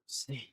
see.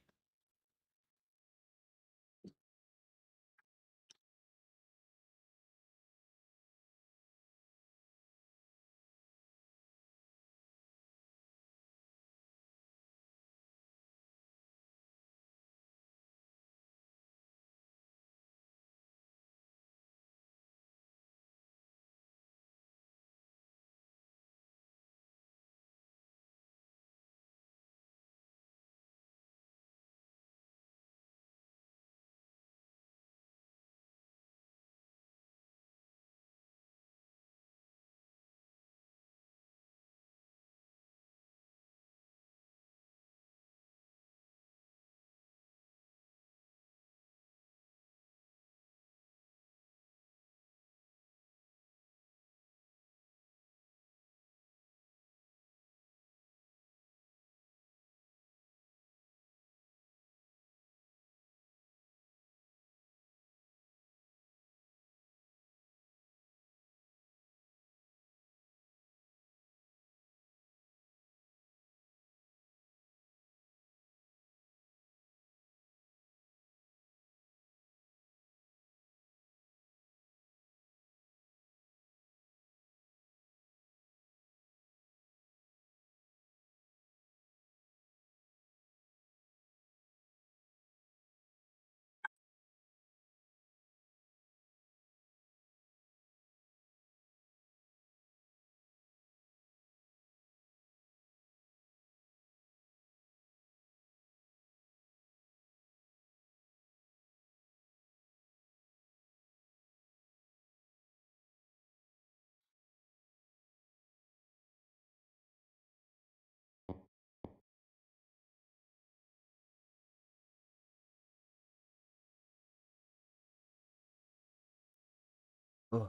Oh,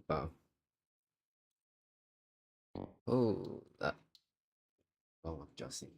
wow. Oh, that. Oh, Josie.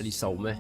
你熟咩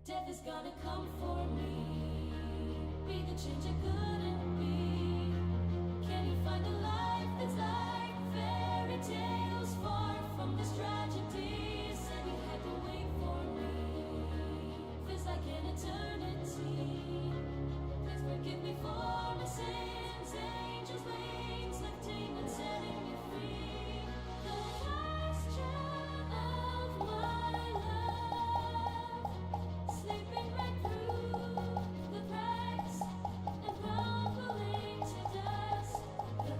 ？Death is gonna come for me. Be the change it couldn't be. Can you find a life that's like fairy tales, far from this tragedy? Said you had to wait for me. Feels like an eternity. Please forgive me for my sins. Angels' wings lifting and setting me free. The question of my love, sleeping right through the cracks and crumbling to dust. The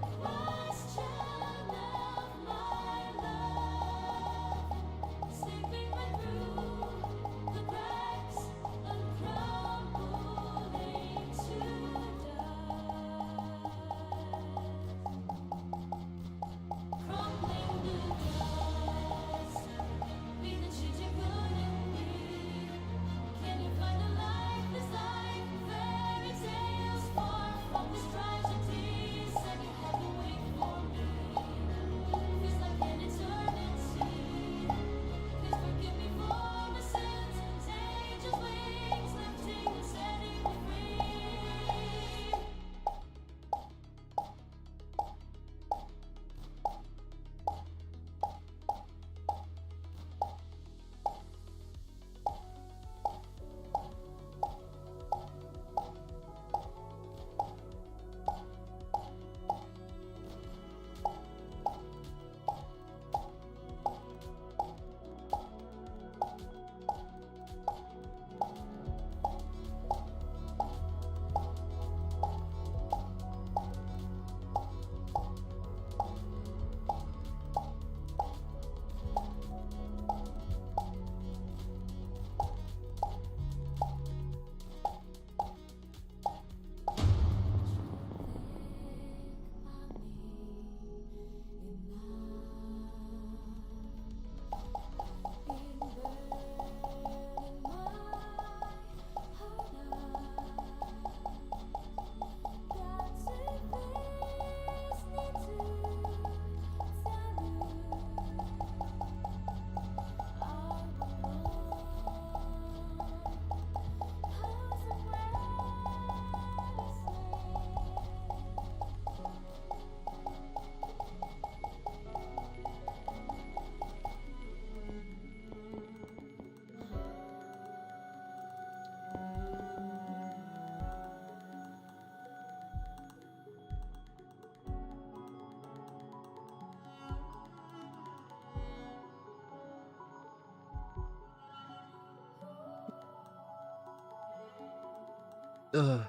You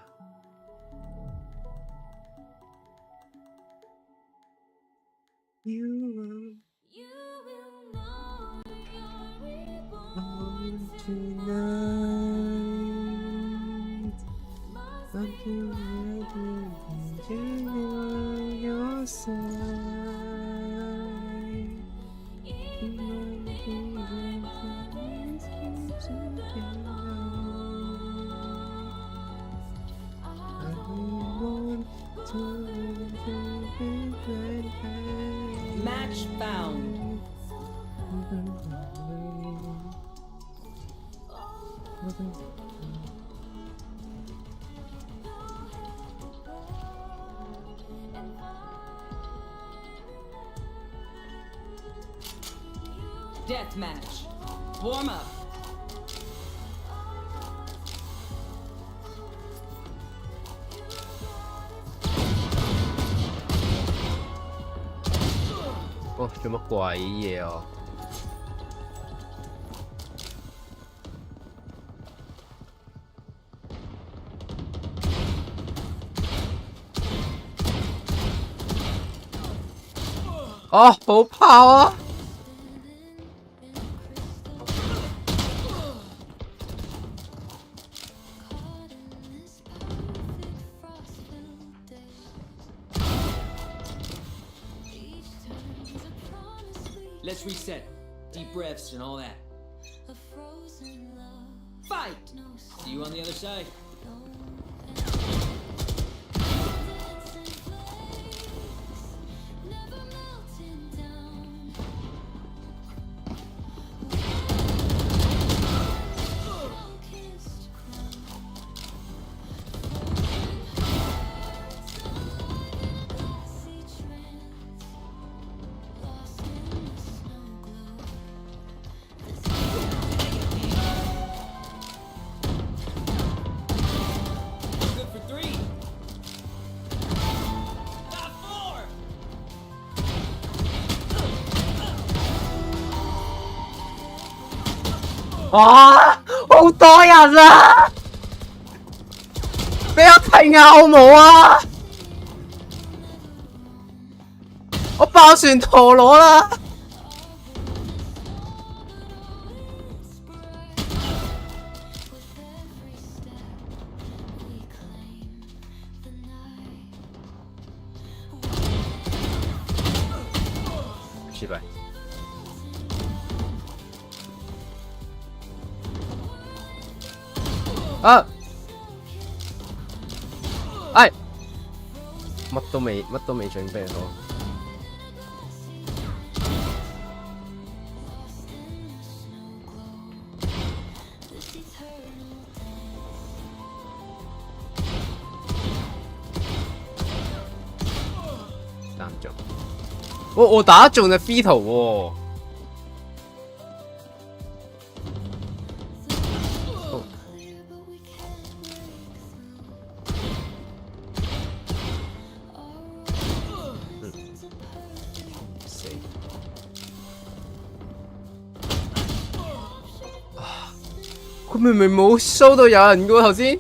will know you're reborn tonight. I'm too ready to your side. Even if my body keeps together. I want to Match found. Death match. Warm up. Oh, 做乜鬼嘢啊？哦，好炮啊！ Let's reset. Deep breaths and all that. Fight! See you on the other side. Good for 3. Got 4. 哇，好多人啊！俾我停下好冇啊！我爆旋陀螺啦！ 失敗。啊！哎，乜都未準備好。打唔中。我打中隻 Vito 喎。死！佢明明冇 show 到有人嘅喎頭先。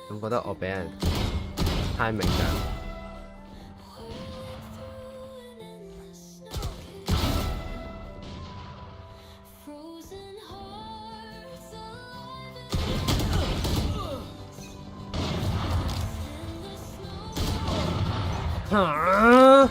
我覺得我俾人 timing 緊。嚇！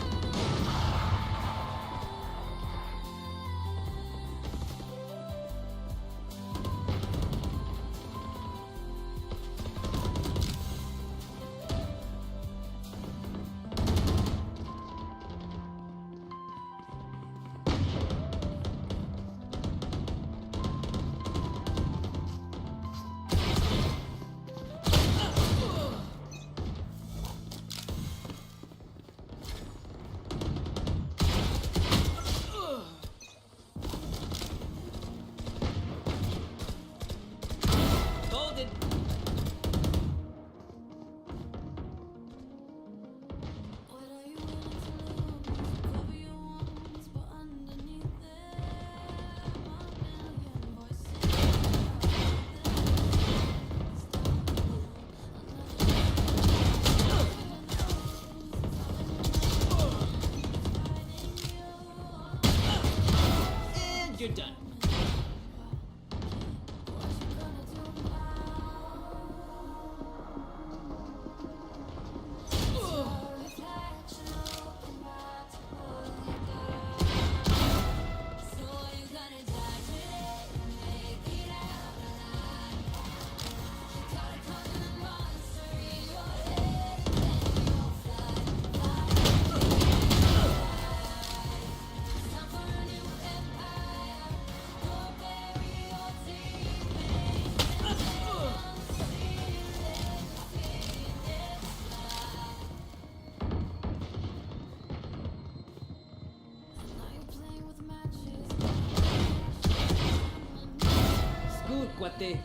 cuate.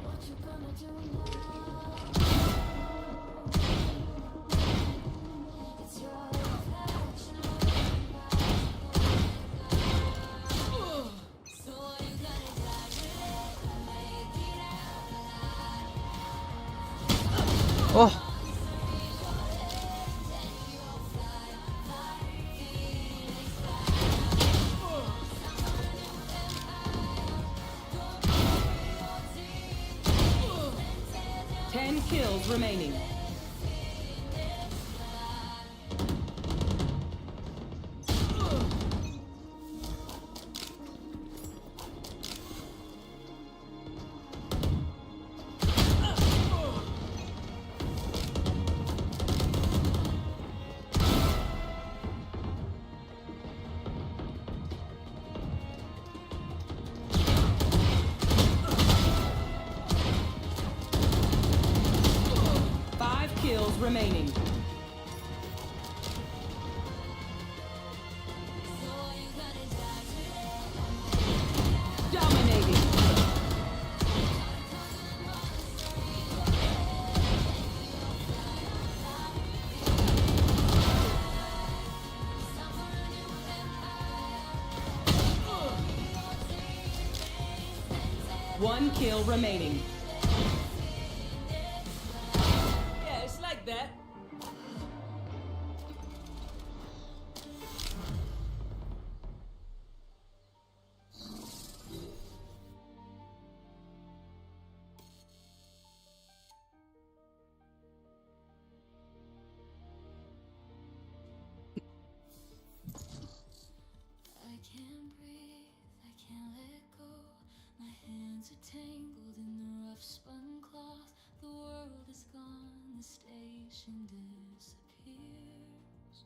What you gonna do now? It's your reflection. So you gotta die with it, make it out alive. Oh. Ten kills remaining. Five kills remaining. Dominating. One kill remaining. Yeah, it's like that. I can't breathe, I can't let go. My hands are tangled in the rough spun cloth. The world is gone, the station disappears.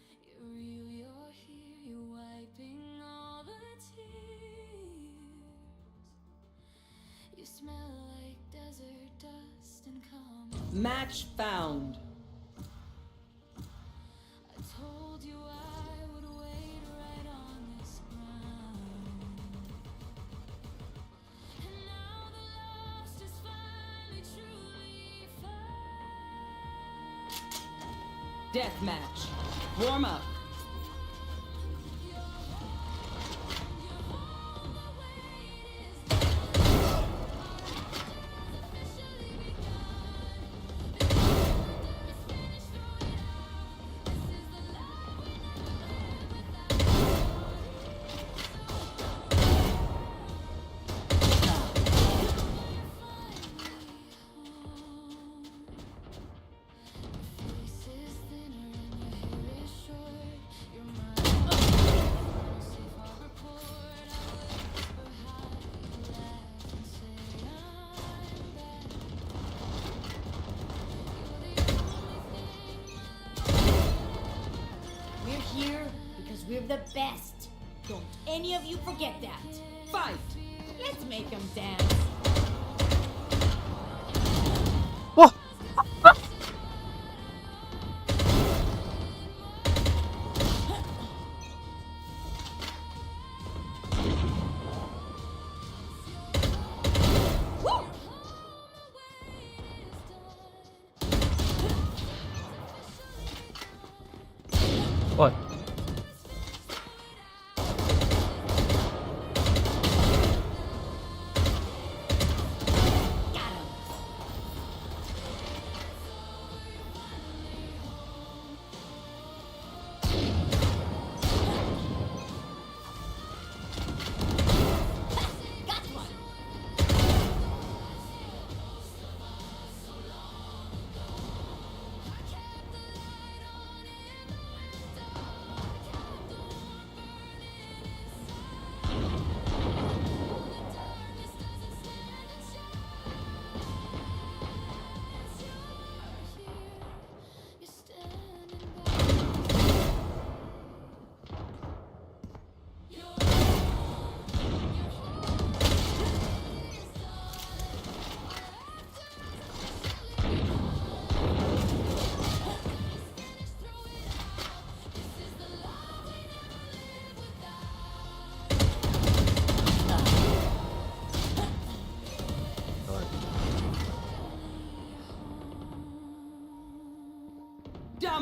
You're real, you're here, you're wiping all the tears. You smell like desert dust and come. Match found. I told you I would wait right on this ground. And now the lost is finally truly found. Deathmatch. Warm up. Faces thinner and your hair is short. You're my safe harbor port. I whisper high, you laugh and say I'm back. You're the only thing We're here because we're the best. Don't any of you forget that. Fight. Let's make them dance. Whoa. What? Got him. Got one.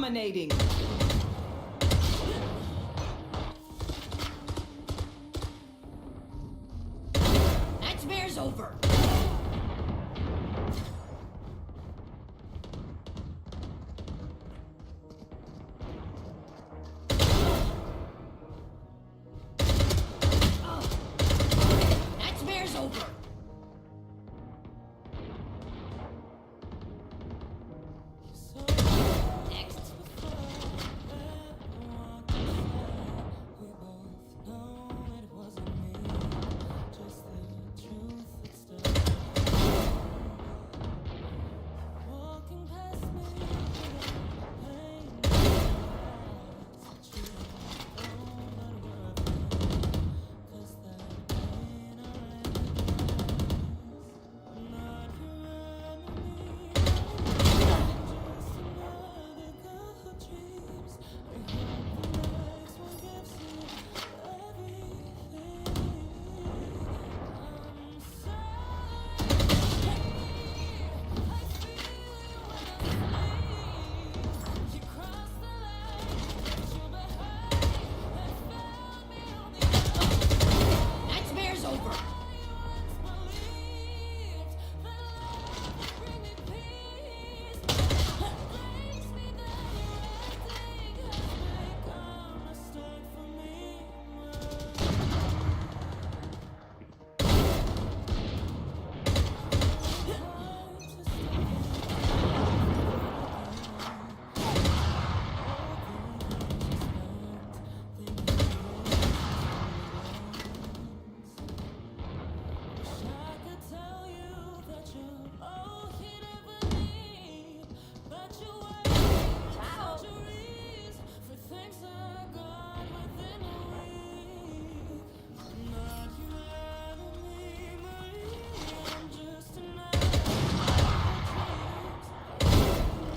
Dominating. Nightmare's over. Nightmare's over. Next. Nightmare's over.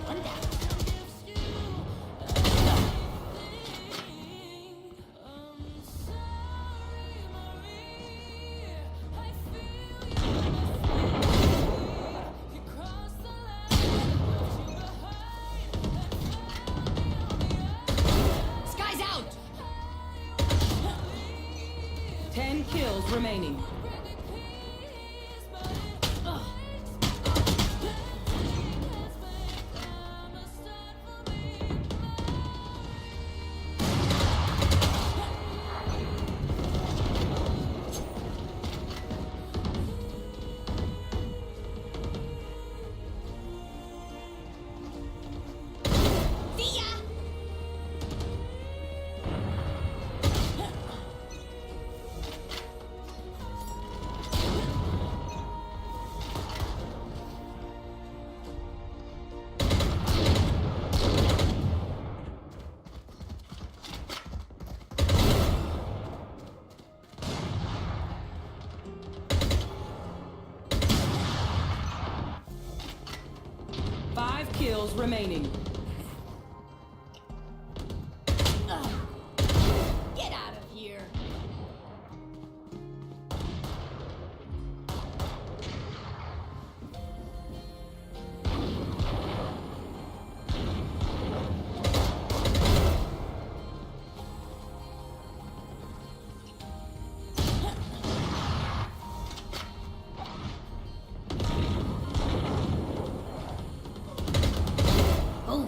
One down. Sky's out. 10 kills remaining. See ya. Five kills remaining. Get out of here. Boom.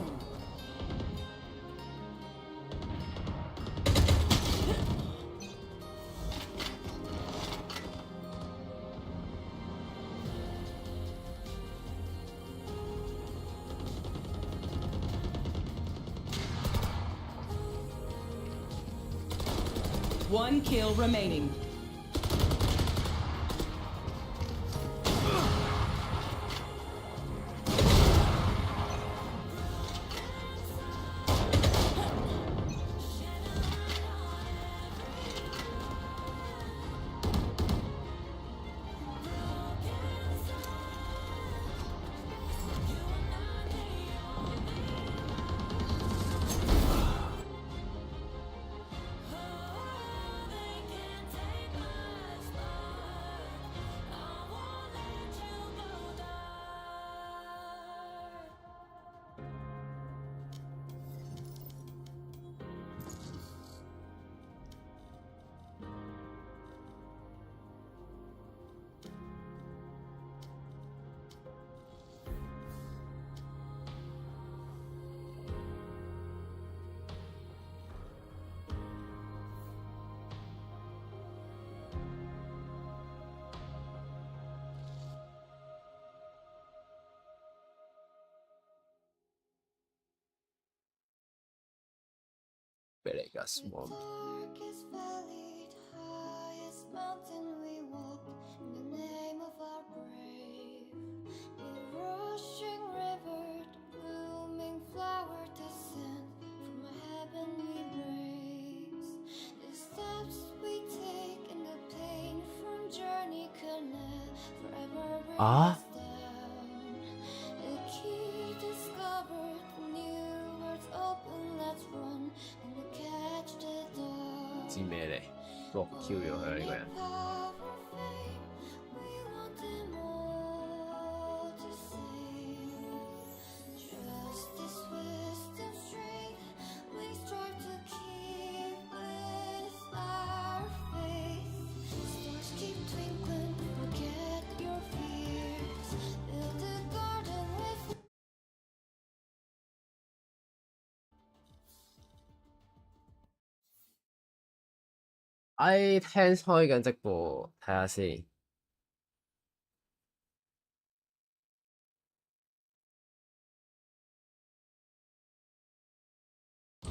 One kill remaining. Vegas Swamp。 Darkest valley, the highest mountain we walk in the name of our brave. The rushing river, the blooming flower descend from a heavenly race. The steps we take and the pain from journey connect forever bring Ah. us down. The key discovered, the new words open, let's run and we catch the dawn. 知咩嚟？落 Q 咗佢啦呢個人。 Power, fame, we want them all to sing. Justice, wisdom, strength, we strive to keep with our faith. Stars keep twinkling, forget your fears. Build a garden with Hands 開緊直播，睇下先。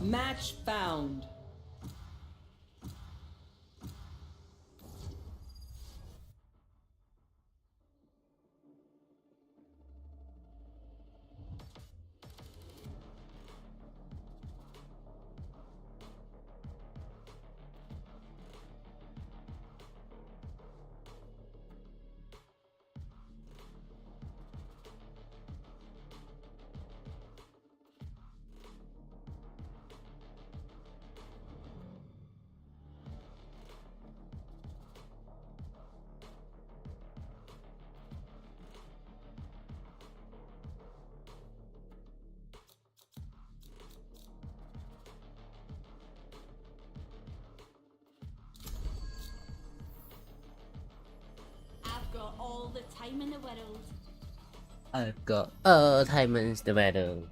Match found. I've got all the time in the world. I've got all time in the battle。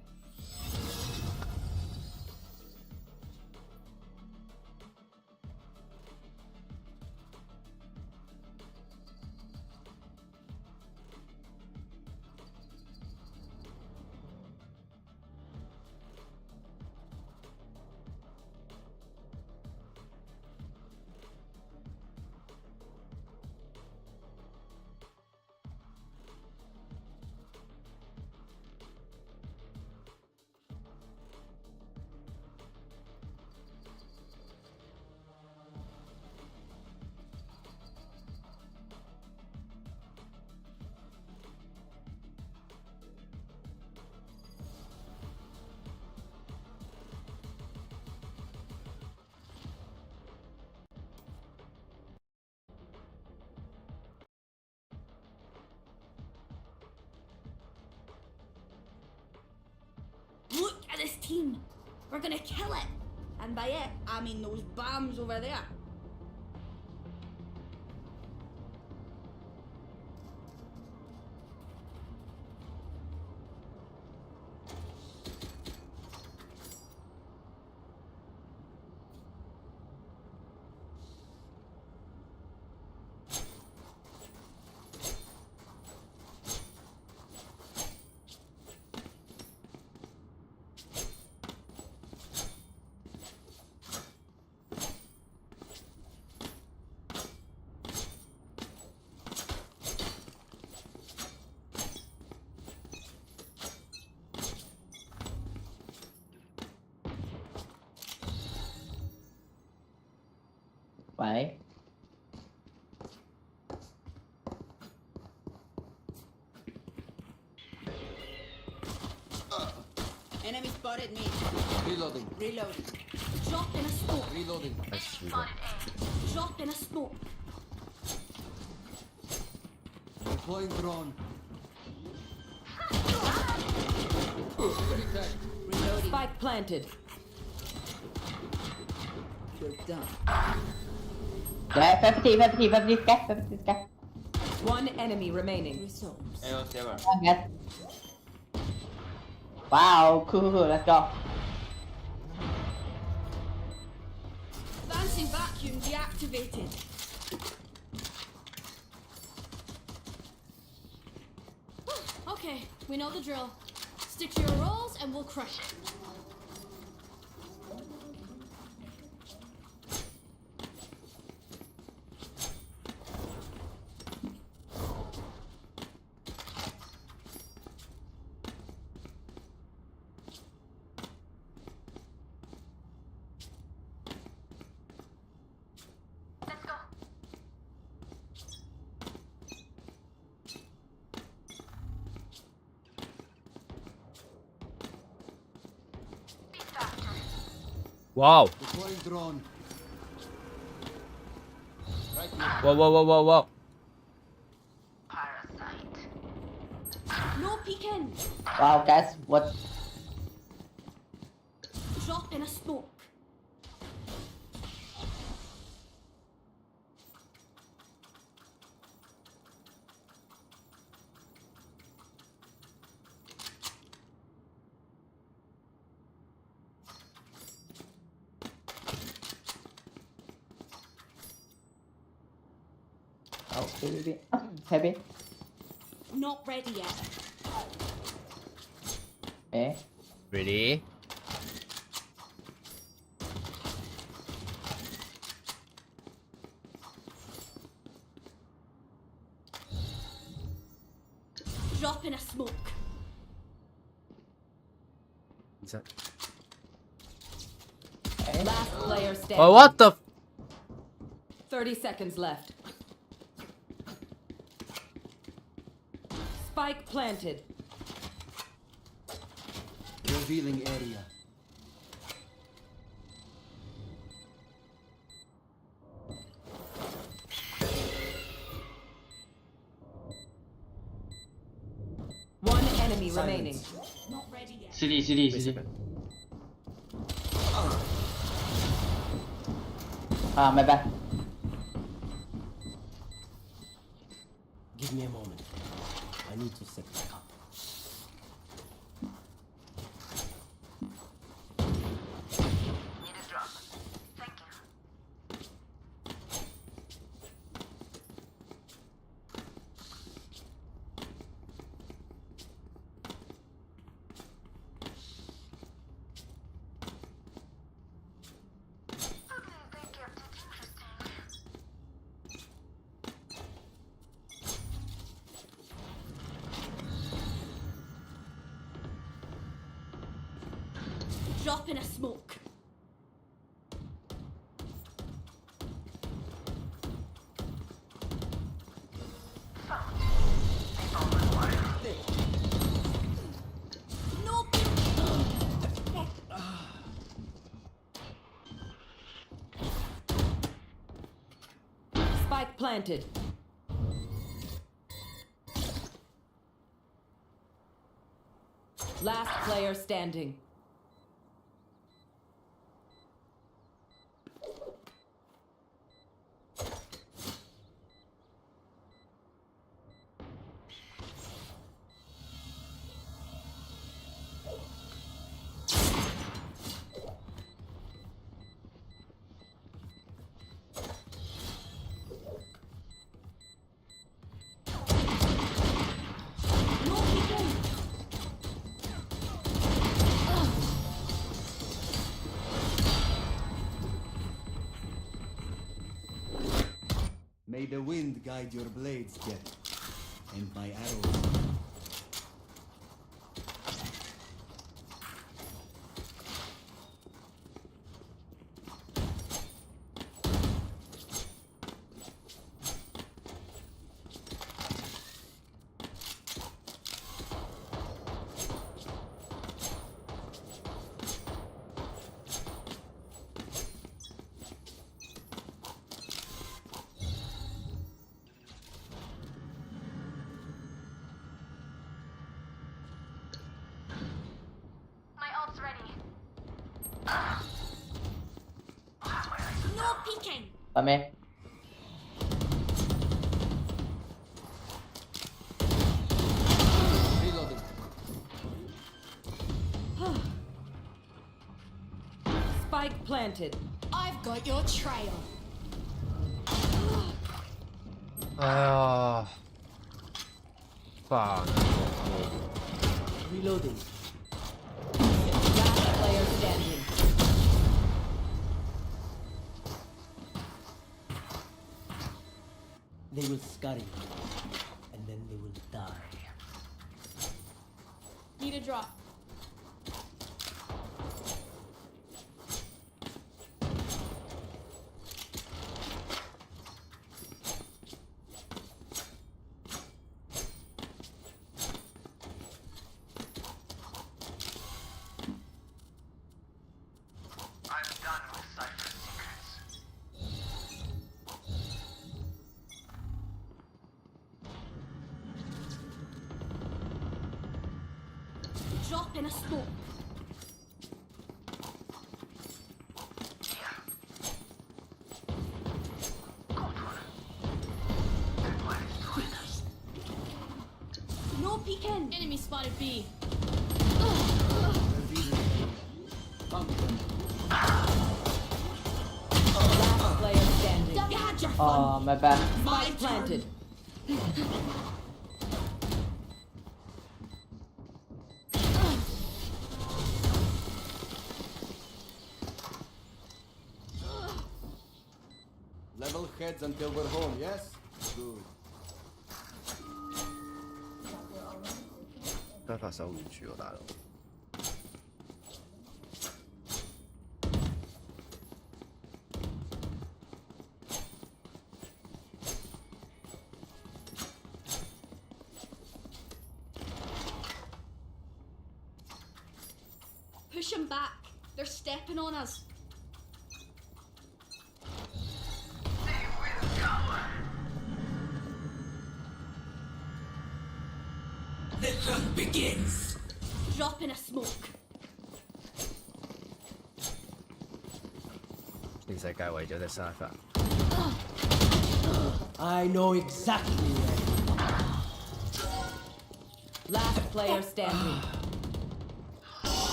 Look at this team. We're gonna kill it. And by it, I mean those bombs over there. Vậy. Enemy spotted me. Reloading. Reloading. Drop in a smoke. Reloading. 係樹㗎。 Drop in a smoke. Deploying drone. Spike planted. You're done. Dạ, phép cắt. One enemy remaining. Hết. Wow, cool, let's go. Fancy vacuum deactivated. Okay, we know the drill. Stick to your roles and we'll crush it. Wow. Deploying drone. Right here. Whoa, whoa, whoa, whoa, whoa. No peeking. Wow, guys, what? Drop in a smoke. Oh, baby. Heavy. Not ready yet. Okay. Really? Drop in a smoke. Is that... Last player standing. Oh, what the? 30 seconds left. Spike planted. Revealing area. One enemy remaining. Not ready yet. CD. Ah, my bad. Give me a moment. I need to set back up. Drop in a smoke. No Spike planted. Last player standing. No peeking. May the wind guide your blades, Jet, and my arrows. No peeking. Bye, Reloading. Spike planted. I've got your trail. Ah. Fuck. Reloading. Last player standing. They will scurry, and then they will die. Need a drop. Drop in a smoke. No peeking. Enemy spotted B. Last player standing. You had your fun. My bad. Spike planted. Level heads until we're home, yes? Good. 得法守唔住喎，大佬。Push them back. They're stepping on us. The hunt begins! Drop in a smoke. 全世界為咗隻沙發。 I know exactly where. Last player standing.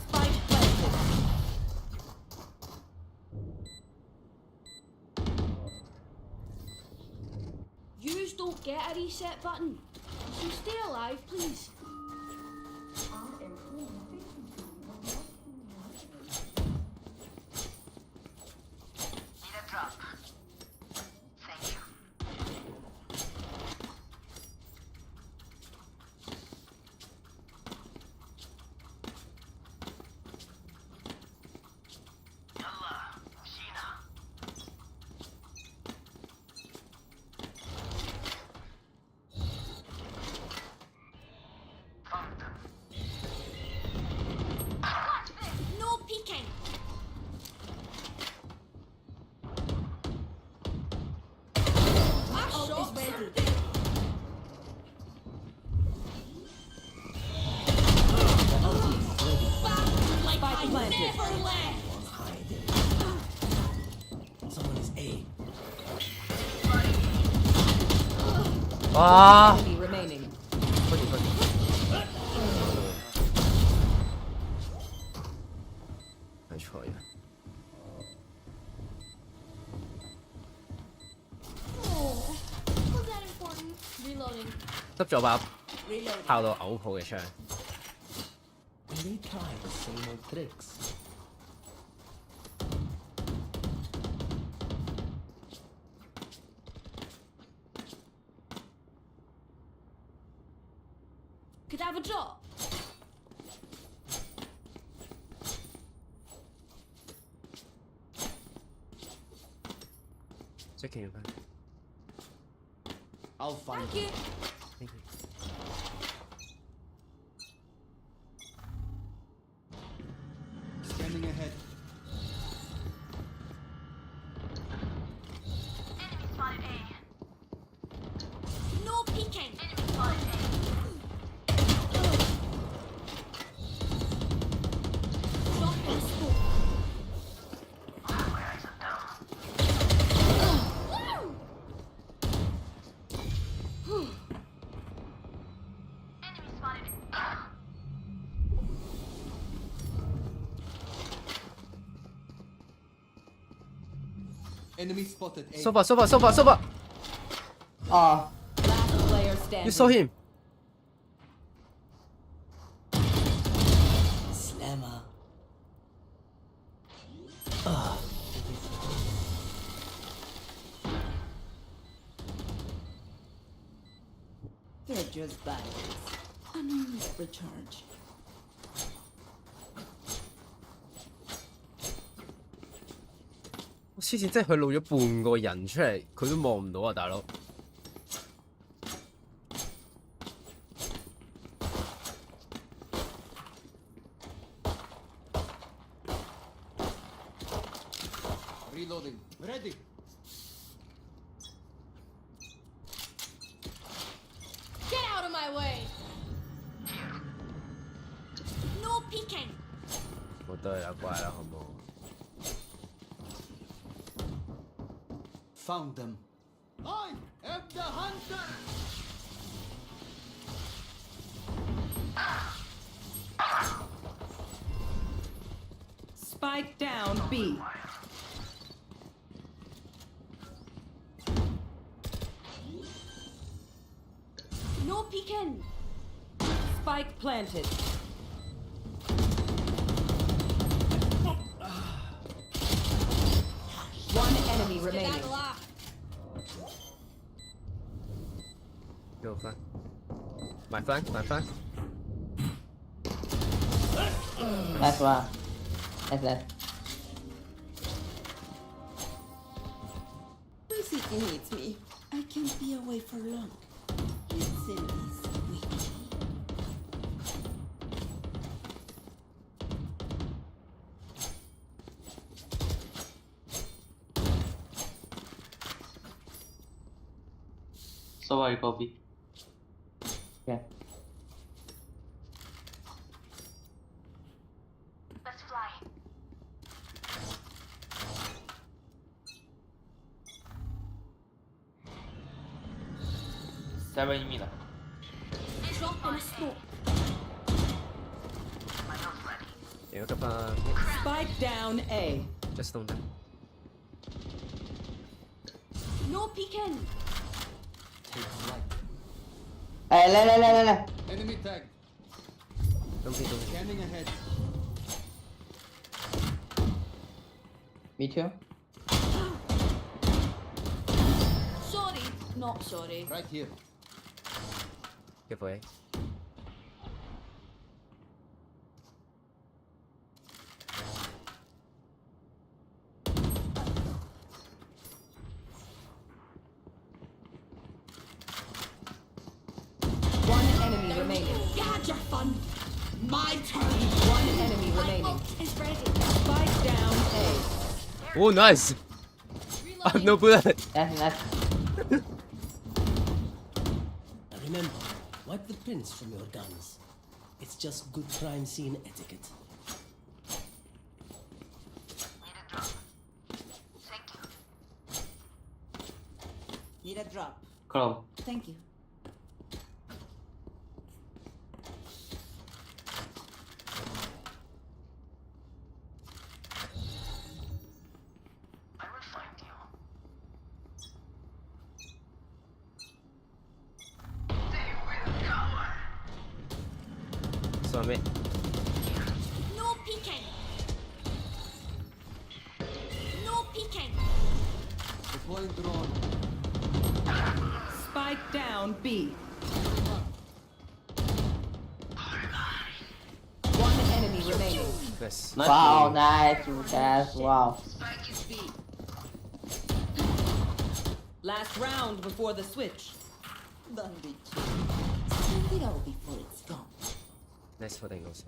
Spike planted. Yous don't get a reset button. So stay alive, please. No peeking. Our shot is ready. Back like Spike I planted. never left. Someone is A. 哇！ Enemy remaining. 快點！係錯嘅。 Oh, was that important? Reloading. 執咗把炮到嘔泡嘅槍。 And they try the same old tricks. Could I have a drop? Checking your I'll find Thank you. Thank you. Scanning ahead. No peeking. Drop in a smoke. Enemy spotted A. Sofa, sofa, sofa, sofa! Ah, Last player standing. You saw him! Slammer. They're just batteries. I need recharge. 黐線，即係佢露咗半個人出嚟，佢都望唔到啊，大佬！ Reloading. Ready. Get out of my 对了，过来了，好不好？ Found them. I am the hunter! Spike down B. No peeking. Spike planted. One enemy remaining. Skedaddle that. Go flank. My flank, my flank. Nice one. Nice that. Basically needs me. I can't be away for long. Listen, sweetie. So I copy. Okay. Let's fly. Seven in mid. Drop in a smoke. 有個吧 Spike down A. ，just don't die。 No peeking. Take flight. 哎，来， Enemy tagged. Don't be. Scanning ahead. Me too. Sorry, not sorry. Right here. Careful, eh? One enemy remaining. You had your fun. My turn. One enemy My remaining. ult is ready. Spike down A. Oh, nice. I have no bullet. Nice. Now remember, wipe the prints from your guns. It's just good crime scene etiquette. Need a drop. Chrome. Thank you. So mid. No peeking. No peeking. Deploying drone. Spike down B. One enemy remaining. Nice. Wow, nice, guys. Wow. Last round before the switch. Don't be cheap. Spend it all before it's gone. Nice for the angles.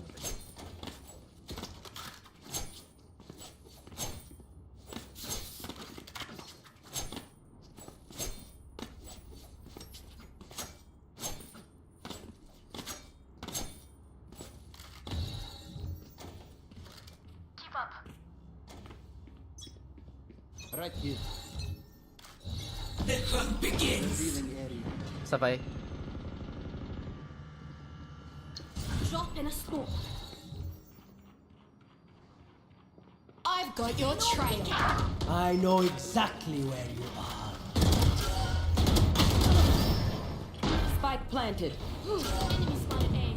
Keep up. Right here. The hunt begins. Revealing area. Stop A. Drop in a smoke. I've got your trail. I know exactly where you are. Spike planted. Enemy spotted A.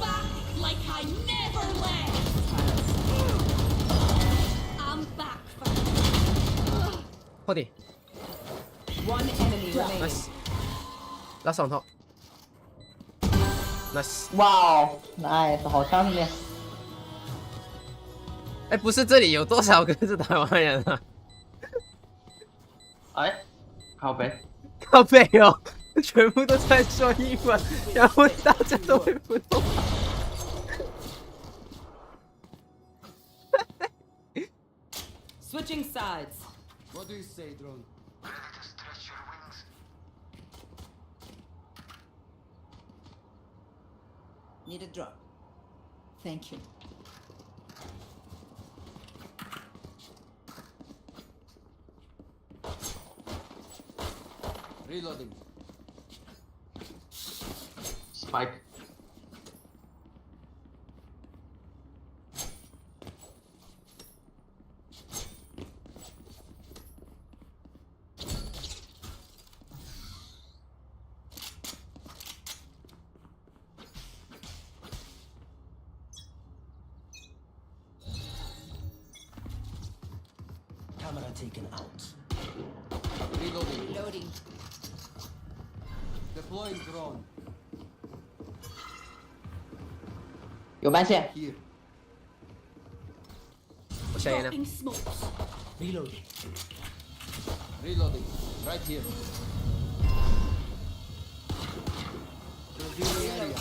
Back like I never left. I'm back for Hold it. One enemy remaining. Nice. Last on top. Nice. Wow, nice，好枪兄弟。哎，不是这里有多少个是台湾人啊？哎，靠北。靠背哦，全部都在说英文，然后大家都会不懂。 Switching sides. What do you say, drone? Need a drop. Thank you. Reloading. Spike. Camera taken out. Reloading. Loading. Deploying drone. 有半线， Here. 我下烟了。 Dropping smokes. Reloading. Reloading. Right here. Revealing area.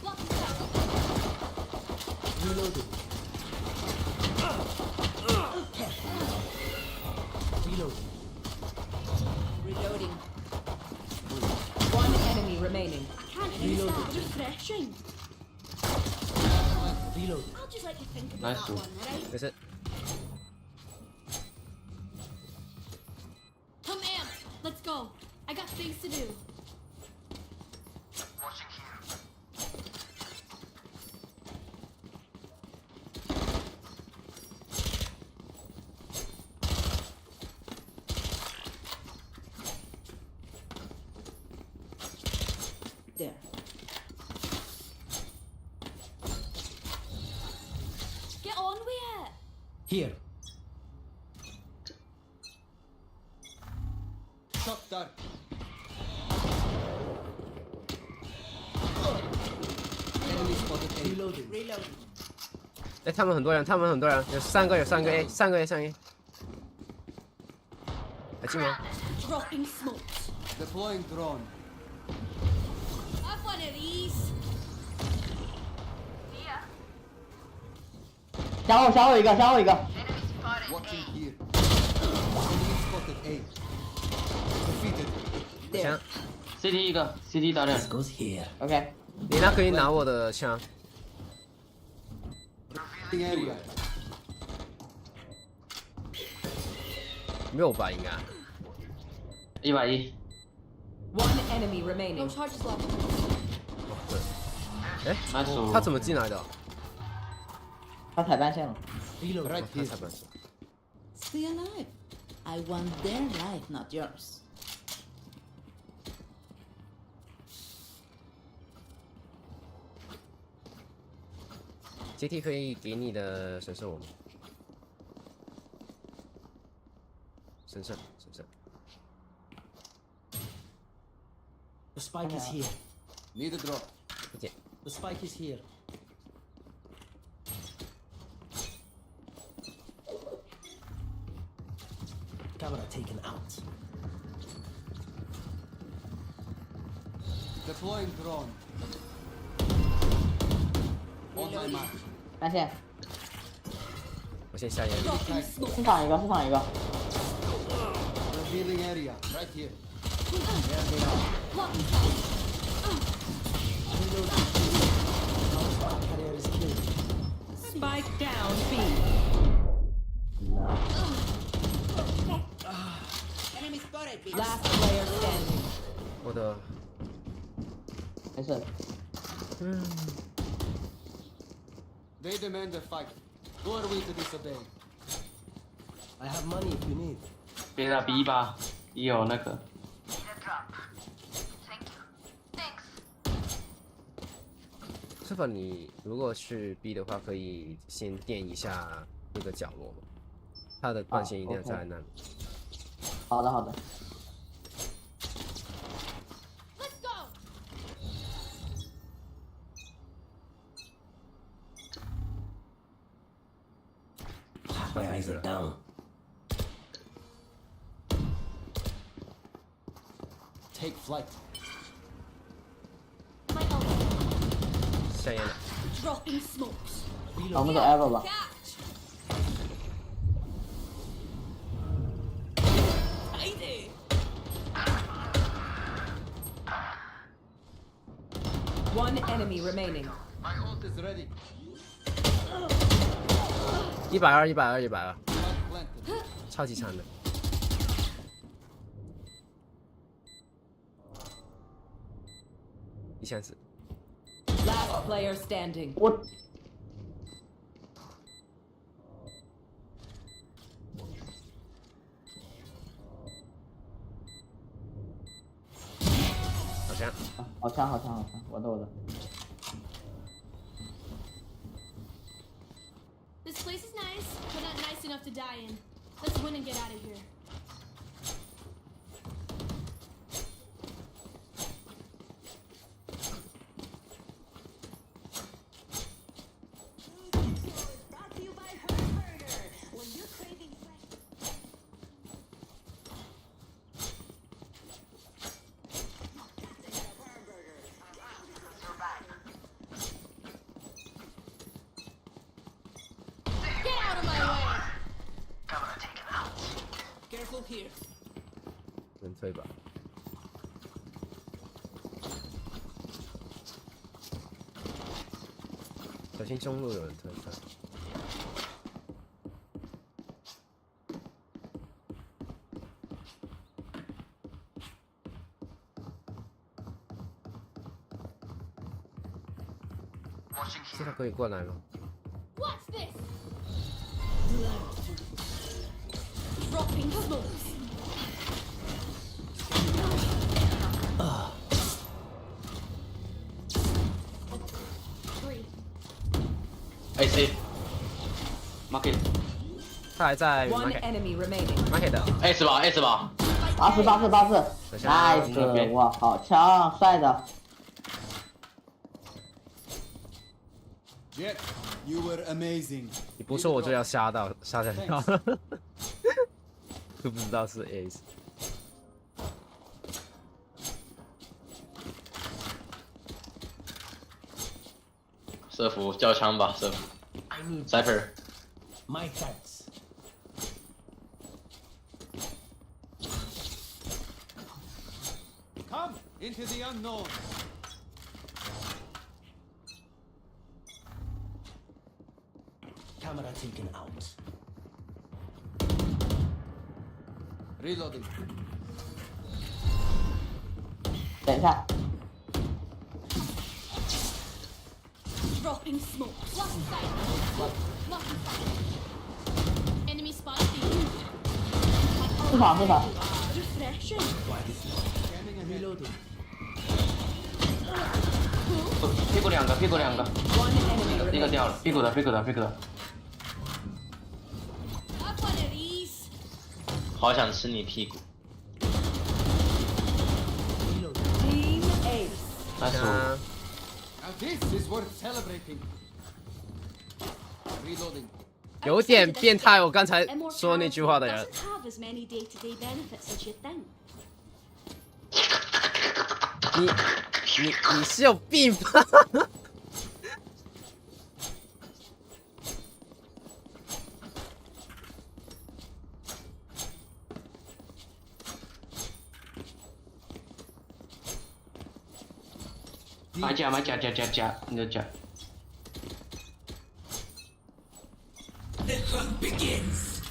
Blocking out. Reloading. Reloading. Reloading. One enemy remaining. I can't use that. Refreshing. Reloading. I'll just let you think about Nice that one. one, alright? 没事， Come amp. Let's go. I got things to do. There. Get on with it. Here. Shot dark. Enemy spotted A. Reloading. Reloading. 哎，他们很多人，他们很多人，有3个，有3个 A， 3个 A， 3个 A。还进吗？ Dropping smokes. Deploying drone. Have one of these. 小我一个，小我一个。 Watching here. Enemy spotted A. Defeated. 枪， CT 一个，CT 打脸。 This goes here. OK，你那可以拿我的枪。 Area. 6吧，应该。 110。 One enemy No remaining. charges left. 哎， Nice 他怎么进来的？他踩半线了。 Reloading. Right 他 here. 才不是。 Stay alive. I want their life, not yours. 阶梯可以给你的神圣我吗？神圣，神圣。 The spike is here. Need a drop. 不见。 The spike is here. Camera taken out. Deploying drone. On my mark. 半线，我先下烟。 Dropping smokes. 市场一个，市场一个。 Revealing area. Right here. Blocking Carrier is clear. Spike down B. Enemy spotted. B. Last player standing. 我的，没事。 They demand a fight. Who are we to disobey? I have money if you need. 别打 B 吧，B 有那个。是否你如果去 B 的话，可以先垫一下那个角落吗？它的断线一定要在那里。好的，好的。 Let's go. My eyes are down. Take flight. My ult. 下烟了。 Dropping smokes. 我们走 Ever 吧。 Catch. Tidy. One enemy remaining. My ult Ult is ready. 120，120，120， Spike planted. 超级强的。1400。 Last player standing. 我好像好强，好强，好强！我的。 This place is nice, but not nice enough to die in. Let's win and get out of here. Brought to you by Her Burger. When you're craving fresh. Get out of my way! Careful here. 能推吧？小心中路有人推他。现在可以过来了。 What's this? Dropping smokes. Three. AC market 他还在 One market enemy remaining. market 的。 S 吧 S 吧， 84 ，nice， 哇，好强，帅的。 Jet, you were amazing. 你不说我就要吓掉，都不知道是 ace。社服交枪吧，社服 I need Cypher my thanks. Come into the unknown. Camera taken out. Reloading. 等一下， Dropping smoke. Lost in sight. Lost in sight. Enemy spotted. 市场。 Refreshing. Scanning ahead. Reloading. 屁股两个，屁股两个， One enemy 一个 remaining. 掉了，屁股的，屁股的，屁股的， Up one of these. 好想吃你屁股。 Team Ace. 那是我 Now this is worth celebrating. Reloading. 有点变态，我刚才说那句话的人。 Doesn't have as many day-to-day benefits as you think. 你是有病吧？买甲买甲甲甲甲，你的甲。 The hunt begins.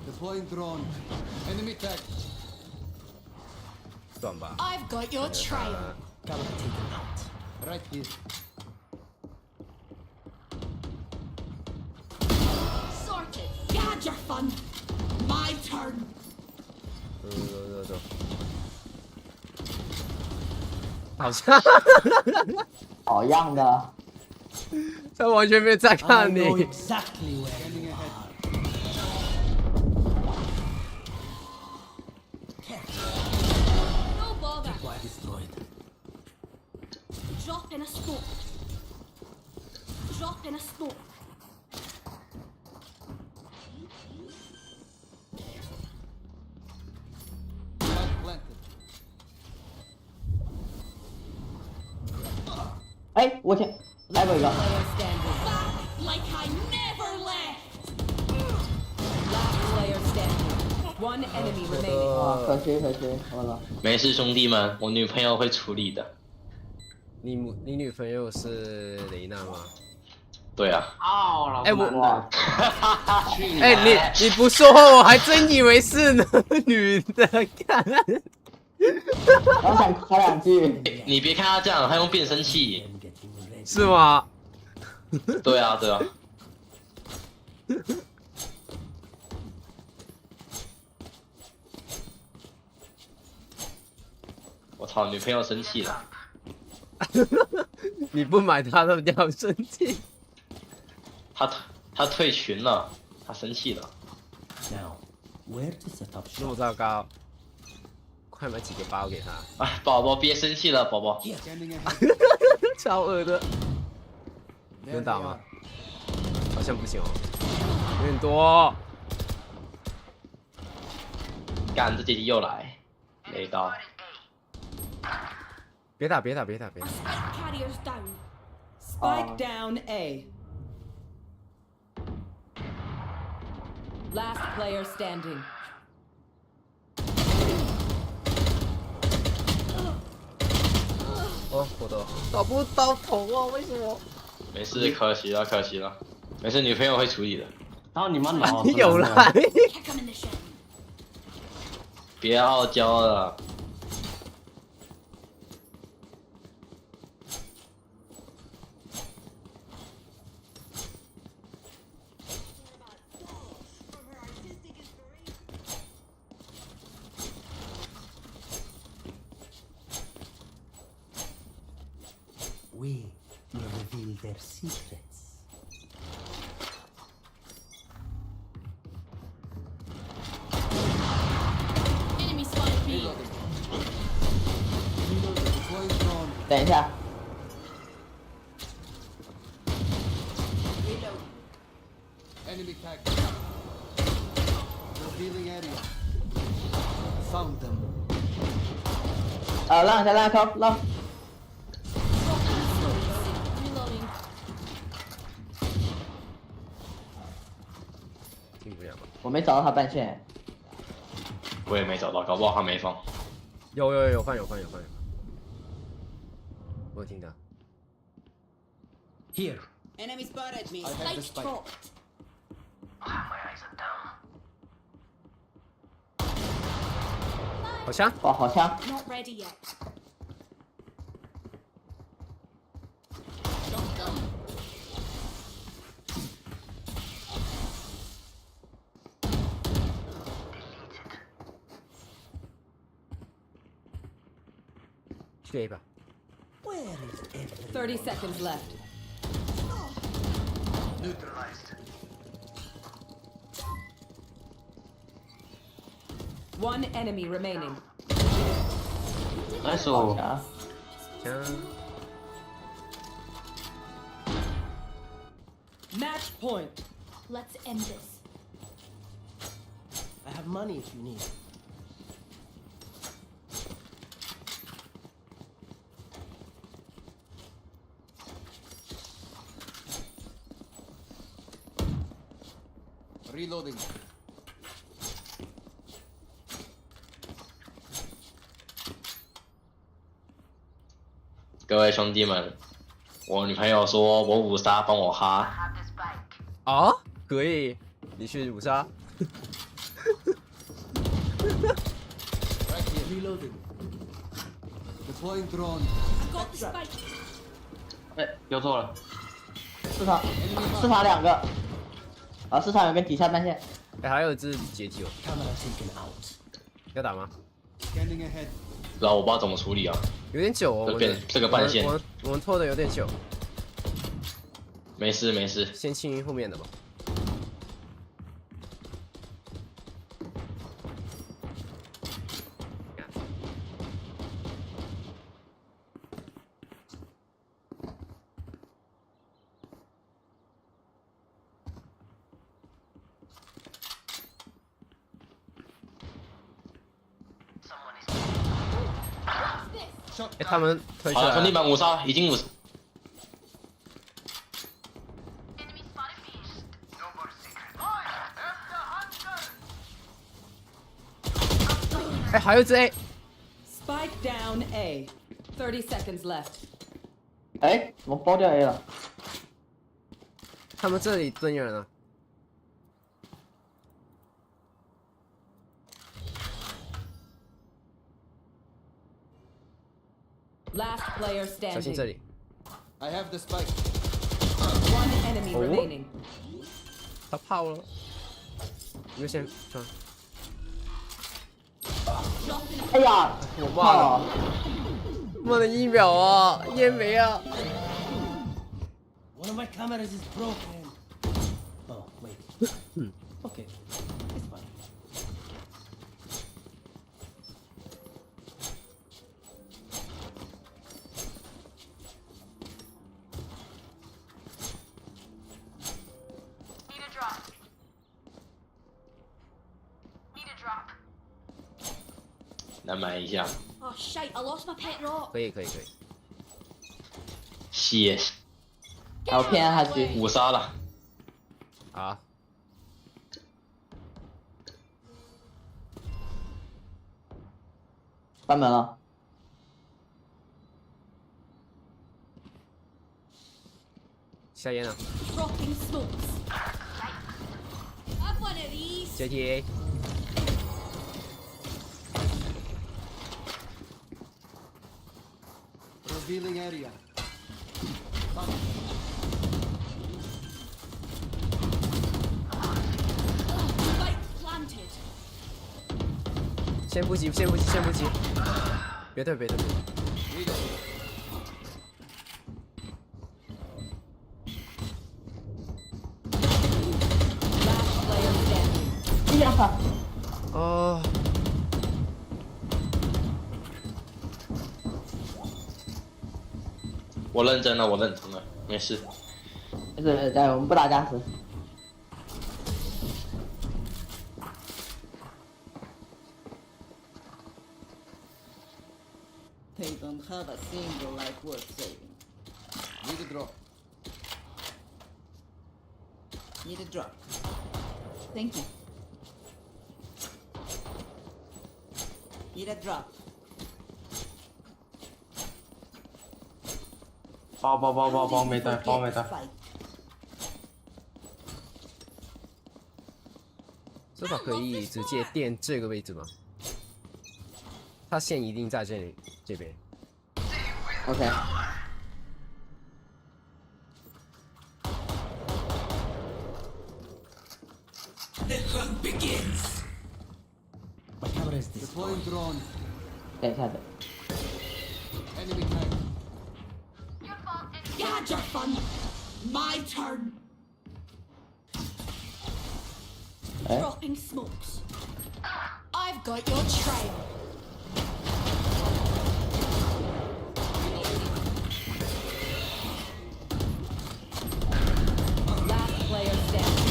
Deploying drone. Enemy tag. 短吧。 I've got your trail. Camera taken out. Right here. Sorted. You had your fun. My turn. 走。好像好样的。他完全没有在 I 看 know 你。 exactly where Scanning you ahead. are. No bother. Why destroyed? Drop in a smoke. Drop in a smoke. Spike planted. 哎，我天，来过一个。 Player standing. Back like I never left. Last player standing. One enemy remaining. 啊，可惜可惜，完了。没事，兄弟们，我女朋友会处理的。你女朋友是雷娜吗？对啊。哎我哇，哎你不说话，我还真以为是女的，看。我想开两句。你别看他这样，他用变声器。 I'm getting ready. 是吗？对啊，对啊。我操，女朋友生气了。你不买她都要生气。她退群了，她生气了。 Now, where to set up 那么 shop? 糟糕，快买几个包给她。哎，宝宝别生气了，宝宝。 Scanning ahead. 超恶的， There 能 they 打吗 are.？好像不行哦，有点多。干，这阶级又来，雷刀。别打别打别打别 Our 打！ spike carrier's down. Spike down A. Last player standing. 哦，我的找不到头啊，为什么？没事，可惜了，可惜了。没事，女朋友会处理的。操你妈脑！有来。 Kick him in the shin. 别傲娇了。 We will reveal their secrets. Enemy spotted B. Deploying drone. 等一下， Enemy tag. Revealing area. Found them. 让一下，让一下，让。 Reloading. 进不了吗？我没找到他半线。我也没找到，搞不好他没放。有放，我有听到。 Here. Enemy spotted me. I have the Spike spike. dropped. My eyes are down. 好枪！哇，好枪！ Not ready yet. 去 A 吧。 Where is everyone? 30 seconds left. Neutralized. One enemy remaining. Nice 好 oh. 枪！枪。 Match point. Let's end this. I have money if you need. Reloading. 各位兄弟们，我女朋友说我五杀帮我哈，啊，可以，你去五杀。 Right here. Reloading. Deploying drone. Got the spike. 哎，丢错了。市场两个，啊，市场有个底下半线，哎，还有一只解体哦， Camera taken out. 要打吗？ Scanning ahead. 然后我不知道怎么处理啊。有点久哦，我们这个半线我们拖的有点久，没事没事，先清后面的吧。哎，他们推出好了，兄弟来了，们五杀已经五。哎，还有一只 A， Spike down A. 30 seconds left. 哎，怎么包掉 A 了？他们这里蹲人了。 Last player 小心这 standing. 里， I have the spike. One enemy remaining. 他跑了。你们先穿。哎呀，我忘了，慢了1秒啊，烟没啊。 One of my cameras is broken. Oh, wait. Okay, it's fine. Need a drop. Need a drop. 来买一下， Oh shite! I lost my pet rock. 可以。谢，哎，我骗他去。 5杀了，好，关门了。下烟了 Dropping smokes. Have one of these.，JTA。 Revealing area. Spike planted. 先不急，别退。 Read it. Last player standing. 哎呀，哦，我认真了，没事。没事，加油，我们不打架时。 They don't have a single life worth saving. Need a drop. Need a drop. Thank you. Need a drop. 包没带，包没带。 Fight. 这把可以直接垫这个位置吗？他线一定在这边。 OK。 My camera is this. Deploying drone. 等一下的。 Enemy tank. Gadget fun. My turn. 哎， Dropping smokes. I've got your trail. Last player standing.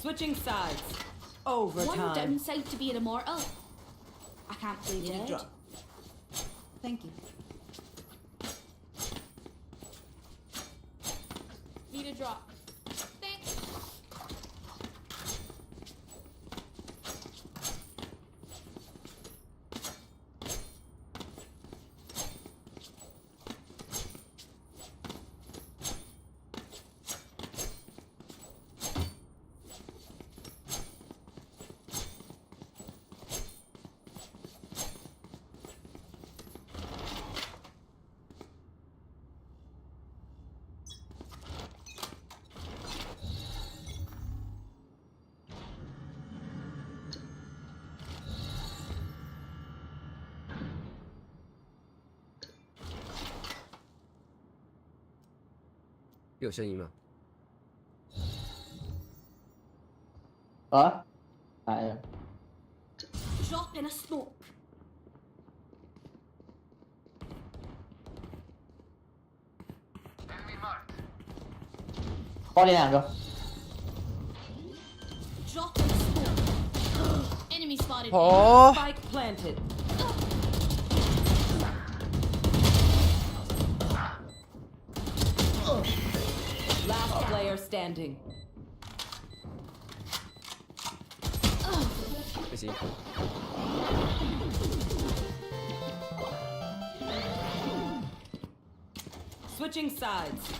'Switching sides. One Overtime. downside to being immortal. I can't play Need a dead. drop. Thank you. Need a drop. Thanks.有声音吗？啊？哎呀， Drop in a smoke. 包里2个。 Drop in a smoke. Enemy spotted. 哦， Spike planted. Last player standing. 不行。 Switching sides.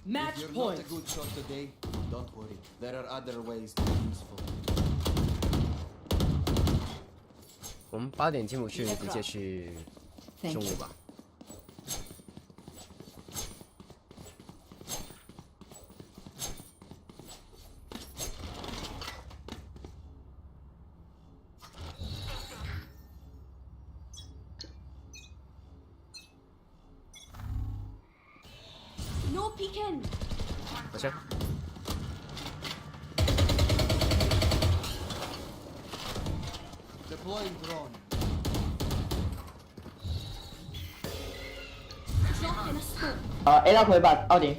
Match If you're point. not a good shot today, don't worry. There are other ways to be useful. 我们8点进不去，直接去中午吧。 No peeking. 好像 Deploying drone. Drop in a smoke. A 到回吧，奥丁。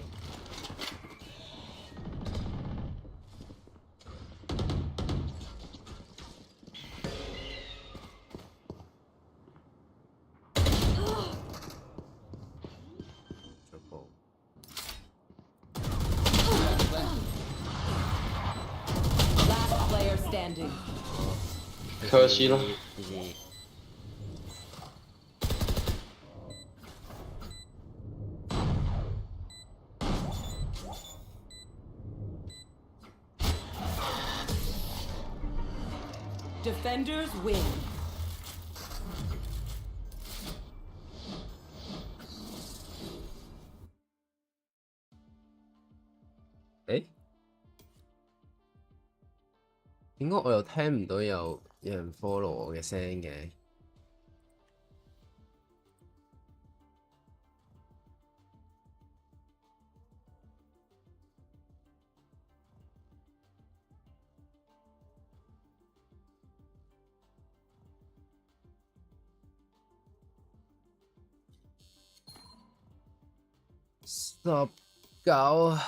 之后 Last player standing. 可惜了。已经 Defenders win. 誒，點解我又聽唔到有人 follow 我嘅聲嘅？19。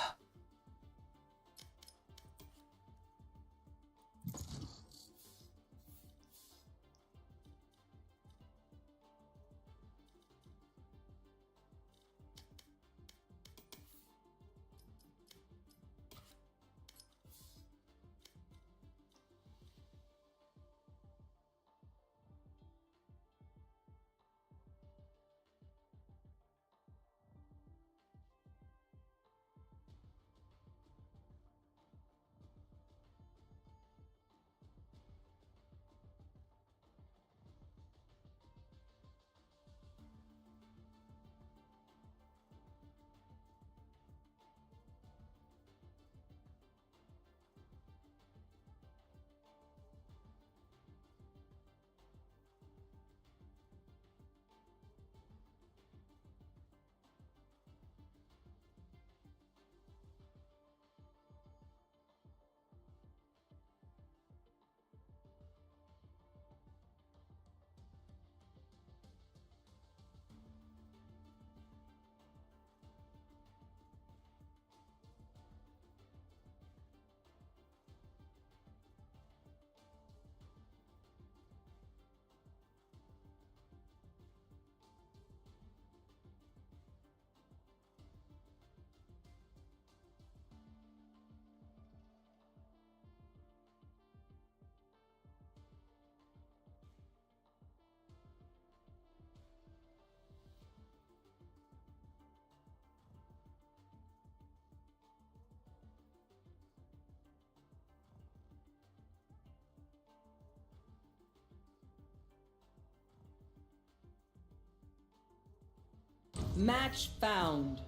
Match found.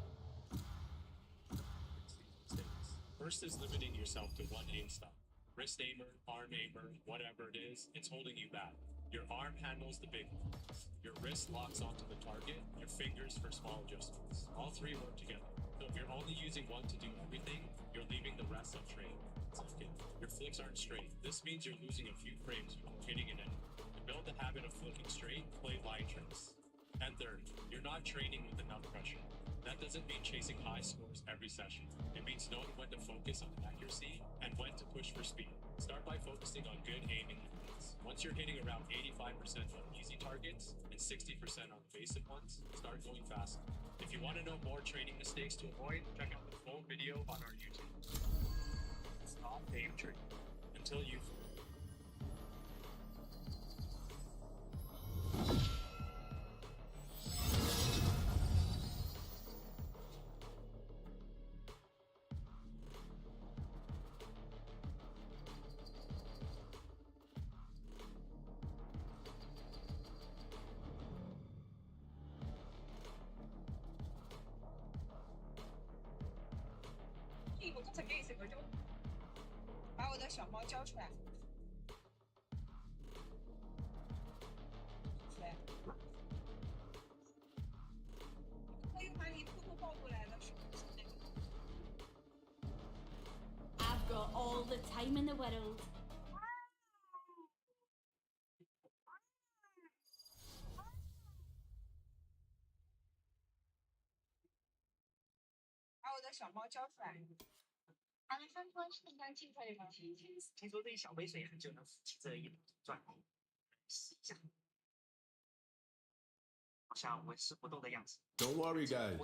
First is limiting yourself to one aim style. Wrist aimer, arm aimer, whatever it is, it's holding you back. Your arm handles the big ones. Your wrist locks onto the target, your fingers for small adjustments. All three work together. So if you're only using one to do everything, you're leaving the rest untrained. Second, your flicks aren't straight. This means you're losing a few frames before hitting an enemy. To build the habit of flicking straight, play line tricks. And third, you're not training with enough pressure. That doesn't mean chasing high scores every session. It means knowing when to focus on accuracy and when to push for speed. Start by focusing on good aiming movements. Once you're hitting around 85% on easy targets and 60% on the basic ones, start going fast. If you want to know more training mistakes to avoid, check out the full video on our YouTube. Stop aim training until you. 我刚才给你什么就把我的小猫交出来。对。我又把你偷偷抱过来了，是不是那个 I've got all the time in the world. 把我的小猫交出来。听说这一小杯水很久能浮起这一转，洗一下，好像纹丝不动的样子。 Don't worry, guys.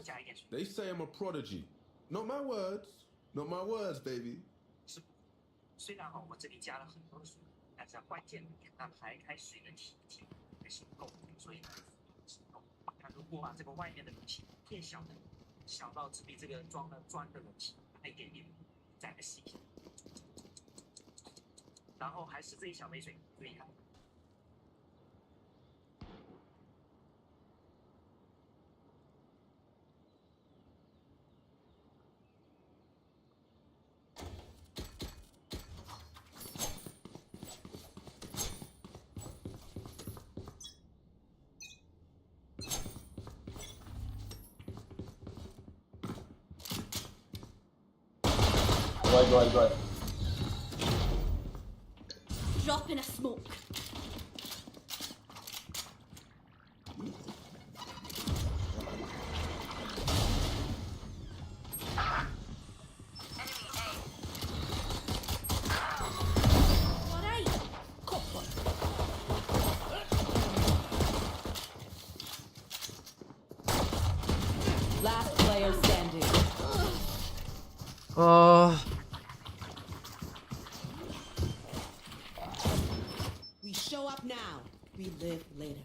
They say I'm a prodigy. Not my words. Not my words, baby. 虽然我这里加了很多水，但是关键那排开水的体积还是不够，所以那如果把这个外面的容器变小的，小到只比这个装了砖的容器大一点点，再来洗一下。 然后还是这一小杯水，厉害。Good. Drop in a smoke. Alright. Copper. Last player standing. We show up now. We live later.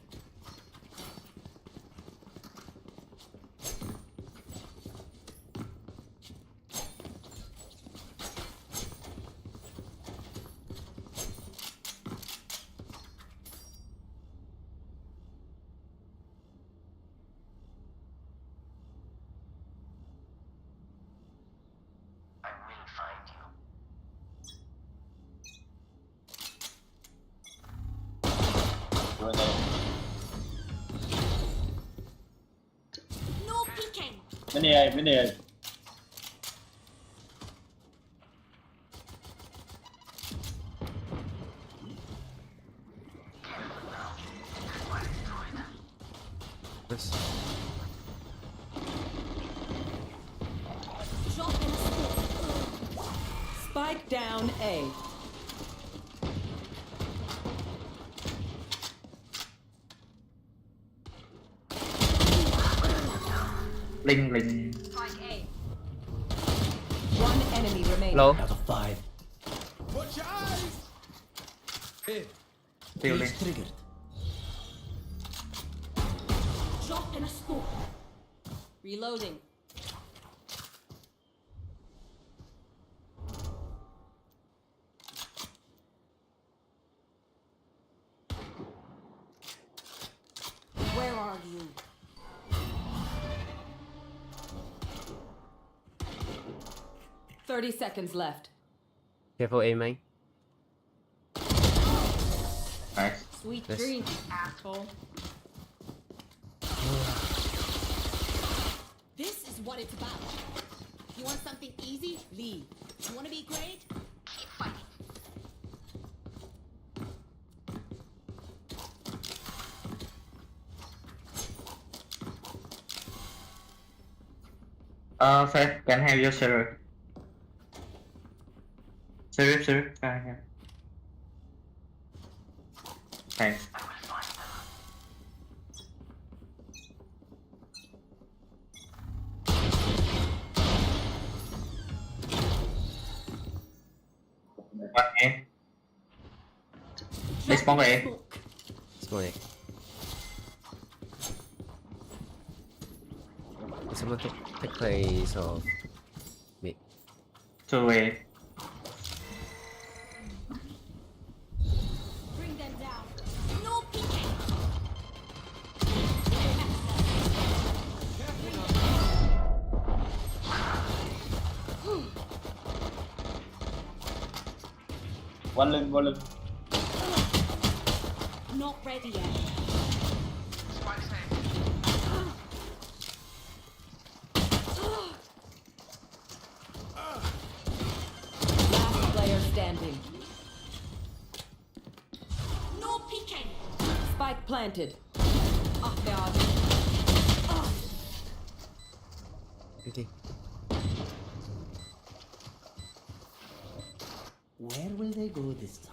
No peeking. Mini. Drop in a smoke. Spike down A. Linh. Spike A. One enemy remaining. Low. Out of 5. Watch your eyes! Here. Cage triggered. Drop in a smoke. Reloading. Where are you? $30 left. Careful, A main. Nice. Sweet Yes. dreams, asshole. This is what it's about. You want something easy? Leave. You want to be great? Keep fighting. Sir, can I have your server? Server, can I have? Thanks. 你 spawn 佢 spawn A。Someone take place of me. 2 A。 Bring them down. No peeking. One lưng. Not ready yet. Last player standing. No peeking. Spike planted. Oh god. Okay. Where will they go this time?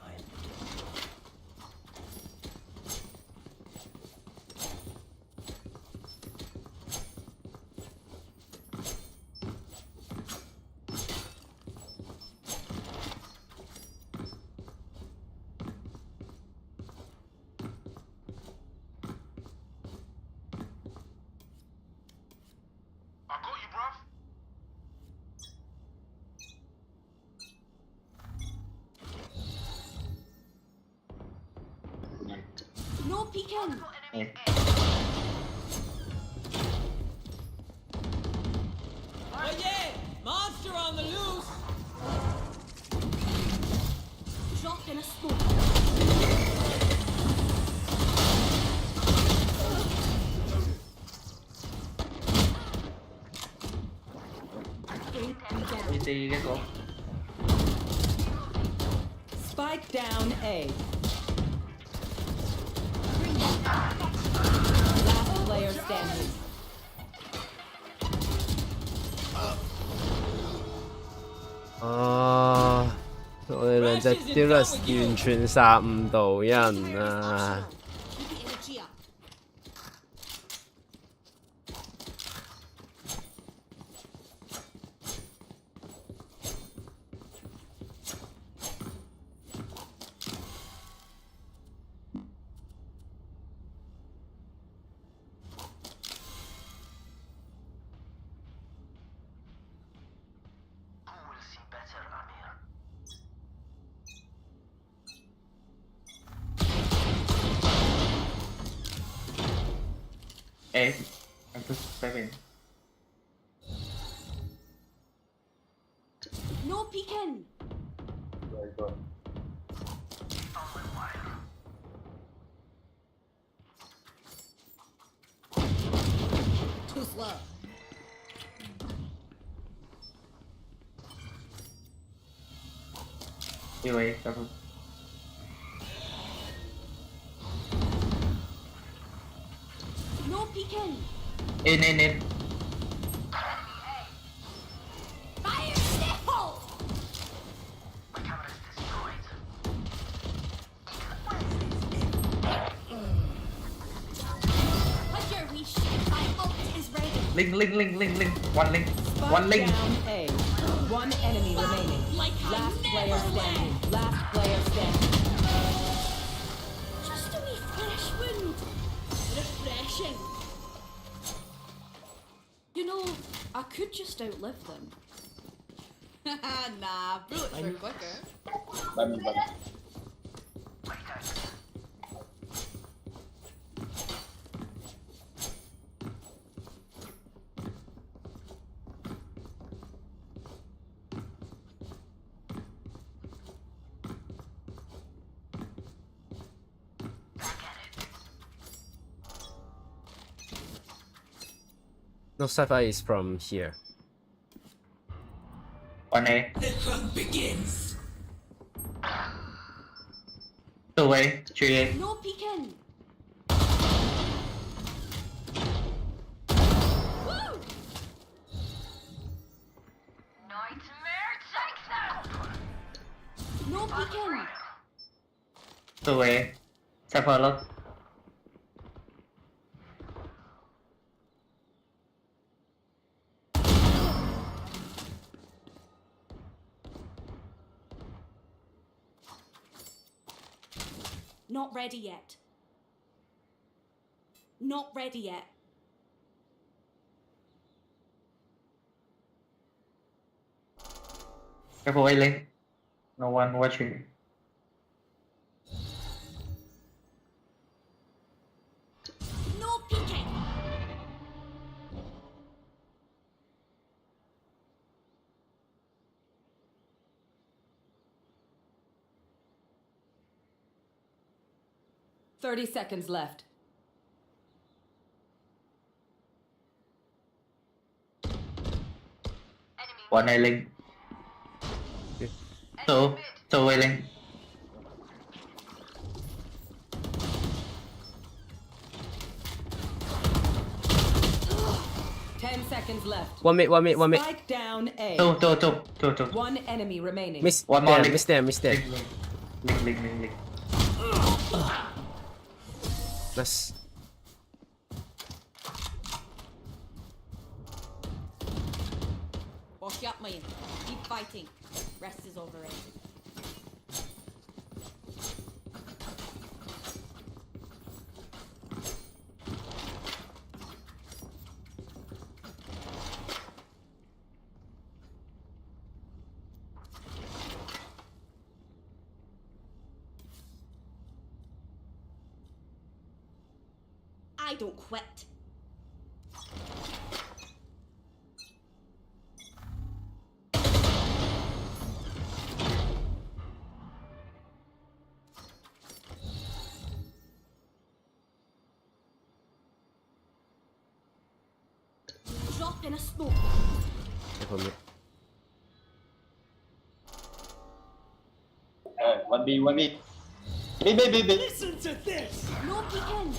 No peeking. Oh yeah! Monster on the loose! Drop in a smoke. Bring them down. Đi cái cổ. Spike down A. Last player standing.我哋兩隻 Dealers 完全殺唔到人啊！ Keep the energy up. A. I'm just stepping. No peeking. Too slow. Anyway, careful. No peeking. In. Fire stipple. Put your wish. My ult is ready. Link. One link. One link. Down A. One enemy remaining. Like I Last player never standing. left. Last player standing. Just a wee flesh wound. Refreshing. You know, I could just outlive them. Nah, bullets are quicker. Bye. No, Sapphire is from here. 1 A. The hunt begins. 2 A. 3 A. No peeking. Woo! Nightmare takes them! No peeking. 2 A. Sapphire look. Not ready yet. Not ready yet. Careful, A lane. No one watching. No peeking. Thirty seconds left. One A lane. Two A lane. Seconds left. One mid. Spike down A. Two. One enemy remaining. Miss One more. them. Link. Nice. Wash up, man. Keep fighting. Rest is overrated. I don't quit. Drop in a smoke. Careful mid. One B. B. Listen to this! No peeking.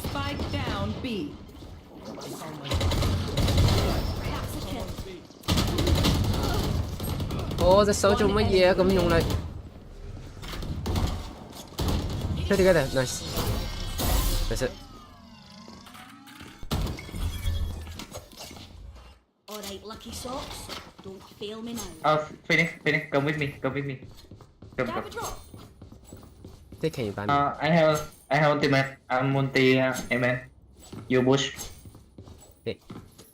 Spike down B. That's a kill. 隻手做乜嘢啊？咁用力。Get it. Nice. That's it. Alright, lucky socks. Don't fail me now. Phoenix. Come with me. Come. Grab a drop. They can buy me. I have ultimate. I'm multi man. You push. Okay.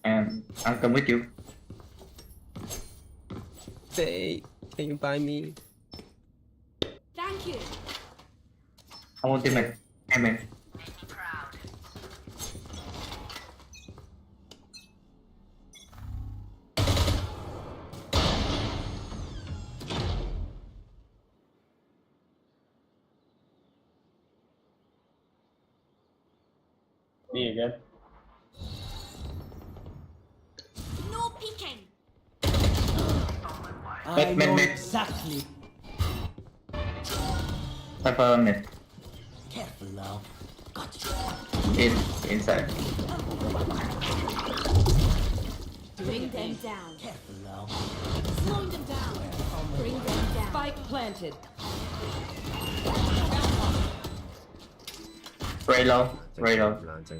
And I'll come with you. They can you buy me? Thank you. I'm ultimate. Man. Me again. No peeking. I Mid. know exactly. Cypher mid. Careful now. Inside. Bring them down. Careful now. Slow them down. Bring them down. Spike planted. Very low. 好唔冷靜。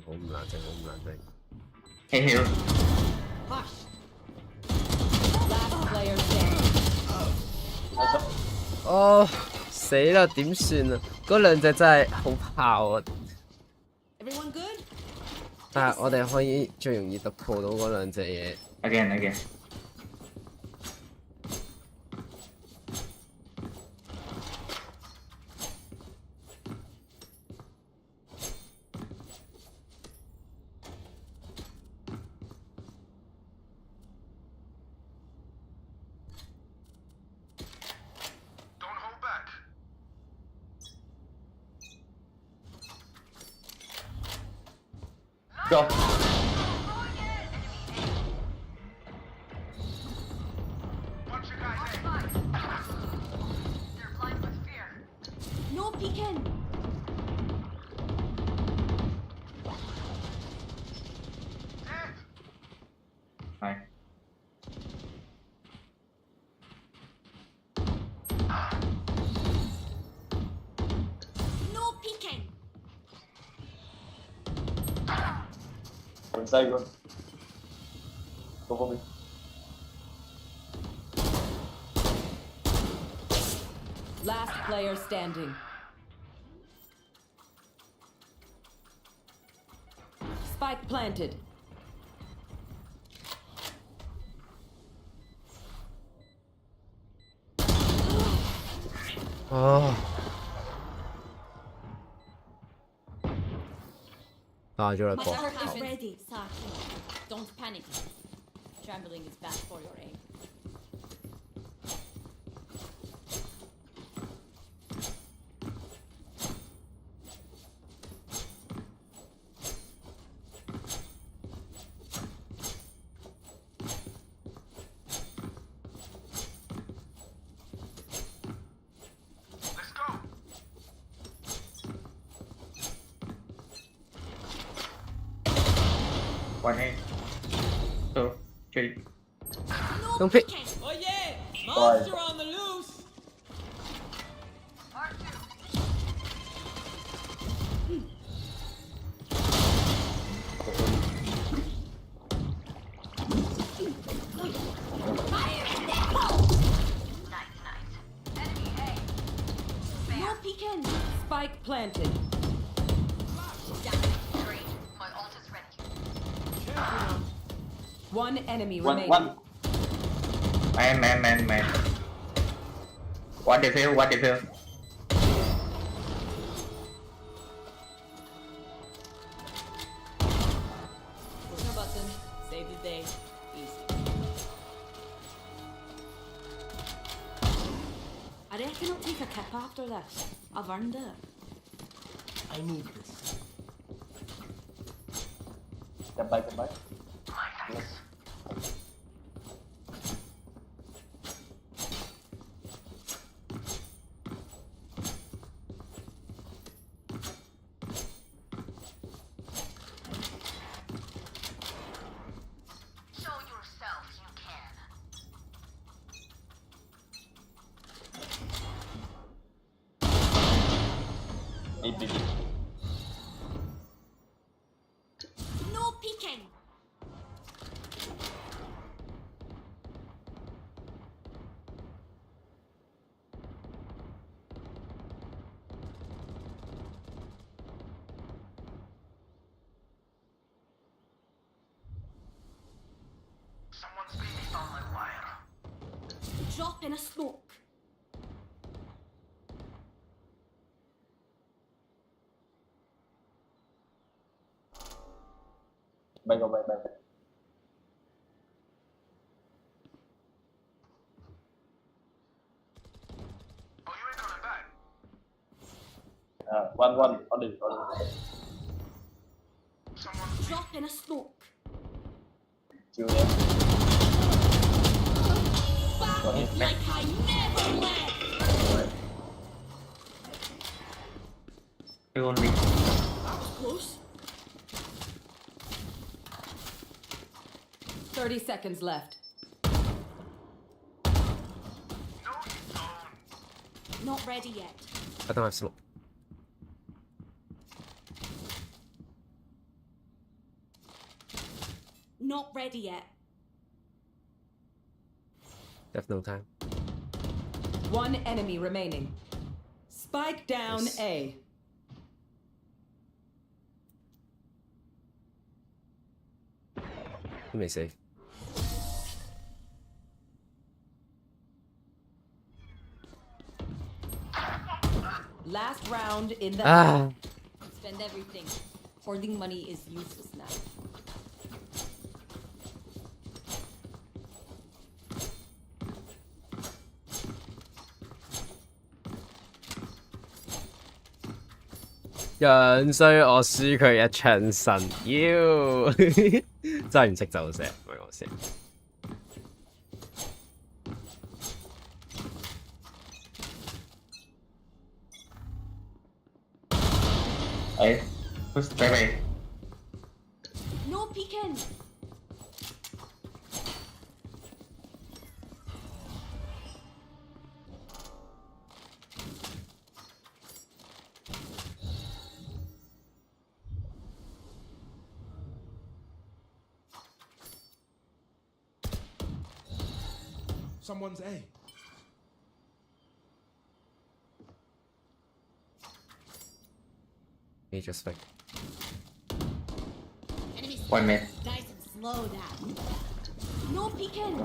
Hey heal. Hush. Last player standing. 哦，死啦！點算啊？嗰兩隻真係好炮啊！ Everyone good? 但係我哋可以最容易突破到嗰兩隻嘢。Again. Go. No peeking. Nice. No peeking. Inside one. Go for me. Last player standing. Spike planted. Oh. 打咗啦， My 過。 ult is ready. Saki, don't panic. Trembling is bad for your aim. One A. 2, 3. Don't pick. Oh yeah! Monster on the loose! No peeking. Spike planted. One enemy One, remaining. one. Man. What defuse? Push a button, save the day. Easy. I reckon I'll take a kip after this. I've earned it. I need this. Goodbye. No peeking. Drop in a smoke. Bye. One. Only. Drop in a smoke. Chill there. Like I never left. Two only. That was close. 30 seconds left. Not ready yet. I don't have smoke. Not ready yet. Have no time. One enemy remaining. Spike down Yes. A. You may save. Last round in the Spend everything. Hoarding money is useless now.人衰我輸佢一槍神，妖真係唔識走石，唔係我先。Hey, push baby. No peeking. Someone's A. Major spike. One mid. Nice and slow now. No peeking.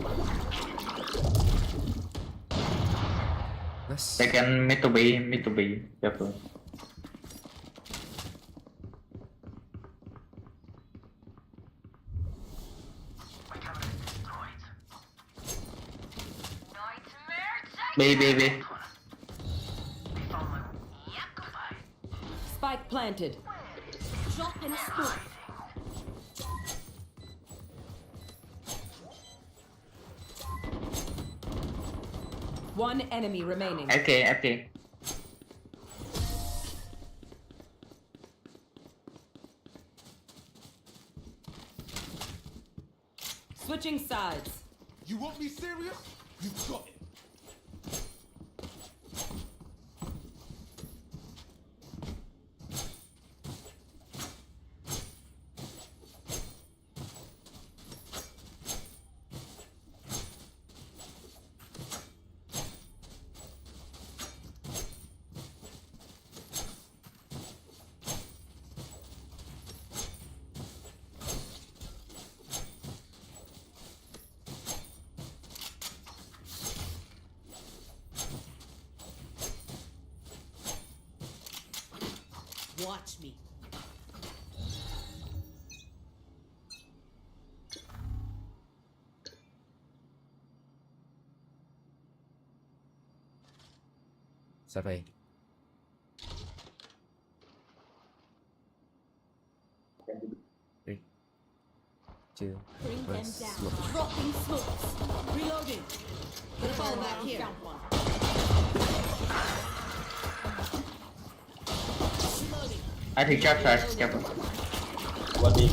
Nice. Second mid to B. Careful. B. Spike planted. Drop in a smoke. One enemy remaining. FK. Switching sides. You want me serious? You got it. Watch me. Survey. 3, 2, Bring them 1. down. Smoke. Dropping smokes. Reloading. Gonna fall back here. Found one. Reloading. I think trap side. Careful. One B.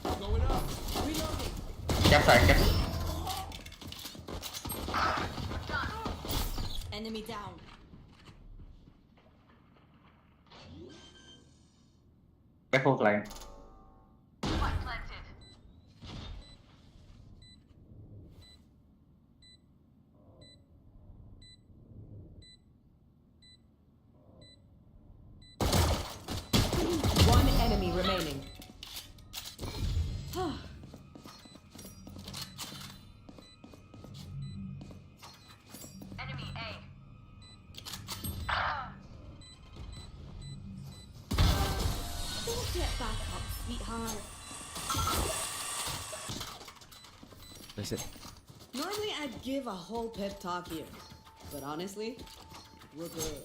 Reloading. Trap side. Enemy down. Careful flying. One enemy remaining. Don't get back up, sweetheart. That's it. Normally I'd give a whole pep talk here, but honestly, we're good.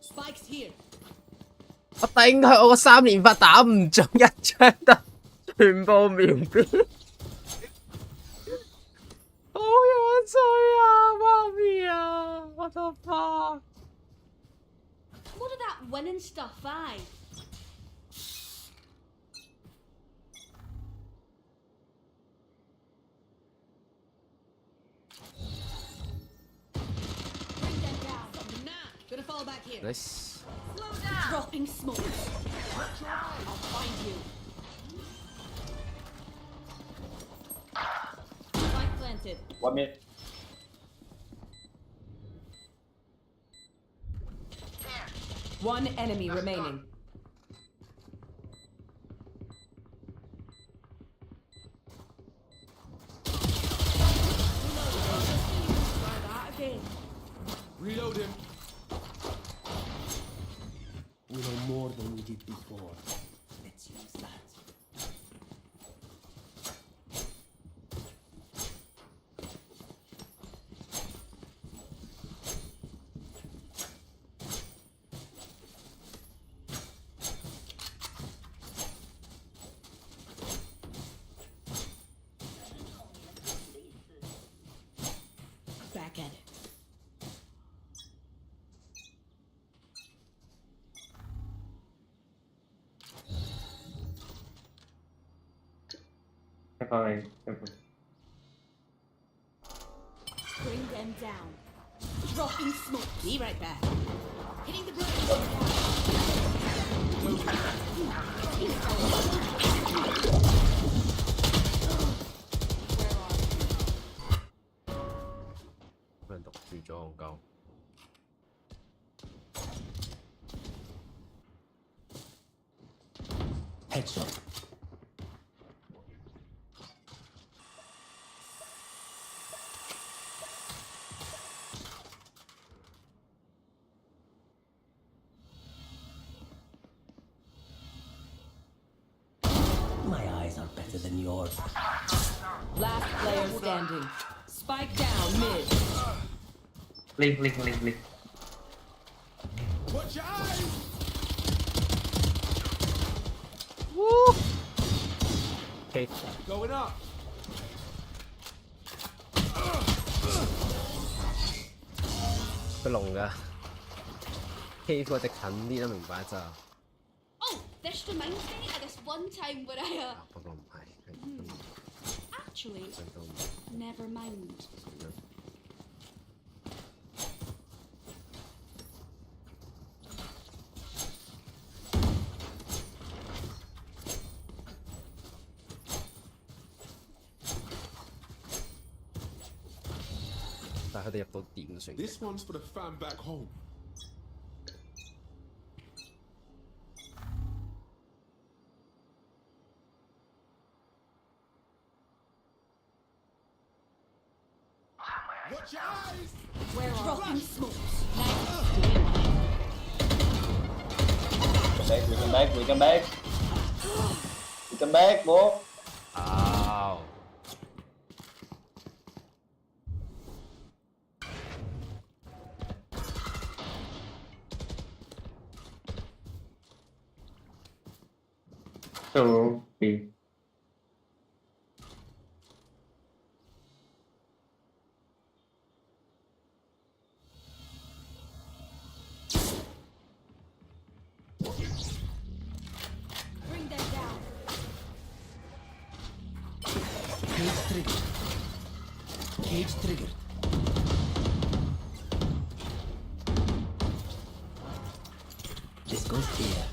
Spike's here. 我頂佢，我個3連發打唔中一槍得，全部秒標。好樣衰啊，媽咪啊！我的媽！ What of that winning stuff, aye? Bring them down. Nah, gonna fall back here. Nice. Dropping smoke. I'll find you. Spike planted. One mid. One enemy remaining. Try that again. Reload him. We know more than we did before. Let's use that. Back at it. Careful. Bring them down. Dropping smoke. Be right back. Hitting the bridge. Headshot. My eyes are better than yours. Last player standing. Spike down mid. Link. Watch your eyes! Woo! Okay. Going up. 佢聾㗎，K 嗰隻近啲都明白就。 Oh, this reminds me of this one time where I 不過唔係， actually never mind. 但係佢哋入到點算？ This one's for the fam back home. Watch your eyes! Where are dropping smokes? We come back, bố. Ow. So B. Bring them down. Cage triggered. Cage triggered. This goes here.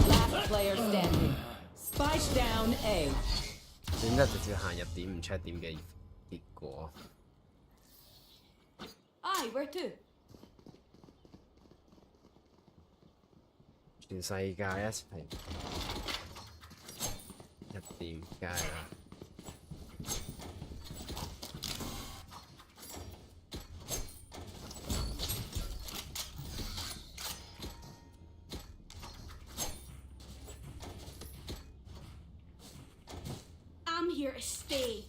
Last player standing. Spike down A. 點解直接行入點唔 check 點嘅結果？ Aye, where to? 全世界一齊入點街啦！ I'm here to stay.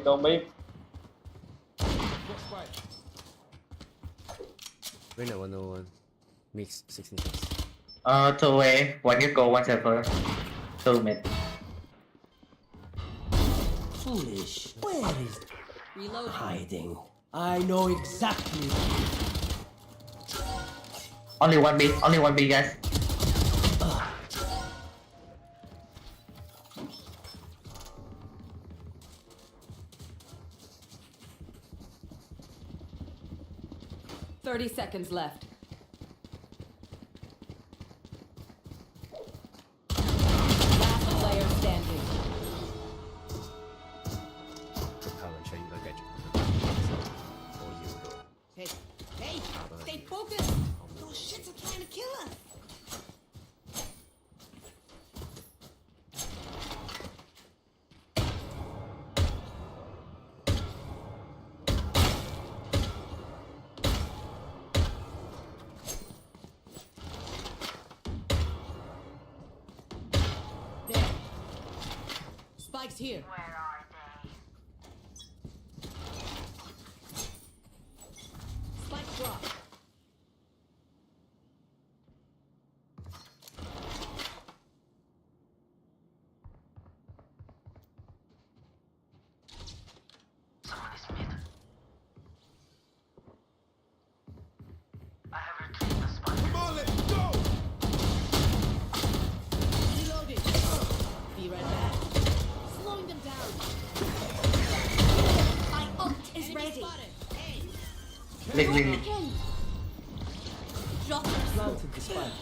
Don't be. Winner 101 mix 66. 2 way, 1 you go, 1 server. 2 mid. Foolish. Where is Reload. hiding? I know exactly. Only 1 B, guys. Thirty seconds left. Last player standing. 後輪出應該繼續。我要到。 Hey, hey, stay focused. Those shits are trying to kill us. There. Spike's here. Where are they? Spike drop. Link. Drop Planted the spike.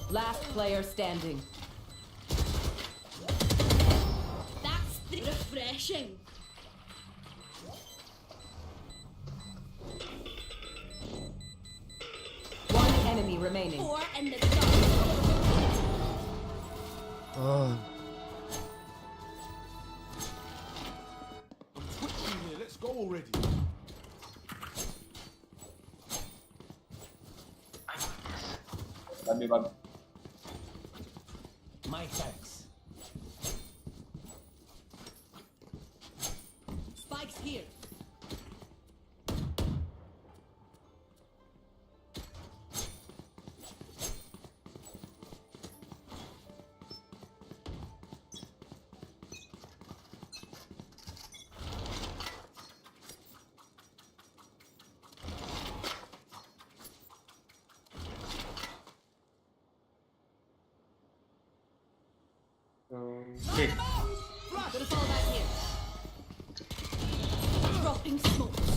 Last player standing. That's refreshing. One enemy remaining. 4 in the dark. Oh. I'm twitching here. Let's go already. My thanks. Spikes here. Okay. Gonna fall back here. Dropping smokes.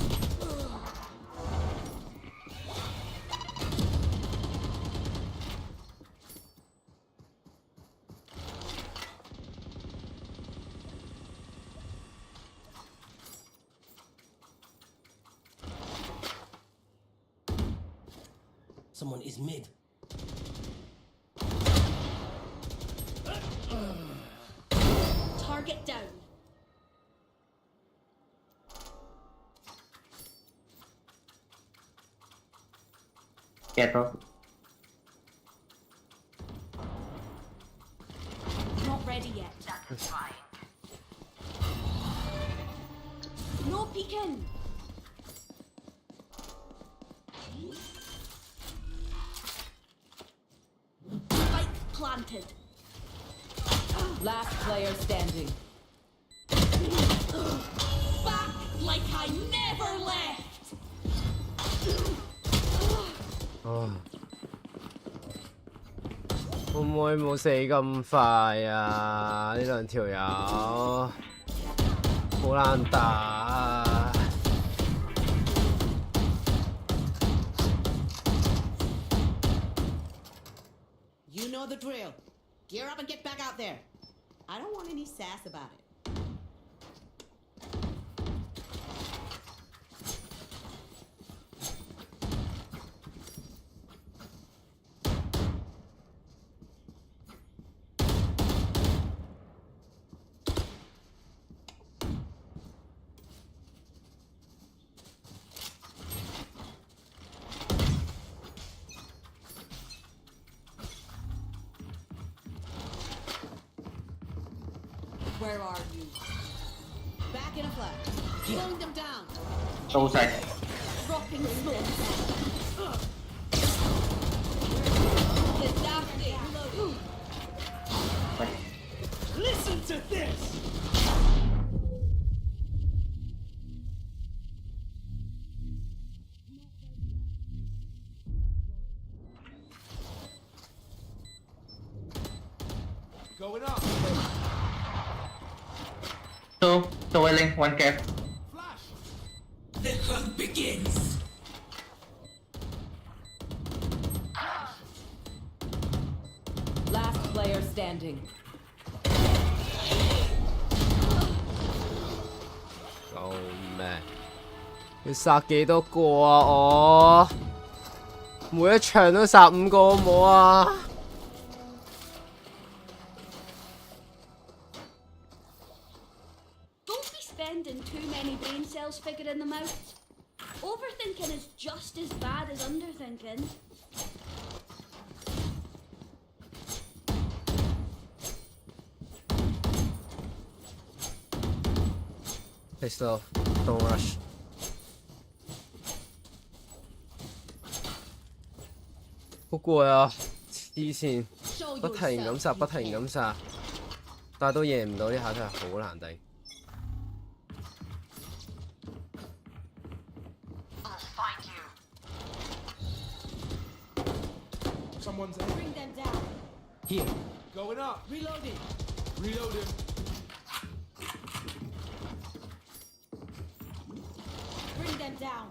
Someone is mid. Target down. Careful. Not ready yet. No peeking. Spike planted. Last player standing. Back like I never left. 會唔會冇死咁快啊？呢兩條友好難打啊！ You know the drill. Gear up and get back out there. I don't want any sass about it. Where are you? Back in a flash. Slowing them down. So side. Dropping smokes. Listen to this! Going up. Two wailing, one cap. The hunt begins! Last player standing.救命！要殺幾多個啊？我每一場都殺5個好唔好啊？ Don't be spending too many brain cells figuring them out. Overthinking is just as bad as underthinking. Play slow, don't rush. 好攰啊！黐線，不停咁殺，不停咁殺。但係都贏唔到，呢下真係好難頂。Someone's Bring them down. Here. going up. Reloading. Reloading. Bring them down.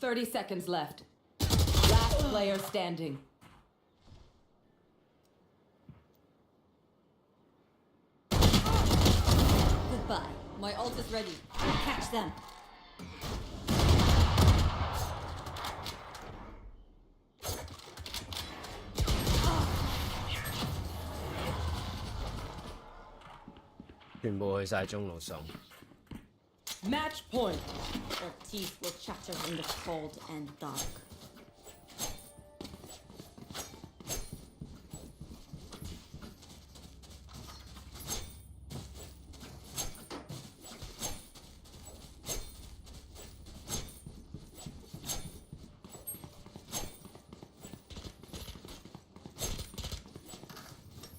Thirty seconds left. Last player standing. Goodbye. My ult is ready. Catch them. Match point. Their teeth will chatter in the cold and dark.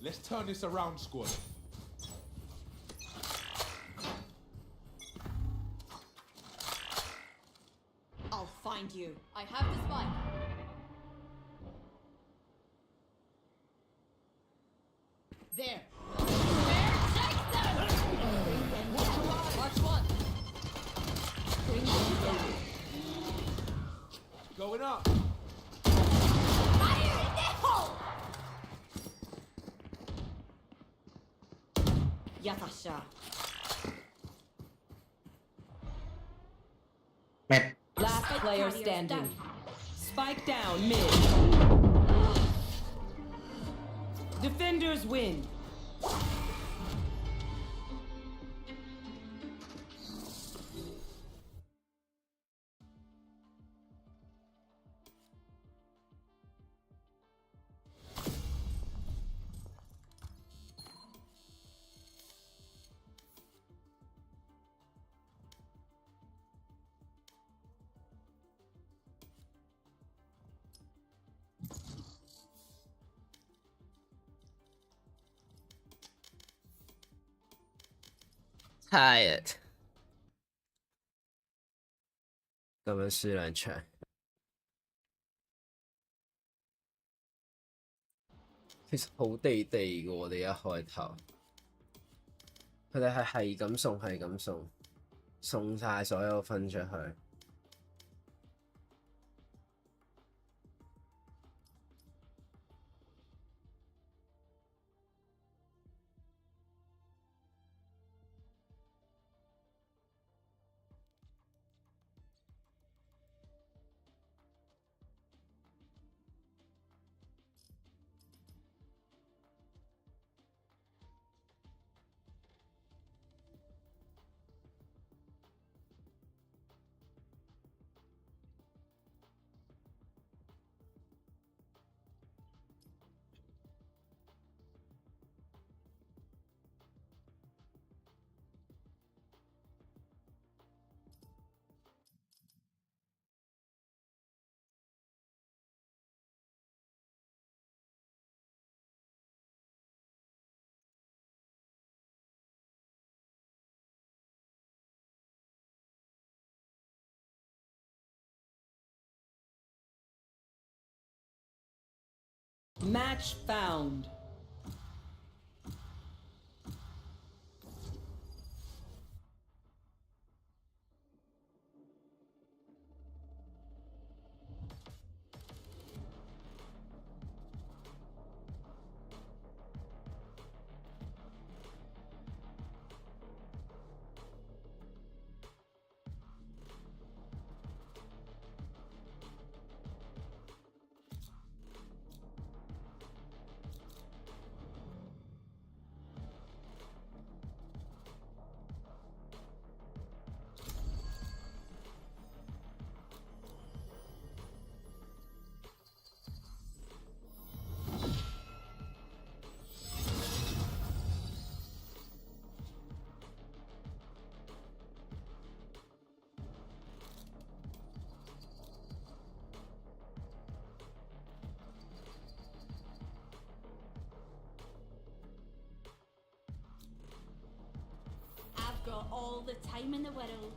Let's turn this around, squad. I'll find you. I have the spike. There. March one. Bring them down. Going up. Fire in the hole! Yatasha. Mid. Last Spike player carrier standing. down. Spike down mid. Defenders win. Tired。咁樣輸兩場，其實好地地嘅喎，我哋一開頭，佢哋係咁送，係咁送，送晒所有分出去。Match found. got all the time in the world.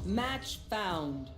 Match found.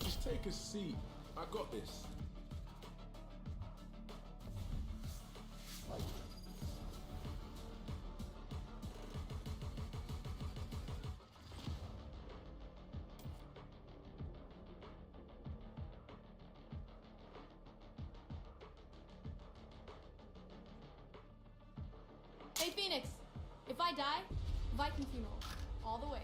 Just take a seat. I got this. Hey, Phoenix. If I die, Viking funeral. All the way.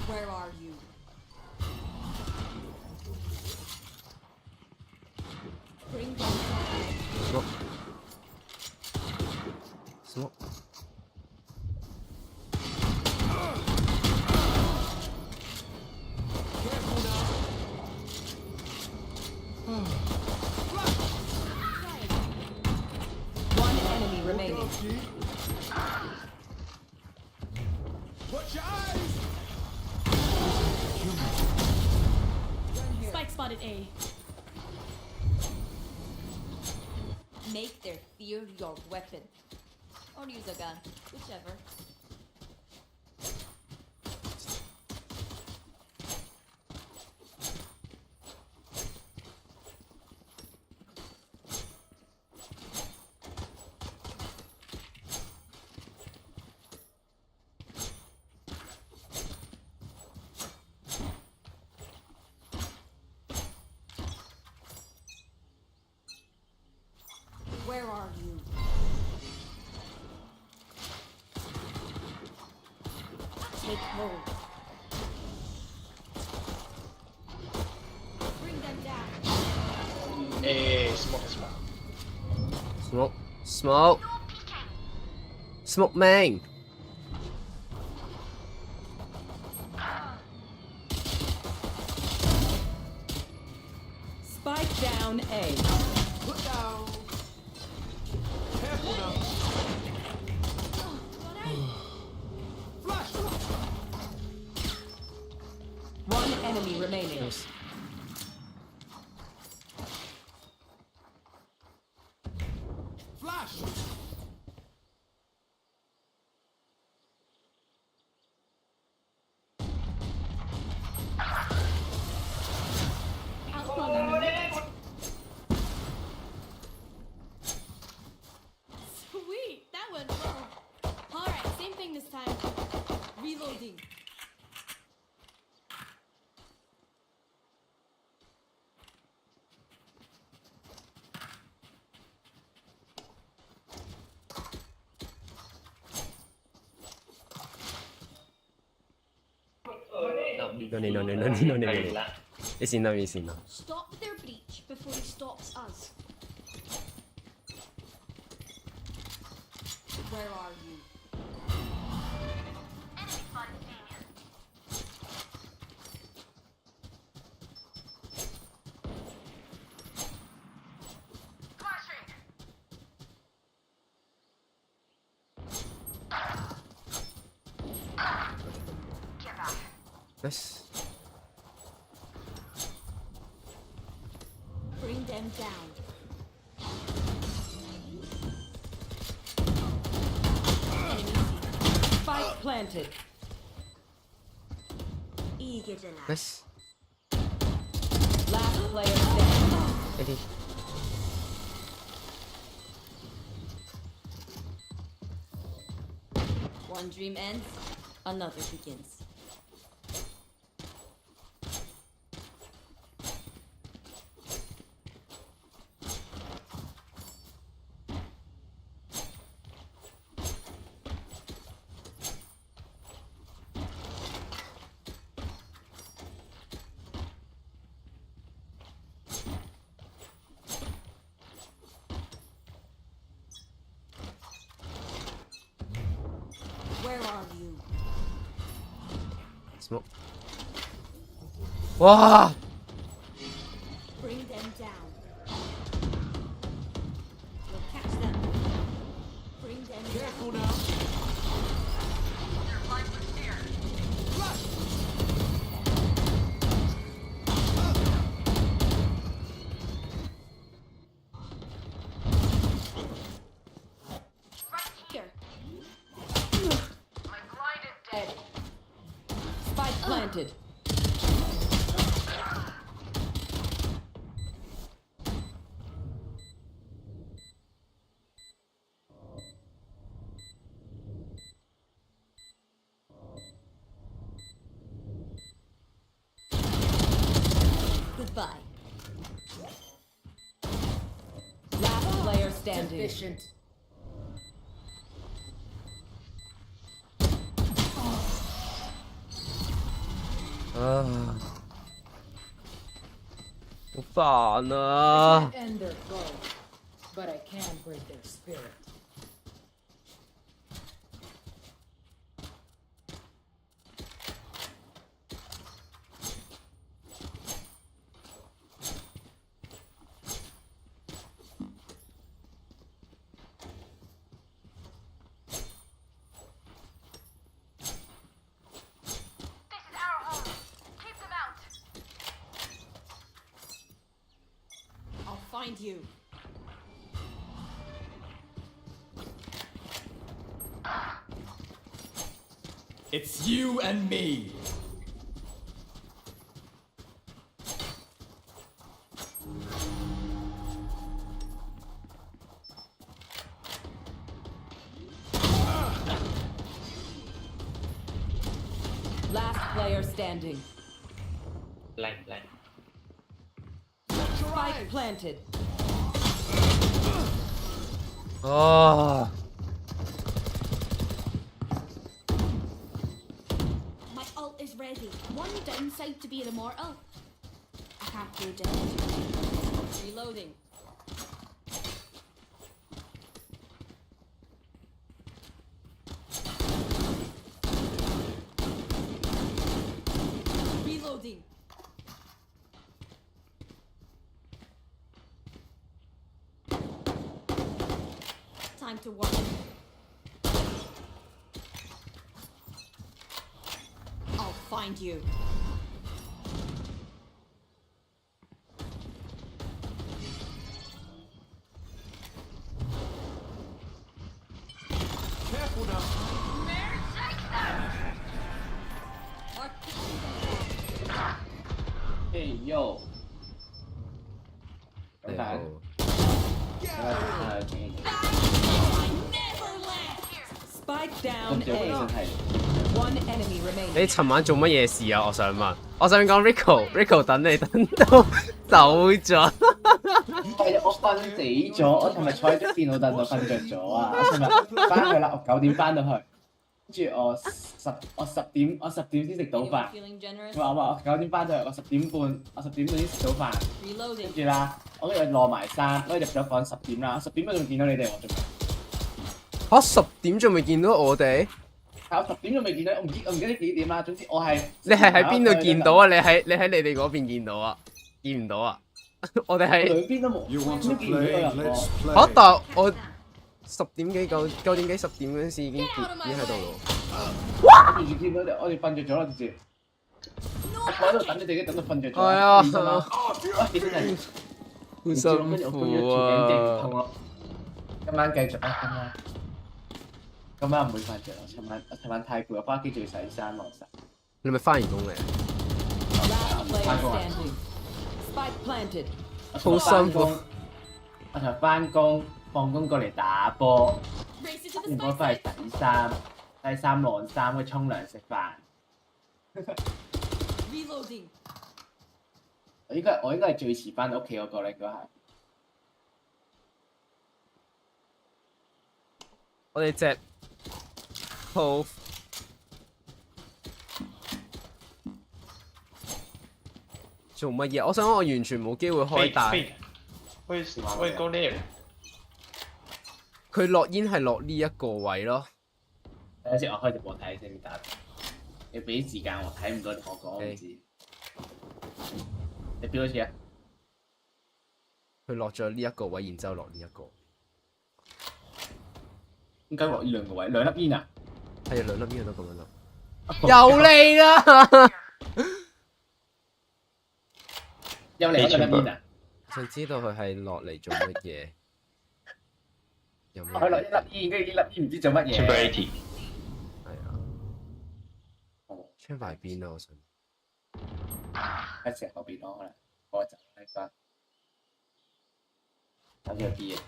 Where are you? Bring them Smoke. Smoke. One enemy remaining. Watch your eyes! Spike spotted A. Make their fear your weapon. Or use a gun, whichever. Where are you? Take hold. Bring them down. Smoke. Smoke. Smoke. Smoke main. Spike down A. Put down. Careful now. Flash. One enemy remaining. Nice. 你先啦，你先啦。 Stop their breach before he stops us. Where are you? Nice. Bring them down. Spike planted. Nice. Last player standing. Okay. One dream ends, another begins. Where are you? Smoke. 와! Bring them down. We'll catch them. Bring them Careful down. now. Here. Spike planted. Goodbye. Last player standing. Efficient. 아.好煩啊！ End their goal, but I can break their spirit. I'll find you. It's you and me. Last player standing. Blank. Spike planted. 아. My ult is ready. One downside to being immortal. I can't go dead. Reloading. Reloading. Time to work. I'll find you. Careful now. Hey yo. Hey, Bye. oh. Spike down A. One enemy 你 remaining. 尋晚做乜嘢事啊？我想問。我想講 Rico 等你等到走咗。係我瞓死咗，我尋日坐喺張電腦凳度瞓着咗啊！我尋日翻去啦，我9點翻到去，住我10點先食到飯。 Feeling generous? 我9點翻到嚟，我10點半，我10點半先食到飯。 Reloading. 跟住啦，我跟住落埋衫，跟住入咗房10點啦，10點都仲見到你哋，我仲嚇10點仲未見到我哋？係我10點仲未見到，我唔記得幾點啦。總之我係你係喺邊度見到啊？你喺你哋嗰邊見到啊？見唔到啊？我哋喺兩邊都冇，都見唔到有人喎。嚇！但係我10點幾9點幾10點嗰陣時已經喺度咯。我完全見到你，我哋瞓着咗啦，直接。我喺度等你哋，等到瞓着咗。係啊，起身係好辛苦啊！今晚繼續啊，今晚唔會瞓着啦。尋晚太攰，我翻屋企仲要洗衫晾衫。你咪翻完工嚟？翻工啊！ Spike planted. 好辛苦。我尋日翻工，放工過嚟打波，打完波翻去洗衫晾衫，去沖涼食飯。 Reloading. 我應該係最遲翻到屋企嗰個咧，應該係。我哋隻鋪做乜嘢？我想講我完全冇機會開彈。喂，go there。佢落煙係落呢一個位咯。等陣先，我開直播睇先得。你俾時間我睇唔到，我講唔知。你標多次啊？佢落咗呢一個位，然之後落呢一個。點解落呢兩個位？兩粒煙啊？係啊，兩粒煙都咁樣落。又嚟啦！又嚟兩粒煙啊！想知道佢係落嚟做乜嘢？有冇？佢落一粒煙，跟住呢粒煙唔知做乜嘢。Chamber 係啊。Chamber 喺邊啊？我想。喺石後邊咯，可能嗰陣喺間。等住有啲嘢。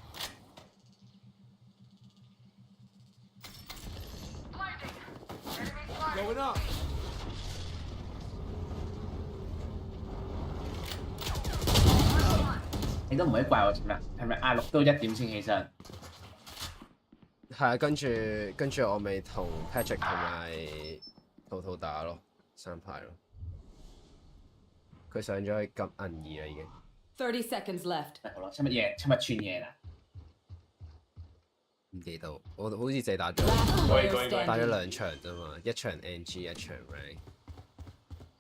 Going up. 你都唔可以怪我尋日，係咪壓6都1點先起身？係啊，跟住我咪同 Patrick 同埋兔打咯，3排咯。佢上咗去撳銀2啦已經。30 seconds left. 好咯，尋日串夜啦。唔記得，我好似淨係打咗2場啫嘛，一場 NG 一場 rank。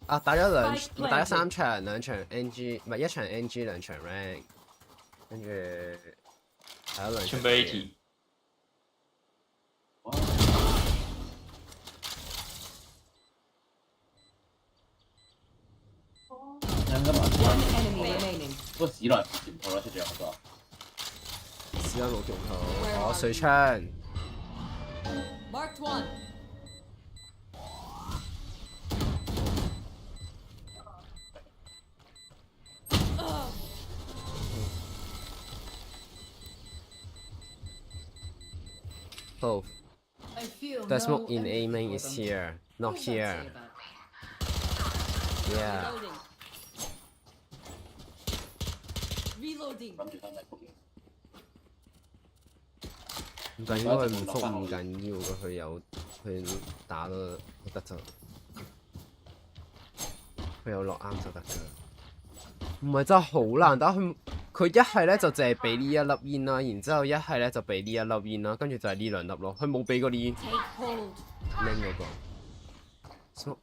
啊，打咗3場，2場 NG， 唔係一場 NG 2場 rank， 跟住打咗2場。Chamber 嗰個史萊全套攞出咗好多。史萊姆拳套，水槍。Marked one. Oh. The smoke in aiming is here, not here. Yeah. Reloading. 唔緊要，佢唔覆唔緊要嘅，佢打都得就，佢有落啱就得㗎。唔係真係好難打，佢一係咧就淨係俾呢一粒煙啦，然之後一係咧就俾呢一粒煙啦，跟住就係呢2粒咯。佢冇俾嗰啲拎嗰個。Smoke.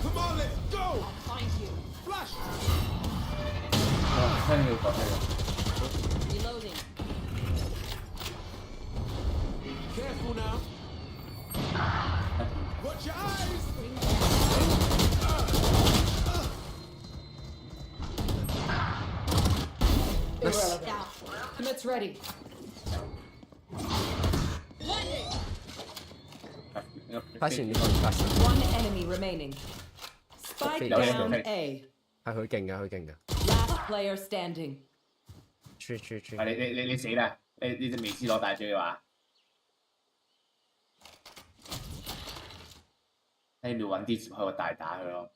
Come on, let's go. Flash. 聽你講咩？ Reloading. Careful now. Watch your eyes. Commits ready. One enemy remaining. Spike down A. 係佢勁㗎，佢勁㗎。 Last player standing. 你死啦！你隻微斯攞大嘴嘅話，你要揾啲接開個大打佢咯。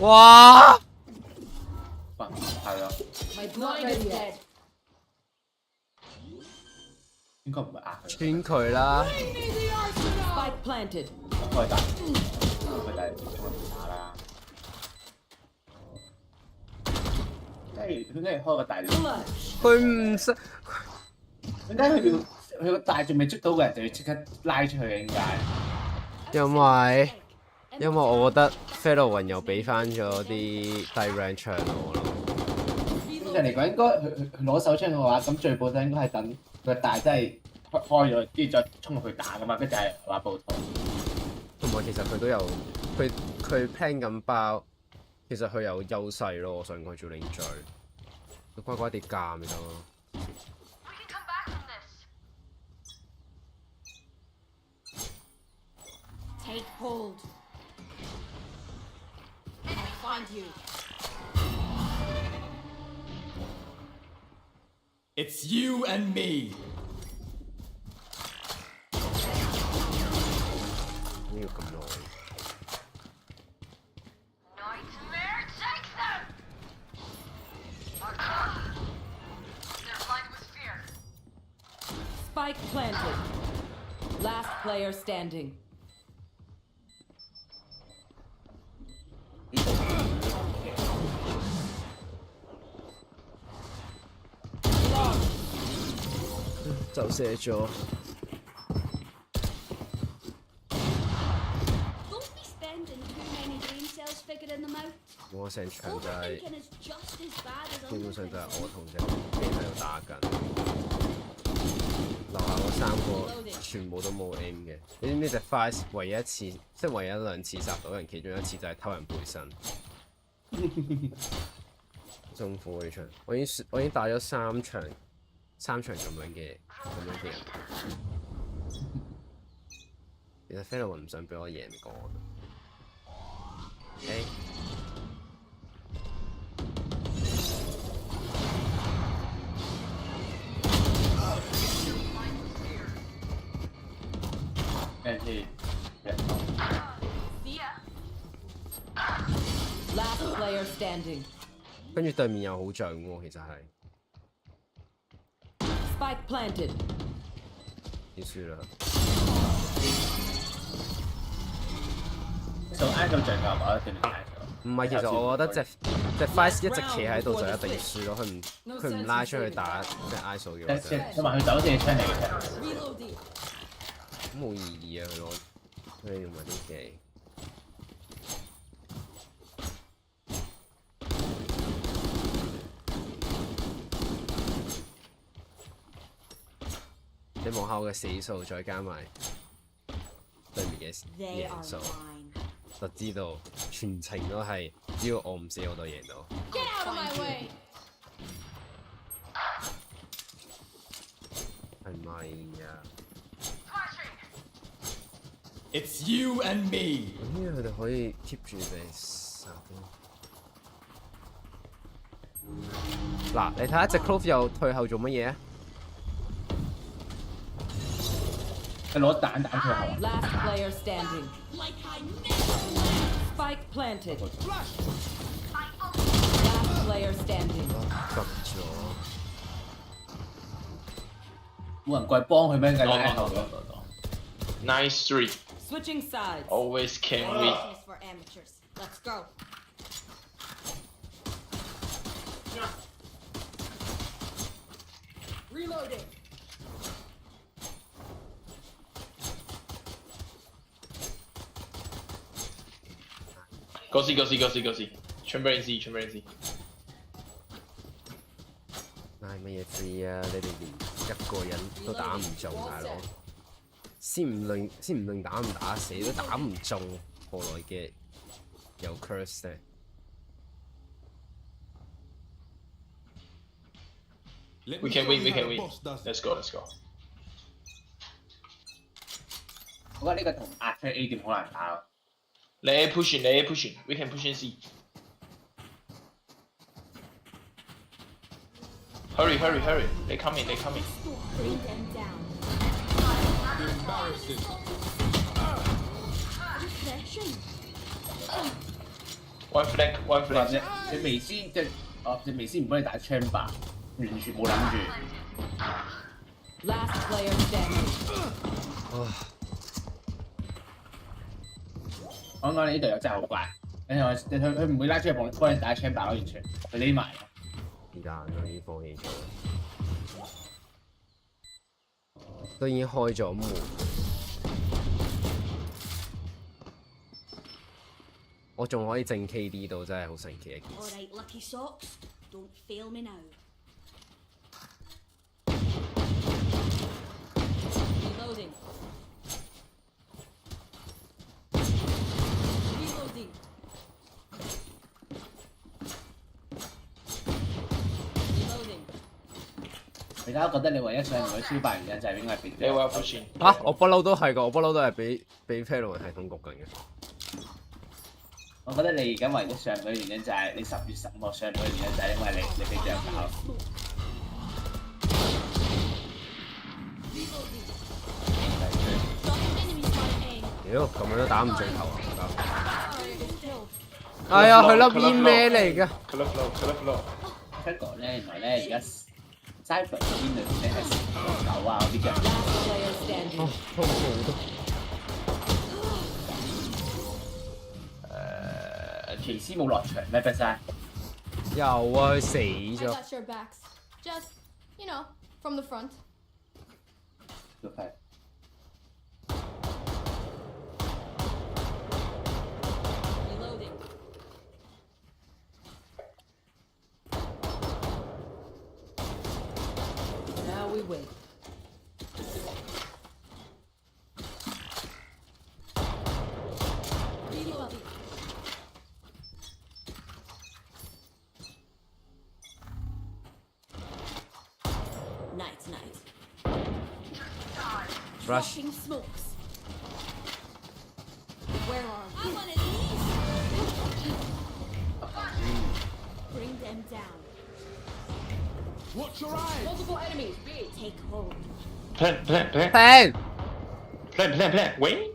哇！係咯， My blind is dead. 應該唔會壓佢。穿佢啦， Spike planted. 開大，開大衝嚟打啦。佢梗係開個大，佢唔識。點解佢個大仲未捉到嘅人就要即刻拉出去？點解？因為我覺得 Fellow 又俾翻咗啲低 rank 槍我咯。正常嚟講，應該佢攞手槍嘅話，咁最保就應該係等佢大真係開咗，跟住再衝入去打噶嘛，跟住係話暴徒。同埋其實佢都有佢 plan 緊包，其實佢有優勢咯。我想佢做領隊，佢乖乖地監咪得咯。Take hold. I'll find you. It's you and me. 呢個咁耐。Nightmare takes them! They're blind with fear. Spike planted. Last player standing. Lost. 就射咗。我成場就係基本上就係我同隻機喺度打緊，樓下嗰3個全部都冇 aim 嘅。你知唔知隻 Fire 唯一一次，即係唯一2次殺到人，其中一次就係偷人背身。辛苦呢場，我已經打咗3場咁樣嘅人。其實 Fellow 唔想俾我贏過。Okay. Last player standing. 跟住對面又好像喎，其實係。Spike planted. 要輸啦。就挨到最後我一定挨咗。唔係，其實我覺得隻 Fice 一直企喺度就一定輸咯，佢唔拉出去打隻 ISO 嘅話，同埋佢走射槍嚟嘅，冇意義啊！佢用埋啲技。你望下我嘅死數，再加埋對面嘅贏數。就知道全程都係，只要我唔死我都贏到。Get out of my way！ 係咪啊 ？It's you and me。因為佢哋可以 keep 住被殺咯。嗱，你睇下隻 Clove 又退後做乜嘢啊？佢攞蛋退後。Last player standing. Spike planted. Last player standing. 急咗。冇人過嚟幫佢咩？繼續 Nice three. Switching sides. Always can win. For amateurs. Let's go. Reloading. Go see. Chamber in C. 唉，乜嘢知啊？你哋連一個人都打唔中，大佬。先唔論打唔打死，都打唔中，何來嘅有 curse 咧？We can win. Let's go. 我覺得呢個同壓出 A 點好難打咯。你 A pushing. We can push in C. Hurry. They coming. Bring them down. Embarrassing. Refreshing. One flank. 你未先即哦，你微斯唔幫你打 chamber， 完全冇諗住。Last player standing. 我講你呢隊友真係好怪，佢唔會拉出去幫你打 chamber 咯，完全佢匿埋。是但啦，已經放棄咗，都已經開咗門。我仲可以正 KD 到，真係好神奇一件事。 Alright, lucky socks. Don't fail me now. Reloading. Reloading. Reloading. 而家覺得你唯一上唔到超白原因就係應該係你話付錢我不嬲都係㗎，我不嬲都係俾 Payload 系統焗緊嘅。我覺得你而家唯一上唔到原因就係你10月15號上唔到原因就係因為你俾隻人搞。屌，咁樣都打唔中頭啊！哎呀，佢粒煙咩嚟㗎？不過咧，原來咧而家 Cyber 邊裏面咧係狗啊嗰啲嘅。痛好多。騎師冇落場咩？不晒。有啊，佢死 I 咗。 got your backs. Just, you know, from the front. Okay. Reloading. Now we wait. Reloading. Night, night. Rush. Dropping smokes. Where are we? I want at least. Bring them down. Watch your eyes! Multiple enemies. B. Take hold. plan 喂！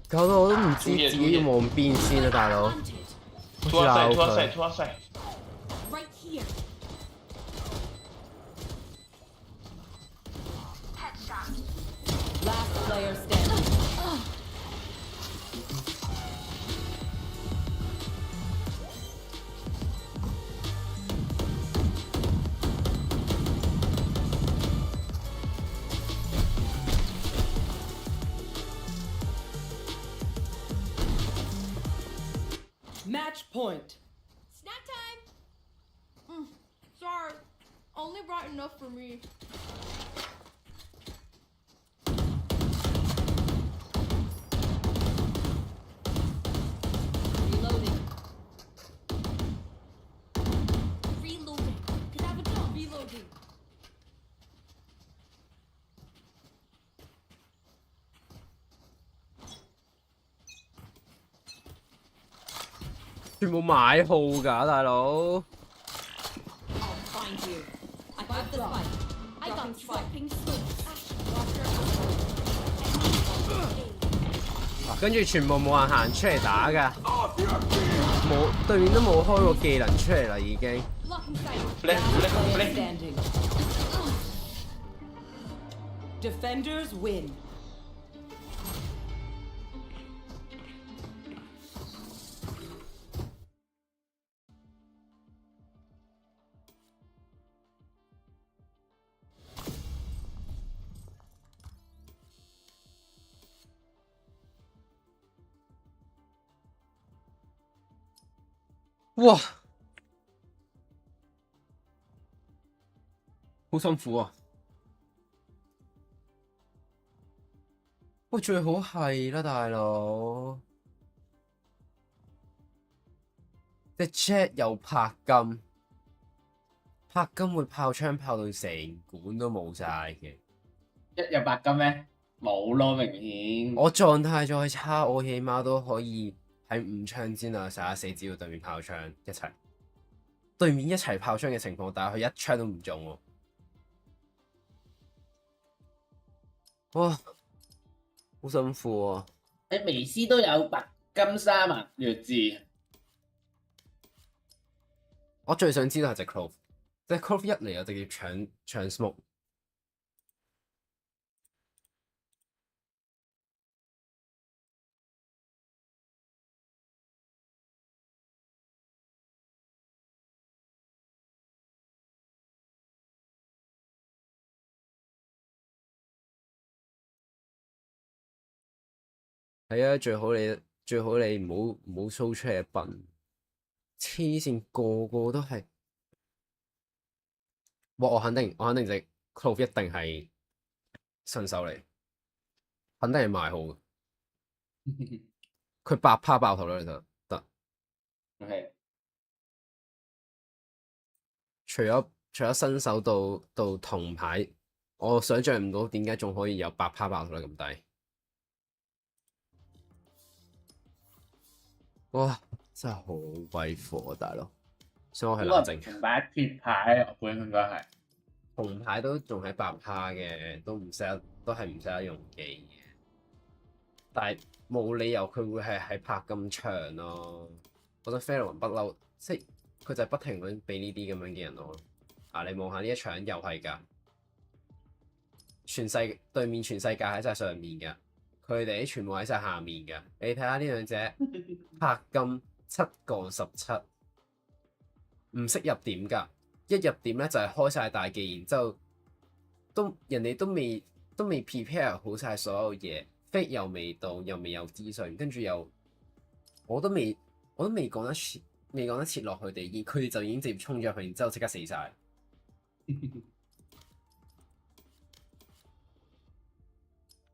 搞到我都唔知自己要望邊先啊，大佬。拖下勢。 Right here. Last player standing. Match point. Snack time. Sorry. Only brought enough for me. Reloading. Reloading. Could have a jump. Reloading. 全部買號㗎，大佬。 I'll find you. I got the spike. I got dropping smokes. 跟住全部冇人行出嚟打㗎，對面都冇開個技能出嚟啦，已經。 Blocking sight. Player standing. Defenders win. Wow. 哇！好辛苦啊！喂，最好係啦，大佬。隻 Jet 又拍金，拍金會炮槍炮到成管都冇晒嘅。一有白金咩？冇咯，明顯。我狀態再差，我起碼都可以喺5槍之內殺得死，只要對面炮槍一齊。對面一齊炮槍嘅情況，但係佢一槍都唔中喎。哇！好辛苦啊！你微斯都有白金衫啊，弱智。我最想知道係隻 Clove， 隻 Clove 一嚟就直接搶 smoke。係啊，最好你唔好 show 出嚟笨，黐線個個都係。哇！我肯定隻 Clove 一定係新手嚟，肯定係賣好嘅。佢8%爆頭啦，其實得。係。除咗新手到銅牌，我想象唔到點解仲可以有8%爆頭咧咁低。哇！真係好鬼火啊，大佬！所以我係冷靜。銅牌鐵牌，我估應該係。銅牌都仲喺8%嘅，都係唔識得用機嘅。但係冇理由佢會係喺拍咁長咯。我覺得 Fairway 不嬲，即係佢就係不停咁俾呢啲咁樣嘅人咯。你望下呢一場又係㗎，對面全世界喺晒上面㗎，佢哋全部喺晒下面㗎。你睇下呢兩隻拍金7個17，唔識入點㗎，一入點咧就係開晒大技，然之後人哋都未 prepare 好晒所有嘢。飛又未到，又未有資訊，跟住我都未講得切落佢哋，佢哋就已經直接衝咗去，然之後即刻死晒。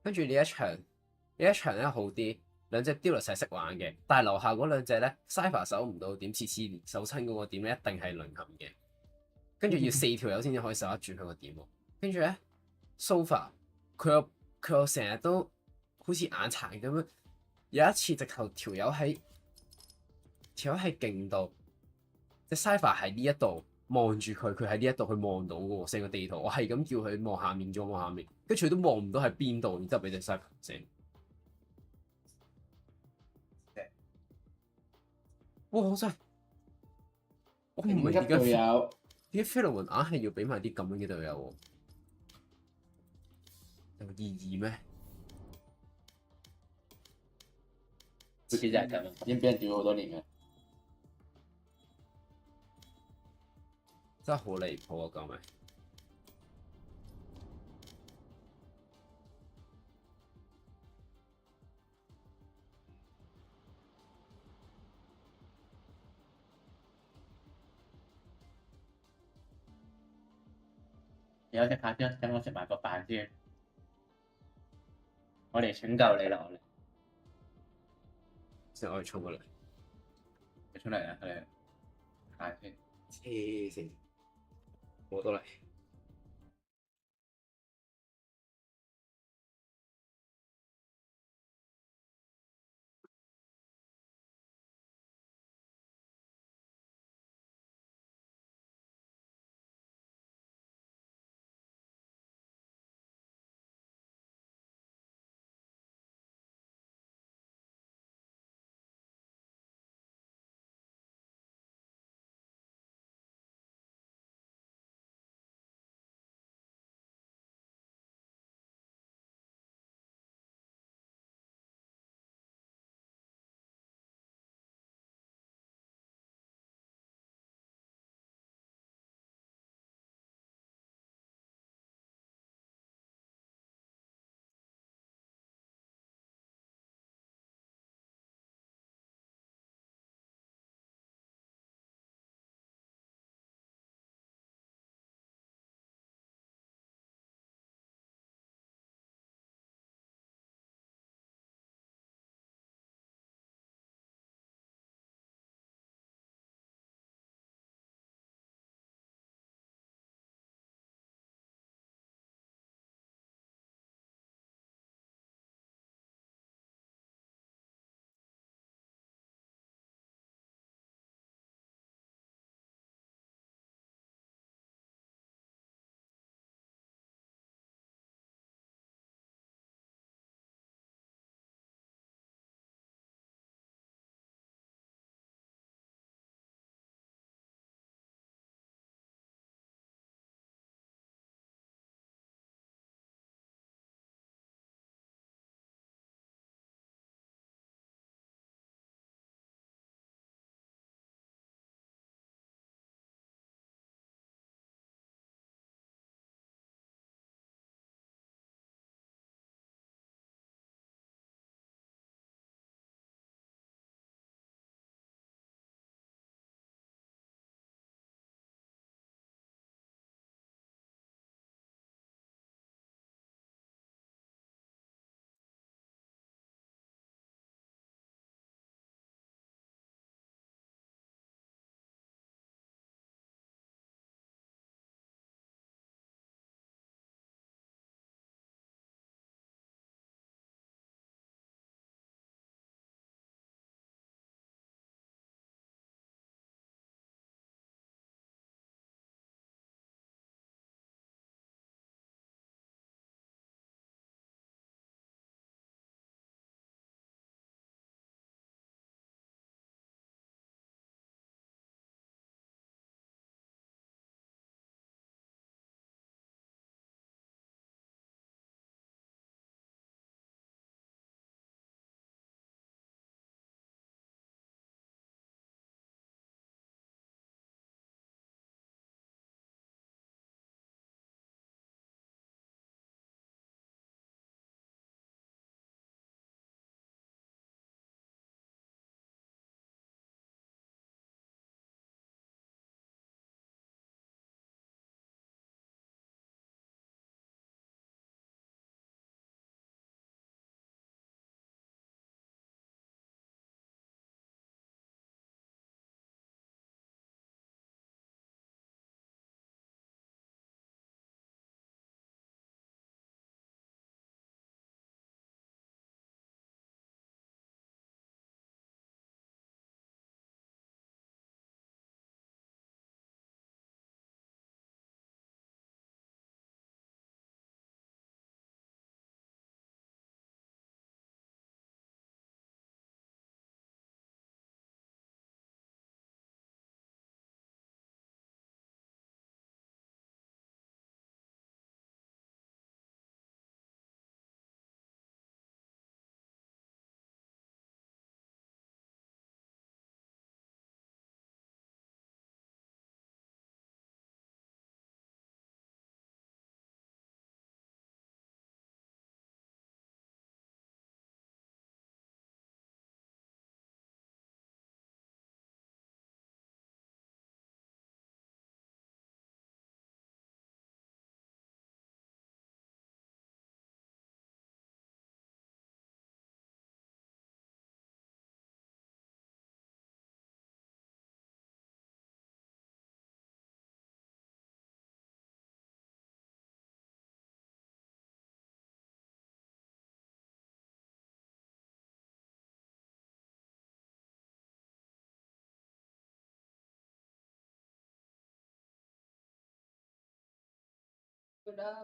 跟住呢一場咧好啲，兩隻 Dealers 係識玩嘅，但係樓下嗰兩隻咧 Cypher 守唔到點，次守親嗰個點咧一定係淪陷嘅。跟住要4條友先至可以守得住佢個點喎。跟住咧 Sofa 佢又成日都好似眼殘咁樣，有一次直頭條友係勁到，隻 Cypher 喺呢一度望住佢喺呢一度，佢望到嘅喎，成個地圖。我係咁叫佢望下面，再望下面，跟住佢都望唔到喺邊度，然之後俾隻 Cypher 死。哇！我真係我唔明點解隊友啲 Fairway 硬係要俾埋啲咁樣嘅隊友喎，有意義咩？佢其實係咁，已經俾人屌好多年嘅。真係好離譜啊！講咪有隻卡先，等我食埋個飯先。我嚟拯救你啦！我嚟。即係我哋衝過嚟，你出嚟啊！嚟飯先。黐線，我都嚟。Udah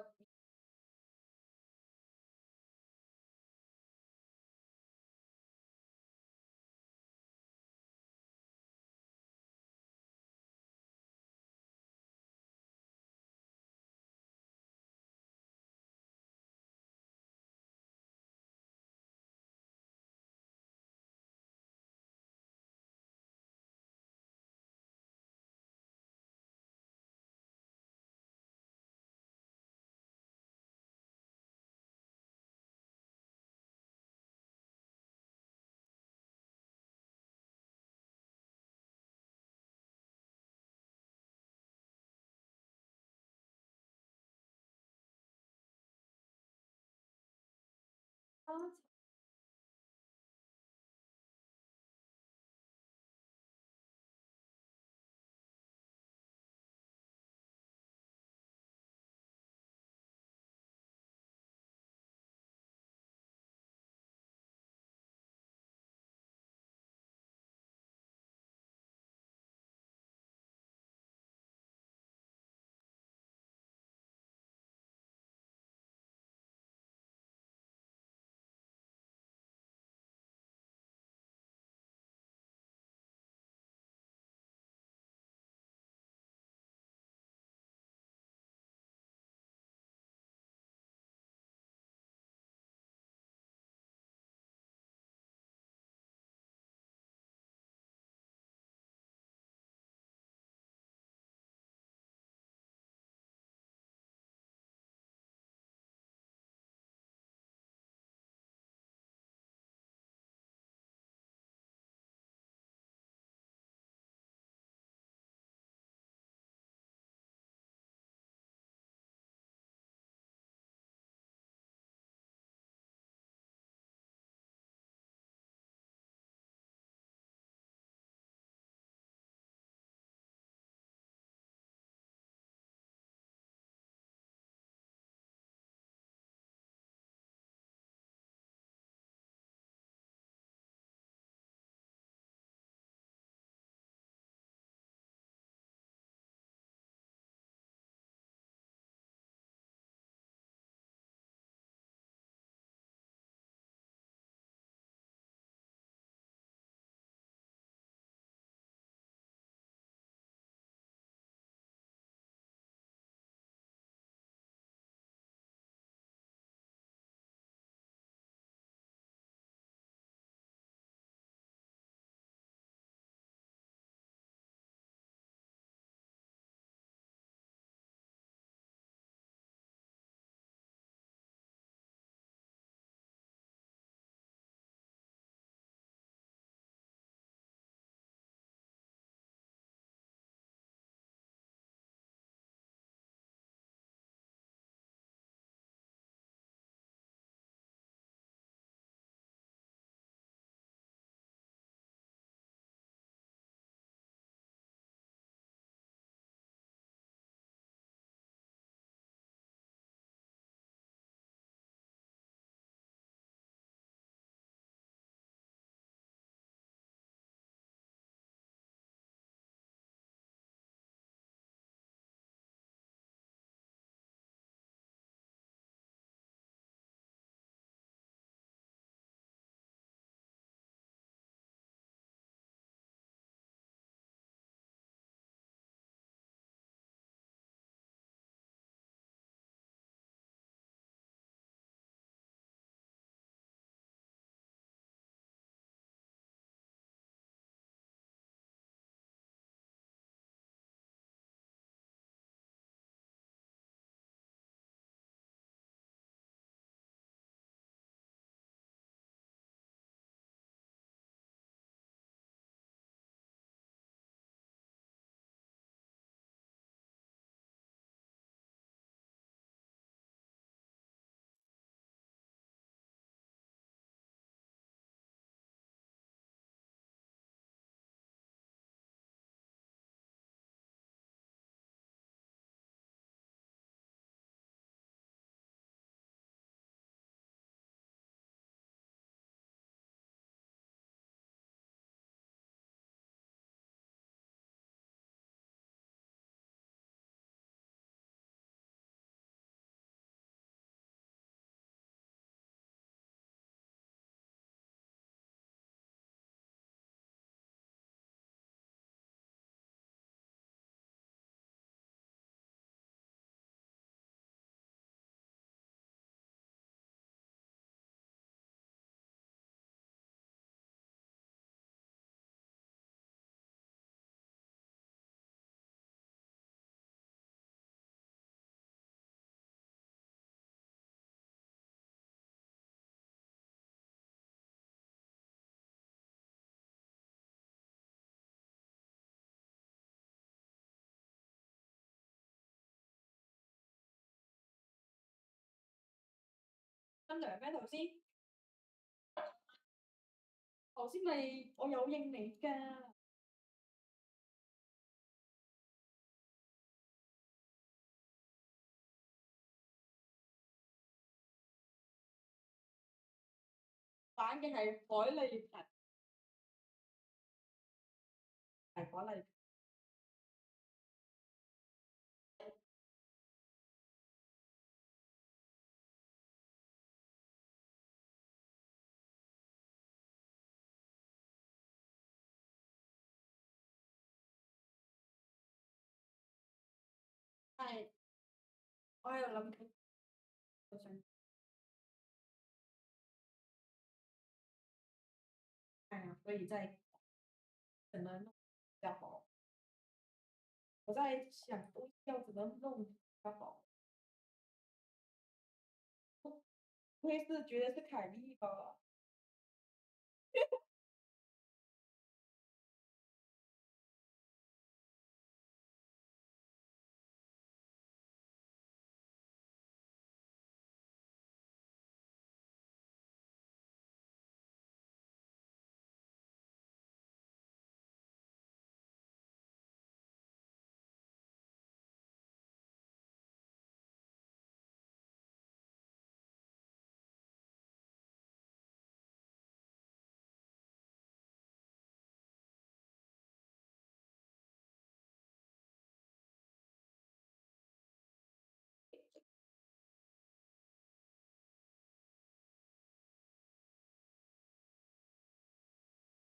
分糧咩頭先？頭先咪我有應你㗎。玩嘅係海麗頻，係海麗。係，我喺度諗緊，我想係啊，所以在怎么弄比較好？我在想东西要怎么弄比較好。不会是觉得是凯莉吧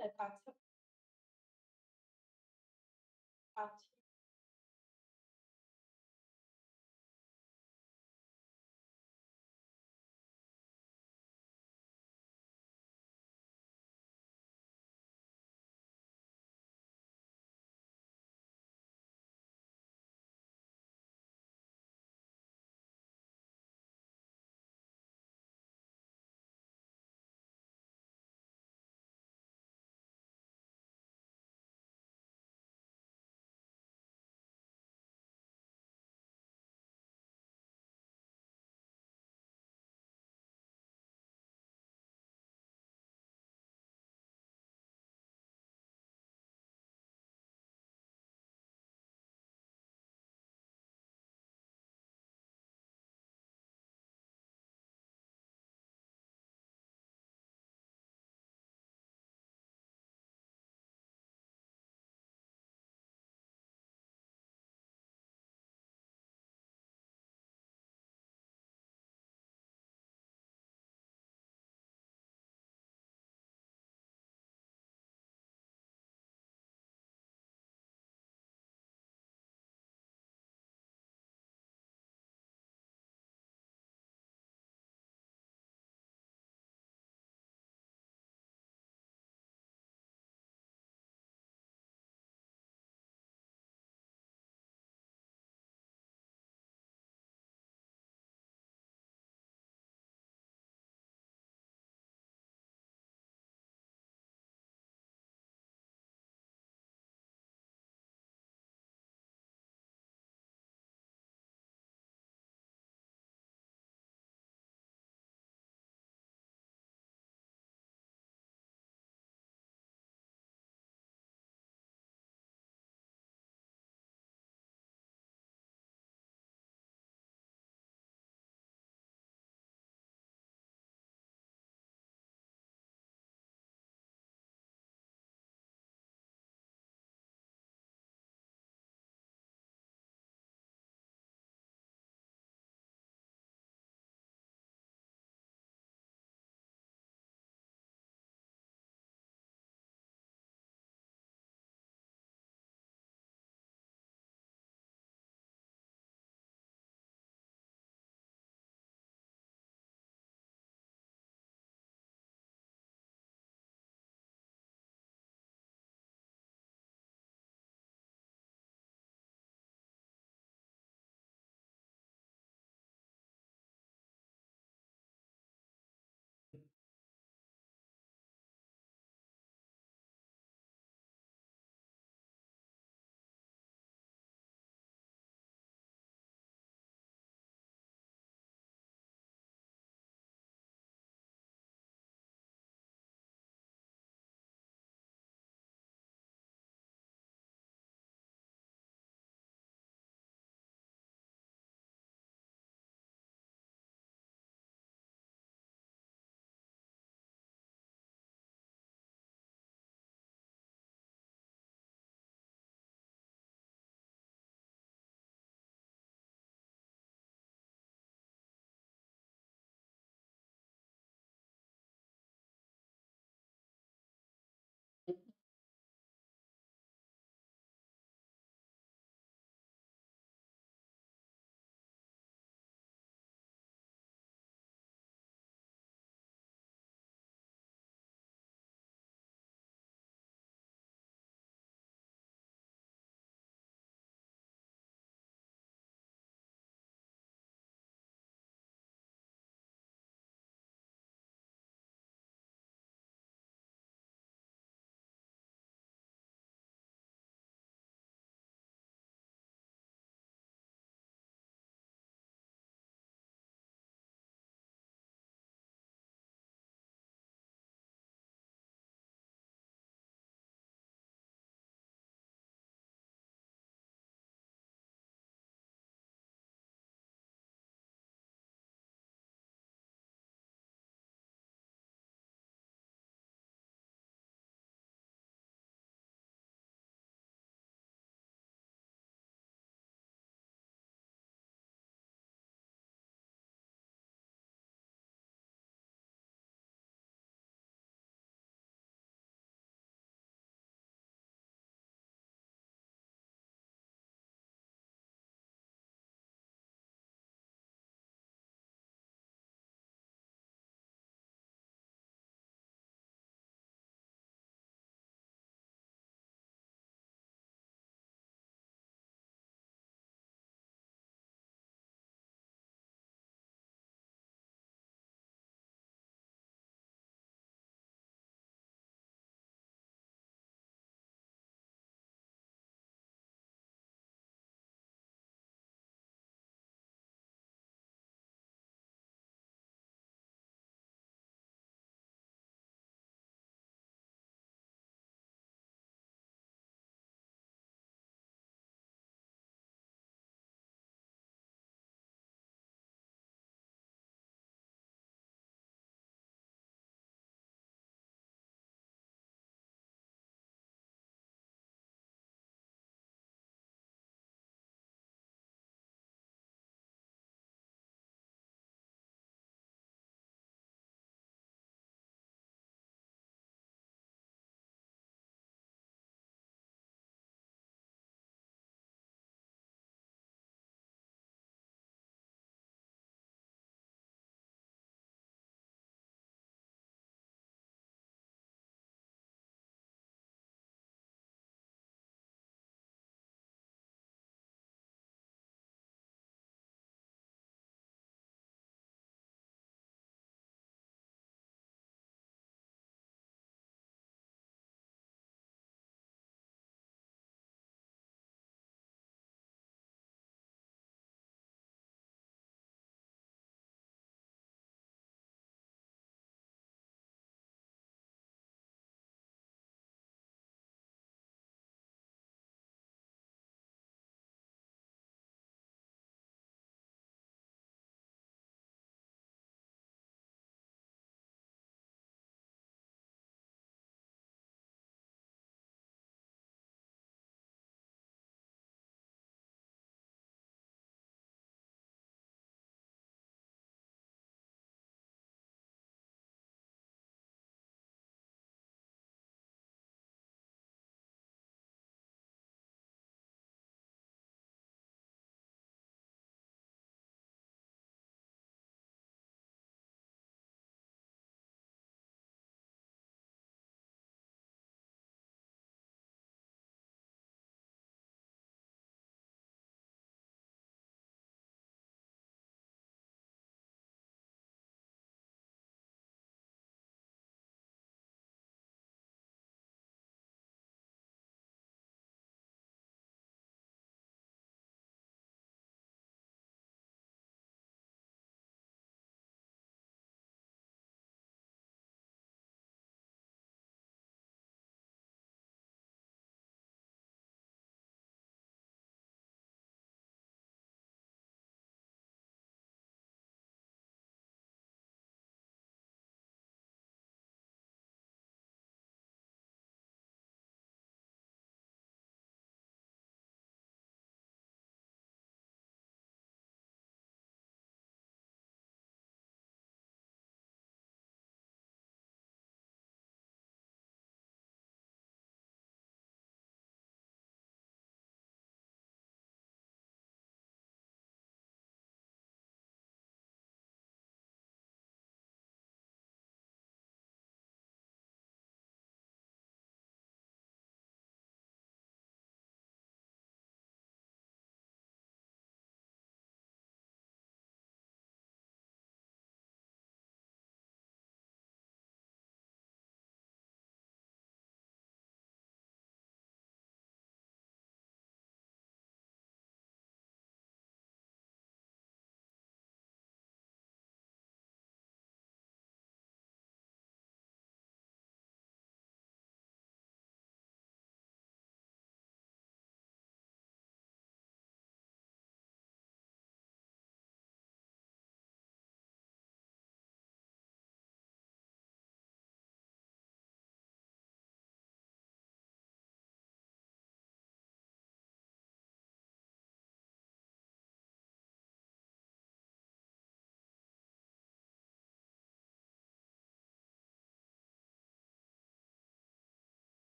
？87。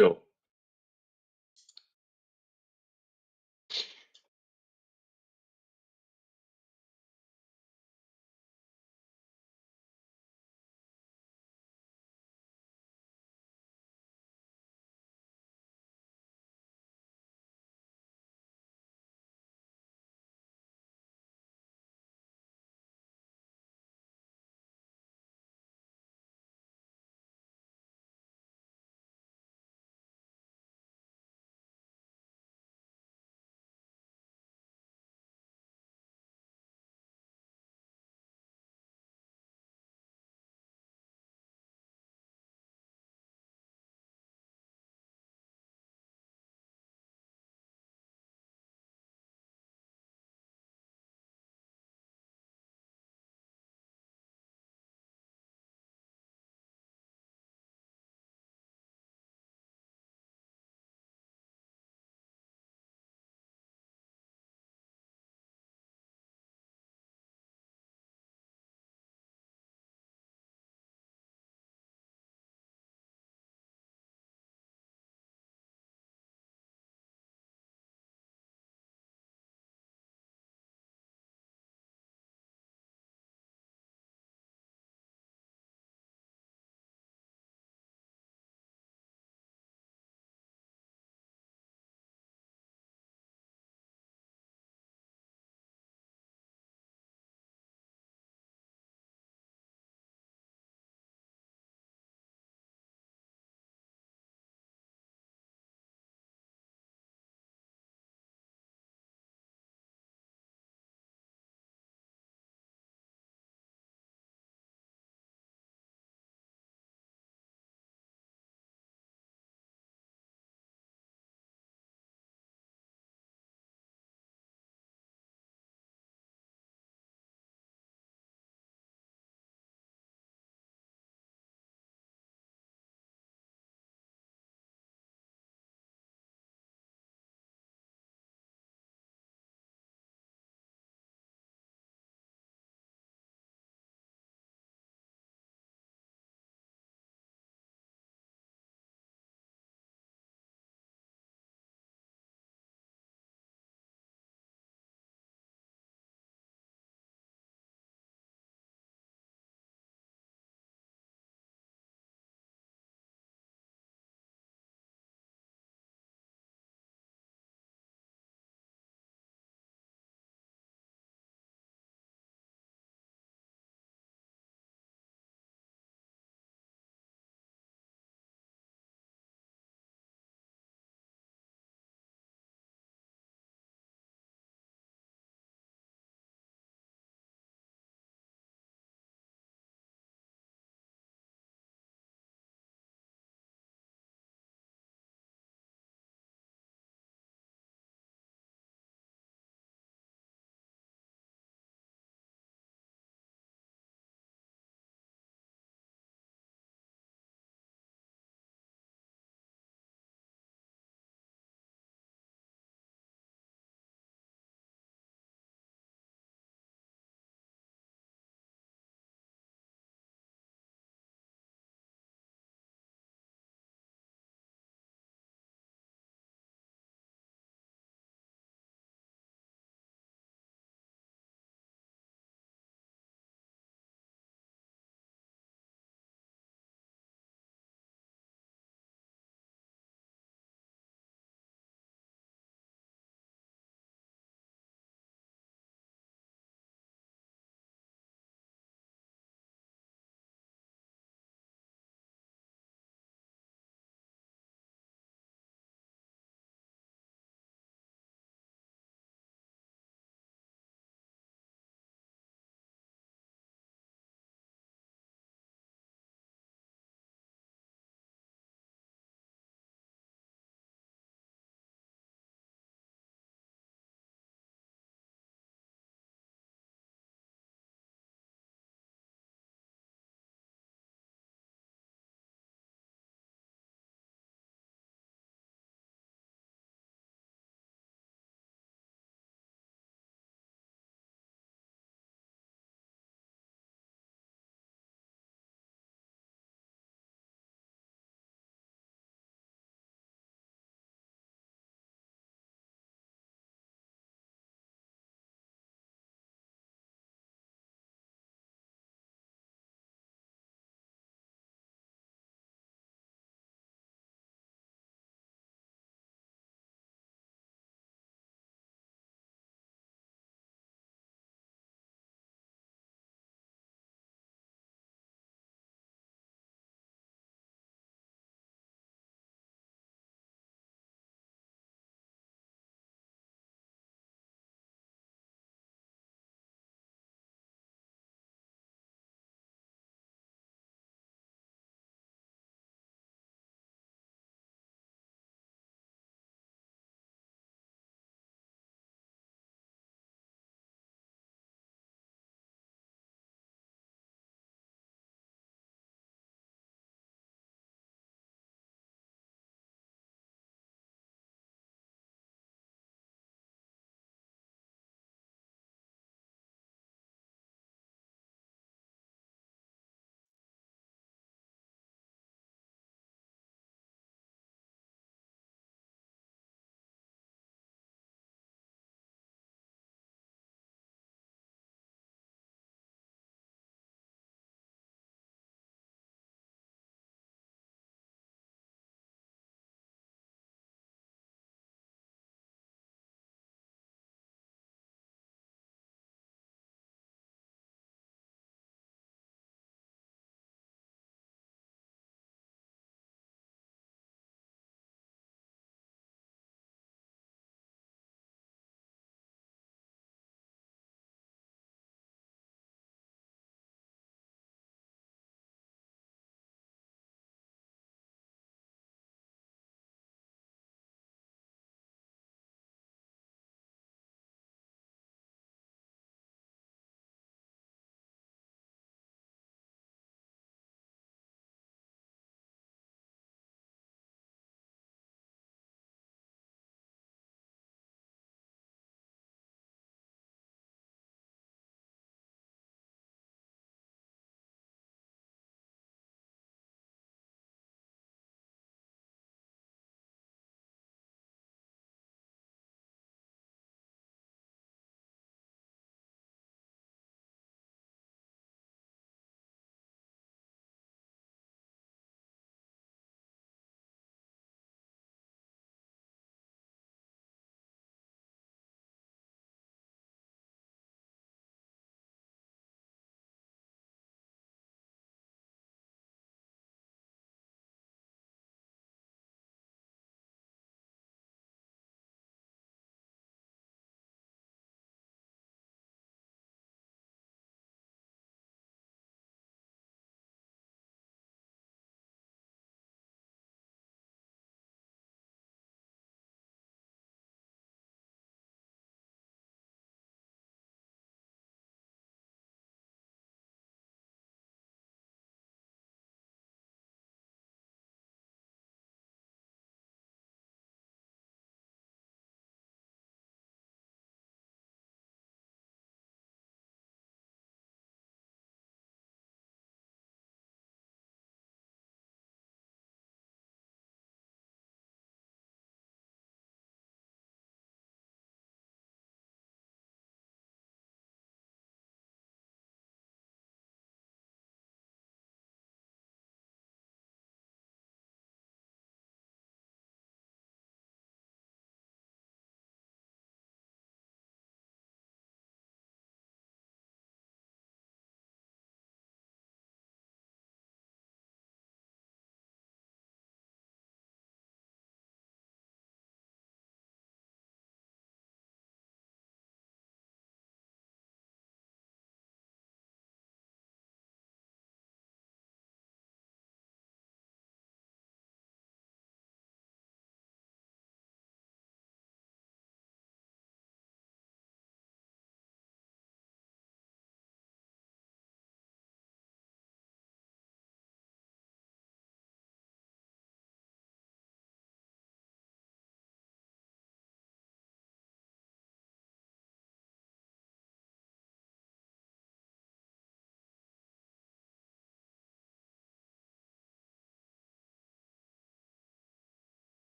就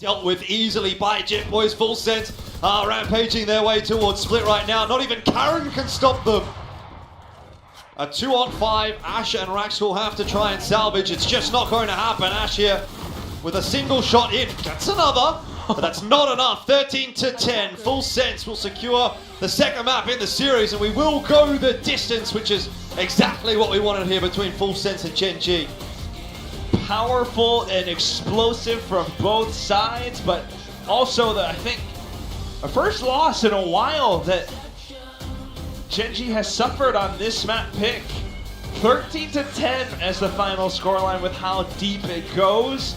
Dealt with easily by Jet Boys. Full Sense rampaging their way towards split right now. Not even Karen can stop them. A 2-on-5. Ash and Rax will have to try and salvage. It's just not going to happen. Ash here with a single shot in. Gets another, but that's not enough. 13-10. Full Sense will secure the second map in the series, and we will go the distance, which is exactly what we wanted here between Full Sense and Gen G. Powerful and explosive from both sides, but also I think a first loss in a while that Gen G has suffered on this map pick. 13-10 as the final scoreline with how deep it goes,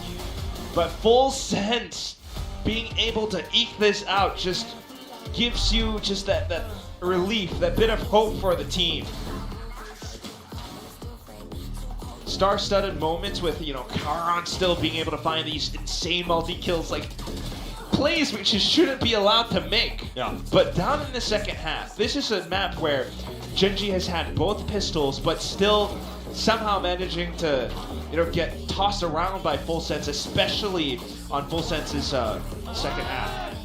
but Full Sense being able to eke this out just gives you just that relief, that bit of hope for the team. Star-studded moments with, you know, Karan still being able to find these insane multi-kills, like plays which you shouldn't be allowed to make. Yeah. But down in the second half, this is a map where Gen G has had both pistols, but still somehow managing to, you know, get tossed around by Full Sense, especially on Full Sense's second half.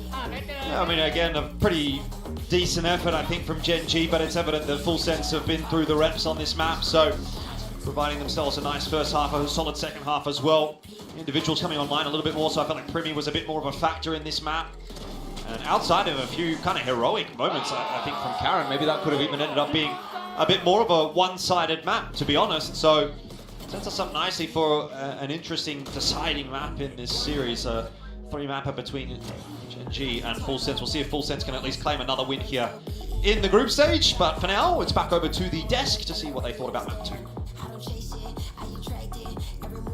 Yeah, I mean, again, a pretty decent effort, I think, from Gen G, but it's evident that Full Sense have been through the reps on this map, so providing themselves a nice first half, a solid second half as well. Individuals coming online a little bit more, so I felt like Primi was a bit more of a factor in this map. And outside of a few kind of heroic moments, I think, from Karen, maybe that could have even ended up being a bit more of a one-sided map, to be honest. So sets us up nicely for an interesting deciding map in this series. A three-mapper between Gen G and Full Sense. We'll see if Full Sense can at least claim another win here in the group stage. But for now, it's back over to the desk to see what they thought about map 2.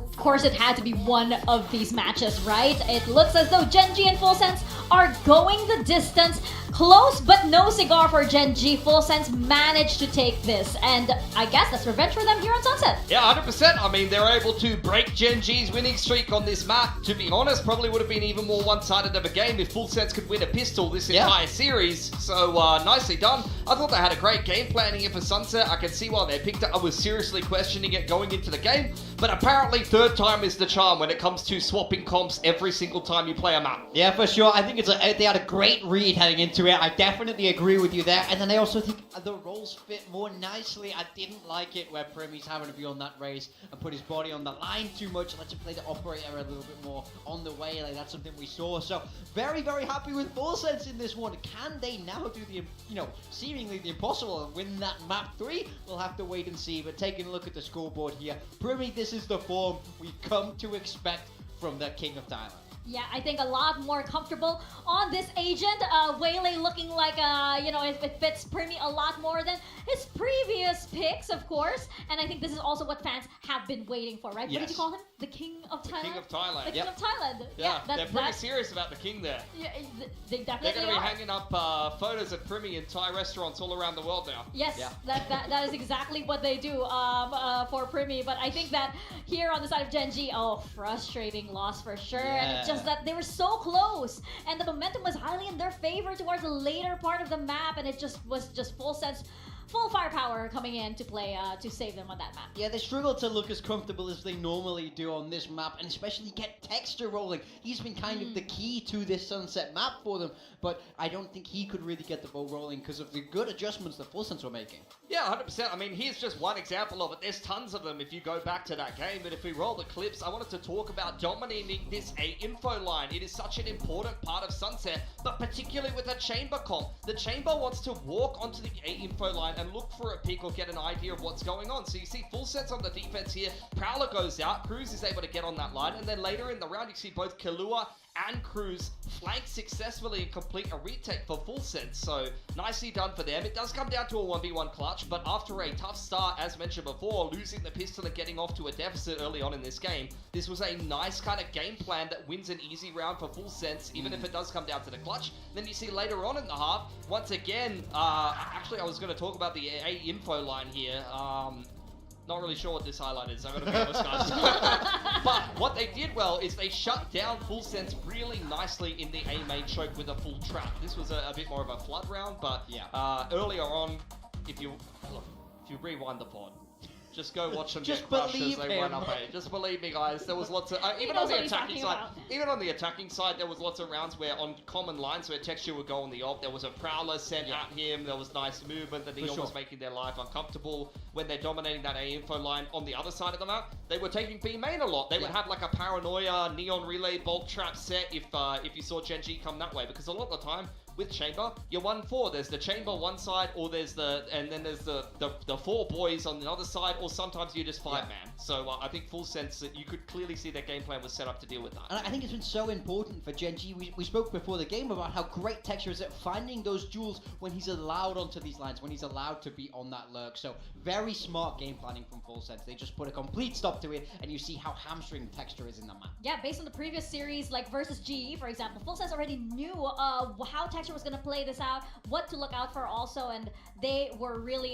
Of course, it had to be one of these matches, right? It looks as though Gen G and Full Sense are going the distance. Close, but no cigar for Gen G. Full Sense managed to take this, and I guess that's revenge for them here on Sunset. Yeah, 100%. I mean, they're able to break Gen G's winning streak on this map. To be honest, probably would have been even more one-sided of a game if Full Sense could win a pistol this entire series. So, nicely done. I thought they had a great game planning here for Sunset. I can see why they picked it. I was seriously questioning it going into the game, but apparently third time is the charm when it comes to swapping comps every single time you play a map. Yeah, for sure. I think they had a great read heading into it. I definitely agree with you there. And then I also think the roles fit more nicely. I didn't like it where Primi's having to be on that race and put his body on the line too much. Let's play the operator a little bit more on the way. Like, that's something we saw. So very, very happy with Full Sense in this one. Can they now do the, seemingly the impossible and win that map 3? We'll have to wait and see. But taking a look at the scoreboard here, Primi, this is the form we've come to expect from the King of Thailand. Yeah, I think a lot more comfortable on this agent. Waylay looking like, it fits Primi a lot more than his previous picks, of course. And I think this is also what fans have been waiting for, right? Yes. What did you call him? The King of Thailand? The King of Thailand. The King of Thailand. Yeah, they're pretty serious about the King there. Yeah, they definitely They're going to be hanging up photos of Primi in Thai restaurants all around the world now. Yes, that is exactly what they do for Primi. But I think that here on the side of Gen G, frustrating loss for sure. Yeah. And it's just that they were so close, and the momentum was highly in their favor towards the later part of the map, and it was Full Sense, full firepower coming in to play to save them on that map. Yeah, they struggle to look as comfortable as they normally do on this map, and especially get texture rolling. He's been kind of the key to this Sunset map for them, but I don't think he could really get the ball rolling because of the good adjustments that Full Sense were making. Yeah, 100%. I mean, here's just one example of it. There's tons of them if you go back to that game, but if we roll the clips, I wanted to talk about dominating this A info line. It is such an important part of Sunset, but particularly with a chamber comp. The chamber wants to walk onto the A info line and look for a pick or get an idea of what's going on. So you see Full Sense on the defense here. Prowler goes out. Cruz is able to get on that line. And then later in the round, you see both Kahlua and Cruz flank successfully and complete a retake for Full Sense. So nicely done for them. It does come down to a 1v1 clutch, but after a tough start, as mentioned before, losing the pistol and getting off to a deficit early on in this game, this was a nice kind of game plan that wins an easy round for Full Sense, even if it does come down to the clutch. Then you see later on in the half, once again, actually I was going to talk about the A info line here. Not really sure what this highlight is, I'm going to be honest, guys. But what they did well is they shut down Full Sense really nicely in the A main choke with a full trap. This was a bit more of a flood round, but earlier on, if you rewind the pod, Just go watch them Just get crushed as believe they him. run up A. Just believe me, guys. There was lots of even on knows the what he's attacking talking side. about. Even on the attacking side, there was lots of rounds where on common lines where Texture would go on the op. There was a prowler sent at him. There was nice movement. The Neon was making their life uncomfortable when they're dominating that A info line. On the other side of the map, they were taking B main a lot. They would have like a paranoia Neon relay bulk trap set if you saw Gen G come that way, because a lot of the time with Chamber, you're 1-4. There's the Chamber one side, or there's and then there's the 4 boys on the other side, or sometimes you're just 5-man. So I think full sense that you could clearly see their game plan was set up to deal with that. And I think it's been so important for Gen G. We spoke before the game about how great Texture is at finding those duels when he's allowed onto these lines, when he's allowed to be on that lurk. So very smart game planning from Full Sense. They just put a complete stop to it, and you see how hamstring Texture is in that map. Yeah, based on the previous series, like versus GE, for example, Full Sense already knew how Texture was going to play this out, what to look out for also, and they really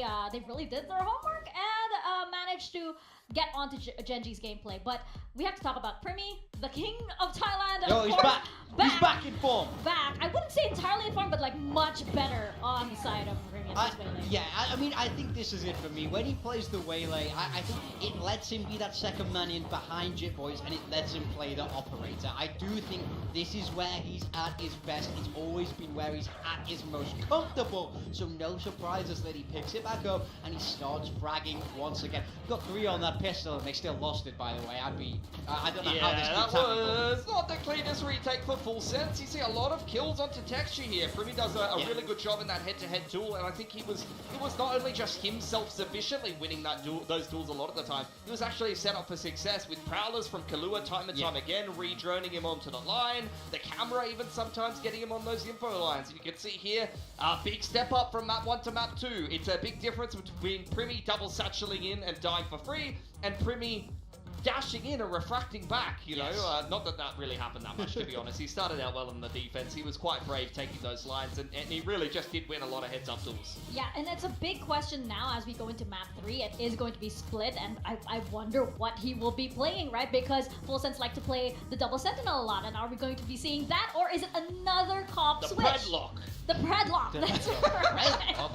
did their homework and managed to get onto Gen G's gameplay. But we have to talk about Primi, the king of Thailand. Yo, he's back. He's back in form. Back. I wouldn't say entirely in form, but like much better on the side of Primi and his Waylay. Yeah, I mean, I think this is it for me. When he plays the Waylay, I think it lets him be that second man in behind Jit Boys, and it lets him play the operator. I do think this is where he's at his best. It's always been where he's at his most comfortable. So no surprises that he picks it back up and he starts fragging once again. Got 3 on that pistol, and they still lost it, by the way. I don't know how this keeps happening. That was not the cleanest retake for Full Sense. You see a lot of kills onto Texture here. Primi does a really good job in that head-to-head duel, and I think it was not only just him self-sufficiently winning those duels a lot of the time. He was actually set up for success with prowlers from Kahlua time and time again, re-droning him onto the line. The camera even sometimes getting him on those info lines. You can see here a big step up from map 1 to map 2. It's a big difference between Primi double satcheling in and dying for free, and Primi dashing in and refracting back, you know. Not that really happened that much, to be honest. He started out well in the defense. He was quite brave taking those lines, and he really just did win a lot of heads-up duels. Yeah, and it's a big question now as we go into map 3. It is going to be split, and I wonder what he will be playing, right? Because Full Sense like to play the double sentinel a lot, and are we going to be seeing that, or is it another comp The switch? Predlock. The Predlock. That's right.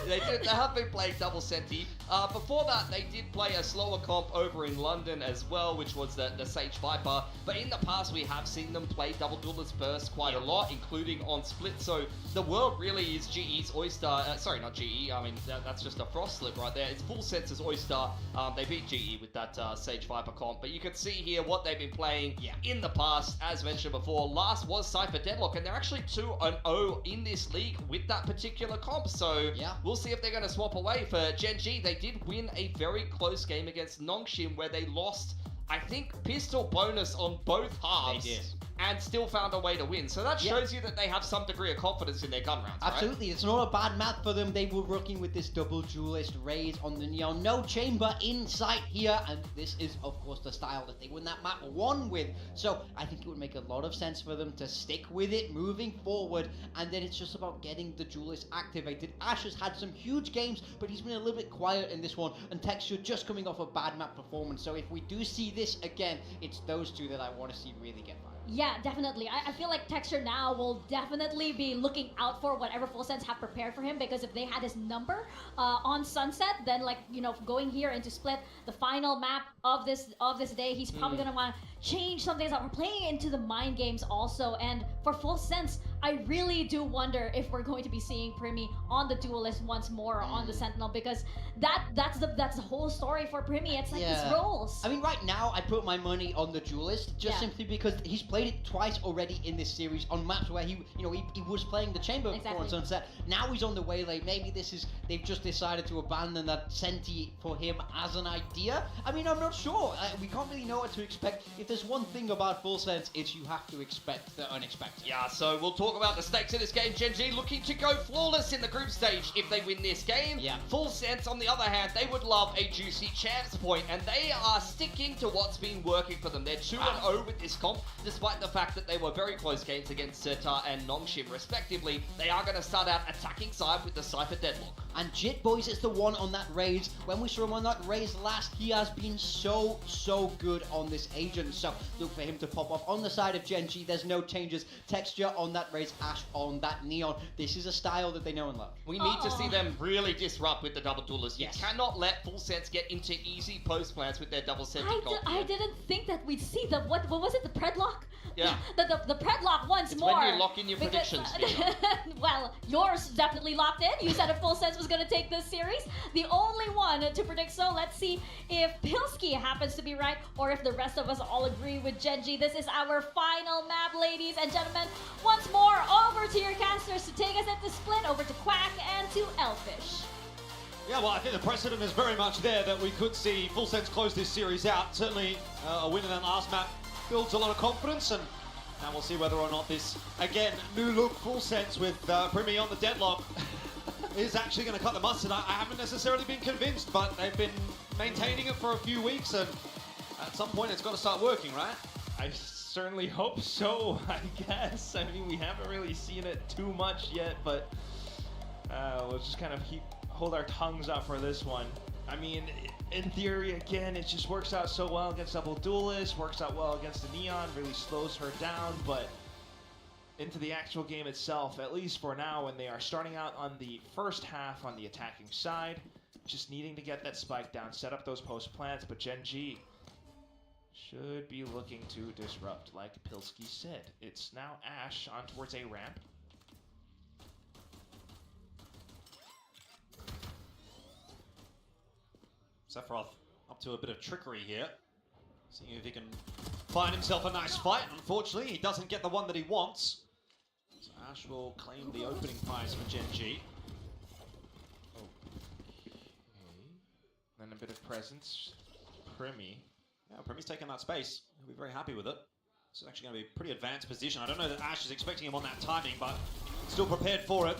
They have been playing double senti. Before that, they did play a slower comp over in London as well, which was the Sage Viper. But in the past, we have seen them play double duelist burst quite a lot, including on split. So the world really is GE's oyster. Sorry, not GE. I mean, that's just a frost slip right there. It's Full Sense's oyster. They beat GE with that Sage Viper comp. But you can see here what they've been playing in the past. As mentioned before, last was Cypher Deadlock, and they're actually 2-0 in this league with that particular comp. So we'll see if they're going to swap away. For Gen G, they did win a very close game against Nongshim where they lost, I think, pistol bonus on both halves. They did. And still found a way to win. So that shows you that they have some degree of confidence in their gun rounds, right? Absolutely, it's not a bad map for them. They were rocking with this double duelist raise on the Neon. No chamber in sight here, and this is, of course, the style that they win that map 1 with. So I think it would make a lot of sense for them to stick with it moving forward, and then it's just about getting the duelist activated. Ash has had some huge games, but he's been a little bit quiet in this one, and Texture just coming off a bad map performance. So if we do see this again, it's those two that I want to see really get fired. Yeah, definitely. I feel like Texture now will definitely be looking out for whatever Full Sense have prepared for him, because if they had his number on Sunset, then, like, you know, going here into Split, the final map of this day, he's probably gonna want to change some things. We're playing into the mind games also, and for Full Sense, I really do wonder if we're going to be seeing Primi on the duelist once more, or on the Sentinel, because that's the whole story for Primi. It's like his roles. I mean, right now I put my money on the duelist just simply because he's played it twice already in this series on maps where he was playing the chamber before on Sunset. Now he's on the Waylay. Maybe they've just decided to abandon that Senti for him as an idea. I mean, I'm not sure. We can't really know what to expect. If there's one thing about Full Sense, it's you have to expect the unexpected. Yeah, so we'll talk about the stakes of this game. Gen G looking to go flawless in the group stage if they win this game. Full Sense, on the other hand, they would love a juicy champs point, and they are sticking to what's been working for them. They're 2-0 with this comp, despite the fact that they were very close games against Serta and Nongshim, respectively. They are going to start out attacking side with the Cypher Deadlock. And Jit Boys is the one on that raise. When we saw him on that raise last, he has been so good on this agent. So look for him to pop off on the side of Gen G. There's no changes. Texture on that raise, Ash on that Neon. This is a style that they know and love. We need to see them really disrupt with the double duelers. You cannot let Full Sense get into easy post plants with their double senti cult. I didn't think that we'd see the what was it, the predlock? Yeah. The predlock once It's more. when you lock in your predictions, well, yours definitely locked in. You said if Full Sense was going to take this series. The only one to predict so. Let's see if Pilski happens to be right or if the rest of us all agree with Genji. This is our final map, ladies and gentlemen. Once more, over to your casters to take us into Split, over to Quack and to Elfish. Yeah, well, I think the precedent is very much there that we could see Full Sense close this series out. Certainly a win in that last map builds a lot of confidence, and now we'll see whether or not this, again, new look Full Sense with Primi on the deadlock is actually going to cut the mustard. I haven't necessarily been convinced, but they've been maintaining it for a few weeks, and at some point it's got to start working, right? I certainly hope so, I guess. I mean, we haven't really seen it too much yet, but we'll just kind of hold our tongues out for this one. I mean, in theory, again, it just works out so well against double duelists, works out well against the Neon, really slows her down, but into the actual game itself, at least for now, when they are starting out on the first half on the attacking side, just needing to get that spike down, set up those post plants, but Genji should be looking to disrupt, like Pilski said. It's now Ashe on towards A ramp. Sephiroth up to a bit of trickery here, seeing if he can find himself a nice fight. Unfortunately, he doesn't get the one that he wants. So Ashe will claim the opening prize for Genji. Then a bit of presence. Primi. Yeah, Primi's taking that space. He'll be very happy with it. This is actually going to be a pretty advanced position. I don't know that Ashe is expecting him on that timing, but still prepared for it.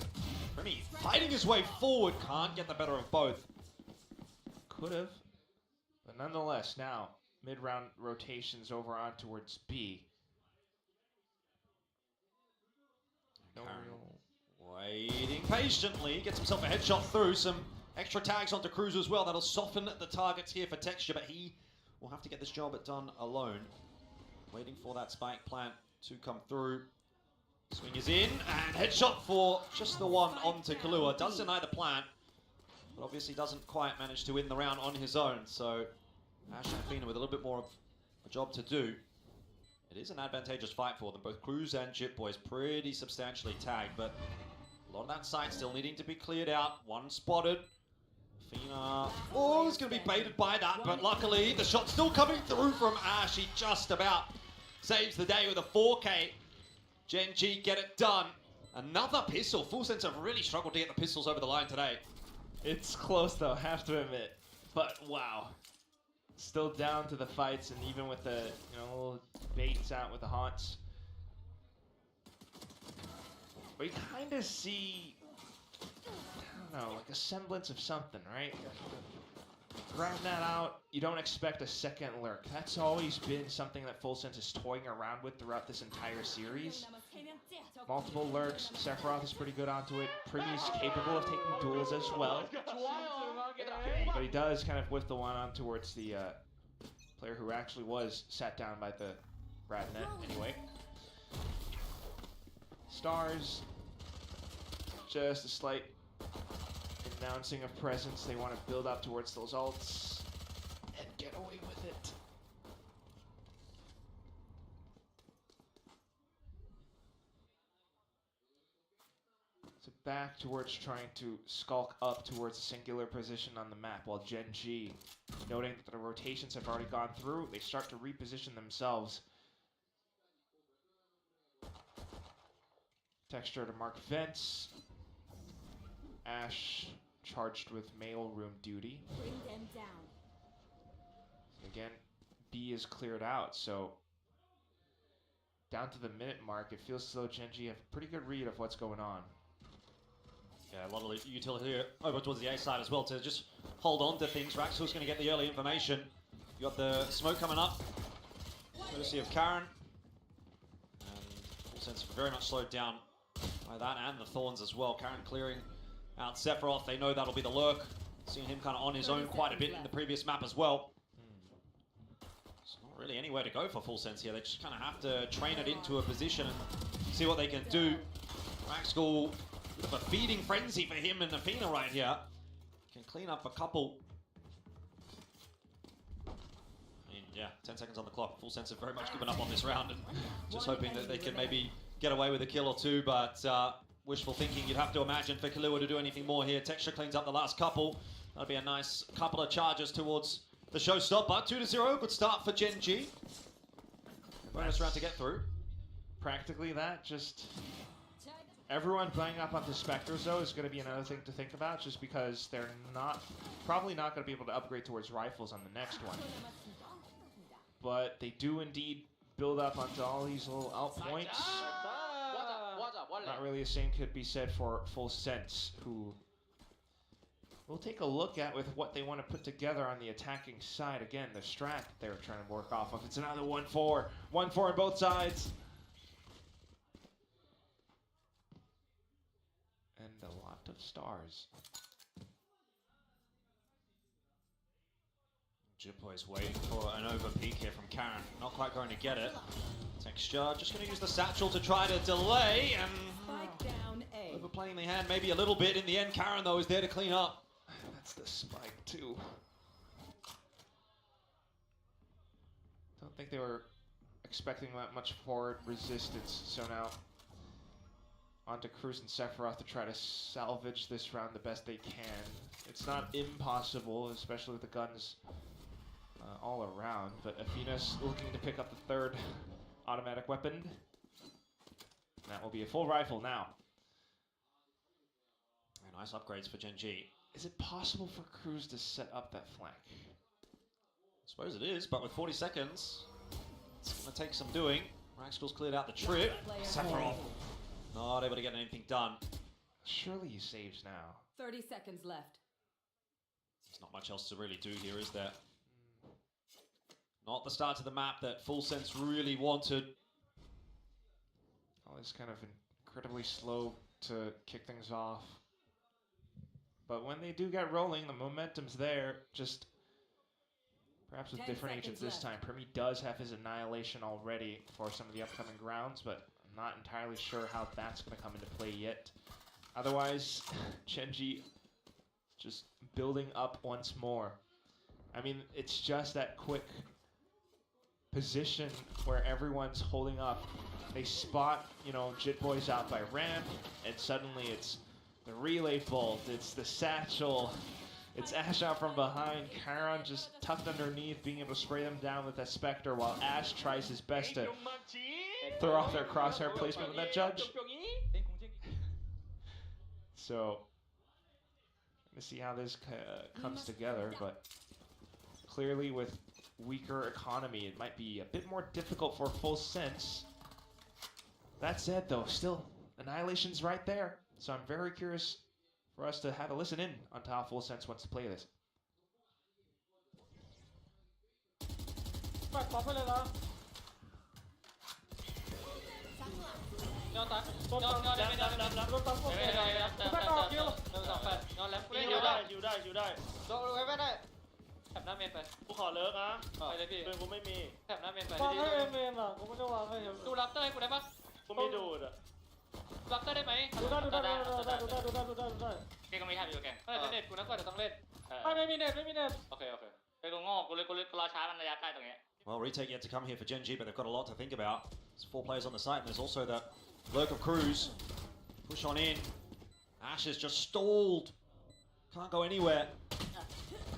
Primi fighting his way forward, can't get the better of both. Could have, but nonetheless, now mid-round rotations over on towards B. No real... Waiting patiently, gets himself a headshot through, some extra tags onto Cruz as well. That'll soften the targets here for Texture, but he will have to get this job done alone. Waiting for that spike plant to come through. Swing is in, and headshot for just the one onto Kahlua. Does deny the plant, but obviously doesn't quite manage to win the round on his own. So Ashe and Fina with a little bit more of a job to do. It is an advantageous fight for them. Both Cruz and Chip Boys pretty substantially tagged, but a lot of that site still needing to be cleared out. One spotted. Fina, oh, he's going to be baited by that, but luckily the shot's still coming through from Ashe. He just about saves the day with a 4K. Genji get it done. Another pistol. Full Sense have really struggled to get the pistols over the line today. It's close though, have to admit. But wow. Still down to the fights, and even with the little baits out with the haunts. We kind of see, I don't know, like a semblance of something, right? Grab that out, you don't expect a second lurk. That's always been something that Full Sense is toying around with throughout this entire series. Multiple lurks, Sephiroth is pretty good onto it. Primi's capable of taking duels as well. But he does kind of whiff the one on towards the player who actually was sat down by the Radnet anyway. Stars, just a slight announcing of presence. They want to build up towards those ults and get away with it. So back towards trying to skulk up towards a singular position on the map, while Genji, noting that the rotations have already gone through, they start to reposition themselves. Texture to mark vents. Ashe charged with mailroom duty. Bring them down. Again, B is cleared out, so down to the minute mark, it feels as though Genji have a pretty good read of what's going on. Yeah, a lot of utility here over towards the A side as well to just hold on to things. Raxel's going to get the early information. You got the smoke coming up, courtesy of Karen. And Full Sense very much slowed down by that and the Thorns as well. Karen clearing out Sephiroth. They know that'll be the lurk. Seeing him kind of on his own quite a bit in the previous map as well. There's not really anywhere to go for Full Sense here. They just kind of have to train it into a position and see what they can do. Raxel Bit of a feeding frenzy for him and Athena right here. Can clean up a couple. Yeah, 10 seconds on the clock. Full Sense have very much given up on this round and just hoping that they can maybe get away with a kill or two, but wishful thinking, you'd have to imagine, for Kahlua to do anything more here. Texture cleans up the last couple. That'll be a nice couple of charges towards the showstopper. 2-0, good start for Gen G. Bonus round to get through. Practically that, just... Everyone playing up onto Spectres, though, is going to be another thing to think about, just because they're probably not going to be able to upgrade towards rifles on the next one. But they do indeed build up onto all these little out points. Not really the same could be said for Full Sense, who we'll take a look at with what they want to put together on the attacking side. Again, the strat they're trying to work off of. It's another 1-4. 1-4 on both sides. And a lot of stars. Jitboy's waiting for an over peek here from Karen. Not quite going to get it. Texture just going to use the satchel to try to delay and overplaying the hand maybe a little bit. In the end, Karen though is there to clean up. That's the spike too. Don't think they were expecting that much forward resistance. So now onto Cruz and Sephiroth to try to salvage this round the best they can. It's not impossible, especially with the guns all around, but Athena's looking to pick up the third automatic weapon. And that will be a full rifle now. Very nice upgrades for Gen G. Is it possible for Cruz to set up that flank? I suppose it is, but with 40 seconds, it's going to take some doing. Raxkel's cleared out the trip. Sephiroth not able to get anything done. Surely he saves now. 30 seconds left. There's not much else to really do here, is there? Not the start to the map that Full Sense really wanted. Always kind of incredibly slow to kick things off. But when they do get rolling, the momentum's there. Just perhaps with different agents this time. Primi does have his Annihilation already for some of the upcoming rounds, but I'm not entirely sure how that's going to come into play yet. Otherwise, Gen G just building up once more. I mean, it's just that quick position where everyone's holding up. They spot, you know, Jitboy's out by ramp, and suddenly it's the relay bolt, it's the satchel, it's Ash out from behind, Charon just tucked underneath, being able to spray them down with that Spectre, while Ash tries his best to throw off their crosshair placement with that judge. So, let's see how this comes together, but clearly with weaker economy, it might be a bit more difficult for Full Sense. That said, though, still, Annihilation's right there. So I'm very curious for us to have a listen in on how Full Sense wants to play this. Well, retake yet to come here for Gen G, but they've got a lot to think about. There's 4 players on the site, and there's also the lurk of Cruz. Push on in. Ash is just stalled. Can't go anywhere.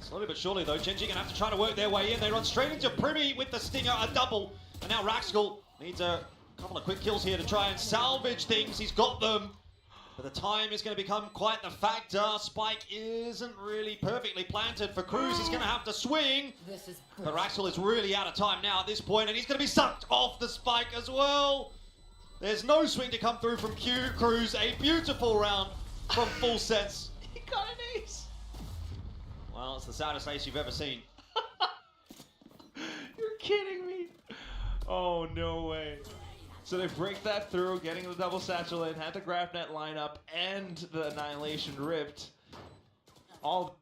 Slowly but surely, though, Gen G gonna have to try to work their way in. They run straight into Primi with the Stinger, a double. And now Raxkel needs a couple of quick kills here to try and salvage things. He's got them. But the time is going to become quite the factor. Spike isn't really perfectly planted for Cruz. He's going to have to swing. But Raxkel is really out of time now at this point, and he's going to be sucked off the spike as well. There's no swing to come through from Cruz. A beautiful round from Full Sense. He got an ace. Well, it's the saddest ace you've ever seen. You're kidding me. Oh, no way. So they break that through, getting the double satchel in, had the grab net line up, and the Annihilation ripped. All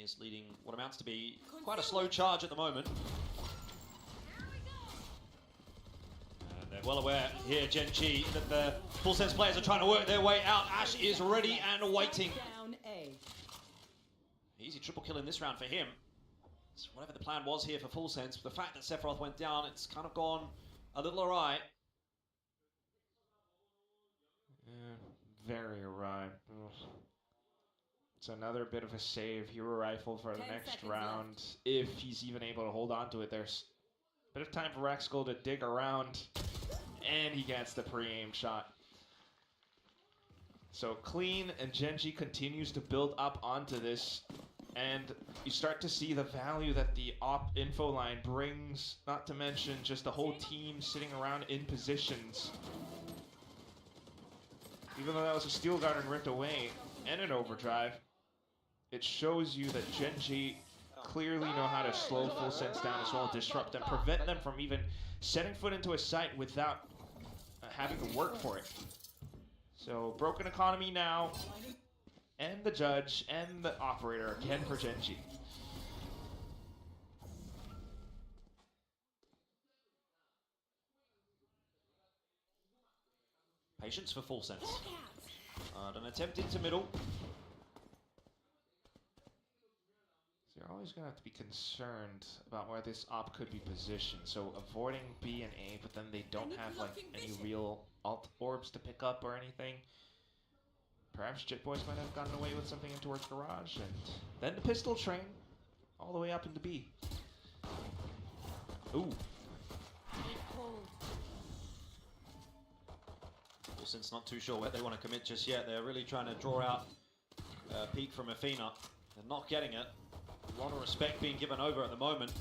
He is leading what amounts to be quite a slow charge at the moment. And they're well aware here, Gen G, that the Full Sense players are trying to work their way out. Ash is ready and waiting. Down A. Easy triple kill in this round for him. So whatever the plan was here for Full Sense, the fact that Sephiroth went down, it's kind of gone a little awry. Yeah, very awry. Ugh. It's another bit of a save hero rifle for the next round. Left. If he's even able to hold on to it, there's a bit of time for Raxkull to dig around, and he gets the pre-aimed shot. So clean, and Genji continues to build up onto this, and you start to see the value that the op info line brings, not to mention just the whole team sitting around in positions. Even though that was a Steel Guard and ripped away, and an overdrive, it shows you that Genji clearly know how to slow Full Sense down as well, disrupt them, prevent them from even setting foot into a site without having to work for it. So, broken economy now, and the judge, and the operator again for Genji. Patience for Full Sense. An attempt into middle. So you're always going to have to be concerned about where this op could be positioned. So avoiding B and A, but then they don't have like any real alt orbs to pick up or anything. Perhaps Jit Boys might have gotten away with something in towards garage, and then the pistol train all the way up into B. Ooh. Full Sense not too sure where they want to commit just yet. They're really trying to draw out peek from Athena. They're not getting it. A lot of respect being given over at the moment.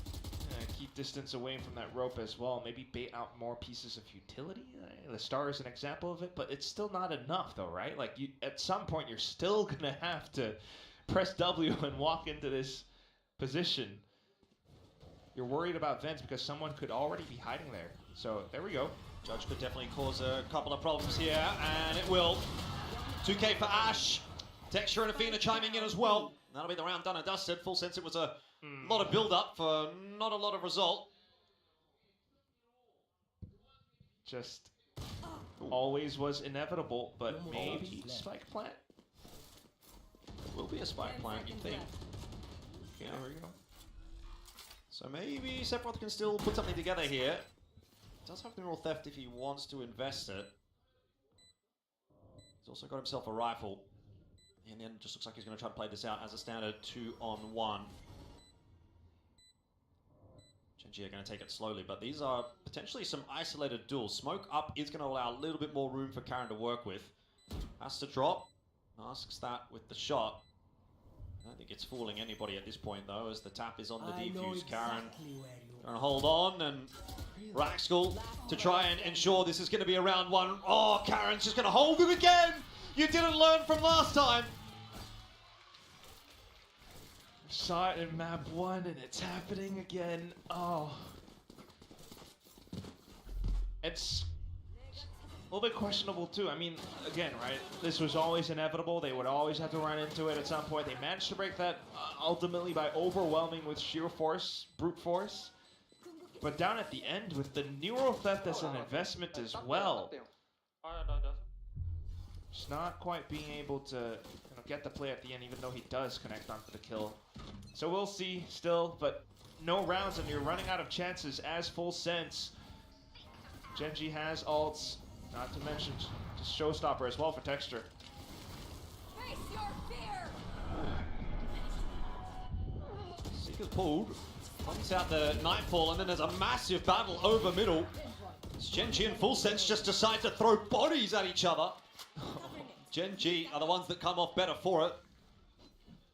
Keep distance away from that rope as well. Maybe bait out more pieces of utility. The star is an example of it, but it's still not enough though, right? Like, at some point you're still gonna have to press W and walk into this position. You're worried about vents because someone could already be hiding there. So there we go. Judge could definitely cause a couple of problems here, and it will. 2K for Ash. Texture and Athena chiming in as well. That'll be the round done and dusted. Full Sense it was a lot of build-up for not a lot of result. Just always was inevitable, but maybe spike plant? It will be a spike plant, you'd think. Yeah, there we go. So maybe Sephiroth can still put something together here. Does have Mineral Theft if he wants to invest it. He's also got himself a rifle. In the end, it just looks like he's going to try to play this out as a standard 2-on-1. Genji are going to take it slowly, but these are potentially some isolated duels. Smoke up is going to allow a little bit more room for Karen to work with. Has to drop. Masks that with the shot. I don't think it's fooling anybody at this point, though, as the tap is on the defuse. Karen trying to hold on, and Raxkull to try and ensure this is going to be a round one. Oh, Karen's just going to hold it again! You didn't learn from last time! Saw it in map 1 and it's happening again. Oh. It's a little bit questionable too. I mean, again, right? This was always inevitable. They would always have to run into it at some point. They managed to break that ultimately by overwhelming with sheer force, brute force. But down at the end with the Neural Theft as an investment as well. Just not quite being able to get the play at the end, even though he does connect onto the kill. So we'll see still, but no rounds and you're running out of chances as Full Sense. Genji has ults, not to mention just showstopper as well for Texture. Face your fear! Seeker's pulled, points out the Nightfall, and then there's a massive battle over middle. As Genji and Full Sense just decide to throw bodies at each other. Genji are the ones that come off better for it.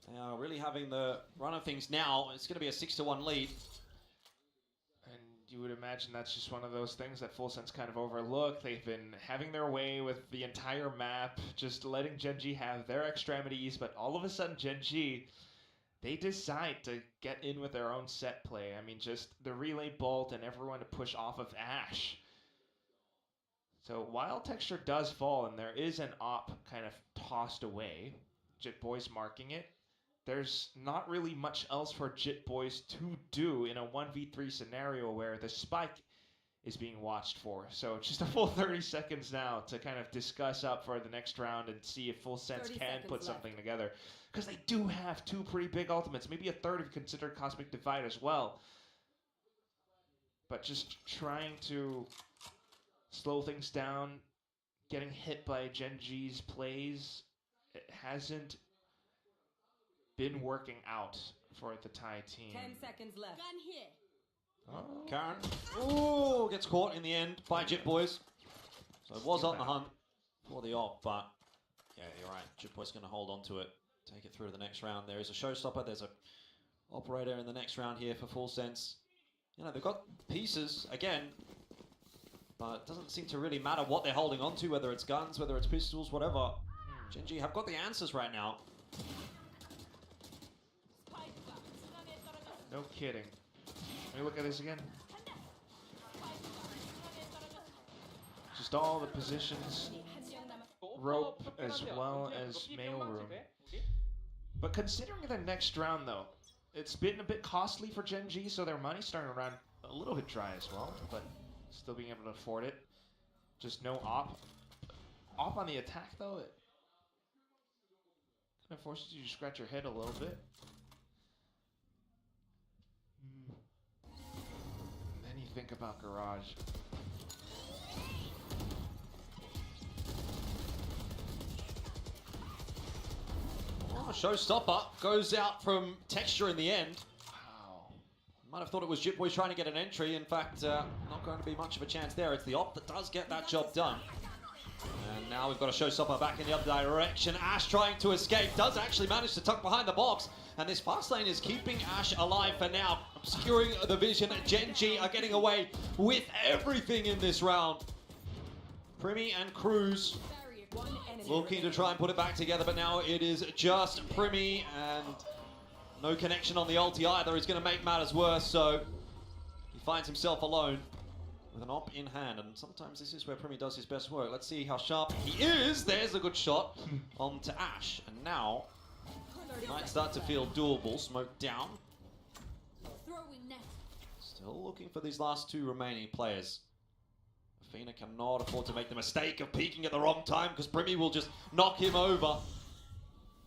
They are really having the run of things now. It's going to be a 6-1 lead. And you would imagine that's just one of those things that Full Sense kind of overlook. They've been having their way with the entire map, just letting Genji have their extremities, but all of a sudden Genji, they decide to get in with their own set play. I mean, just the relay bolt and everyone to push off of Ash. So while Texture does fall and there is an op kind of tossed away, Jit Boys marking it, there's not really much else for Jit Boys to do in a 1v3 scenario where the spike is being watched for. So just a full 30 seconds now to kind of discuss up for the next round and see if Full Sense can put something together. Because they do have two pretty big ultimates, maybe a third if you consider Cosmic Divide as well. But just trying to slow things down, getting hit by Genji's plays, it hasn't been working out for the Thai team. 10 seconds left. Gun here. Oh. Karen. Ooh, gets caught in the end by Jit Boys. So it was on the hunt for the op, but yeah, you're right. Jit Boys going to hold on to it, take it through to the next round. There is a showstopper. There's a operator in the next round here for Full Sense. You know, they've got pieces again, but it doesn't seem to really matter what they're holding on to, whether it's guns, whether it's pistols, whatever. Genji have got the answers right now. No kidding. Let me look at this again. Just all the positions, rope as well as mailroom. But considering the next round though, it's been a bit costly for Genji, so their money's starting to run a little bit dry as well, but still being able to afford it. Just no op. Op on the attack though, it kind of forces you to scratch your head a little bit. And then you think about Garage. Oh, showstopper goes out from Texture in the end. Wow. Might have thought it was Jit Boys trying to get an entry. In fact, not going to be much of a chance there. It's the op that does get that job done. And now we've got a showstopper back in the other direction. Ash trying to escape, does actually manage to tuck behind the box. And this fast lane is keeping Ash alive for now, obscuring the vision. Genji are getting away with everything in this round. Primi and Cruz looking to try and put it back together, but now it is just Primi and no connection on the ulti either. Is going to make matters worse, so he finds himself alone with an op in hand, and sometimes this is where Primi does his best work. Let's see how sharp he is. There's a good shot onto Ash, and now might start to feel doable. Smoke down. Still looking for these last two remaining players. Athena cannot afford to make the mistake of peeking at the wrong time, because Primi will just knock him over.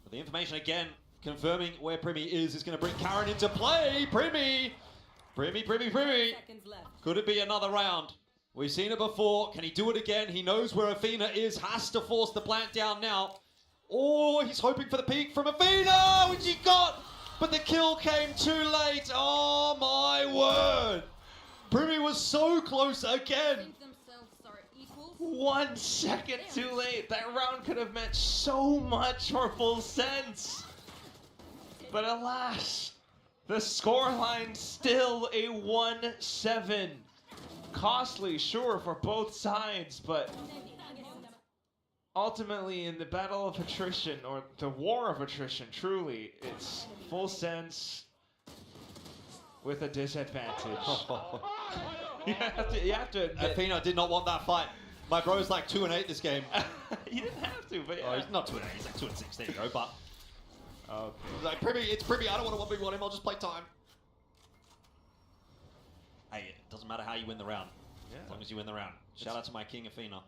But the information again confirming where Primi is going to bring Karen into play. Primi! Primi! Could it be another round? We've seen it before. Can he do it again? He knows where Athena is. Has to force the plant down now. Oh, he's hoping for the peek from Athena, which he got! But the kill came too late. Oh my word! Primi was so close again. 1 second too late. That round could have meant so much for Full Sense. But alas, the scoreline still a 1-7. Costly, sure, for both sides, but ultimately in the battle of attrition, or the war of attrition, truly, it's Full Sense with a disadvantage. you have to admit. Athena did not want that fight. My bro's like 2-8 this game. You didn't have to, but yeah. Oh, he's not 2-8, he's like 2-6, there you go, but... Okay. He's like, Primi, it's Primi, I don't want to 1v1 him, I'll just play time. Hey, it doesn't matter how you win the round, as long as you win the round. Shout out to my king, Athena.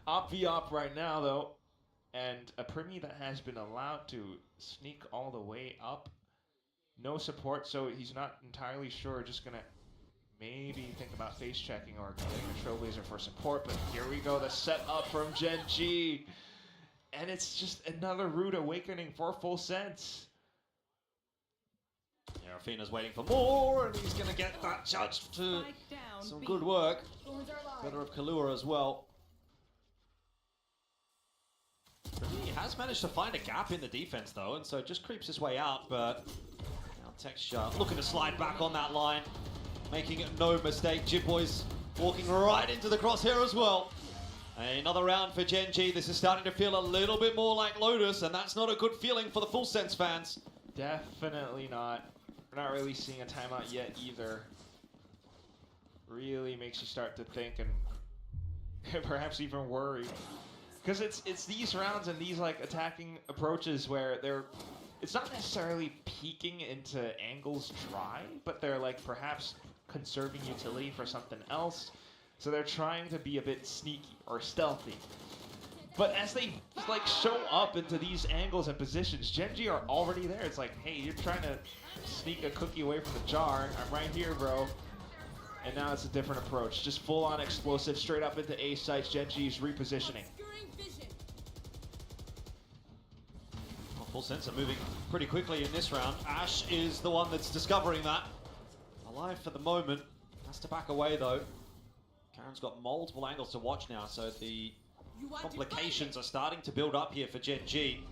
Op v op right now, though, and a Primi that has been allowed to sneak all the way up. No support, so he's not entirely sure, just gonna maybe think about face checking or getting a Trailblazer for support, but here we go, the setup from Genji. And it's just another rude awakening for Full Sense. Yeah, Athena's waiting for more, and he's going to get that judged to some good work. Better of Kalua as well. He has managed to find a gap in the defense, though, and so just creeps his way out, but now Texture looking to slide back on that line, making no mistake. Jit Boys walking right into the crosshair as well. Another round for Genji. This is starting to feel a little bit more like Lotus, and that's not a good feeling for the Full Sense fans. Definitely not. We're not really seeing a timeout yet either. Really makes you start to think and perhaps even worry. Because it's these rounds and these like attacking approaches where it's not necessarily peeking into angles try, but they're like perhaps conserving utility for something else. So they're trying to be a bit sneaky or stealthy. But as they like show up into these angles and positions, Genji are already there. It's like, hey, you're trying to sneak a cookie away from the jar. I'm right here, bro. And now it's a different approach. Just full-on explosive, straight up into A sites. Genji's repositioning. Well, Full Sense are moving pretty quickly in this round. Ash is the one that's discovering that. Alive for the moment. Has to back away, though. Karen's got multiple angles to watch now, so the complications are starting to build up here for Genji.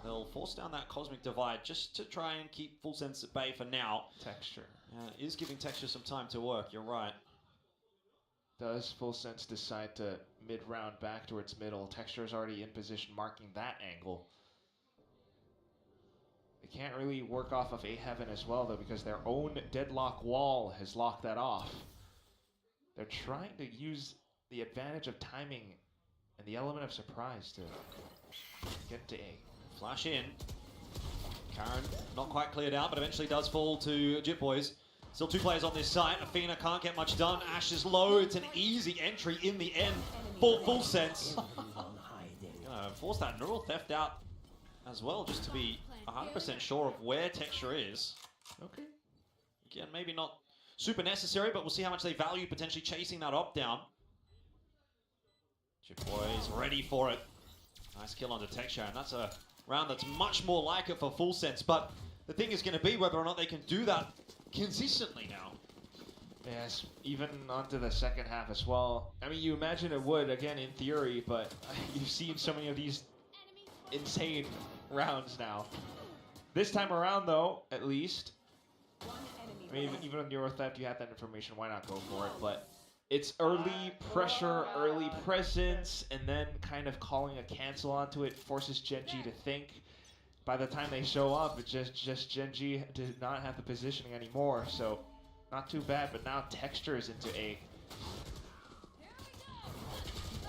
They'll force down that Cosmic Divide just to try and keep Full Sense at bay for now. Texture. Is giving Texture some time to work, you're right. Does Full Sense decide to mid-round back towards middle? Texture is already in position marking that angle. They can't really work off of A Heaven as well, though, because their own deadlock wall has locked that off. They're trying to use the advantage of timing and the element of surprise to get to A. Flash in. Karen not quite cleared out, but eventually does fall to Jip Boys. Still 2 players on this site. Athena can't get much done. Ash is low. It's an easy entry in the end for Full Sense. Gonna force that neural theft out as well, just to be 100% sure of where Texture is. Okay. Again, maybe not super necessary, but we'll see how much they value potentially chasing that op down. Jip Boys ready for it. Nice kill onto Texture, and that's a round that's much more like it for Full Sense, but the thing is going to be whether or not they can do that consistently now. Yes, even onto the second half as well. I mean, you imagine it would, again, in theory, but you've seen so many of these insane rounds now. This time around, though, at least, I mean, even on Neuro Theft, you had that information, why not go for it? But it's early pressure, early presence, and then kind of calling a cancel onto it forces Genji to think. By the time they show up, it's just Genji did not have the positioning anymore, so not too bad, but now Texture is into A.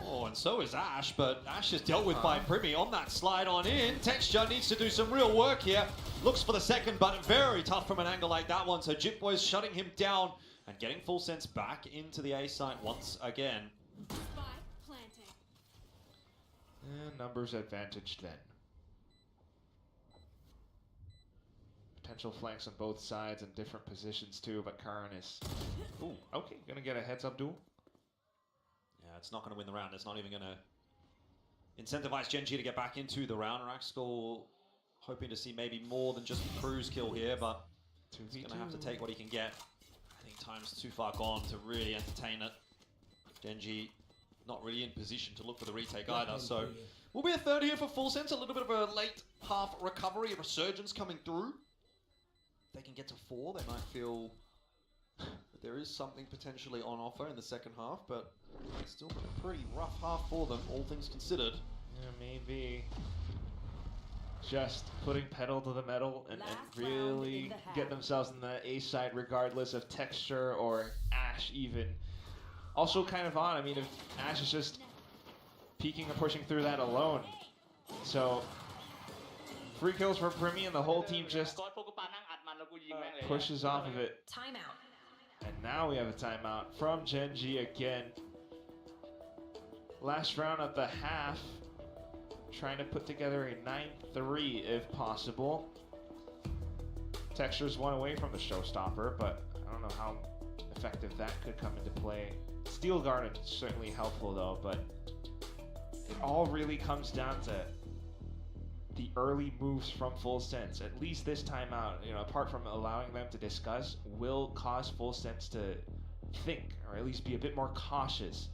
Oh, and so is Ash, but Ash is dealt with by Primi on that slide on in. Texture needs to do some real work here. Looks for the second, but very tough from an angle like that one, so Jip Boys shutting him down and getting Full Sense back into the A site once again. And numbers advantage then. Potential flanks on both sides and different positions too, but Karin is... Ooh, okay, gonna get a heads-up duel. Yeah, it's not going to win the round. It's not even going to incentivize Genji to get back into the round. Raxkal hoping to see maybe more than just a cruise kill here, but he's going to have to take what he can get. I think time's too far gone to really entertain it. Genji not really in position to look for the retake either, so we'll be a third here for Full Sense. A little bit of a late half recovery, a resurgence coming through. If they can get to 4, they might feel that there is something potentially on offer in the second half, but it's still been a pretty rough half for them, all things considered. Yeah, maybe just putting pedal to the metal and really get themselves in the A side regardless of Texture or Ash even. Also kind of odd, I mean, if Ash is just peeking and pushing through that alone. So, 3 kills for Primi and the whole team just pushes off of it. Timeout. And now we have a timeout from Genji again. Last round of the half. Trying to put together a 9-3 if possible. Texture's 1 away from the showstopper, but I don't know how effective that could come into play. Steel Garden is certainly helpful though, but it all really comes down to the early moves from Full Sense. At least this time out, you know, apart from allowing them to discuss, will cause Full Sense to think, or at least be a bit more cautious.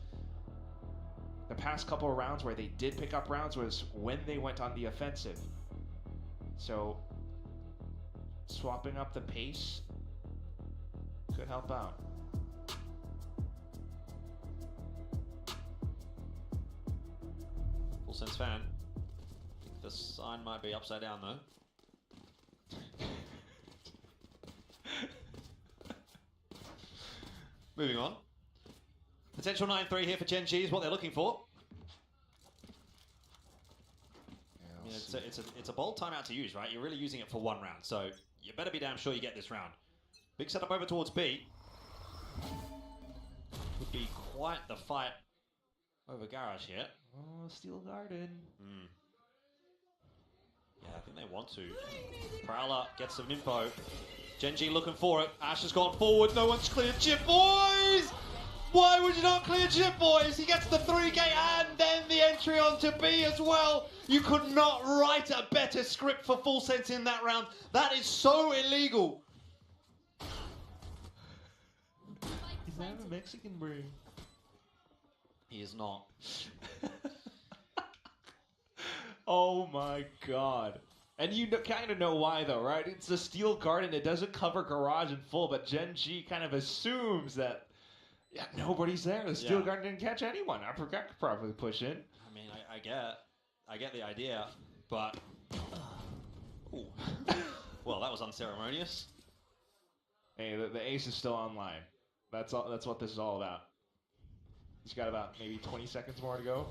The past couple of rounds where they did pick up rounds was when they went on the offensive. So, swapping up the pace could help out. Full Sense fan. The sign might be upside down though. Moving on. Potential 9-3 here for Genji is what they're looking for. it's a bold timeout to use, right? You're really using it for 1 round, so you better be damn sure you get this round. Big setup over towards B. Would be quite the fight over Garage here. Oh, Steel Garden. Yeah, I think they want to. Prowler gets some info. Genji looking for it. Ash has gone forward. No one's cleared Chip, boys! Why would you not clear Chip, boys? He gets the 3K and then the entry onto B as well. You could not write a better script for Full Sense in that round. That is so illegal. He's not a Mexican brain. He is not. Oh my god. And you kind of know why though, right? It's a Steel Garden. It doesn't cover Garage in full, but Gen G kind of assumes that nobody's there. The Steel Garden didn't catch anyone. I could probably push in. I mean, I get the idea, but ooh. Well, that was unceremonious. Hey, the ace is still online. That's all. That's what this is all about. He's got about maybe 20 seconds more to go.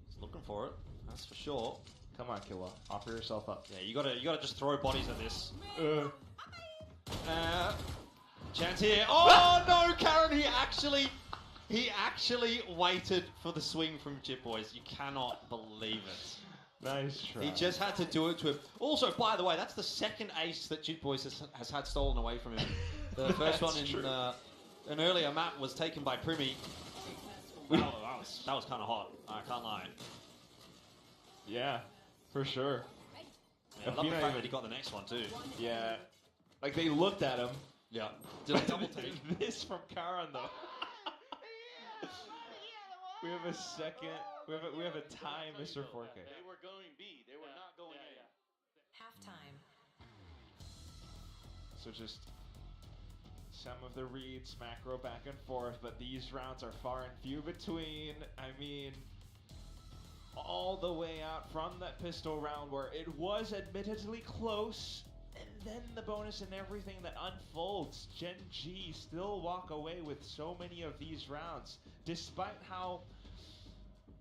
He's looking for it. That's for sure. Come on, Killa. Offer yourself up. Yeah, you gotta just throw bodies at this. Chance here. Oh no, Karen! He actually waited for the swing from Chip, boys. You cannot believe it. Nice try. He just had to do it to him. Also, by the way, that's the second ace that Chip Boys has had stolen away from him. The first one in an earlier map was taken by Primi. That was kind of hot. I can't lie. Yeah, for sure. Yeah, I love the fact that he got the next one too. Yeah, like they looked at him. Yeah. Did a double take. This from Karan though. We have a second. We have a tie, Mr. 4K. They were going B. They were not going A. Halftime. So just some of the reads, macro back and forth, but these rounds are far and few between. I mean, all the way out from that pistol round where it was admittedly close, and then the bonus and everything that unfolds. Gen G still walk away with so many of these rounds, despite how,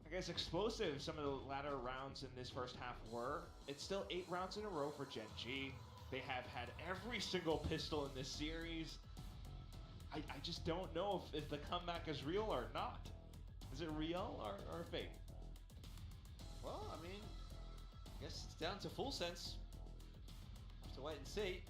I guess, explosive some of the latter rounds in this first half were. It's still 8 rounds in a row for Gen G. They have had every single pistol in this series. I just don't know if the comeback is real or not. Is it real or fake? Well, I mean, I guess it's down to Full Sense. Have to wait and see.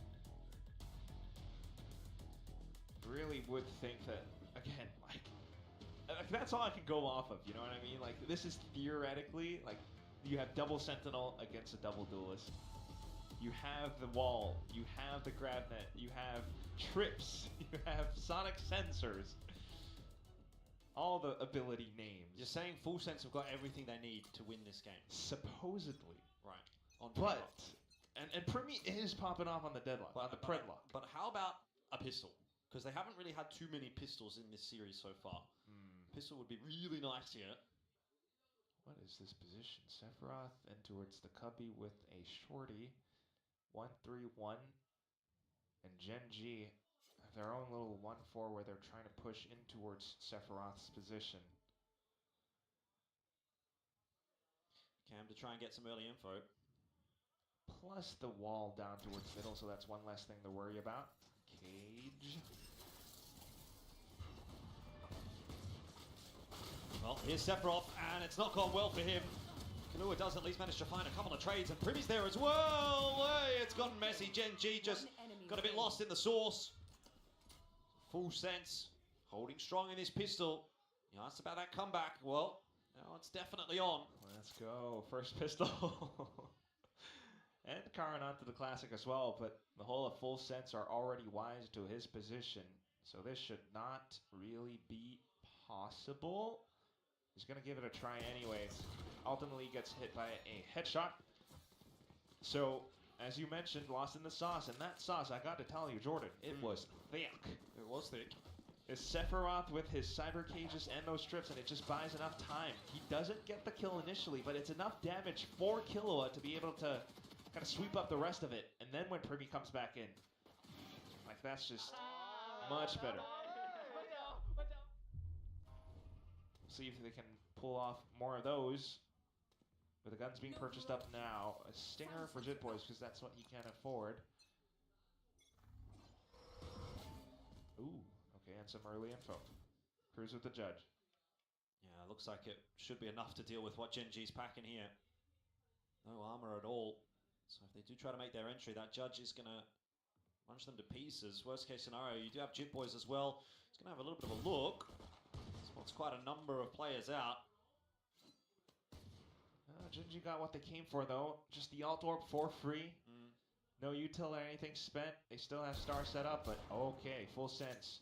Really would think that, again, like that's all I can go off of, you know what I mean? Like, this is theoretically, like, you have double Sentinel against a double duelist. You have the wall, you have the grab net, you have trips, you have sonic sensors. All the ability names. You're saying Full Sense have got everything they need to win this game. Supposedly. Right. On but, and Primi is popping off on the deadlock, on the predlock. But how about a pistol? Because they haven't really had too many pistols in this series so far. Pistol would be really nice here. What is this position? Sephiroth in towards the cubby with a shorty. 1-3-1. And Gen G have their own little 1-4 where they're trying to push in towards Sephiroth's position. Cam to try and get some early info. Plus the wall down towards middle, so that's one less thing to worry about. Cage. Well, here's Sephiroth, and it's not gone well for him. Kalua does at least manage to find a couple of trades, and Primi's there as well. Hey, it's gotten messy. Gen G just got a bit lost in the sauce. Full Sense holding strong in this pistol. You asked about that comeback. Well, now it's definitely on. Let's go. First pistol. And Karan onto the classic as well, but the whole of Full Sense are already wise to his position, so this should not really be possible. He's going to give it a try anyways. Ultimately gets hit by a headshot. So, as you mentioned, lost in the sauce, and that sauce, I got to tell you, Jordan, it was thick. It was thick. It's Sephiroth with his cyber cages and those strips, and it just buys enough time. He doesn't get the kill initially, but it's enough damage for Killua to be able to kind of sweep up the rest of it. And then when Primi comes back in, like, that's just much better. See if they can pull off more of those With the guns being purchased up now, a stinger for Jit Boys because that's what he can afford. Ooh, okay, and some early info. Cruise with the judge. Yeah, looks like it should be enough to deal with what Gen G's packing here. No armor at all. So if they do try to make their entry, that judge is going to munch them to pieces. Worst case scenario, you do have Jit Boys as well. He's going to have a little bit of a look. Spots quite a number of players out. Gen G got what they came for though. Just the alt orb for free. No util or anything spent. They still have star set up, but okay, full sense.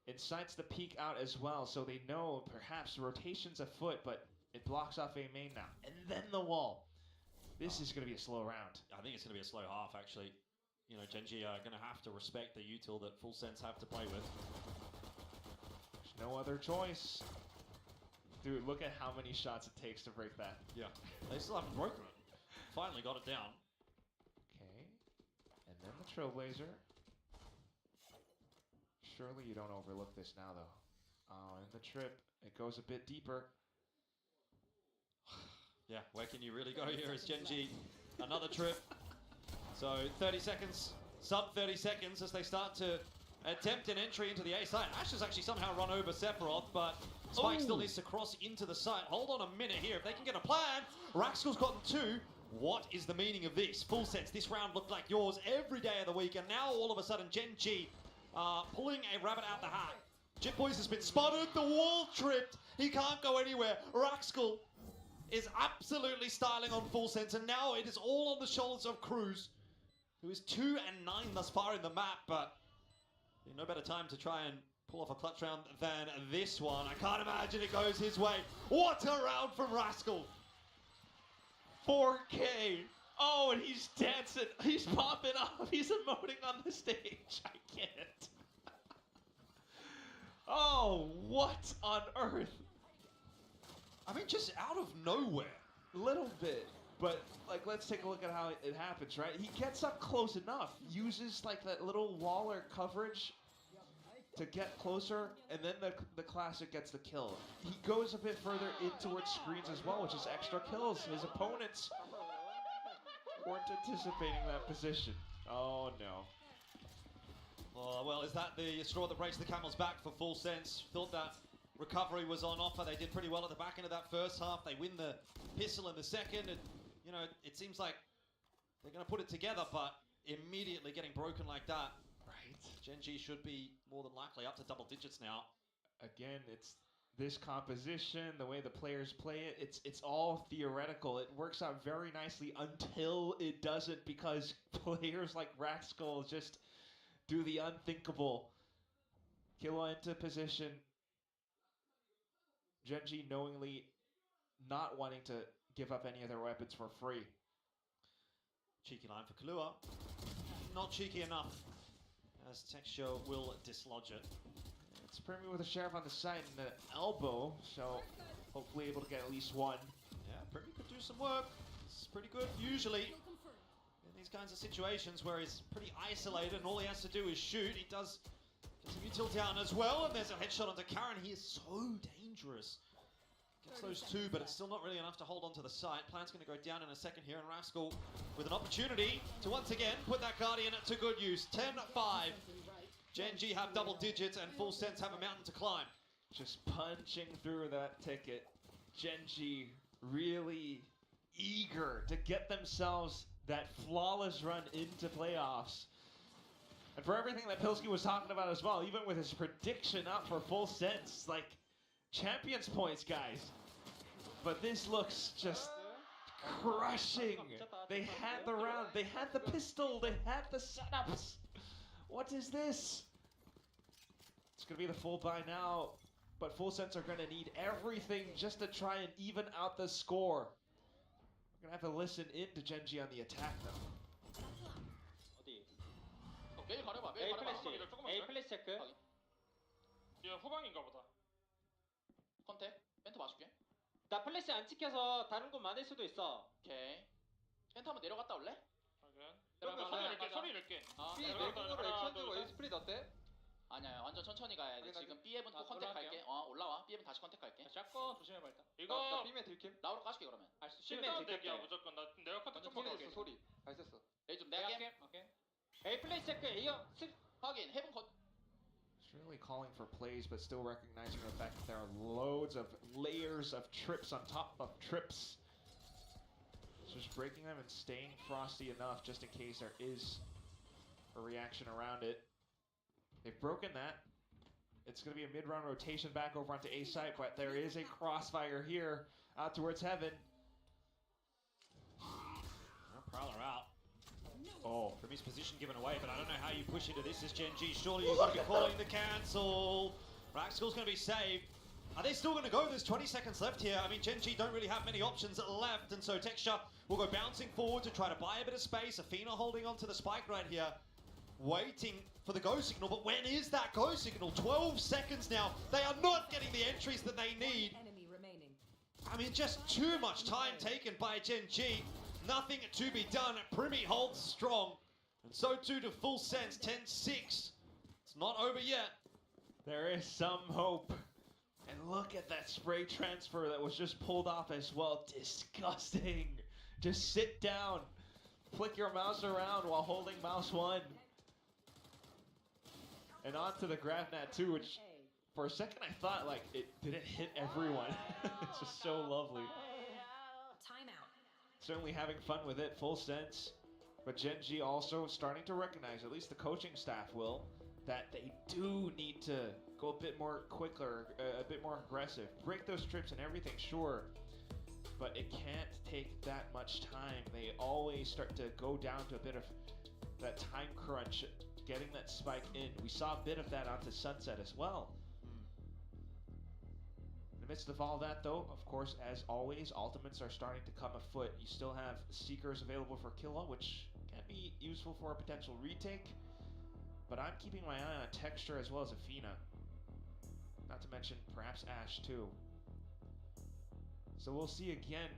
Incites the peek out as well, so they know perhaps rotation's afoot, but it blocks off a main now. And then the wall. This is going to be a slow round. I think it's going to be a slow half, actually. You know, Gen G are going to have to respect the util that Full Sense have to play with. There's no other choice. Dude, look at how many shots it takes to break that. Yeah, they still haven't broken it. Finally got it down. Okay, and then the Trailblazer. Surely you don't overlook this now, though. Oh, and the trip, it goes a bit deeper. Yeah, where can you really go here as Gen G? Another trip. So 30 seconds, sub 30 seconds as they start to attempt an entry into the A site. Ash has actually somehow run over Sephiroth, but Spike still needs to cross into the site. Hold on a minute here. If they can get a plan, Raxkal's gotten two. What is the meaning of this? Full Sense, this round looked like yours every day of the week, and now all of a sudden Gen G pulling a rabbit out the hat. Jit Boys has been spotted, the wall tripped. He can't go anywhere. Raxkal is absolutely styling on Full Sense, and now it is all on the shoulders of Cruz, who is 2 and 9 thus far in the map, but no better time to try and pull off a clutch round than this one. I can't imagine it goes his way. What a round from Raxkal. 4K. Oh, and he's dancing. He's popping off. He's emoting on the stage. I can't. Oh, what on earth? I mean, just out of nowhere. A little bit. But, like, let's take a look at how it happens, right? He gets up close enough, uses, like, that little waller coverage to get closer, and then the classic gets the kill. He goes a bit further in towards screens as well, which is extra kills. His opponents weren't anticipating that position. Oh, no. Oh, well, is that the straw that breaks the camel's back for Full Sense? Thought that recovery was on offer. They did pretty well at the back end of that first half. They win the pistol in the second, and, you know, it seems like they're going to put it together, but immediately getting broken like that. Right. Gen G should be more than likely up to double digits now. Again, it's this composition, the way the players play it, it's all theoretical. It works out very nicely until it doesn't, because players like Raxkal just do the unthinkable. Killua into position. Gen G knowingly not wanting to give up any of their weapons for free. Cheeky line for Killua. Not cheeky enough, as Texture will dislodge it. It's Premi with a Sheriff on the side and the elbow, so hopefully able to get at least one. Yeah, Premi could do some work. It's pretty good usually in these kinds of situations where he's pretty isolated and all he has to do is shoot. He does get some util down as well, and there's a headshot onto Karen. He is so dangerous. Gets those two, but it's still not really enough to hold on to the site. Plan's going to go down in a second here, and Raxkal with an opportunity to once again put that Guardian to good use. 10-5. Gen G have double digits, and Full Sense have a mountain to climb. Just punching through that ticket. Gen G really eager to get themselves that flawless run into playoffs. And for everything that Pilsky was talking about as well, even with his prediction up for Full Sense, like, Champions points, guys. But this looks just crushing. They had the round, they had the pistol, they had the setups. What is this? It's gonna be the full buy now, but Full Sense are gonna need everything just to try and even out the score. We're gonna have to listen in to Gen G on the attack though. 메일 가려봐. 메일 가려봐. A 플래시 체크. 얘 후방인가 보다. 컨택. 멘트 맞출게. 나 플래시 안 찍혀서 다른 곳 많을 수도 있어. 오케이. 멘트 한번 내려갔다 올래? 확인. 소리 낼게. 소리 낼게. B 내공으로 액션 주고 A 스프릿 어때? 아니야, 완전 천천히 가야 돼. 지금 B앱은 또 컨택 갈게. 올라와. B앱은 다시 컨택 갈게. 샷건 조심해봐 일단. 나 B맵 들킴. 라우로 까줄게 그러면. 실면 들게야 무조건. 나 내가 카트 좀만 들게. 가볼게. 소리. 잘 썼어. A 좀 내가 할게. 오케이. A 플레이 체크. A요. 확인. 해본 거. It's really calling for plays, but still recognizing the fact that there are loads of layers of trips on top of trips. So just breaking them and staying frosty enough just in case there is a reaction around it. They've broken that. It's going to be a mid-round rotation back over onto A site, but there is a crossfire here out towards heaven. Prowler out. Oh, from his position given away, but I don't know how you push into this as Gen G. Surely you've got to be calling the cancel. Raxkill's going to be saved. Are they still going to go? There's 20 seconds left here. I mean, Gen G don't really have many options left, and so Texture will go bouncing forward to try to buy a bit of space. Athena holding onto the spike right here, waiting for the go signal, but when is that go signal? 12 seconds now. They are not getting the entries that they need. Enemy remaining. I mean, just too much time taken by Gen G. Nothing to be done. Primi holds strong. And so too to Full Sense, 10-6. It's not over yet. There is some hope. And look at that spray transfer that was just pulled off as well. Disgusting. Just sit down. Flick your mouse around while holding mouse 1. And onto the grab net too, which for a second I thought like it didn't hit everyone. It's just so lovely. Timeout. Certainly having fun with it, Full Sense. But Gen G also starting to recognize, at least the coaching staff will, that they do need to go a bit more quicker, a bit more aggressive. Break those trips and everything, sure. But it can't take that much time. They always start to go down to a bit of that time crunch, getting that spike in. We saw a bit of that onto Sunset as well. In the midst of all that though, of course, as always, ultimates are starting to come afoot. You still have Seekers available for Killa, which can be useful for a potential retake. But I'm keeping my eye on Texture as well as Athena. Not to mention perhaps Ashe too. So we'll see again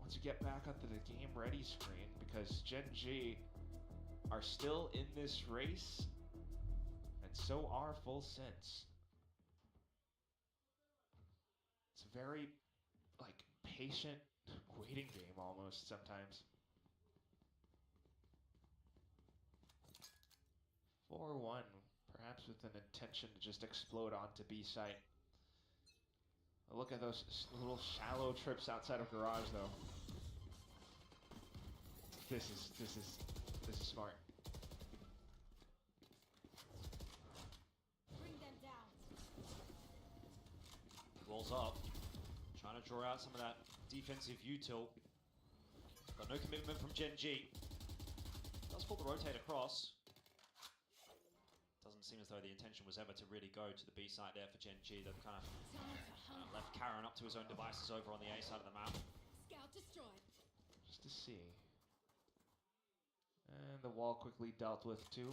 once you get back onto the game ready screen, because Gen G are still in this race, and so are Full Sense. It's a very, like, patient waiting game almost sometimes. 4-1, perhaps with an intention to just explode onto B site. Look at those little shallow trips outside of garage though. This is smart. Bring them down. Rolls up, trying to draw out some of that defensive util. But no commitment from Gen G. Does pull the rotate across. Doesn't seem as though the intention was ever to really go to the B side there for Gen G. They've kind of left Karen up to his own devices over on the A side of the map. Scout destroyed. Just to see. And the wall quickly dealt with too.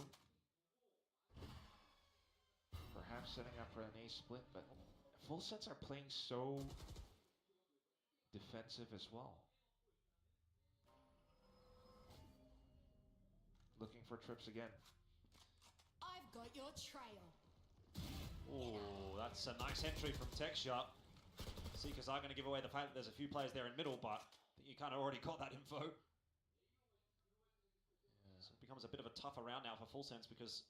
Perhaps setting up for an A split, but Full Sense are playing so defensive as well. Looking for trips again. I've got your trail. Oh, that's a nice entry from Texture. Seekers are going to give away the fact that there's a few players there in middle, but I think you kind of already got that info. Yeah. So it becomes a bit of a tougher round now for Full Sense, because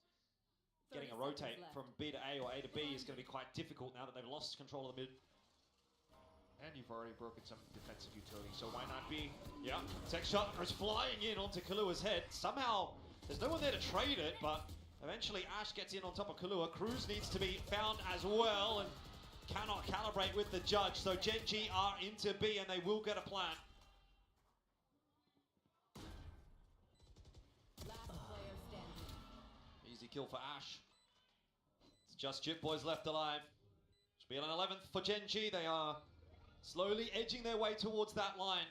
getting a rotate from B to A or A to B is going to be quite difficult now that they've lost control of the mid. And you've already broken some defensive utility, so why not B? Yeah, Texture is flying in onto Kalua's head. Somehow, there's no one there to trade it, but eventually Ashe gets in on top of Kalua. Cruz needs to be found as well and cannot calibrate with the judge. So Gen G are into B and they will get a plan. Last player standing. Easy kill for Ashe. It's just Jip Boys left alive. Should be on an 11th for Gen G. They are slowly edging their way towards that line.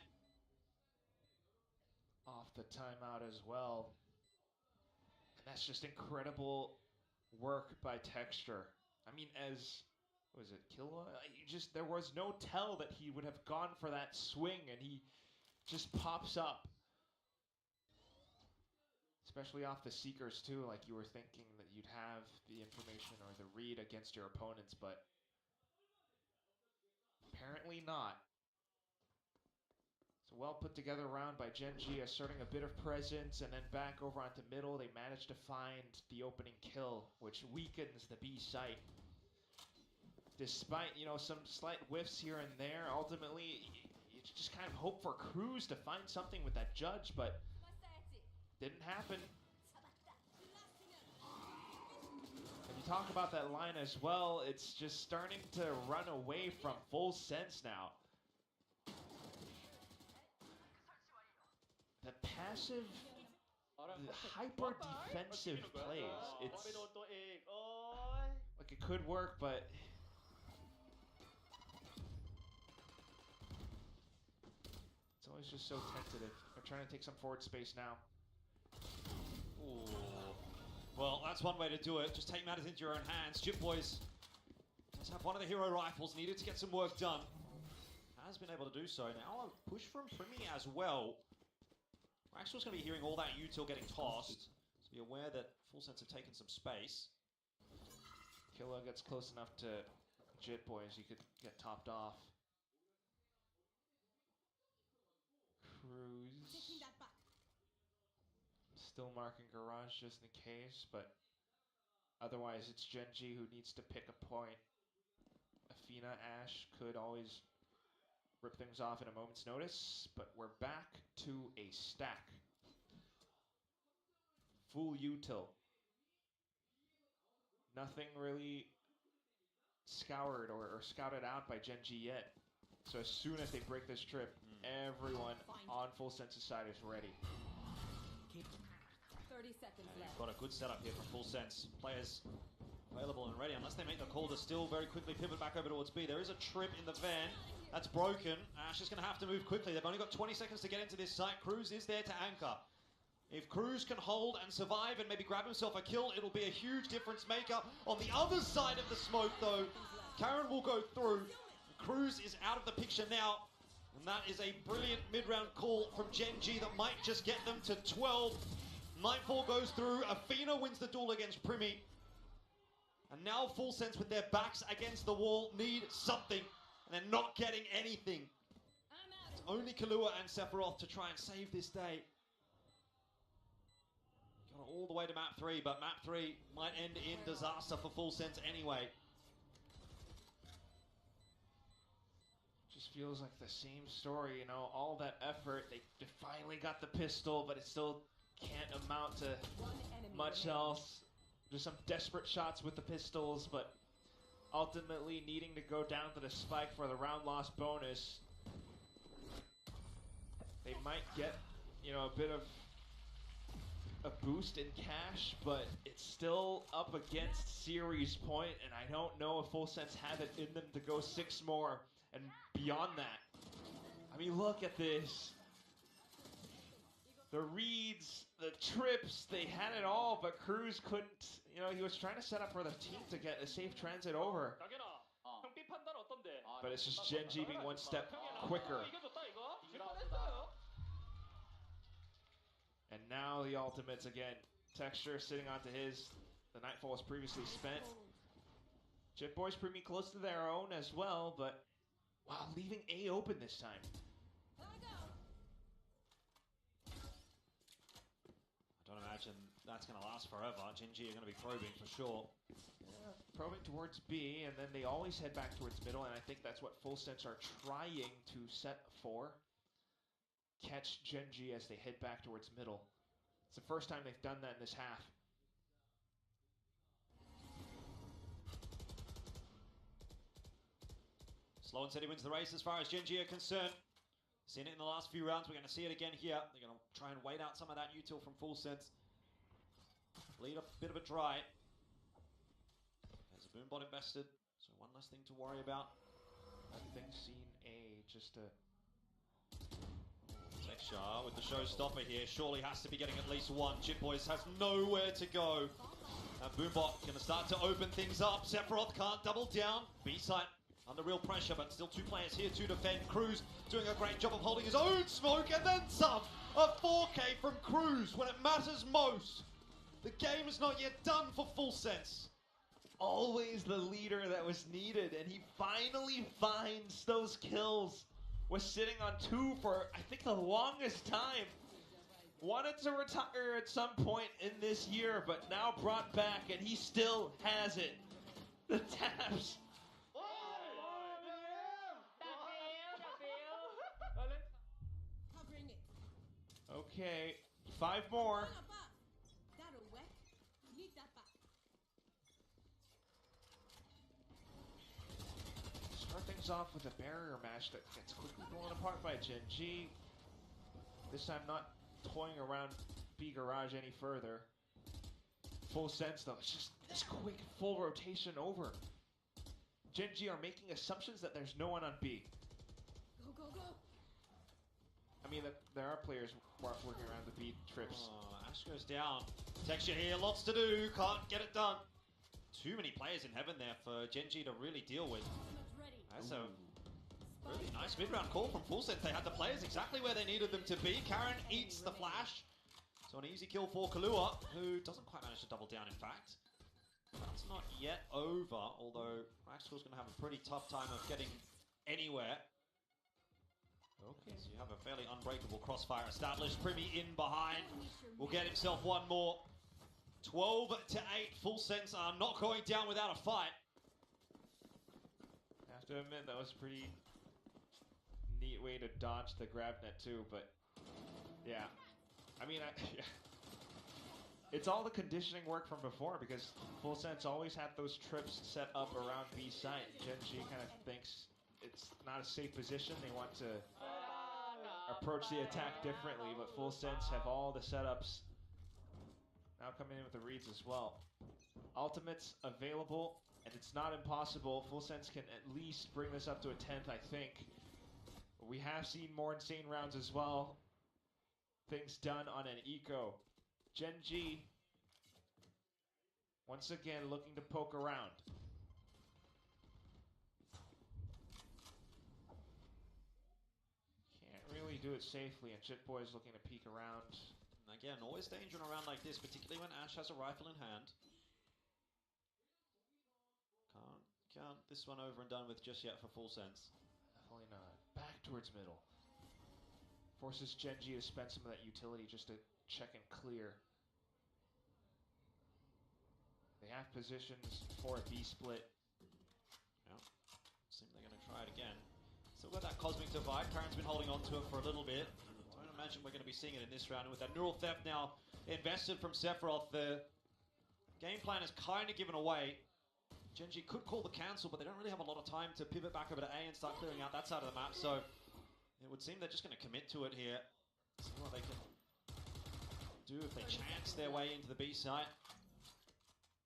Off the timeout as well. And that's just incredible work by Texture. I mean, as, was it Killa? There was no tell that he would have gone for that swing, and he just pops up. Especially off the Seekers too, like you were thinking that you'd have the information read against your opponents, but apparently not. It's a well put together round by Gen.G, asserting a bit of presence, and then back over onto middle. They managed to find the opening kill, which weakens the B site. Despite, you know, some slight whiffs here and there, ultimately, you just kind of hope for Cruz to find something with that judge, but didn't happen. And you talk about that line as well, it's just starting to run away from Full Sense now. The passive, the hyper defensive plays, it's like it could work, but it's always just so tentative. They're trying to take some forward space now. Ooh. Well, that's one way to do it. Just take matters into your own hands. Jip Boys does have one of the hero rifles, needed to get some work done. Has been able to do so. Now a push from Primi as well. Maxwell's going to be hearing all that util getting tossed. So be aware that Full Sense have taken some space. Killer gets close enough to Jit Boys, he could get topped off. Cruz still marking Garage just in case, but otherwise it's Gen.G who needs to pick a point. Athena, Ash could always rip things off in a moment's notice, but we're back to a stack. Full util. Nothing really scoured or scouted out by Gen.G yet. So as soon as they break this trip, everyone on Full Sense's side is ready. 30 seconds And left. you've got a good setup here from Full Sense. Players available and ready, unless they make the call to still very quickly pivot back over towards B. There is a trip in the van. That's broken. Ash is going to have to move quickly. They've only got 20 seconds to get into this site. Cruz is there to anchor. If Cruz can hold and survive and maybe grab himself a kill, it'll be a huge difference maker. On the other side of the smoke, though, Karen will go through. Cruz is out of the picture now. And that is a brilliant mid-round call from Gen.G that might just get them to 12. Nightfall goes through. Athena wins the duel against Primi. And now Full Sense with their backs against the wall need something. And they're not getting anything. It's only Kahlua and Sephiroth to try and save this day. Got all the way to map 3, but map 3 might end in disaster for Full Sense anyway. Just feels like the same story, you know, all that effort, they finally got the pistol, but it still can't amount to much else. Just some desperate shots with the pistols, but ultimately needing to go down to the spike for the round loss bonus. They might get, you know, a bit of a boost in cash, but it's still up against series point, and I don't know if Full Sense have it in them to go 6 more and beyond that. I mean, look at this. The reads, the trips, they had it all, but Cruz couldn't, you know, he was trying to set up for the team to get a safe transit over. But it's just Gen.G being one step quicker. And now the ultimates again. Texture sitting onto his. The Nightfall was previously spent. Jit Boys Primi close to their own as well, but wow, leaving A open this time. I don't imagine that's going to last forever. Gen.G are going to be probing for sure. Yeah, probing towards B, and then they always head back towards middle, and I think that's what Full Sense are trying to set for. Catch Gen.G as they head back towards middle. It's the first time they've done that in this half. Slow and steady wins the race as far as Gen.G are concerned. Seen it in the last few rounds. We're going to see it again here. They're going to try and wait out some of that util from Full Sense. Lead a bit of a dry. There's a Boombot invested, so one less thing to worry about. I think seen A just to... Texture with the showstopper here. Surely has to be getting at least one. Jit Boys has nowhere to go. And Boombot going to start to open things up. Sephiroth can't double down. B-side under real pressure, but still 2 players here to defend. Cruz doing a great job of holding his own smoke, and then some. A 4K from Cruz when it matters most. The game is not yet done for Full Sense. always the leader that was needed, and he finally finds those kills. Was sitting on 2 for, I think, the longest time. Wanted to retire at some point in this year, but now brought back, and he still has it. The taps. Covering it. Okay, 5 more. That'll work. Need that back. Start things off with a barrier match that gets quickly blown apart by Gen.G. This time not toying around B Garage any further. Full sense though, it's just this quick full rotation over. Gen.G are making assumptions that there's no one on B. Go, go, go. I mean, there are players working around the B trips. Oh, Ash goes down. Texture here, lots to do, can't get it done. Too many players in heaven there for Gen.G to really deal with. That's a really nice mid-round call from Full Sense. They had the players exactly where they needed them to be. Karen eats the flash. So an easy kill for Kalua, who doesn't quite manage to double down, in fact. That's not yet over, although Maxwell's going to have a pretty tough time of getting anywhere. Okay, so you have a fairly unbreakable crossfire established. Primi in behind will get himself one more. 12 to 8. Full Sense are not going down without a fight. I have to admit, that was a pretty neat way to dodge the grab net too, but yeah. I mean, it's all the conditioning work from before, because Full Sense always had those trips set up around B site. Gen.G kind of thinks it's not a safe position. They want to approach the attack differently, but Full Sense have all the setups now coming in with the reads as well. Ultimates available, and it's not impossible. Full Sense can at least bring this up to a 10th, I think. We have seen more insane rounds as well. Things done on an eco. Gen.G once again looking to poke around. Can't really do it safely, and Shitboy's looking to peek around. Again, always danger in a round like this, particularly when Ash has a rifle in hand. Can't count this one over and done with just yet for Full Sense. Definitely not. Back towards middle. Forces Gen.G to spend some of that utility just to check and clear. They have positions for a B split. Yeah. Seem they're going to try it again. Still got that Cosmic Divide. Karen's been holding on to it for a little bit. Don't imagine we're going to be seeing it in this round. And with that Neural Theft now invested from Sephiroth, the game plan is kind of given away. Gen.G could call the cancel, but they don't really have a lot of time to pivot back over to A and start clearing out that side of the map. So it would seem they're just going to commit to it here. See what they can do if they chance their way into the B site.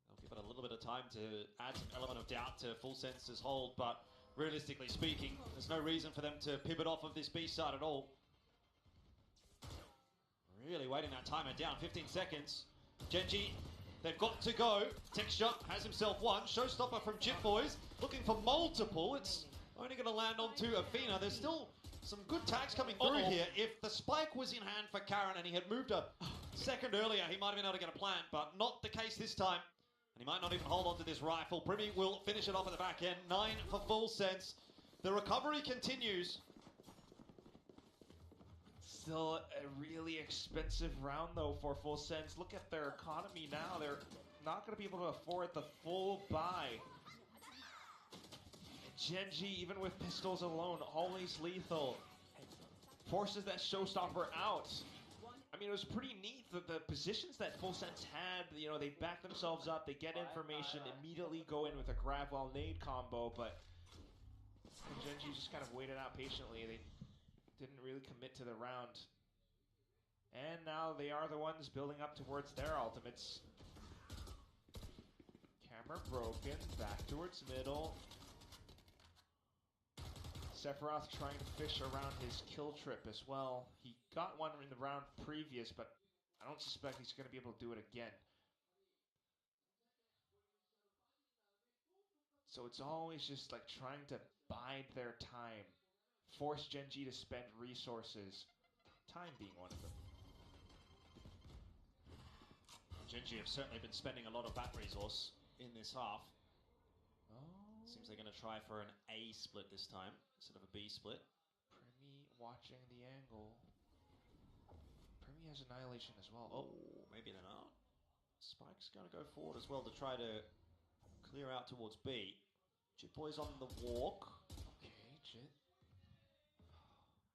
They'll give it a little bit of time to add some element of doubt to Full Sense's hold, but realistically speaking, there's no reason for them to pivot off of this B side at all. Really waiting that timer down, 15 seconds. Gen.G, they've got to go. Texture has himself one. Showstopper from Chip Boys, looking for multiple. It's only going to land onto Athena. There's still some good tags coming through here. If the spike was in hand for Karen and he had moved a second earlier, he might have been able to get a plant, but not the case this time. And he might not even hold on to this rifle. Primi will finish it off at the back end. 9 for Full Sense. The recovery continues. Still a really expensive round though for Full Sense. Look at their economy now. They're not going to be able to afford the full buy. Gen.G, even with pistols alone, always lethal. Forces that Showstopper out. I mean, it was pretty neat that the positions that Full Sense had, you know, they back themselves up, they get information, immediately go in with a grab while nade combo, but Gen.G just kind of waited out patiently. They didn't really commit to the round. And now they are the ones building up towards their ultimates. Camera broken, back towards middle. Sephiroth trying to fish around his kill trip as well. He got one in the round previous, but I don't suspect he's going to be able to do it again. So it's always just like trying to bide their time. Force Gen.G to spend resources. Time being one of them. Gen.G have certainly been spending a lot of bat resource in this half. Seems they're going to try for an A split this time instead of a B split. Premi watching the angle. Premi has Annihilation as well. Oh, maybe they're not. Spike's going to go forward as well to try to clear out towards B. Jit Boy's on the walk. Okay, Jit.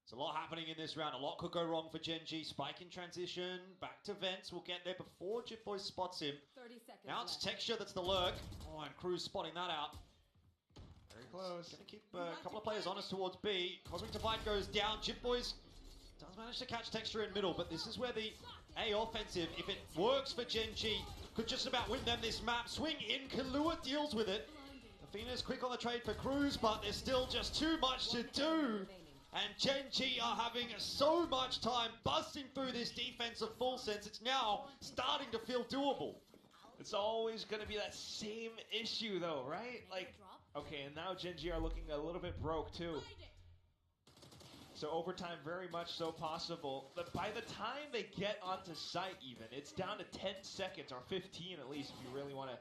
There's a lot happening in this round. A lot could go wrong for Gen G. Spike in transition. Back to Vents. We'll get there before Jit Boy spots him. 30 seconds Now it's left. Texture that's the lurk. Oh, and Cruz spotting that out. Very close. Gonna keep a couple of players honest towards B. Cosmic Divide goes down. Jit Boys does manage to catch Texture in middle, but this is where the A offensive, if it works for Gen G, could just about win them this map. Swing in, Kahlua deals with it. Athena's quick on the trade for Cruz, but there's still just too much to do. And Gen G are having so much time busting through this defensive full sense. It's now starting to feel doable. It's always going to be that same issue, though, right? Like, okay, and now Gen G are looking a little bit broke, too. So overtime very much so possible. But by the time they get onto site even, it's down to 10 seconds, or 15 at least, if you really want to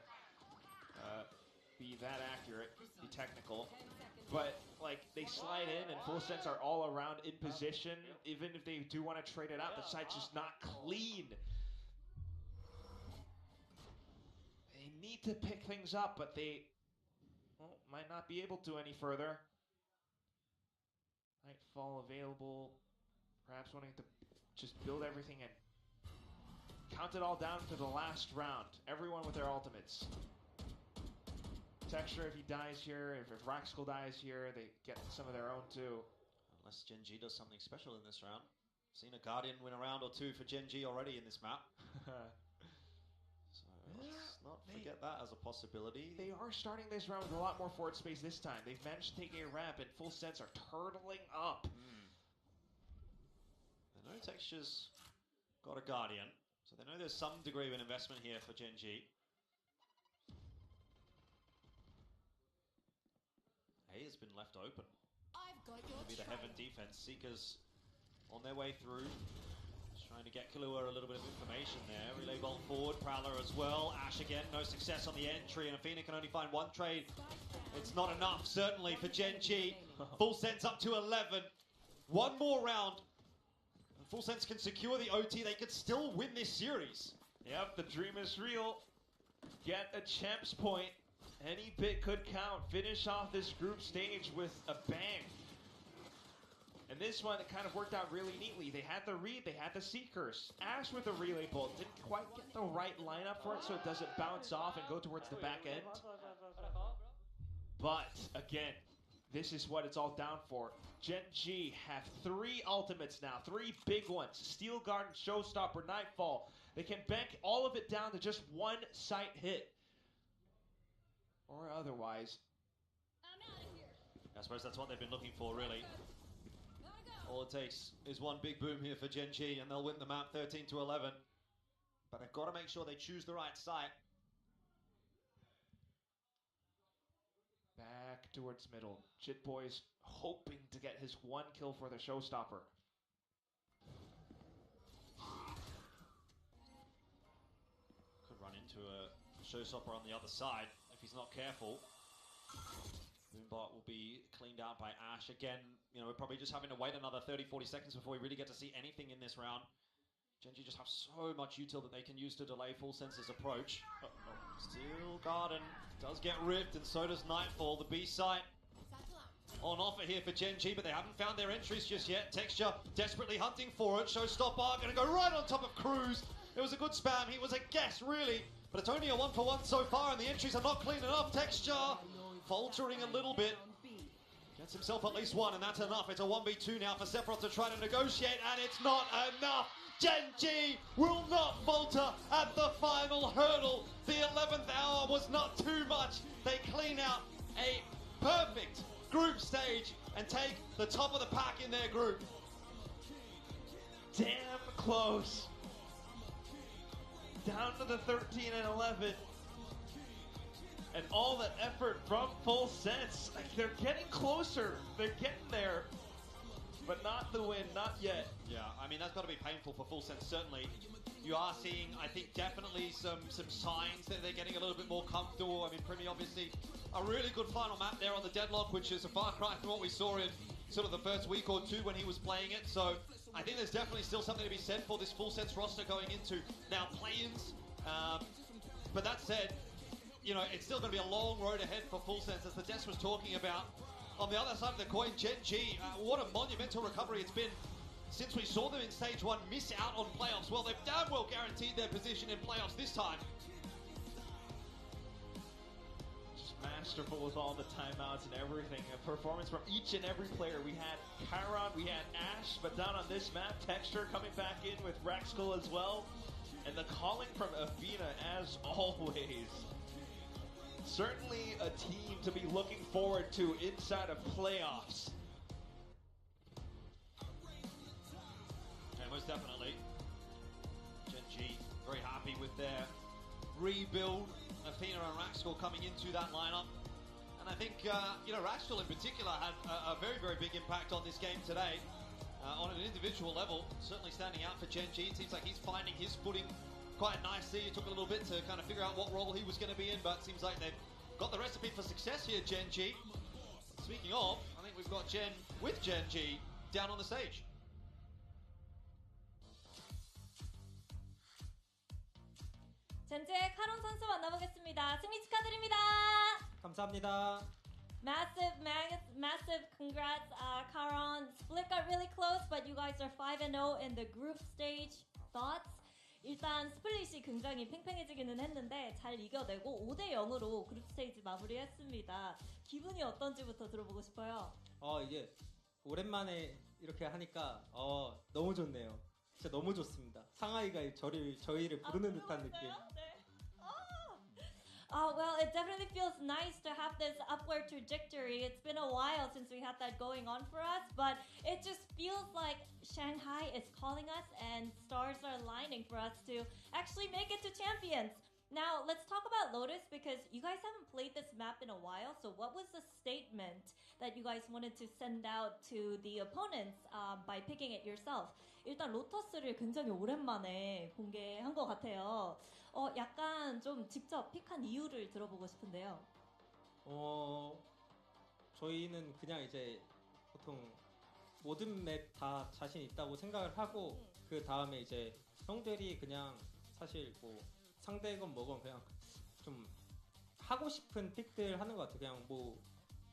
be that accurate, be technical. But, like, they slide in, and Full Sense are all around in position. Even if they do want to trade it out, the site's just not clean. They need to pick things up, but they might not be able to any further. Nightfall available, perhaps wanting to just build everything and count it all down to the last round. Everyone with their ultimates. Texture, if he dies here, if Raxkel dies here, they get some of their own too. Unless Gen G does something special in this round. Seen a Guardian win a round or two for Gen G already in this map. So let's not forget that as a possibility. They are starting this round with a lot more forward space this time. They've managed to take a ramp, and Full Sense are turtling up. They know Texture's got a Guardian, so they know there's some degree of an investment here for Gen G. A has been left open. I've got your Maybe the Heaven defense. Seekers on their way through. Just trying to get Kahlua a little bit of information there. Relay bolt forward, Prowler as well. Ash again, no success on the entry, and Athena can only find one trade. It's not enough, certainly, for Gen G. Full Sense up to 11. One more round. And Full Sense can secure the OT. They could still win this series. Yep, the dream is real. Get a champs point. Any bit could count. Finish off this group stage with a bang. And this one, it kind of worked out really neatly. They had the read, they had the Seekers. Ash with the relay bolt didn't quite get the right lineup for it, so it doesn't bounce off and go towards the back end. But, again, this is what it's all down for. Gen G have 3 ultimates now, 3 big ones. Steel Garden, Showstopper, Nightfall. They can bank all of it down to just one site hit. Or otherwise. I suppose that's what they've been looking for, really. All it takes is one big boom here for Gen G, and they'll win the map 13-11. But they've got to make sure they choose the right site. Back towards middle. Jit Boy's hoping to get his 1 kill for the Showstopper. Could run into a Showstopper on the other side if he's not careful. Boombot will be cleaned out by Ash. Again, you know, we're probably just having to wait another 30-40 seconds before we really get to see anything in this round. Gen G just have so much util that they can use to delay Full Sense's approach. Steel Garden does get ripped, and so does Nightfall. The B site on offer here for Gen G, but they haven't found their entries just yet. Texture desperately hunting for it. Showstopper going to go right on top of Cruz. It was a good spam. He was a guess, really. But it's only a 1-for-1 so far, and the entries are not clean enough. Texture faltering a little bit. Gets himself at least 1, and that's enough. It's a 1v2 now for Sephiroth to try to negotiate, and it's not enough. Gen G will not falter at the final hurdle. The 11th hour was not too much. They clean out a perfect group stage and take the top of the pack in their group. Damn close. Down to the 13 and 11. And all the effort from Full Sense. Like, they're getting closer. They're getting there. But not the win, not yet. Yeah, I mean, that's got to be painful for Full Sense, certainly. You are seeing, I think, definitely some signs that they're getting a little bit more comfortable. I mean, Primi obviously a really good final map there on the Deadlock, which is a far cry from what we saw in sort of the first week or two when he was playing it. So I think there's definitely still something to be said for this full sense roster going into now play-ins. But that said, you know, it's still going to be a long road ahead for full sense, as the Des was talking about. On the other side of the coin, Gen G, what a monumental recovery it's been since we saw them in stage 1 miss out on playoffs. Well, they've damn well guaranteed their position in playoffs this time. Just masterful with all the timeouts and everything. A performance from each and every player. We had Chiron, we had Ash, but down on this map, Texture coming back in with Raxkull as well. And the calling from Athena, as always. Certainly a team to be looking forward to inside of playoffs. And most definitely, Gen G very happy with their rebuild. Athena and Raxkull coming into that lineup. And I think, you know, Raxkull in particular had a very, very big impact on this game today. On an individual level, certainly standing out for Gen G. It seems like he's finding his footing quite nicely. It took a little bit to kind of figure out what role he was going to be in, but it seems like they've got the recipe for success here, Gen G. Speaking of, I think we've got Gen with Gen G down on the stage. 젠지의 카론 선수 만나보겠습니다. 승리 축하드립니다. 감사합니다. Massive congrats, Caron. Split got really close, but you guys are 5-0 in the group stage. Thoughts? 일단 스플릿이 굉장히 팽팽해지기는 했는데 잘 이겨내고 5-0으로 그룹 스테이지 마무리했습니다. 기분이 어떤지부터 들어보고 싶어요. 이게 오랜만에 이렇게 하니까 너무 좋네요. 진짜 너무 좋습니다. 상하이가 저희를 부르는 듯한 느낌. 네. Well, it definitely feels nice to have this upward trajectory. It's been a while since we had that going on for us, but it just feels like Shanghai is calling us and stars are aligning for us to actually make it to champions. Now, let's talk about Lotus because you guys haven't played this map in a while. So what was the statement that you guys wanted to send out to the opponents by picking it yourself? 일단 로터스를 굉장히 오랜만에 공개한 것 같아요. 약간 좀 직접 픽한 이유를 들어보고 싶은데요. 저희는 그냥 이제 보통 모든 맵 다 자신 있다고 생각을 하고 그 다음에 이제 형들이 그냥 사실 뭐 상대건 뭐건 그냥 좀 하고 싶은 픽들 하는 것 같아요. 그냥 뭐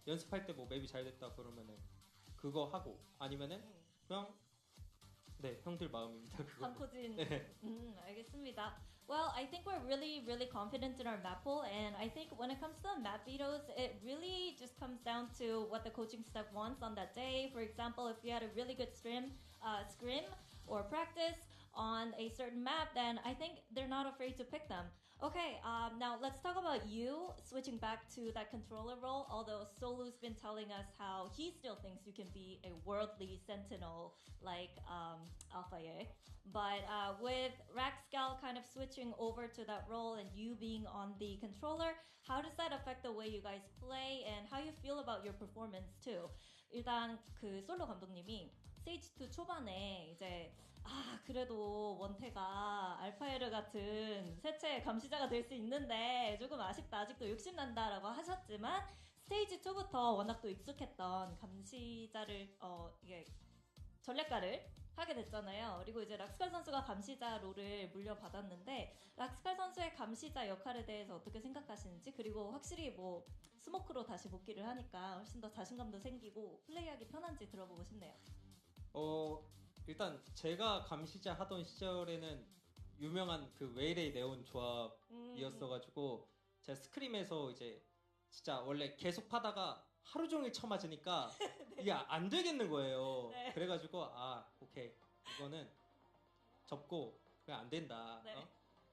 연습할 때 뭐 맵이 잘 됐다 그러면은 그거 하고 아니면은 그냥 네 형들 마음입니다. 그거. 강코진. 네. 알겠습니다. Well, I think we're really confident in our map pool, and I think when it comes to the map vetoes, it really just comes down to what the coaching staff wants on that day. For example, if we had a really good scrim or practice on a certain map, then I think they're not afraid to pick them. Okay, now let's talk about you switching back to that controller role, although Solu's been telling us how he still thinks you can be a worldly sentinel like Alphaye. But with Raxkull kind of switching over to that role and you being on the controller, how does that affect the way you guys play and how you feel about your performance too? 일단 그 솔로 감독님이 스테이지 2 초반에 이제 그래도 원태가 알파에르 같은 세체의 감시자가 될 수 있는데 조금 아쉽다 아직도 욕심난다라고 하셨지만 스테이지 2부터 워낙 또 익숙했던 감시자를 이게 전략가를 하게 됐잖아요. 그리고 이제 락스칼 선수가 감시자 롤을 물려받았는데 락스칼 선수의 감시자 역할에 대해서 어떻게 생각하시는지 그리고 확실히 뭐 스모크로 다시 복귀를 하니까 훨씬 더 자신감도 생기고 플레이하기 편한지 들어보고 싶네요. 일단 제가 감시자 하던 시절에는 유명한 그 웨이레이 네온 조합이었어가지고 제가 스크림에서 이제 진짜 원래 계속 파다가 하루 종일 쳐맞으니까 이게 안 되겠는 거예요. 네. 그래가지고 오케이 이거는 접고 그냥 안 된다. 네.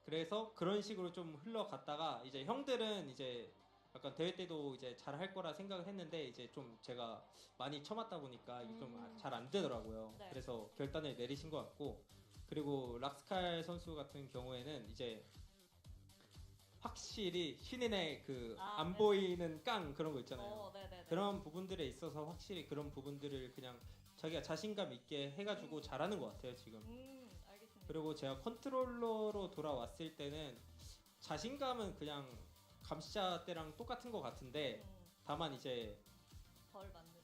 그래서 그런 식으로 좀 흘러갔다가 이제 형들은 이제 약간 대회 때도 이제 잘 할 거라 생각을 했는데 이제 좀 제가 많이 쳐맞다 보니까 이게 좀 잘 안 되더라고요. 네. 그래서 결단을 내리신 것 같고 그리고 락스칼 선수 같은 경우에는 이제 확실히 신인의 그 안 보이는 깡 그런 거 있잖아요. 그런 부분들에 있어서 확실히 그런 부분들을 그냥 자기가 자신감 있게 해가지고 잘하는 것 같아요 지금. 알겠습니다. 그리고 제가 컨트롤러로 돌아왔을 때는 자신감은 그냥 감시자 때랑 똑같은 것 같은데 다만 이제 덜 맞는.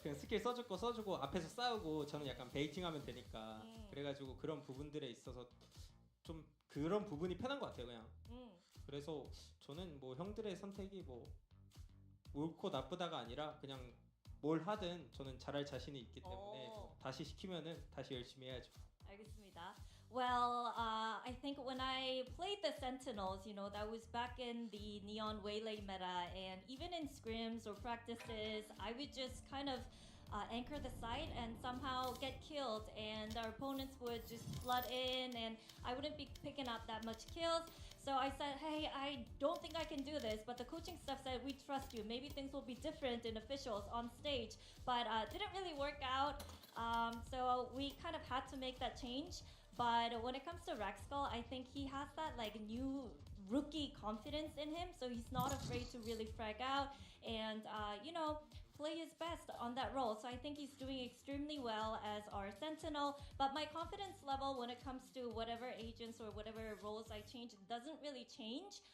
그냥 스킬 써줄 거 써주고 앞에서 싸우고 저는 약간 베이팅하면 되니까 그래가지고 그런 부분들에 있어서 좀 그런 부분이 편한 것 같아요 그냥. 그래서 저는 뭐 형들의 선택이 뭐 옳고 나쁘다가 아니라 그냥 뭘 하든 저는 잘할 자신이 있기 때문에 다시 시키면은 다시 열심히 해야죠. 알겠습니다. Well, I think when I played the Sentinels, you know, that was back in the Neon Waylay meta, and even in scrims or practices, I would just kind of anchor the site and somehow get killed, and our opponents would just flood in, and I wouldn't be picking up that much kills. So I said, hey, I don't think I can do this, but the coaching staff said, we trust you. Maybe things will be different in officials on stage, but didn't really work out. So we kind of had to make that change. But when it comes to Raxkull, I think he has that like new rookie confidence in him, so he's not afraid to really frag out and you know, play his best on that role. So I think he's doing extremely well as our Sentinel, but my confidence level when it comes to whatever agents or whatever roles I change doesn't really change.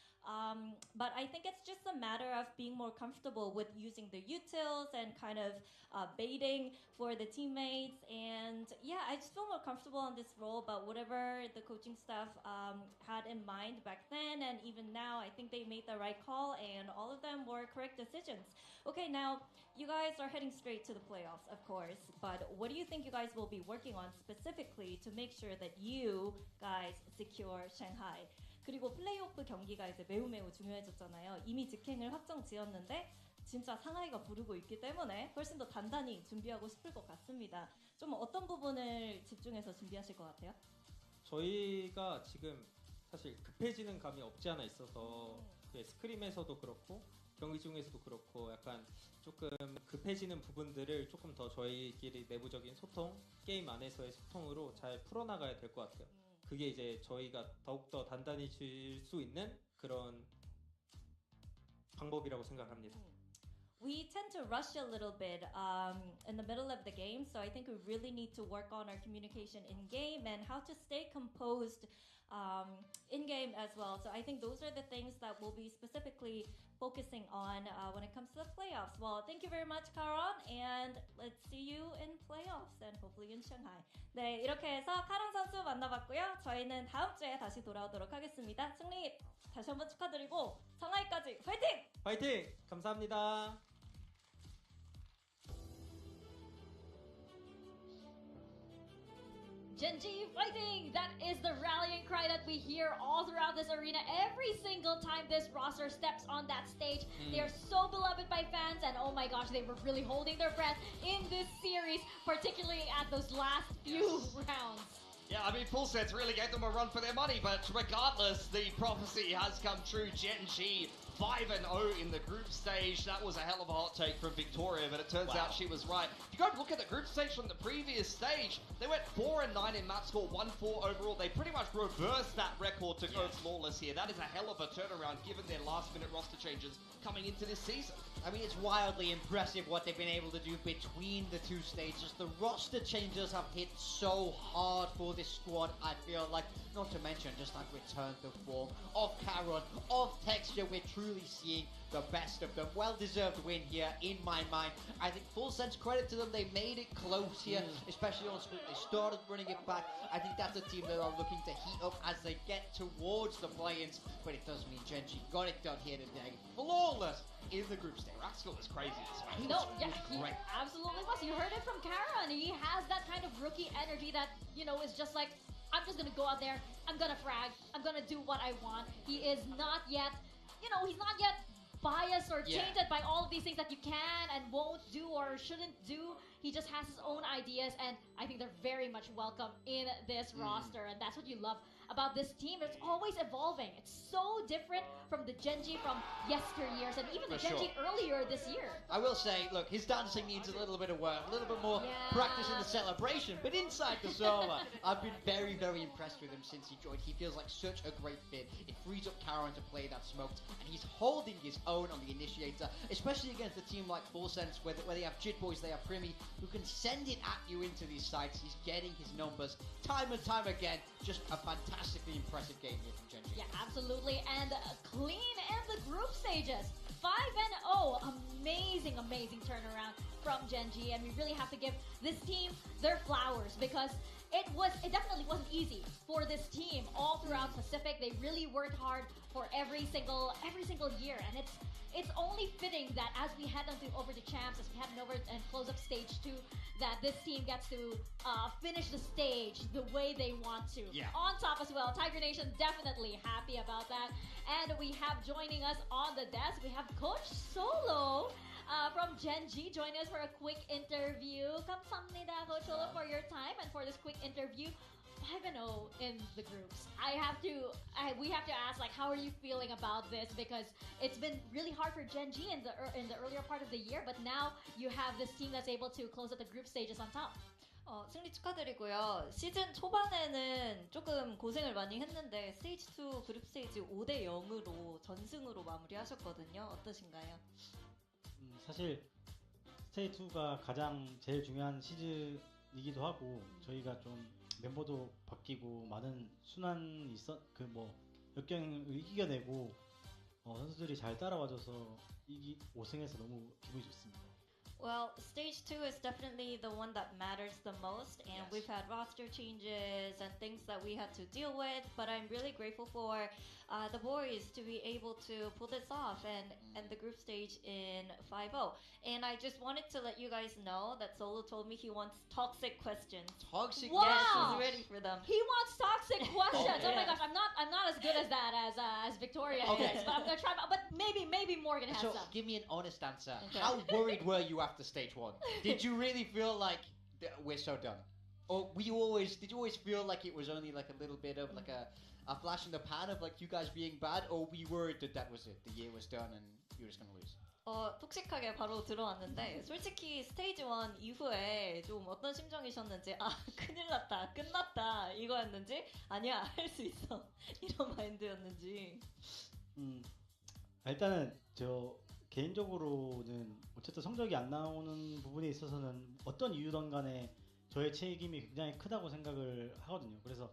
But I think it's just a matter of being more comfortable with using the utils and kind of baiting for the teammates. And yeah, I just feel more comfortable on this role, but whatever the coaching staff had in mind back then and even now, I think they made the right call and all of them were correct decisions. Okay, now you guys are heading straight to the playoffs, of course, but what do you think you guys will be working on specifically to make sure that you guys secure Shanghai? 그리고 플레이오프 경기가 이제 매우 중요해졌잖아요. 이미 직행을 확정 지었는데 진짜 상하이가 부르고 있기 때문에 훨씬 더 단단히 준비하고 싶을 것 같습니다. 좀 어떤 부분을 집중해서 준비하실 것 같아요? 저희가 지금 사실 급해지는 감이 없지 않아 있어서 스크림에서도 그렇고 경기 중에서도 그렇고 약간 조금 급해지는 부분들을 조금 더 저희끼리 내부적인 소통, 게임 안에서의 소통으로 잘 풀어나가야 될 것 같아요. 그게 이제 저희가 더욱더 단단해질 수 있는 그런 방법이라고 생각합니다. We tend to rush a little bit in the middle of the game, so I think we really need to work on our communication in game and how to stay composed in game as well. So I think those are the things that we'll be specifically focusing on when it comes to the playoffs. Well, thank you very much, Karan, and let's see you in playoffs and hopefully in Shanghai. 네, 이렇게 해서 카란 선수 만나봤고요. 저희는 다음 주에 다시 돌아오도록 하겠습니다. 승리 다시 한번 축하드리고 상하이까지 화이팅! 화이팅! 감사합니다. Genji fighting! That is the rallying cry that we hear all throughout this arena every single time this roster steps on that stage. They are so beloved by fans, and oh my gosh, they were really holding their breath in this series, particularly at those last few rounds. Yeah, I mean, Full Sets really gave them a run for their money, but regardless, the prophecy has come true. Genji 5-0 in the group stage. That was a hell of a hot take from Victoria, but it turns out she was right. If you go look at the group stage from the previous stage, they went 4-9 in map score, 1-4 overall. They pretty much reversed that record to go flawless here. That is a hell of a turnaround given their last-minute roster changes coming into this season. I mean, it's wildly impressive what they've been able to do between the two stages. The roster changes have hit so hard for this squad, I feel like. Not to mention just that return to form of Caron, of Texture. We're truly seeing the best of them. Well-deserved win here, in my mind. I think full sense credit to them. They made it close here, especially on split. They started running it back. I think that's a team that are looking to heat up as they get towards the play-ins. But it does mean Genji got it done here today. Flawless in the group stage. Raxkull was crazy this match. No, yeah, he absolutely was. You heard it from Caron. He has that kind of rookie energy that, you know, is just like, I'm just gonna go out there, I'm gonna frag, I'm gonna do what I want. He is not yet, you know, he's not yet biased or tainted by all of these things that you can and won't do or shouldn't do. He just has his own ideas, and I think they're very much welcome in this roster, and that's what you love about this team. It's always evolving. It's so different from the Genji from yesteryears and even the For Genji sure. earlier this year. I will say, look, his dancing needs a little bit of work, a little bit more practice in the celebration, but inside the Zoma, I've been very, very impressed with him since he joined. He feels like such a great fit. It frees up Karen to play that smoked, and he's holding his own on the initiator, especially against a team like Full Sense, where they have Jit Boys, they have Primi, who can send it at you into these sites. He's getting his numbers time and time again. Just a fantastically impressive game here from Genji. Yeah, absolutely. And clean in the group stages. 5-0. Amazing, amazing turnaround from Genji. And we really have to give this team their flowers because it definitely wasn't easy for this team all throughout Pacific. They really worked hard for every single year. And it's only fitting that as we head over to champs, as we head over and close up stage 2, that this team gets to finish the stage the way they want to. Yeah. On top as well, Tiger Nation definitely happy about that. And we have joining us on the desk, we have Coach Solo from Genji joining us for a quick interview. Kamsahamnida, Coach Solo, for your time and for this quick interview. 5-0 in the groups. We have to ask, like, how are you feeling about this? Because it's been really hard for Genji in the earlier part of the year, but now you have this team that's able to close up the group stages on top. 승리 축하드리고요. 시즌 초반에는 조금 고생을 많이 했는데 스테이지 2 그룹 스테이지 5대 0으로 전승으로 마무리하셨거든요. 어떠신가요? 사실 스테이지 2가 가장 제일 중요한 시즌이기도 하고 저희가 좀 멤버도 바뀌고 많은 순환이 역경을 이겨내고 선수들이 잘 따라와줘서 5승해서 너무 기분이 좋습니다. Well, stage 2 is definitely the one that matters the most, and we've had roster changes and things that we had to deal with, but I'm really grateful for the boys to be able to pull this off and end the group stage in 5-0. And I just wanted to let you guys know that Solo told me he wants toxic questions. Toxic Wow. questions? He's ready for them. He wants toxic questions. Okay. Oh my gosh, I'm not as good as that as Victoria Okay. is, but I'm gonna try. But maybe Morgan has So, some. give me an honest answer. Okay. How worried were you after stage 1? Did you really feel like we're so done? Or did you always feel like it was only like a little bit of like a flash in the pan of like you guys being bad, or were you worried that was it? The year was done and you were just gonna lose? 톡식하게 바로 들어왔는데 솔직히 스테이지 1 이후에 좀 어떤 심정이셨는지 큰일 났다 끝났다 이거였는지 아니야 할 수 있어 이런 마인드였는지 일단은 저 개인적으로는 어쨌든 성적이 안 나오는 부분에 있어서는 어떤 이유든 간에 저의 책임이 굉장히 크다고 생각을 하거든요. 그래서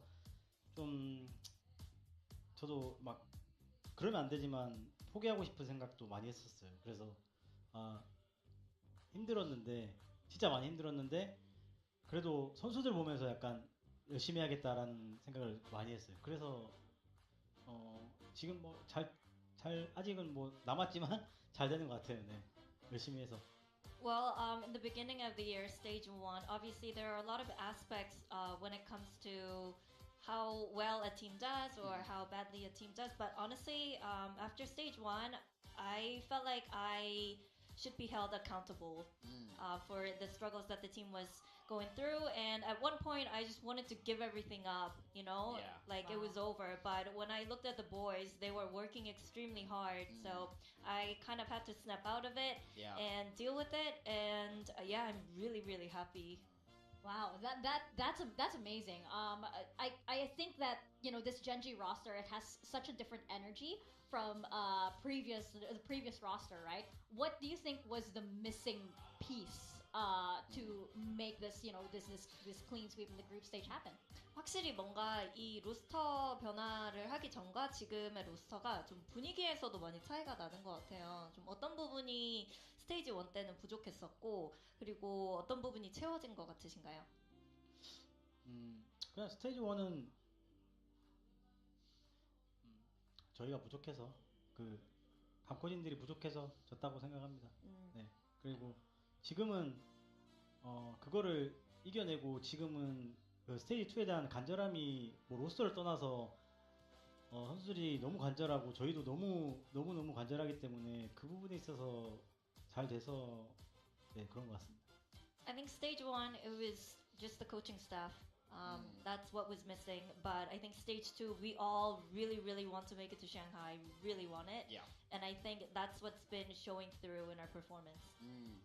좀 저도 막 그러면 안 되지만 포기하고 싶은 생각도 많이 했었어요. 그래서 힘들었는데 진짜 많이 힘들었는데 그래도 선수들 보면서 약간 열심히 해야겠다라는 생각을 많이 했어요. 그래서 지금 뭐 잘 아직은 뭐 남았지만 잘 되는 것 같아요. 네, 열심히 해서. Well, in the beginning of the year, stage 1, obviously there are a lot of aspects when it comes to how well a team does or how badly a team does. But honestly, after stage 1, I felt like I should be held accountable for the struggles that the team was going through. And at one point, I just wanted to give everything up, you know, like it was over. But when I looked at the boys, they were working extremely hard. So I kind of had to snap out of it and deal with it. And I'm really, really happy. Wow, that's amazing. I think that this Genji roster, it has such a different energy from the previous roster, right? What do you think was the missing piece to make this this clean sweep in the group stage happen? 확실히 뭔가 이 로스터 변화를 하기 전과 지금의 로스터가 좀 분위기에서도 많이 차이가 나는 것 같아요. 좀 어떤 부분이 스테이지 1 때는 부족했었고 그리고 어떤 부분이 채워진 것 같으신가요? 그냥 스테이지 1은 저희가 부족해서 감코진들이 부족해서 졌다고 생각합니다. 네. 그리고 지금은 그거를 이겨내고 지금은 그 스테이지 2에 대한 간절함이 뭐 로스터를 떠나서 선수들이 너무 간절하고 저희도 너무 간절하기 때문에 그 부분에 있어서 잘 돼서 네, 그런 것 같습니다. I think stage 1 it was just the coaching staff That's what was missing. But I think stage 2, we all really, really want to make it to Shanghai. Really want it. Yeah. And I think that's what's been showing through in our performance.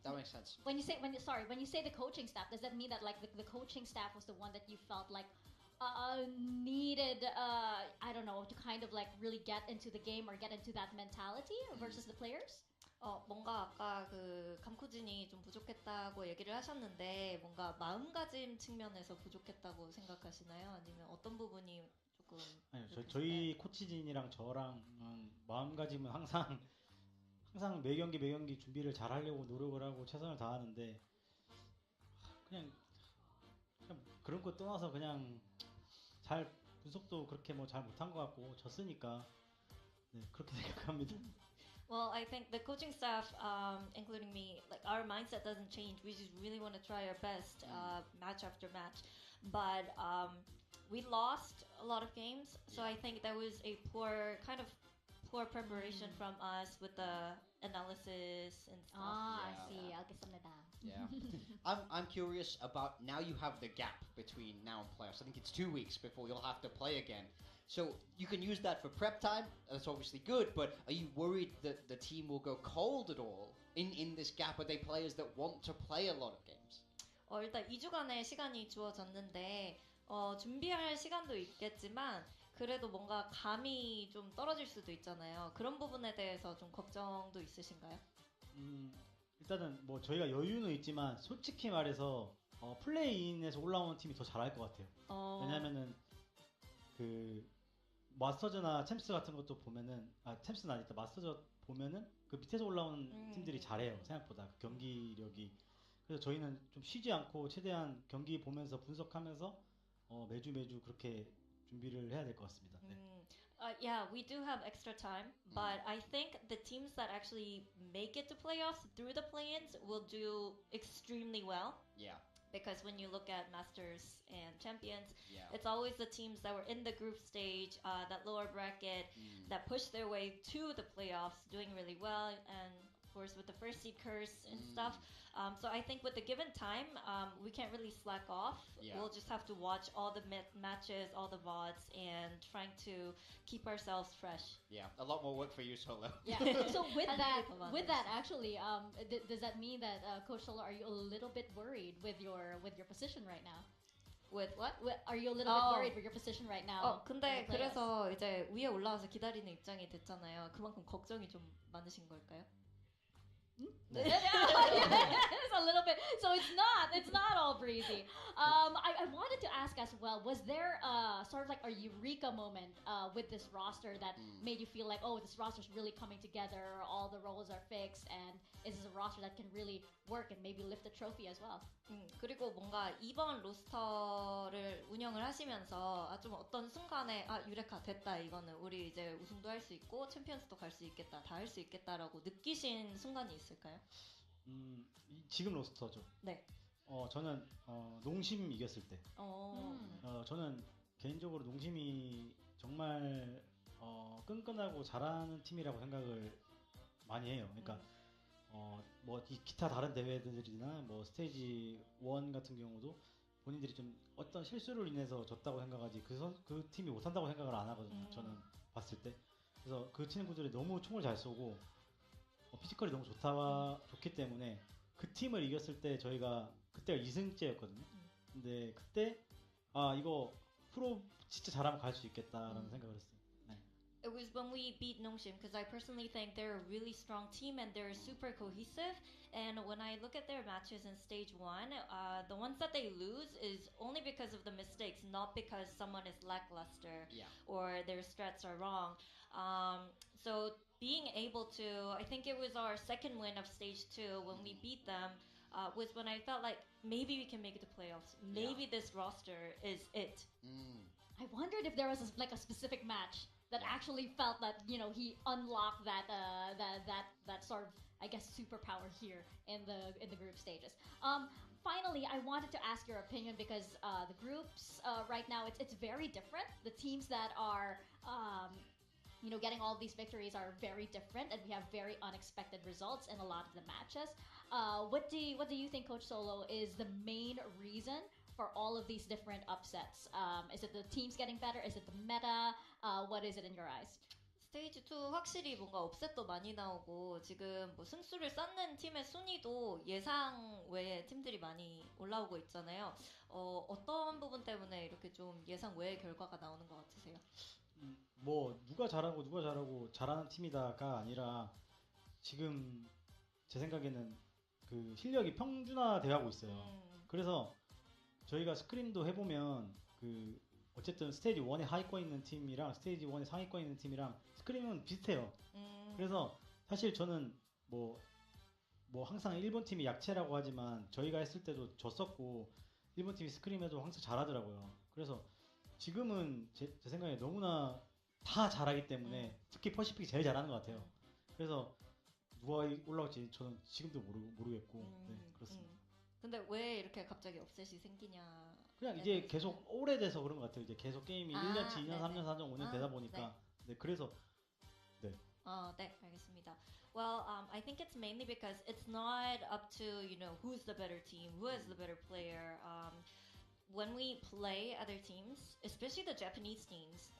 That makes sense. When you say the coaching staff, does that mean that like the coaching staff was the one that you felt like needed I don't know, to kind of like really get into the game or get into that mentality versus the players? 뭔가 아까 그 감쿠진이 좀 부족했다고 얘기를 하셨는데 뭔가 마음가짐 측면에서 부족했다고 생각하시나요? 아니면 어떤 부분이 조금 아니요, 저희 코치진이랑 저랑은 마음가짐은 항상 매 경기 준비를 잘 하려고 노력을 하고 최선을 다하는데 그냥 그런 거 떠나서 그냥 잘 분석도 그렇게 뭐 잘 못한 것 같고 졌으니까 네, 그렇게 생각합니다. Well, I think the coaching staff, including me, like our mindset doesn't change. We just really want to try our best match after match. But we lost a lot of games, so I think that was a poor preparation from us with the analysis and stuff. I see. 알겠습니다. Yeah. I'm curious about, now you have the gap between now and playoffs. I think it's 2 weeks before you'll have to play again. So you can use that for prep time. That's obviously good, but are you worried that the team will go cold at all in this gap? Are they players that want to play a lot of games? 일단 2주간의 시간이 주어졌는데 준비할 시간도 있겠지만 그래도 뭔가 감이 좀 떨어질 수도 있잖아요. 그런 부분에 대해서 좀 걱정도 있으신가요? 일단은 뭐 저희가 여유는 있지만 솔직히 말해서 플레이인에서 올라오는 팀이 더 잘할 것 같아요. 왜냐면은 그 마스터즈나 챔스 같은 것도 보면은 챔스는 아니다 마스터즈 보면은 그 밑에서 올라오는 팀들이 잘해요. 생각보다 그 경기력이. 그래서 저희는 좀 쉬지 않고 최대한 경기 보면서 분석하면서 매주 그렇게 준비를 해야 될 것 같습니다. 네. Yeah, we do have extra time, but I think the teams that actually make it to playoffs through the play-ins will do extremely well. Yeah. Because when you look at Masters and Champions, it's always the teams that were in the group stage, that lower bracket, that push their way to the playoffs, doing really well, and of course with the first seed curse and stuff. So I think with the given time, we can't really slack off. We'll just have to watch all the matches, all the VODs, and trying to keep ourselves fresh. Yeah, a lot more work for you, Solo. Yeah. So with that, actually, does that mean that Coach Solo, are you a little bit worried with your position right now? With what? Are you a little bit worried with your position right now? 근데 그래서 이제 위에 올라와서 기다리는 입장이 됐잖아요. 그만큼 걱정이 좀 많으신 걸까요? It's a little bit. So it's not all breezy. I wanted to ask as well, was there sort of like a eureka moment with this roster that made you feel like, oh, this roster's really coming together, all the roles are fixed, and this is a roster that can really work and maybe lift a trophy as well? 그리고 뭔가 이번 로스터를 운영을 하시면서 좀 어떤 순간에 유레카 됐다, 이거는 우리 이제 우승도 할 수 있고 챔피언스도 갈 수 있겠다, 다 할 수 있겠다라고 느끼신 순간이 있을까요? 지금 로스터죠. 네. 저는 농심 이겼을 때. 저는 개인적으로 농심이 정말 끈끈하고 잘하는 팀이라고 생각을 많이 해요. 그러니까 뭐 이 기타 다른 대회들이나 뭐 스테이지 1 같은 경우도 본인들이 좀 어떤 실수로 인해서 졌다고 생각하지 그 팀이 못한다고 생각을 안 하거든요. 저는 봤을 때. 그래서 그 친구들이 너무 총을 잘 쏘고 피지컬이 너무 좋기 때문에 그 팀을 이겼을 때 저희가 그때가 2승째였거든요. 근데 그때 이거 프로 진짜 잘하면 갈 수 있겠다라는 생각을 했어요. It was when we beat Nongshim, because I personally think they're a really strong team and they're super cohesive. And when I look at their matches in stage 1, the ones that they lose is only because of the mistakes, not because someone is lackluster or their strats are wrong. So being able to, I think it was our second win of stage 2 when we beat them, was when I felt like maybe we can make it to playoffs. Maybe this roster is it. I wondered if there was a specific match that actually felt that, you know, he unlocked that sort of, I guess, superpower here in the group stages. Finally, I wanted to ask your opinion because the groups right now, it's very different. The teams that are getting all of these victories are very different, and we have very unexpected results in a lot of the matches. What do you think, Coach Solo, is the main reason for all of these different upsets? Is it the teams getting better? Is it the meta? What is it in your eyes? 스테이지 2 확실히 뭔가 업셋도 많이 나오고 지금 뭐 승수를 쌓는 팀의 순위도 예상 외의 팀들이 많이 올라오고 있잖아요. 어떤 부분 때문에 이렇게 좀 예상 외의 결과가 나오는 것 같으세요? 뭐 누가 잘하고 잘하는 팀이다가 아니라 지금 제 생각에는 그 실력이 평준화돼가고 있어요. 그래서 저희가 스크림도 해보면 그 어쨌든 스테이지 1에 하위권 있는 팀이랑 스테이지 1에 상위권 있는 팀이랑 스크림은 비슷해요. 그래서 사실 저는 뭐 항상 일본 팀이 약체라고 하지만 저희가 했을 때도 졌었고 일본 팀이 스크림해도 항상 잘하더라고요. 그래서 지금은 제 생각에 너무나 다 잘하기 때문에 특히 퍼시픽이 제일 잘하는 것 같아요. 그래서 누가 올라올지 저는 지금도 모르겠고 네, 그렇습니다. 근데 왜 이렇게 갑자기 업셋이 생기냐? 그냥 이제 계속 오래돼서 그런 것 같아요. 이제 계속 게임이 1년치, 2년, 3년, 4년, 5년 되다 보니까 네, 그래서 네. 네, 알겠습니다. Well, I think it's mainly because it's not up to, who's the better team, who is the better player. When we play other teams, especially the Japanese teams,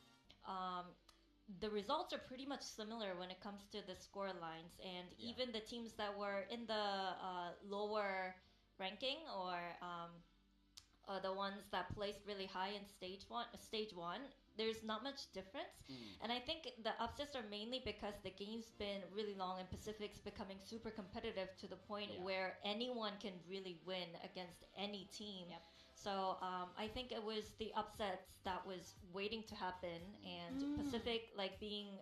the results are pretty much similar when it comes to the score lines, and even the teams that were in the lower ranking or the ones that placed really high in stage one, there's not much difference. And I think the upsets are mainly because the game's been really long and Pacific's becoming super competitive to the point where anyone can really win against any team. So I think it was the upsets that was waiting to happen, and Pacific being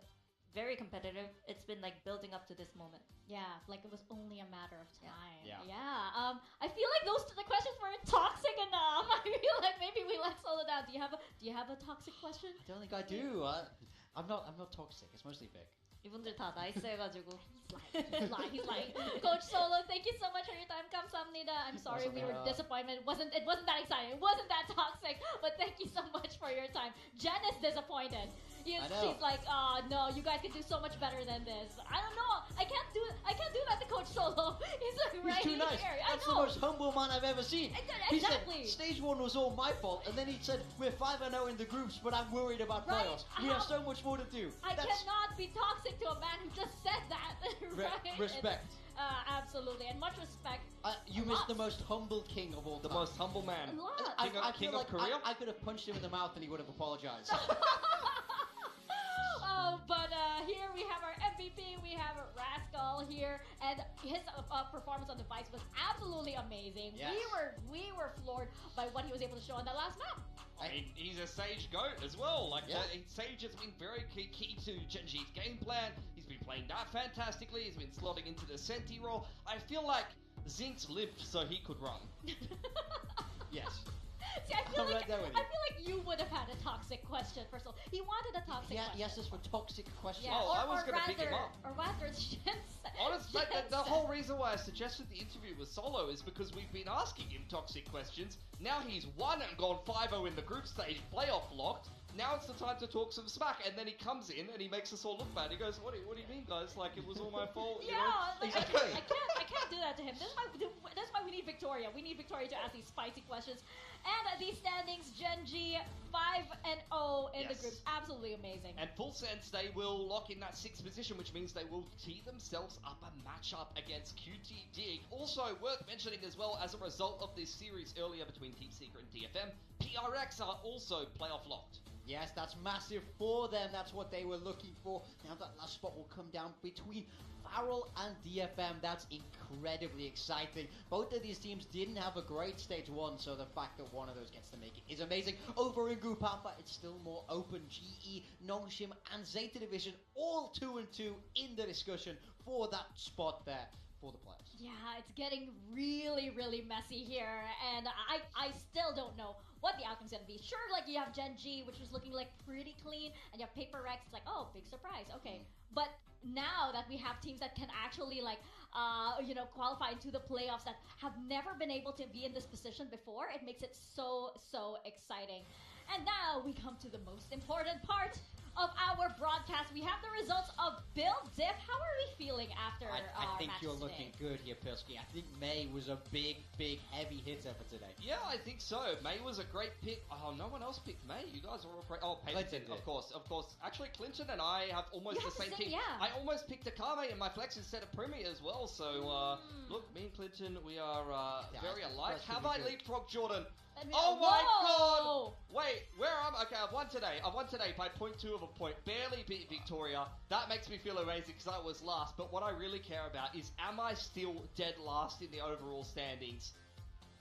very competitive, it's been building up to this moment. Yeah, it was only a matter of time. Yeah. I feel like the questions weren't toxic enough. I feel like maybe we let slow it down. Do you have a toxic question? I don't think I do. I'm not toxic. It's mostly Vic. 이분들 다 나이스해가지고. He's lying. Coach Solo, thank you so much for your time. 감사합니다. I'm sorry we were disappointed. It wasn't that exciting. It wasn't that toxic. But thank you so much for your time. Jen is disappointed. She's like, no, you guys can do so much better than this. I don't know. I can't do that to Coach Solo. He's too nice. here. That's the most humble man I've ever seen. Exactly. He said stage 1 was all my fault, and then he said we're 5-0 in the groups, but I'm worried about playoffs. We have so much more to do. I cannot be toxic to a man who just said that. Right? Respect. Absolutely, and much respect. You missed the most humble king of all time. The most humble man. King of Korea? I could have punched him in the mouth and he would have apologized. But here we have our MVP, we have Rascal here, and his performance on the Vice was absolutely amazing. Yes. We were floored by what he was able to show on that last map. I mean, he's a Sage GOAT as well. Sage has been very key to Genji's game plan. He's been playing that fantastically. He's been slotting into the Senti role. I feel like Zinx lived so he could run. Yes. See, I feel like you would have had a toxic question. First of all, he wanted a toxic question. He asked us for toxic questions. Yeah, I was going to pick him up. Or rather, Honestly, the whole reason why I suggested the interview with Solo is because we've been asking him toxic questions. Now he's won and gone 5-0 in the group stage, playoff locked. Now it's the time to talk some smack, and then he comes in and he makes us all look bad. He goes, "What do you mean, guys? Like it was all my fault." Exactly. I can't do that to him. That's why we need Victoria. We need Victoria to ask these spicy questions. And these standings, Genji 5-0 in the groups, absolutely amazing. And full sense, they will lock in that 6th position, which means they will tee themselves up a matchup against QT Dig. Also worth mentioning as well, as a result of this series earlier between Team Secret and DFM, PRX are also playoff locked. Yes, that's massive for them. That's what they were looking for. Now that last spot will come down between Farrell and DFM. That's incredibly exciting. Both of these teams didn't have a great stage 1, so the fact that one of those gets to make it is amazing. Over in Group Alpha, it's still more open. GE, Nongshim, and Zeta Division all 2-2 in the discussion for that spot there for the players. Yeah, it's getting really, really messy here, and I still don't know what the outcome's gonna be. Sure, you have Genji, which was looking pretty clean, and you have Paper Rex, it's oh, big surprise, okay. But now that we have teams that can actually qualify into the playoffs that have never been able to be in this position before, it makes it so exciting. And now we come to the most important part of our broadcast. We have the results of Build Diff. How are we feeling after I our think match you're today? looking good here, Pilsky. I think May was a big, heavy hitter for today. Yeah, I think so. May was a great pick. Oh, no one else picked May. You guys are all great. Oh, Peyton, Clinton of course. Actually, Clinton and I have almost You have the same team. yeah. I almost picked Akame in my flex instead of Primi as well. So, look, me and Clinton, we are very alike. that's Have pretty I good. leapfrogged Jordan? mean, Oh my whoa! god! Wait, where am I? Okay, I've won today. I won today by 0.2 of a point. Barely beat Victoria. That makes me feel amazing because I was last. But what I really care about is, am I still dead last in the overall standings?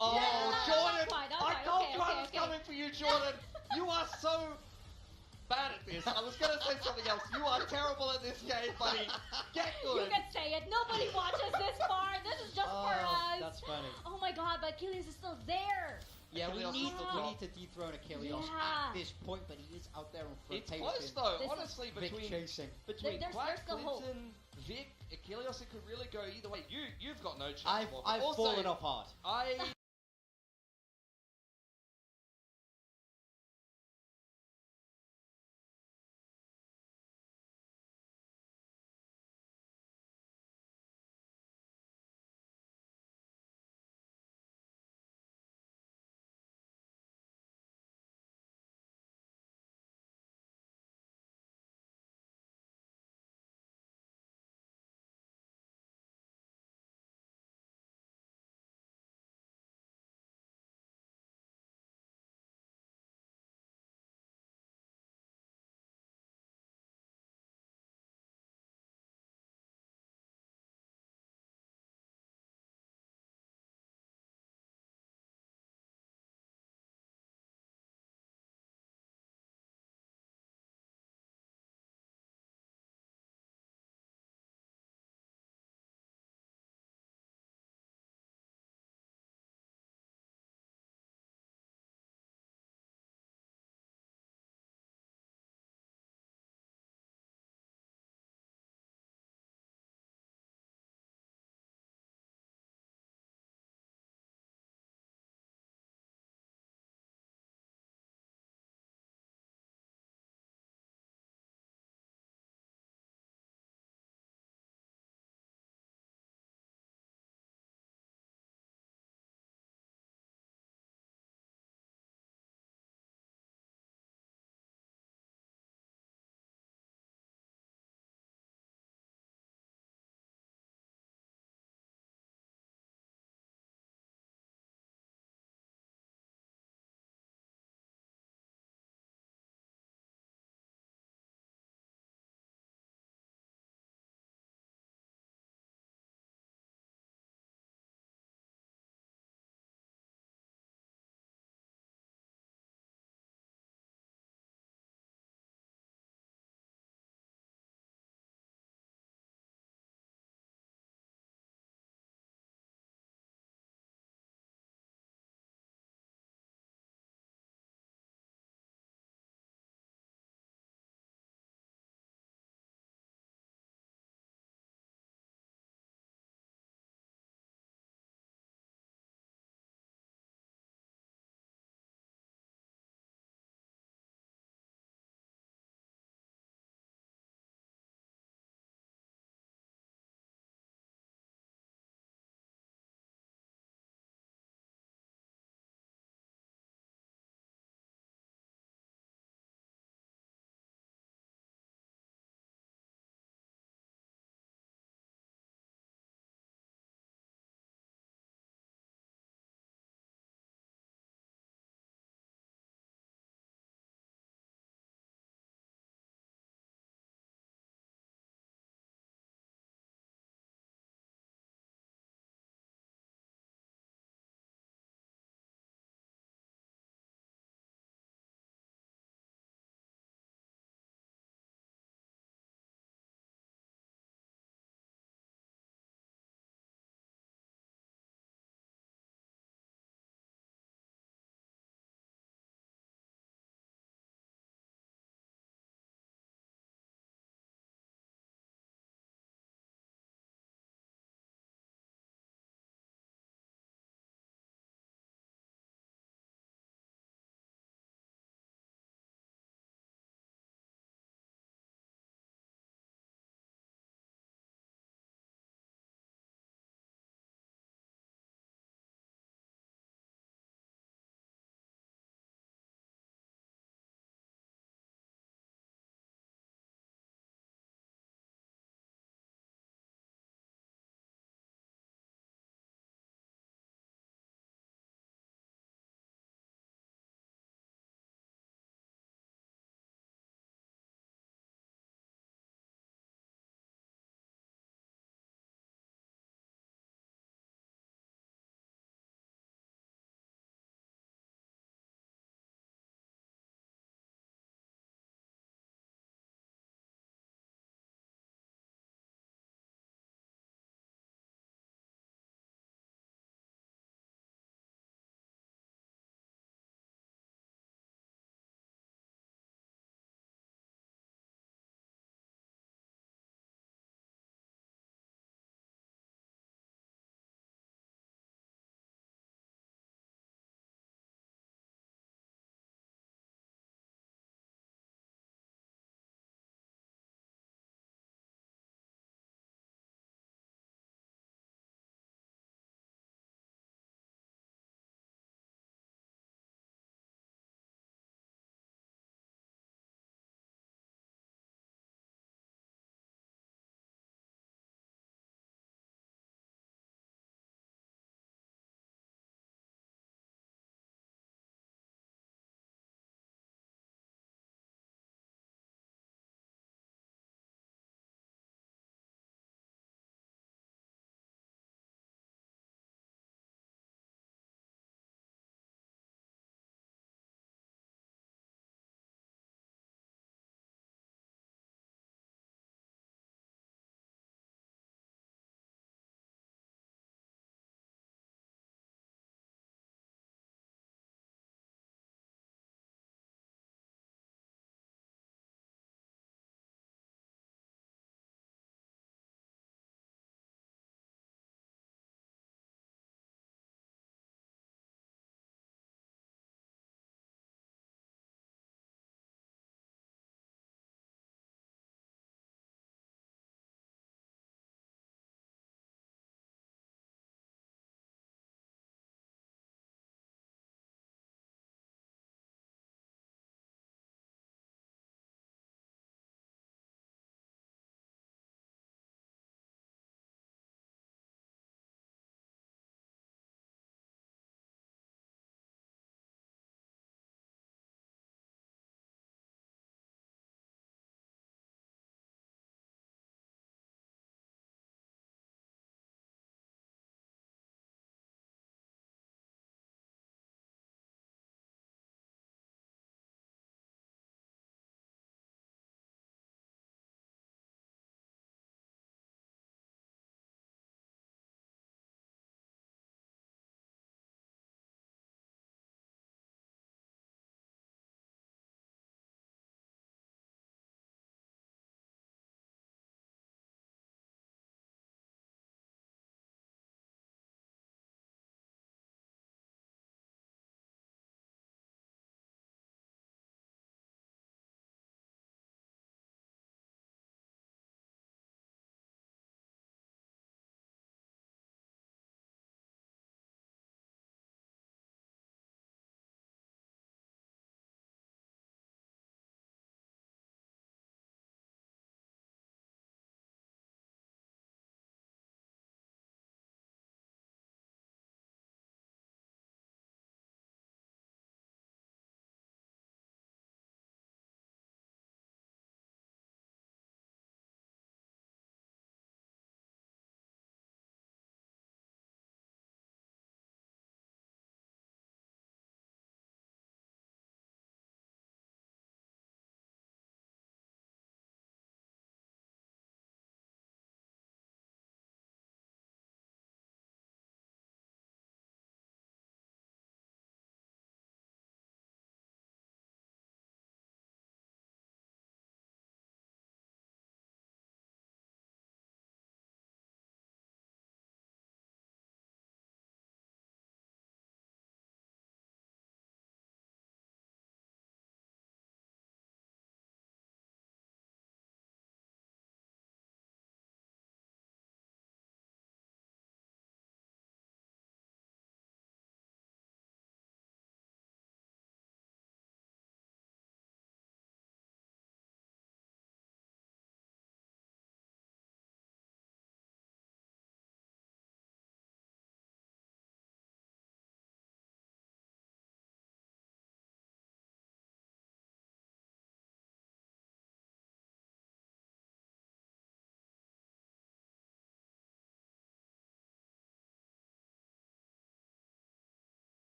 Oh, Yeah, Jordan! not quite, not I quite. told Okay, you I okay, was okay. coming for you, Jordan! You are so bad at this. I was gonna say something else. You are terrible at this game, buddy. Get good. You can say it. Nobody watches this far. This is just for us. That's funny. Oh my god, but Achilles is still there. Yeah, we Achilles need, is the we top. need to dethrone Achilles Yeah. at this point, but he is out there on front. It's close though, This is honestly, Vic between chasing. There's Quack, still hope. Clinton, Vic, Achilles, it could really go either way. You've got no chance. I've Morgan. Also, fallen off hard. I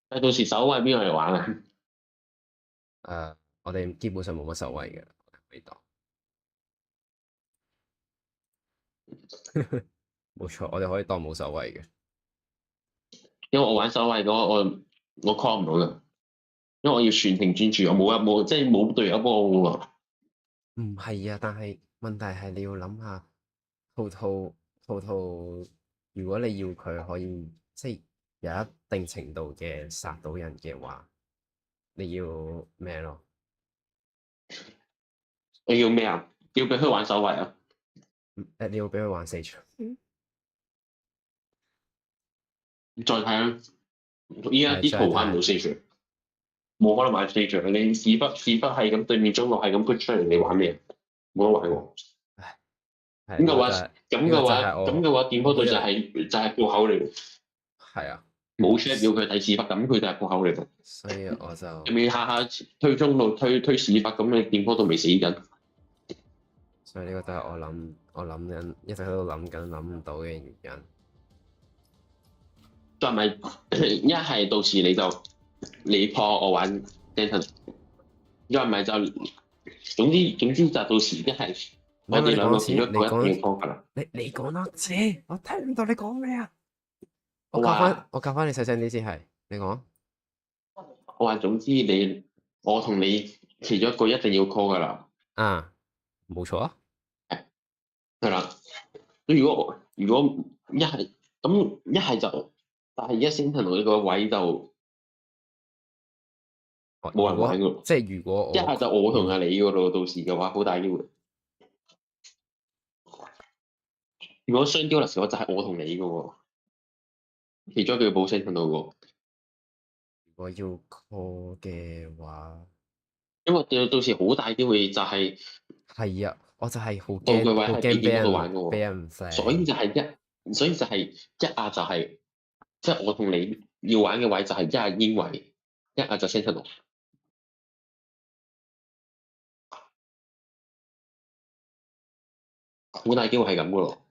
但到時守衞邊個嚟玩啊？我哋基本上冇乜守衞嘅，可以當。冇錯，我哋可以當冇守衞嘅。因為我玩守衞嘅話，我 call 唔到㗎，因為我要全程專注，我冇即係冇隊友幫我喎。唔係啊，但係問題係你要諗下，套套，如果你要佢可以即係有一定程度嘅殺到人嘅話，你要咩咯？我要咩啊？要俾佢玩守衞啊？你要俾佢玩4場。再睇啦，依家啲圖玩唔到4場，冇可能玩4場。你屎忽係咁對面中路係咁 put 出嚟，你玩咩？冇得玩喎。咁嘅話，點波隊就係破口嚟。係啊，冇 check 要佢睇屎忽，咁佢就係破口嚟。所以我就你下下推中路推屎忽，咁你點波都未死緊。所以呢個都係我諗緊，一直喺度諗緊諗唔到嘅原因。再咪一係到時你破我玩 Denton， 再咪就總之就到時一係我哋兩個其中一個一定要破㗎啦。你講多次，我聽唔到你講咩啊？我教翻你細聲啲先係，你講。我話總之我同你其中一個一定要 call 㗎啦。啊，冇錯啊。係啦，如果一係咁一係就，但係而家星騰路呢個位就冇人玩㗎咯。即係如果一係就我同阿你嗰度，到時嘅話好大機會。如果雙雕嘅時候就係我同你嘅喎，其中一個要報星騰路喎。如果要 call 嘅話，因為到時好大機會就係係啊，我就係好道具位驚係邊度玩嘅喎，俾人射。所以就係一壓就係即係我同你要玩嘅位就係一壓煙位，一壓就星騰路。好大機會係咁嘅咯。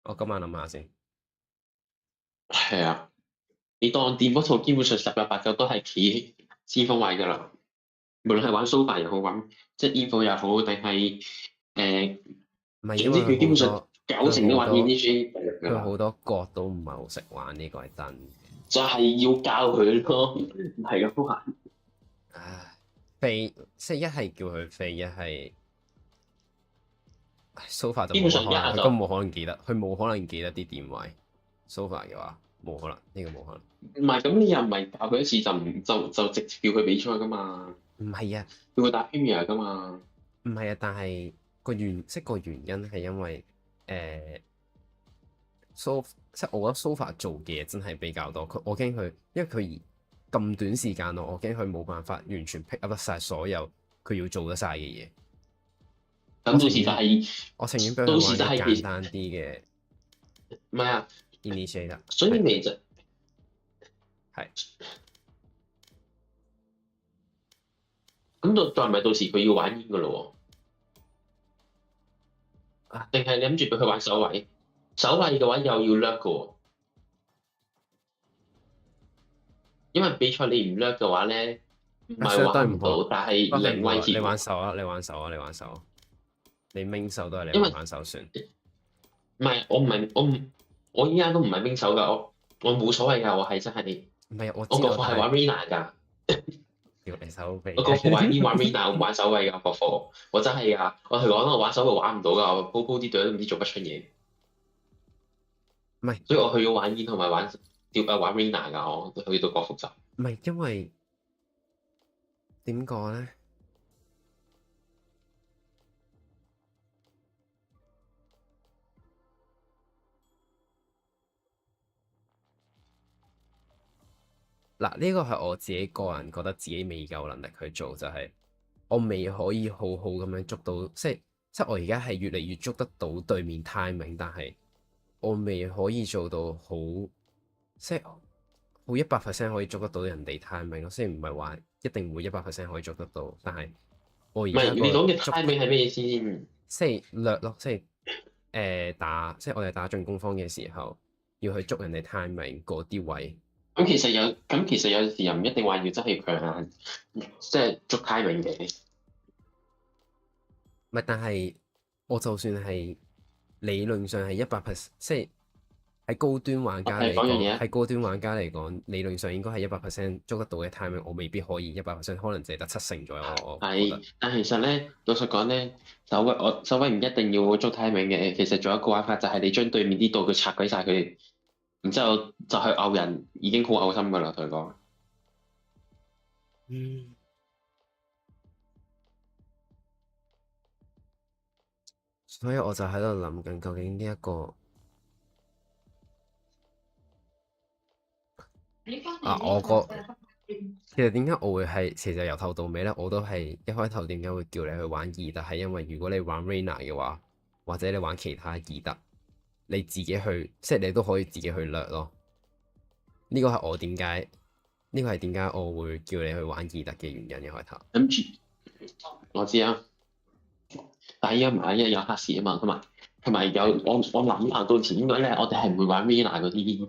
我今晚諗下先。係啊，你當電波套基本上10有8九都係企先鋒位㗎啦。無論係玩蘇法又好，玩即係煙火又好，定係總之佢基本上90%都玩 EDG 佢好多角都唔係好識玩，呢個係真。就係要教佢咯，唔係咁玩。唉，飛即係一係叫佢飛，一係sofa 就基本上冇可能，一就佢冇可能記得，佢冇可能記得啲點位。sofa 嘅話冇可能，呢個冇可能。唔係咁，你又唔係教佢一次就直接叫佢比賽㗎嘛？唔係啊，叫佢打 Premier 㗎嘛？唔係啊，但係個原因係因為即係我覺得 sofa 做嘅嘢真係比較多。我驚佢，因為佢咁短時間我驚佢冇辦法完全 pick up 得晒所有佢要做得晒嘅嘢。咁到時就係我情願俾佢玩啲簡單啲嘅。唔係啊 ，initiator。所以咪就係。咁再咪到時佢要玩煙㗎咯喎？定係你諗住俾佢玩守衞？守衞嘅話又要掠㗎喎，因為比賽你唔掠嘅話咧，唔係玩唔到，但係零威脅。你玩手啊！你玩手啊！你玩手。你明手都係你玩手算。唔係我依家都唔係冰手㗎，我冇所謂㗎，我係真係。唔係我個課係玩 Rina 㗎。屌你手臂！我個課玩玩 Rina，我玩手位㗎個課，我真係㗎。我同你講啦，我玩手位玩唔到㗎，我鋪啲隊都唔知做乜出嘢。唔係，所以我去咗玩煙同埋玩 Rina 㗎，我去到國服集。唔係因為點講咧？嗱，呢個係我自己個人覺得自己未夠能力去做，就係我未可以好好咁樣捉到，即係我而家係越嚟越捉得到對面 timing，但係我未可以做到好，即係好100% 可以捉得到人哋 timing 咯。雖然唔係話一定會100% 可以捉得到，但係我而唔係你講嘅家 timing 係咩意思先？即係掠咯，即係打，即係我哋打進攻方嘅時候，要去捉人哋 timing 嗰啲位。咁其實有時又唔一定話要真係強硬，即係捉 timing 嘅。唔係，但係我就算係理論上係100%，即係喺高端玩家嚟講，喺高端玩家嚟講，理論上應該係100%捉得到嘅 timing，我未必可以100%，可能淨係得70%左右。係，但其實咧，老實講咧，守衛唔一定要捉 timing 嘅，其實仲有一個玩法就係你將對面啲道具拆鬼晒佢，然之後就去毆人，已經好嘔心㗎啦，同佢講。所以我就喺度諗緊，究竟呢一個其實點解我會係其實由頭到尾咧，我都係一開頭點解會叫你去玩二特，係因為如果你玩 Reyna 嘅話，或者你玩其他二特，你自己去即係你都可以自己去掠咯。呢個係我點解呢個係點解我會叫你去玩二特嘅原因一開頭。我知啊。但係因為有黑市啊嘛，同埋有我諗下到時應該咧，我哋係唔會玩 Reyna 嗰啲，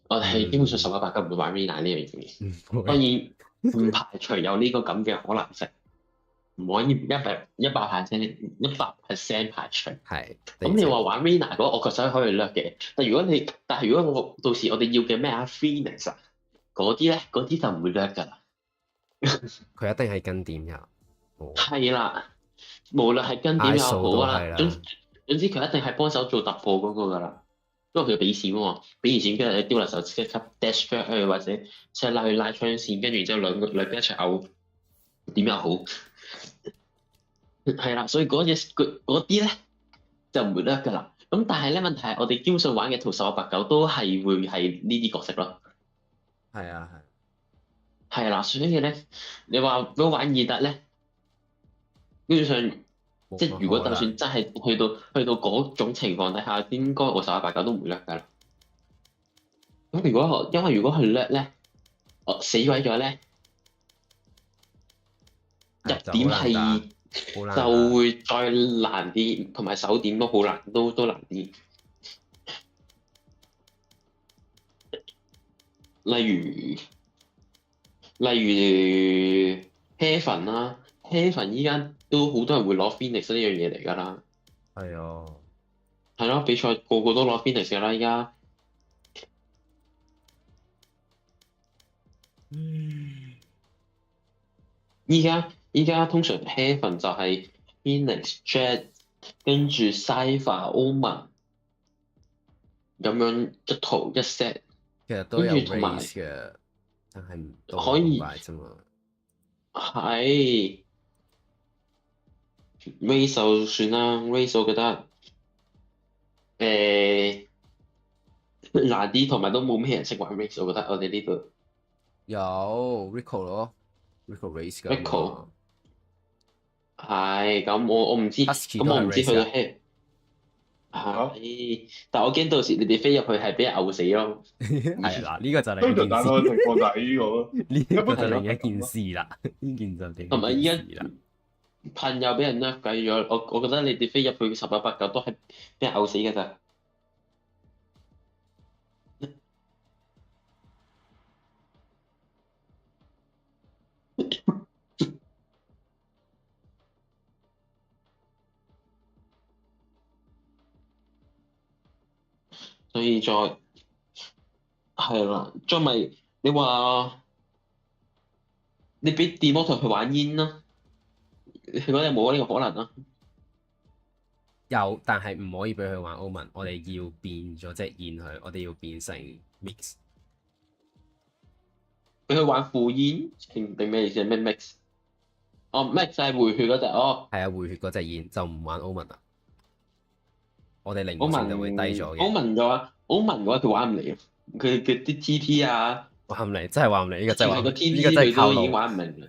我哋係基本上1189唔會玩 Reyna 呢樣嘢。當然唔排除有呢個咁嘅可能性，唔可以100%排除。係。咁你話玩 Reyna 嗰個，我確實可以掠嘅。但係如果我到時我哋要嘅咩啊 Phoenix 啊嗰啲咧，嗰啲就唔會掠㗎啦。佢一定係跟點㗎。係啦。無論係跟點又好啦，總之佢一定係幫手做突破嗰個㗎啦，因為佢俾錢喎，俾完錢跟住你丟落手即刻 dash back 去或者即係拉去拉槍線，跟住然之後兩邊一齊嘔點又好，係啦，所以嗰啲咧就唔會得㗎啦。咁但係咧問題係我哋基本上玩嘅圖1189都係會係呢啲角色咯。係啊係啦，所以咧你話如果玩二特咧？基本上，即係如果就算真係去到嗰種情況底下，應該我1189都唔會掠㗎啦。咁因為如果佢掠咧，死鬼咗咧，入點係就會再難啲，同埋手點都好難，都難啲。例如 Heaven 啦。Heaven 依家都好多人會攞 Phoenix 呢樣嘢嚟㗎啦。係啊。係咯，比賽個個都攞 Phoenix 㗎啦，依家。依家通常 Heaven 就係 Phoenix、Jet， 跟住 Cypher、Omen 咁樣一套一 set。其實都有 race 嘅，但係唔可以啫嘛。係。race 就算啦 ，race 我覺得難啲，同埋都冇咩人識玩 race，我覺得我哋呢度有 Rico 咯 ，Rico race 㗎。Rico 係咁，我唔知，咁我唔知去到 head 係，但我驚到時你哋飛入去係俾人嘔死咯。係嗱，呢個就另一件事。呢個就另一件事啦，呢件就另一件事啦。朋友俾人掠計咗，我覺得你哋飛入去1189都係俾人嘔死㗎咋。所以係啦，再咪你話你俾 Demoto 去玩煙啦。你覺得有冇呢個可能啊？有，但係唔可以俾佢玩 Omen， 我哋要變咗隻煙佢，我哋要變成 mix。俾佢玩副煙定咩意思？咩 mix？哦 ，mix 就係回血嗰隻哦。係啊，回血嗰隻煙就唔玩 Omen 啦。我哋靈活性就會低咗嘅。Omen 嘅話佢玩唔嚟啊！佢啲 TP 啊，玩唔嚟，真係玩唔嚟。呢個真係個 TP 呢個真係靠佢都已經玩唔明啦。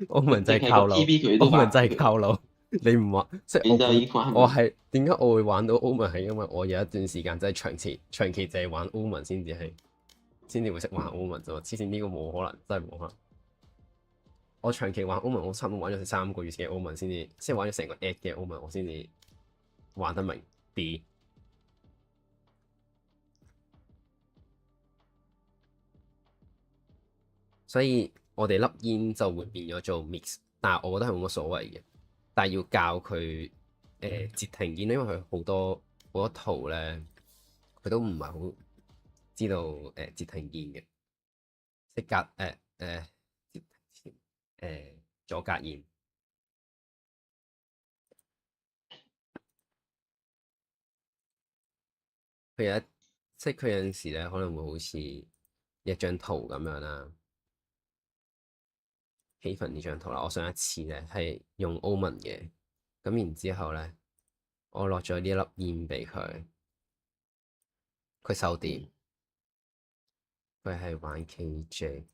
Omen 真係靠路 ，Omen 真係靠路。你唔玩，即係我係點解我會玩到 Omen 係因為我有一段時間真係長期淨係玩 Omen 先至會識玩 Omen 啫嘛。之前呢個冇可能，真係冇可能。我長期玩歐文，我差唔多玩咗成3個月嘅歐文先至，即係玩咗成個 at 嘅歐文，我先至玩得明啲。所以我哋粒煙就會變咗做 mix， 但係我覺得係冇乜所謂嘅。但係要教佢截停煙，因為佢好多圖咧，佢都唔係好知道截停煙嘅，即係阻隔煙。即係佢有陣時咧，可能會好似一張圖咁樣啦。起份呢張圖啦，我上一次咧係用 Omen 嘅，咁然之後咧，我落咗呢一粒煙俾佢，佢收電，佢係玩 KJ，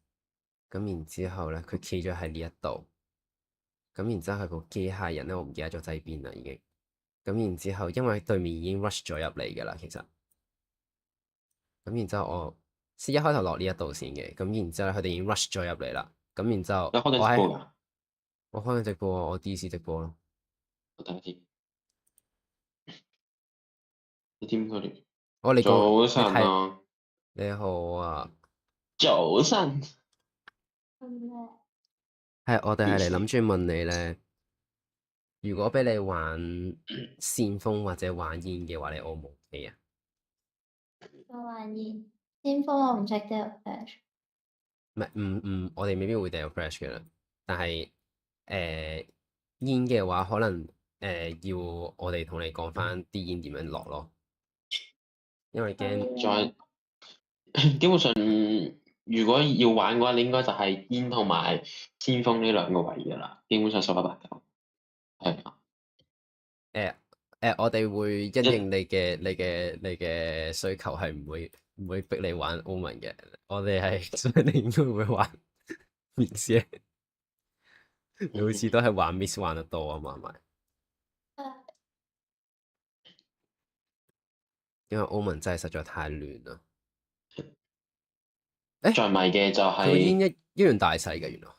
咁然之後咧，佢企咗喺呢一度，咁然之後佢部機械人咧，我唔記得咗掣邊啦已經，咁然之後因為對面已經 rush 咗入嚟㗎啦，其實，咁然之後我先一開頭落呢一度先嘅，咁然之後佢哋已經 rush 咗入嚟啦。咁然之後，我開緊直播啊！我 DC 直播咯。我睇下先。你點佢哋？你早晨啊！你好啊！早晨。係我哋係嚟諗住問你咧，如果俾你玩先鋒或者玩煙嘅話，你 O 唔 OK 啊？我玩煙，先鋒我唔識得 flash。唔，我哋未必會掉 flash 嘅啦。但係煙嘅話，可能要我哋同你講翻啲煙點樣落咯，因為驚基本上如果要玩嘅話，你應該就係煙同埋先鋒呢2個位㗎啦。基本上十有八九係啊。我哋會因應你嘅需求，係唔會逼你玩 Omen 嘅。我哋係，所以你應該會玩 Miss 嘅。你好似都係玩 Miss 玩得多啊嘛，係咪？因為 Omen 真係實在太亂啦。再唔係嘅就係佢煙一樣大細嘅原來。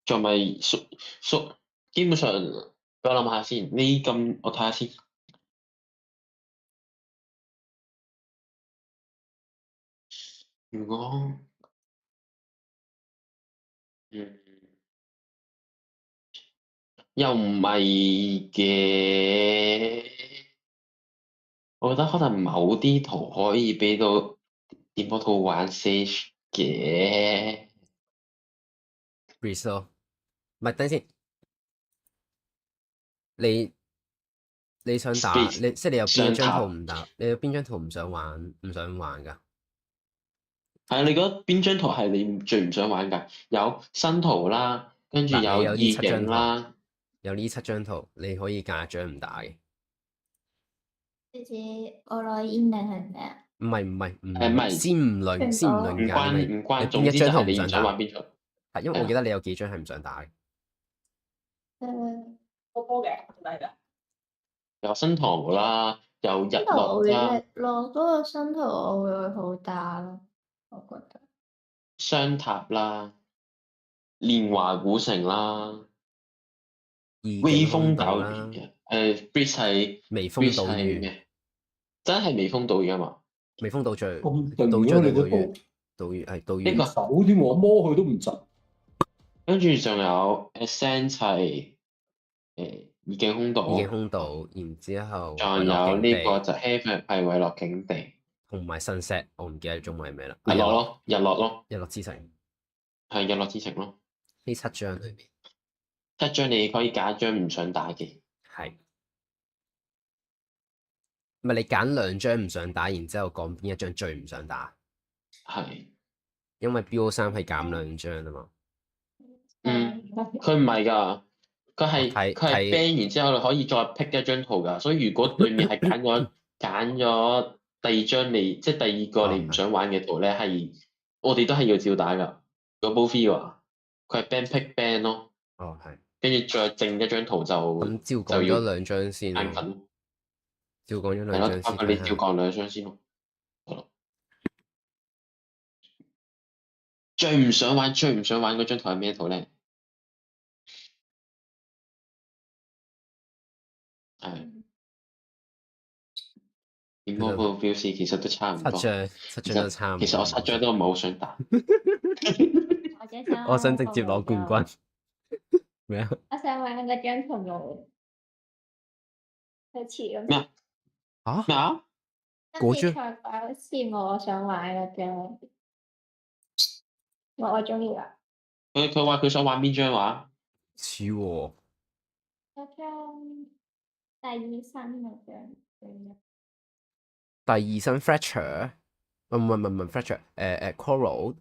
再咪縮，基本上俾我諗下先。呢咁我睇下先。如果又唔係嘅，我覺得可能某啲圖可以俾到電波圖玩 Sage 嘅。Breeze 咯，唔係等先，你想打即係你有邊張圖唔打？你有邊張圖唔想玩㗎？係啊，你覺得邊張圖係你最唔想玩㗎？有新圖啦，跟住有意境啦。有呢7張圖，你可以揀1張唔打嘅。好似我攞煙定係咩啊？唔係，先唔論揀，唔關，總之就係你唔想玩邊張。係因為我記得你有幾張係唔想打嘅。波嘅係㗎。有新圖啦，有日落啦。落嗰個新圖我會好打咯，我覺得。雙塔啦，蓮華古城啦。微風島嶼嘅，Breeze 係微風島嶼嘅，真係微風島嶼啊嘛！微風島嶼，島嶼係島嶼。呢個手添喎，摸佢都唔窒。跟住仲有 Ascent 係意境空島，然之後仲有呢個就 Heaven 係遺落境地，同埋Sunset，我唔記得中文係咩啦。日落咯，日落咯，日落之城係日落之城咯。呢7張裏面。7張你可以揀1張唔想打嘅，係，唔係你揀2張唔想打，然之後講邊1張最唔想打？係，因為 BO3係減2張啊嘛。佢唔係㗎，佢係 ban 然之後你可以再 pick 1張圖㗎，所以如果對面係揀咗第2張你即係第2個你唔想玩嘅圖咧，係我哋都係要照打㗎。如果 both 話佢係 ban pick ban 咯。哦，係。跟住再剩1張圖就咁照講咗2張先咯。照講咗2張先。係咯，你照講2張先咯。最唔想玩嗰張圖係咩圖咧？點講個表示其實都差唔多。七張都差唔多。其實我7張都唔係好想打。我想直接攞冠軍。咩啊？我想玩嗰張同路，好似咁。咩啊？咩啊？嗰張賽擺好似我想玩嗰張，我中意啊。佢話佢想玩邊張話？似喎。嗰張第二身嗰張。第二身 fracture， 唔係 fracture， coral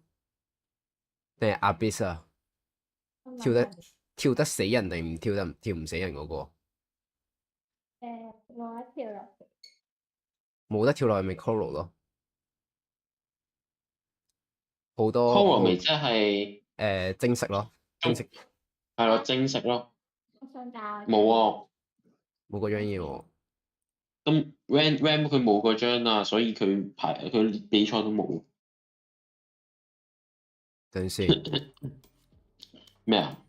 定係 abyss 啊？跳得死人定唔跳唔死人嗰個？冇得跳落去。冇得跳落去咪 coral 咯。好多 coral 咪即係晶石咯，晶石係咯，晶石咯。我想打。冇喎，冇嗰張嘢喎。咁 Ram 佢冇嗰張啊，所以佢比賽都冇。等先。咩啊？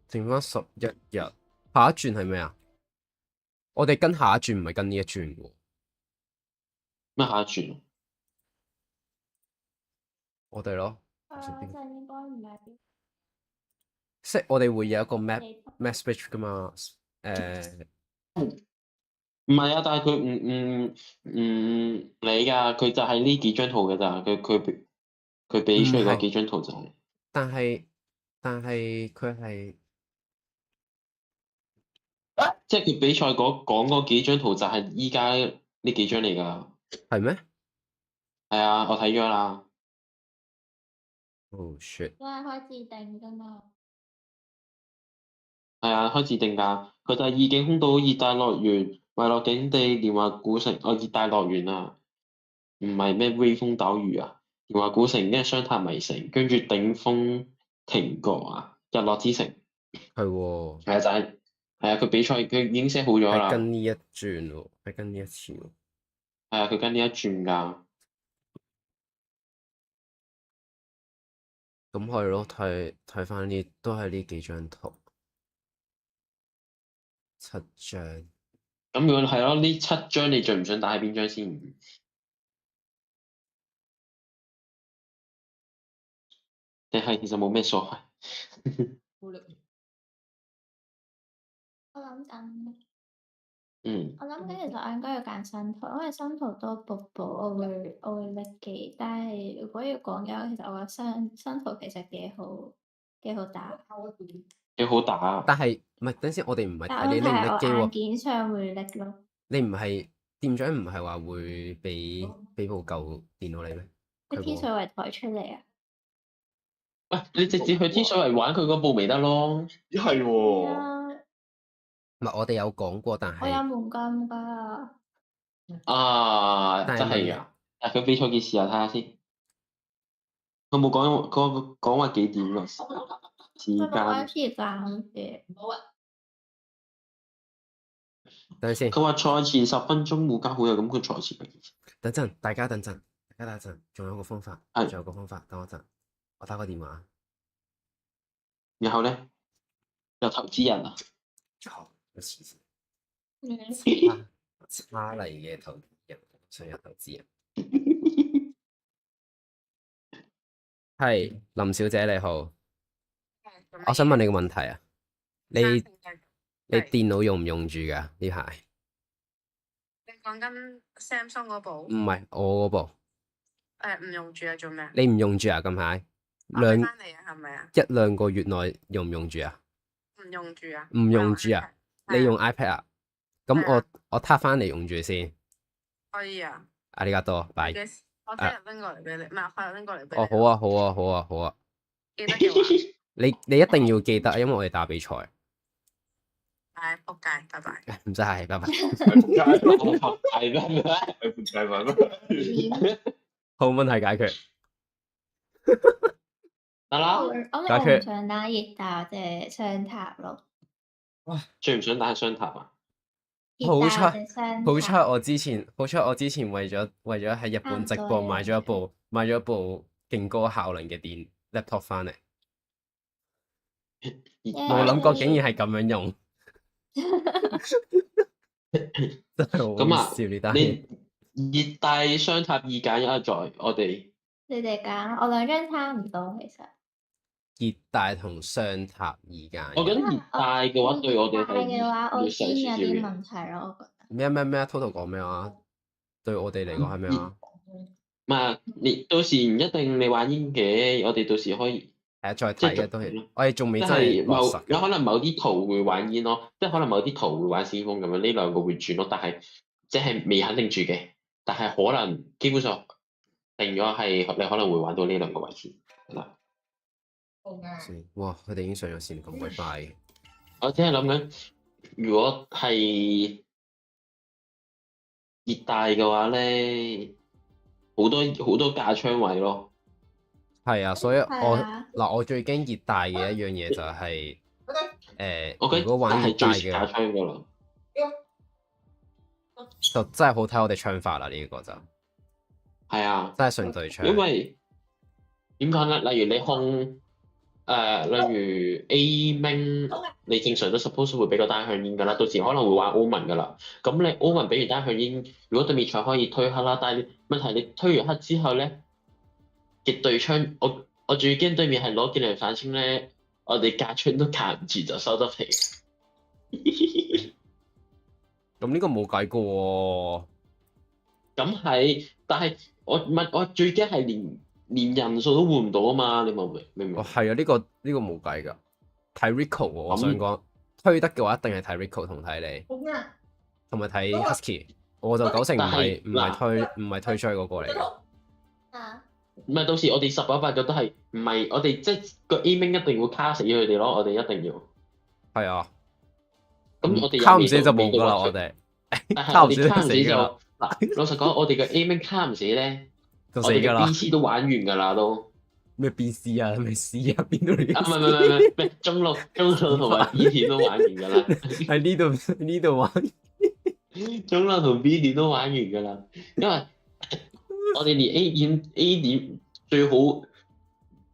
剩翻11日，下一轉係咩啊？我哋跟下一轉唔係跟呢一轉喎。咩下一轉？我哋咯。就應該唔係。即我哋會有一個 message 噶嘛？唔係啊，但係佢唔理㗎，佢就係呢幾張圖㗎咋，佢俾出嚟嗰幾張圖就係。但係佢係，即係佢比賽講嗰幾張圖就係依家呢幾張嚟㗎。係咩？係啊，我睇咗啦。Oh shit！都係開自定㗎嘛。係啊，開自定㗎。佢就係意境空島、熱帶樂園、遺落境地、連環古城。熱帶樂園啊，唔係咩威風島嶼啊。連環古城跟住雙塔迷城，跟住頂峰亭閣啊，日落之城。係喎。係啊，就係啊，佢比賽佢已經 set 好咗啦。係跟呢一轉喎，係跟呢一次喎。係啊，佢跟呢一轉㗎。咁係咯，睇翻呢都係呢幾張圖，7張。咁如果係咯，呢7張你最唔想打喺邊張先？定係其實冇咩所謂？我諗緊。我諗緊其實我應該要揀新圖，因為新圖多瀑布，我會匿記。但係如果要講嘅話，其實我覺得新圖其實幾好打。幾好打啊！但係唔係等先，我哋唔係但睇你拎唔拎機我硬喎。件上會匿咯。你唔係店長唔係話會俾部舊電腦你咩？佢天水圍台出嚟啊！喂，你直接去天水圍玩佢嗰部咪得咯？係喎。唔係我哋有講過，但係我有門禁㗎。啊，真係㗎！但佢比賽幾時啊？睇下先。佢冇講話幾點㗎？時間。嘅。冇啊。等陣先。佢話賽前10分鐘冇加好友，咁佢賽前係幾時？等陣，大家等陣，仲有個方法，仲有個方法，等我陣，我打個電話。然後咧，有投資人啊？有黐線。差嚟嘅投資人，想有投資人。係林小姐你好，我想問你個問題啊，你電腦用唔用住㗎呢排？你講緊 Samsung 嗰部？唔係我嗰部。唔用住啊？做咩？你唔用住啊？近排翻嚟啊？係咪啊？1-2個月內用唔用住啊？唔用住啊？唔用住啊？你用 iPad 啊？咁我撻翻嚟用住先。可以啊。ありがとう，拜。我聽日拎過嚟俾你，唔係我拎過嚟俾你。哦，好啊，好啊，好啊，好啊。記得嘅話。你一定要記得，因為我哋打比賽。係，仆街，拜拜。唔使客氣，拜拜。好，問題解決。得啦。我唔想打熱打或者雙塔咯。最唔想打係雙塔啊！好彩我之前為咗喺日本直播買咗一部勁高效能嘅 laptop 翻嚟，冇諗過竟然係咁樣用，真係好咁啊好笑呢單嘢。你熱帶雙塔2揀1在我哋你哋揀，我兩張差唔多其實。熱帶同雙塔2揀1。我覺得熱帶嘅話對我哋熱帶嘅話，我會上堅有啲少少嘅。問題咯，我覺得。咩？Total 講咩啊？對我哋嚟講係咩啊？唔係，你到時唔一定你玩煙嘅，我哋到時可以係啊，再睇嘅都係，我哋仲未即真係係落實。有可能某啲圖會玩煙咯，即係可能某啲圖會玩先鋒咁樣，呢兩個會轉咯，但係即係未肯定住嘅，但係可能基本上定咗係你可能會玩到呢兩個位置係啦。哇！佢哋已經上咗線咁鬼快嘅。我只係諗緊，如果係熱帶嘅話咧，好多架槍位咯。係啊，所以啊我最驚熱帶嘅一樣嘢就係我覺得如果玩熱帶係最架嘅，槍噶啦。就真係好睇我哋槍法啦。呢個就係啊，真係純對槍。因為點講咧？例如你控例如 A 明，你正常都 suppose 會俾個單向煙㗎啦，到時可能會玩 Omen 㗎啦。咁你 Omen 俾完單向煙，如果對面場可以推黑啦，但係問題你推完黑之後咧，嘅對槍，我最驚對面係攞劍嚟反清咧，我哋架槍都夾唔住就收得皮。咁呢個冇計㗎喎。咁係，但係我最驚係連人數都換唔到啊嘛！你明唔明？係啊，呢個冇計㗎。睇 Rico 喎，我想講推得嘅話，一定係睇 Rico 同睇你，同埋睇 Husky。我就9成唔係推出去嗰個嚟嘅。唔係到時我哋10-8-9都係唔係我哋即係個 aiming 一定會卡死佢哋咯，我哋一定要。係啊。咁我哋卡唔死就冇㗎啦，我哋。卡唔死就死㗎啦。嗱，老實講，我哋嘅 aiming 卡唔死咧，就死㗎啦。我哋嘅 BC 都玩完㗎啦都。咩 BC 啊？咩 C 啊？邊度嚟？啊，唔係，中路同埋 B 段都玩完㗎啦。喺呢度玩。中路同 B 段都玩完㗎啦，因為我哋連 A 點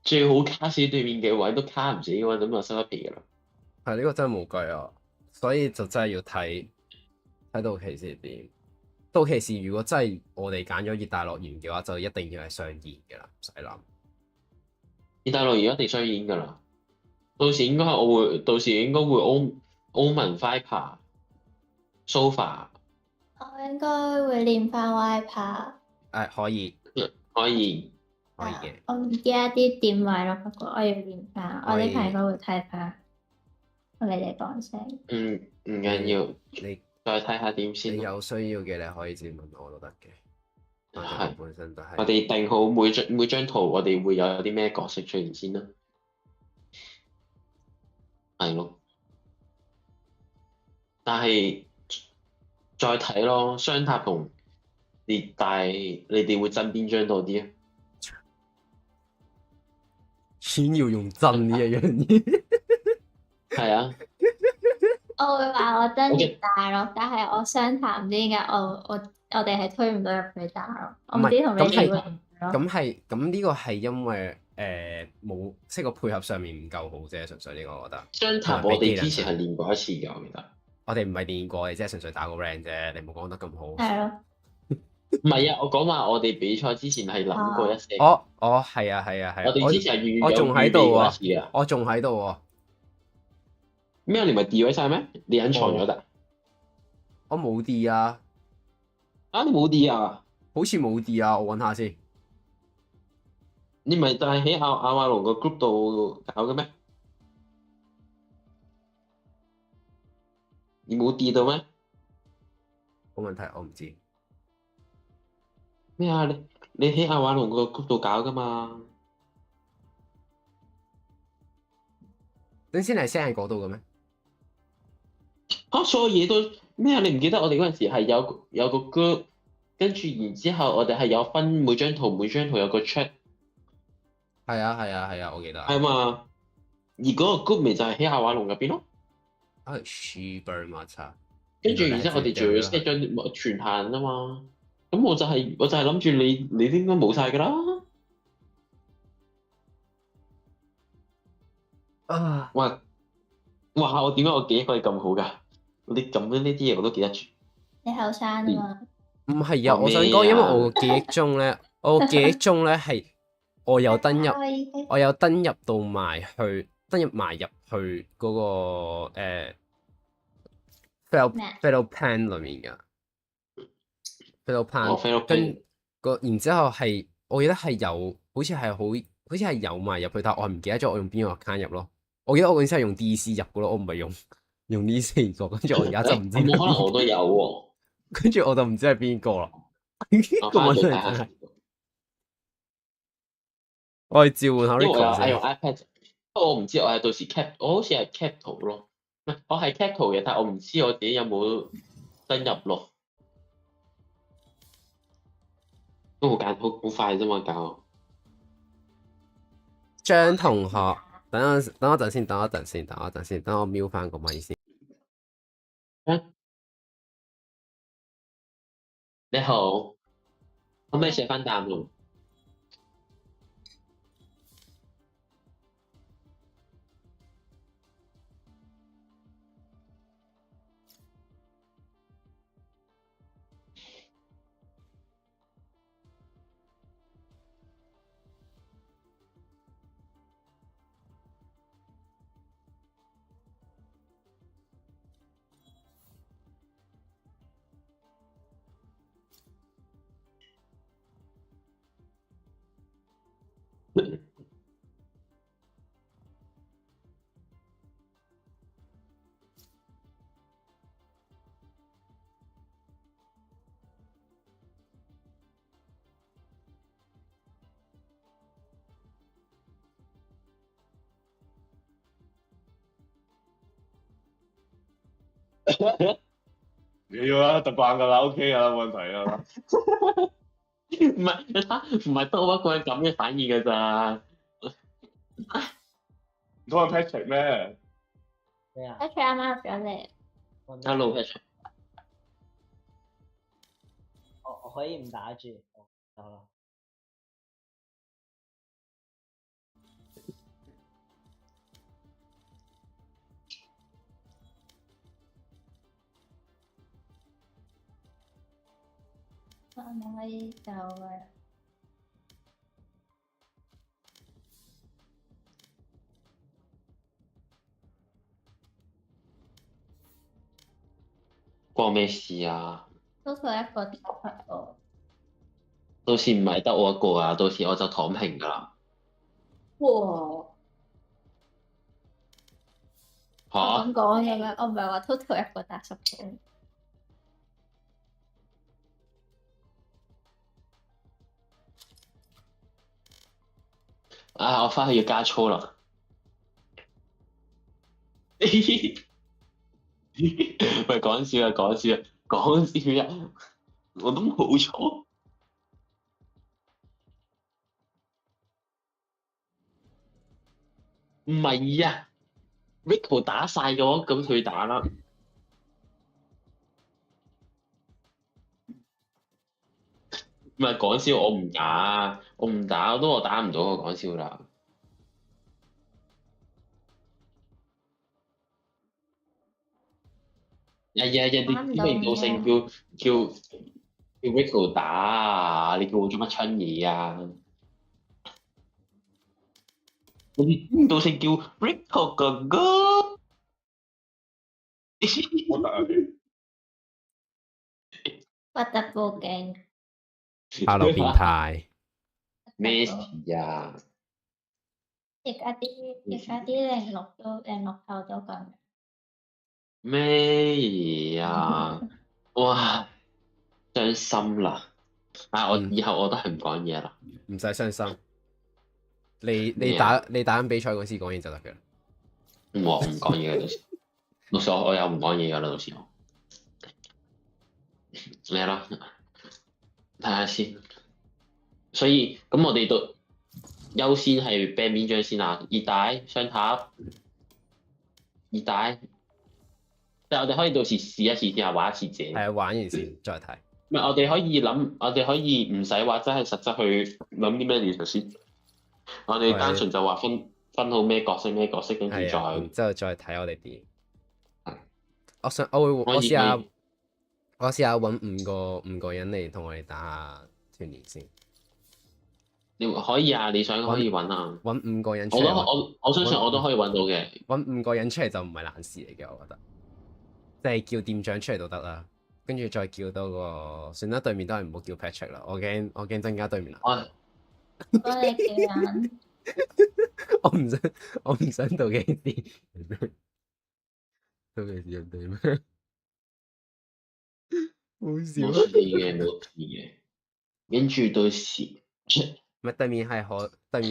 最好卡死對面嘅位都卡唔死嘅話，咁就收得皮㗎啦。係呢個真係冇計啊！所以就真係要睇到期時點。到期時如果真係我哋揀咗熱帶樂園嘅話，就一定要係上演㗎啦，唔使諗。熱帶樂園一定上演㗎啦，到時應該會 Omen Viper、Sofa。我應該會練翻 Viper。可以嘅。我唔記得啲點位咯，不過我要練翻。我呢排應該會睇翻。你哋講聲。唔緊要，你再睇下點先。你有需要嘅你可以自問我都得嘅。係。本身都係。我哋定好每張圖，我哋會有啲咩角色出現先啦。係咯。但係再睇咯，雙塔同熱帶，你哋會爭邊張多啲啊？錢要用真呢一樣嘢。係啊。我會話我真熱帶咯，但係我雙塔唔知點解我哋係推唔到入去打咯。我唔知同你哋會唔會咯。咁呢個係因為冇即係個配合上面唔夠好啫，純粹呢個我覺得。雙塔我哋之前係練過一次㗎，我記得。我哋唔係練過嘅，即係純粹打個 rank 啫，你冇講得咁好。係咯。唔係啊，我講話我哋比賽之前係諗過一次。係啊。我哋之前係我仲喺度喎，我仲喺度喎。咩？你咪 D 位晒咩？你隱藏咗㗎？我冇 D 啊！你冇 D 啊？好似冇 D 啊！我揾下先。你咪就係喺亞馬龍個 group 度搞嘅咩？你冇 D 到咩？冇問題，我唔知。咩啊？你喺亞馬龍個 group 度搞㗎嘛？你先係 send 喺嗰度嘅咩？所有嘢都咩啊？你唔記得我哋嗰陣時係有個 group， 跟住然之後我哋係有分每張圖有個 chat。係啊，我記得。係嘛？而嗰個 group 咪就係喺亞馬龍入邊咯。Super 嘛差。跟住然之後我哋仲要 set 張全限啊嘛。咁我就係諗住你都應該冇晒㗎啦。啊！哇！我點解我記憶可以咁好㗎？你咁樣呢啲嘢我都記得住。你後生啊嘛。唔係啊，話我想講，咩啊因為我個記憶中咧，我個記憶中咧係我有登入，我有登入到埋去，登入埋入去嗰、個Fatal Plan 裡面㗎。Fatal Plan 跟然之後係，我記得係有，好似係有埋入去，但我唔記得咗我用邊個 account 入咯。我記得我嗰陣時係用 DC 入嘅咯，我唔係用呢4個，跟住我而家就唔知。冇可能我都有喎。跟住我就唔知係邊個啦。我個問題翻去睇下真係，我去召喚下因為我 Rico 先。用 iPad，不過我唔知我係到時 cap，我好似係 cap 圖咯，唔係我係 cap 圖嘅，但係我唔知我自己有冇登入咯。都好快啫嘛，搞。張同學，等我陣先，等我瞄翻個咪先。你好，可唔可以寫翻彈喎？你要啦，習慣㗎啦，OK 㗎啦，冇問題㗎啦。唔係你睇，唔係得我一個人咁嘅反應㗎咋？唔通係 Patrick 咩？咩啊？Patrick 啱啱入咗嚟。Hello Patrick。我可以唔打住，得啦。我咪可以走啦。關我咩事啊？都佢一個打發我。到時唔係得我一個啊，到時我就躺平㗎啦。哇！嚇？我咁講嘅咩？我唔係話 total 一個打10個。啊！我翻去要加操啦。喂，講笑啊！我都冇錯。唔係啊 ，Rico 打晒嘅話，咁佢打啦。唔係講笑，我唔打，我打唔到，我講笑啦。人哋知名度性叫 Rico 打啊！你叫我做乜春嘢啊？人哋知名度性叫 Rico 哥哥。我得啊你。不得報警。Hello 變態。咩事啊？而家啲06後都咁。咩嘢啊？哇！傷心啦！我以後我都係唔講嘢啦。唔使傷心。你打緊比賽嗰時講嘢就得嘅啦。我唔講嘢嘅到時我又唔講嘢噶啦，到時我嚟啦，睇下先。所以咁我哋都優先係 ban 邊張先啊？熱帶、雙塔、熱帶。但係我哋可以到時試一次先啊，玩一次啫。係啊，玩完先再睇。唔係，我哋可以唔使話真係實質去諗啲咩練術先。我哋單純就話分分好咩角色，跟住再，然之後再睇我哋啲。我試下揾五個人嚟同我哋打下團年先。你可以啊，你想可以揾啊。揾5個人出嚟。我相信我都可以揾到嘅。揾5個人出嚟就唔係難事嚟嘅，我覺得。即係叫店長出嚟都得啦，跟住再叫多個，算啦，對面都係唔好叫 Patrick 啦，我驚增加對面難。我哋幾人？我唔想到幾時，到幾時人哋咩？好笑。冇事嘅。跟住到時，唔係對面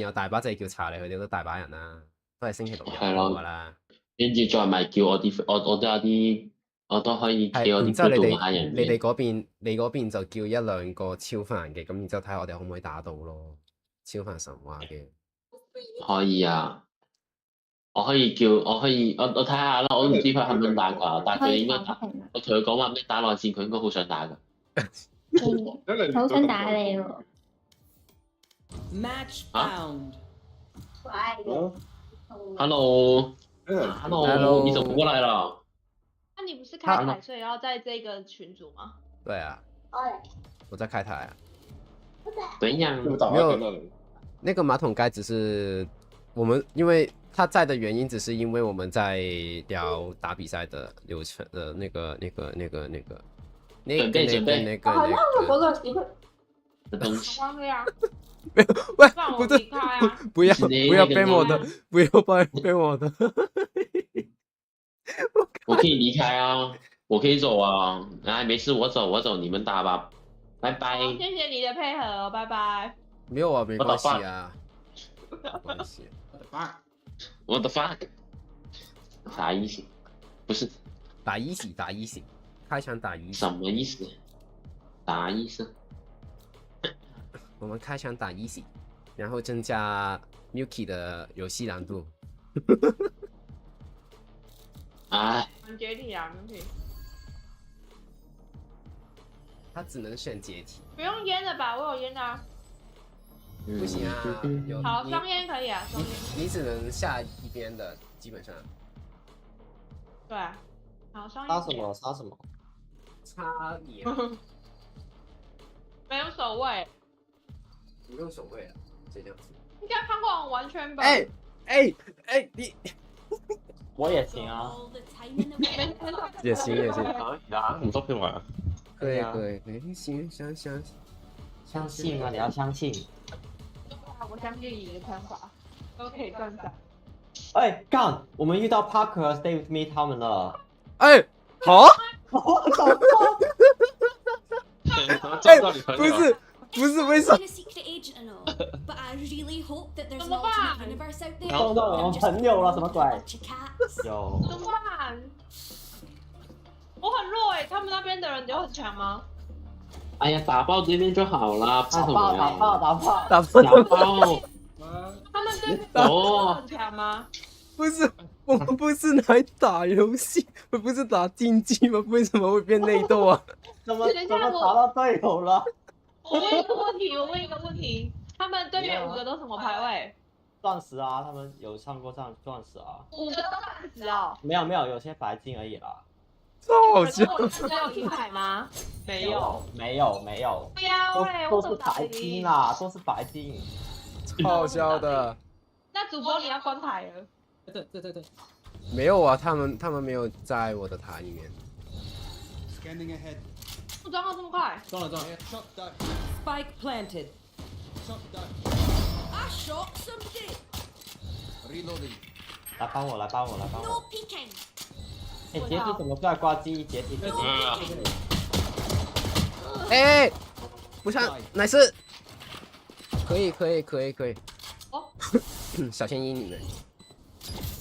有大把仔叫查你，佢哋都大把人啦，都係星期6日㗎啦。跟住再咪叫我啲，我都有啲。我都可以叫我啲觀眾下人。你嗰邊就叫1、2個超凡嘅，咁然之後睇下我哋可唔可以打到咯。超凡神話嘅。可以啊，我睇下啦，我都唔知佢肯唔肯打㗎，但係佢應該打。我同佢講話咩打內戰，佢應該好想打㗎。好想打你喎。Match found。Hello， 你怎麼過來了？那你不是开台，所以要在这个群组吗？对啊，我在开台啊。怎样？没有，那个马桶盖只是我们，因为他在的原因，只是因为我们在聊打比赛的流程的那个。准备。慌了呀！喂，让我离开啊！不要编我的，不要编我的。我可以离开啊，我可以走啊。哎，没事，我走，你们打吧，拜拜。谢谢你的配合，拜拜。没有啊，没关系啊，没关系。What the fuck？ 啥意思？不是打一喜，开场打一喜。什么意思？啥意思？我们开场打一喜，然后增加 Milky 的游戏难度。哎，解体啊，Milky。他只能选解体。不用烟了吧？我有烟的啊。不行啊，好，双烟可以啊，双烟。你只能下一边的，基本上。对啊，好，双烟。杀什么？插你啊！没有守卫。不用守卫啊，这样子。应该看过完全吧？你。我也行啊。也行。唔得嘅嘛？可以，行，相信啊，你要相信。我相信你的想法，都可以赚钱。哎，干！我们遇到 Parker 和 Stay with me 他们了。哎，好。不是为什么？碰到我们朋友了，什么鬼？有。怎么办？我很弱哎，他们那边的人有很强吗？哎呀，打爆这边就好了，怕什么呀？打爆！他们对面很强吗？不是，我们不是来打游戏，不是打竞技吗？为什么会变内斗啊？怎么打到队友了？我问一个问题，他们对面5个都什么排位？钻石啊，他们有上过钻石啊。5个都钻石哦？没有，有些白金而已啦。超好笑！只有银牌吗？没有。不要都是白金啦，都是白金。超好笑的。那主播你要关台了。对。没有啊，他们没有在我的塔里面。Scanning ahead。不装到这么快？装了。Spike planted. I shot somebody. Reloading. 来帮我。 No peeking. 哎，解体怎么在挂机？解体。哎，不上，奶丝。可以。哦。小仙音里面。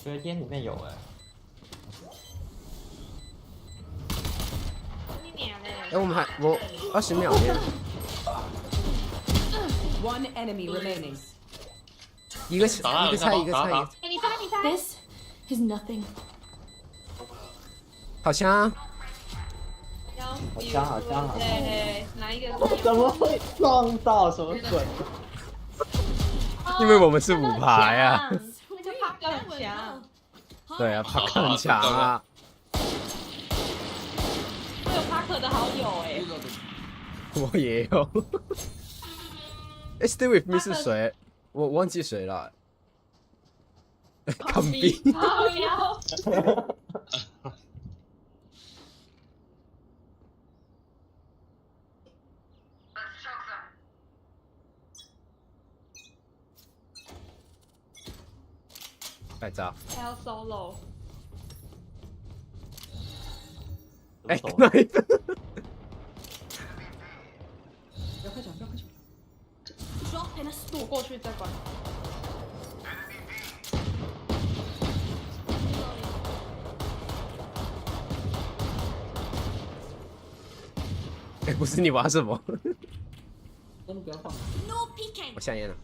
觉得烟里面有哎。我们还20秒耶。One enemy remaining. 一个菜。你猜。This is nothing. 好香。好香。对，哪一个？怎么会撞到？什么鬼？因为我们是5排啊。帕克很强。对啊，帕克很强啊。我有帕克的好友哎。我也有。哎 ，Stay with me 是谁？我忘记谁了。康斌。好妖。拜招。还要 solo。哎，那一个。不要开枪，不要开枪。我过去再关。哎，不是你玩什么？真的不要放。我下烟了。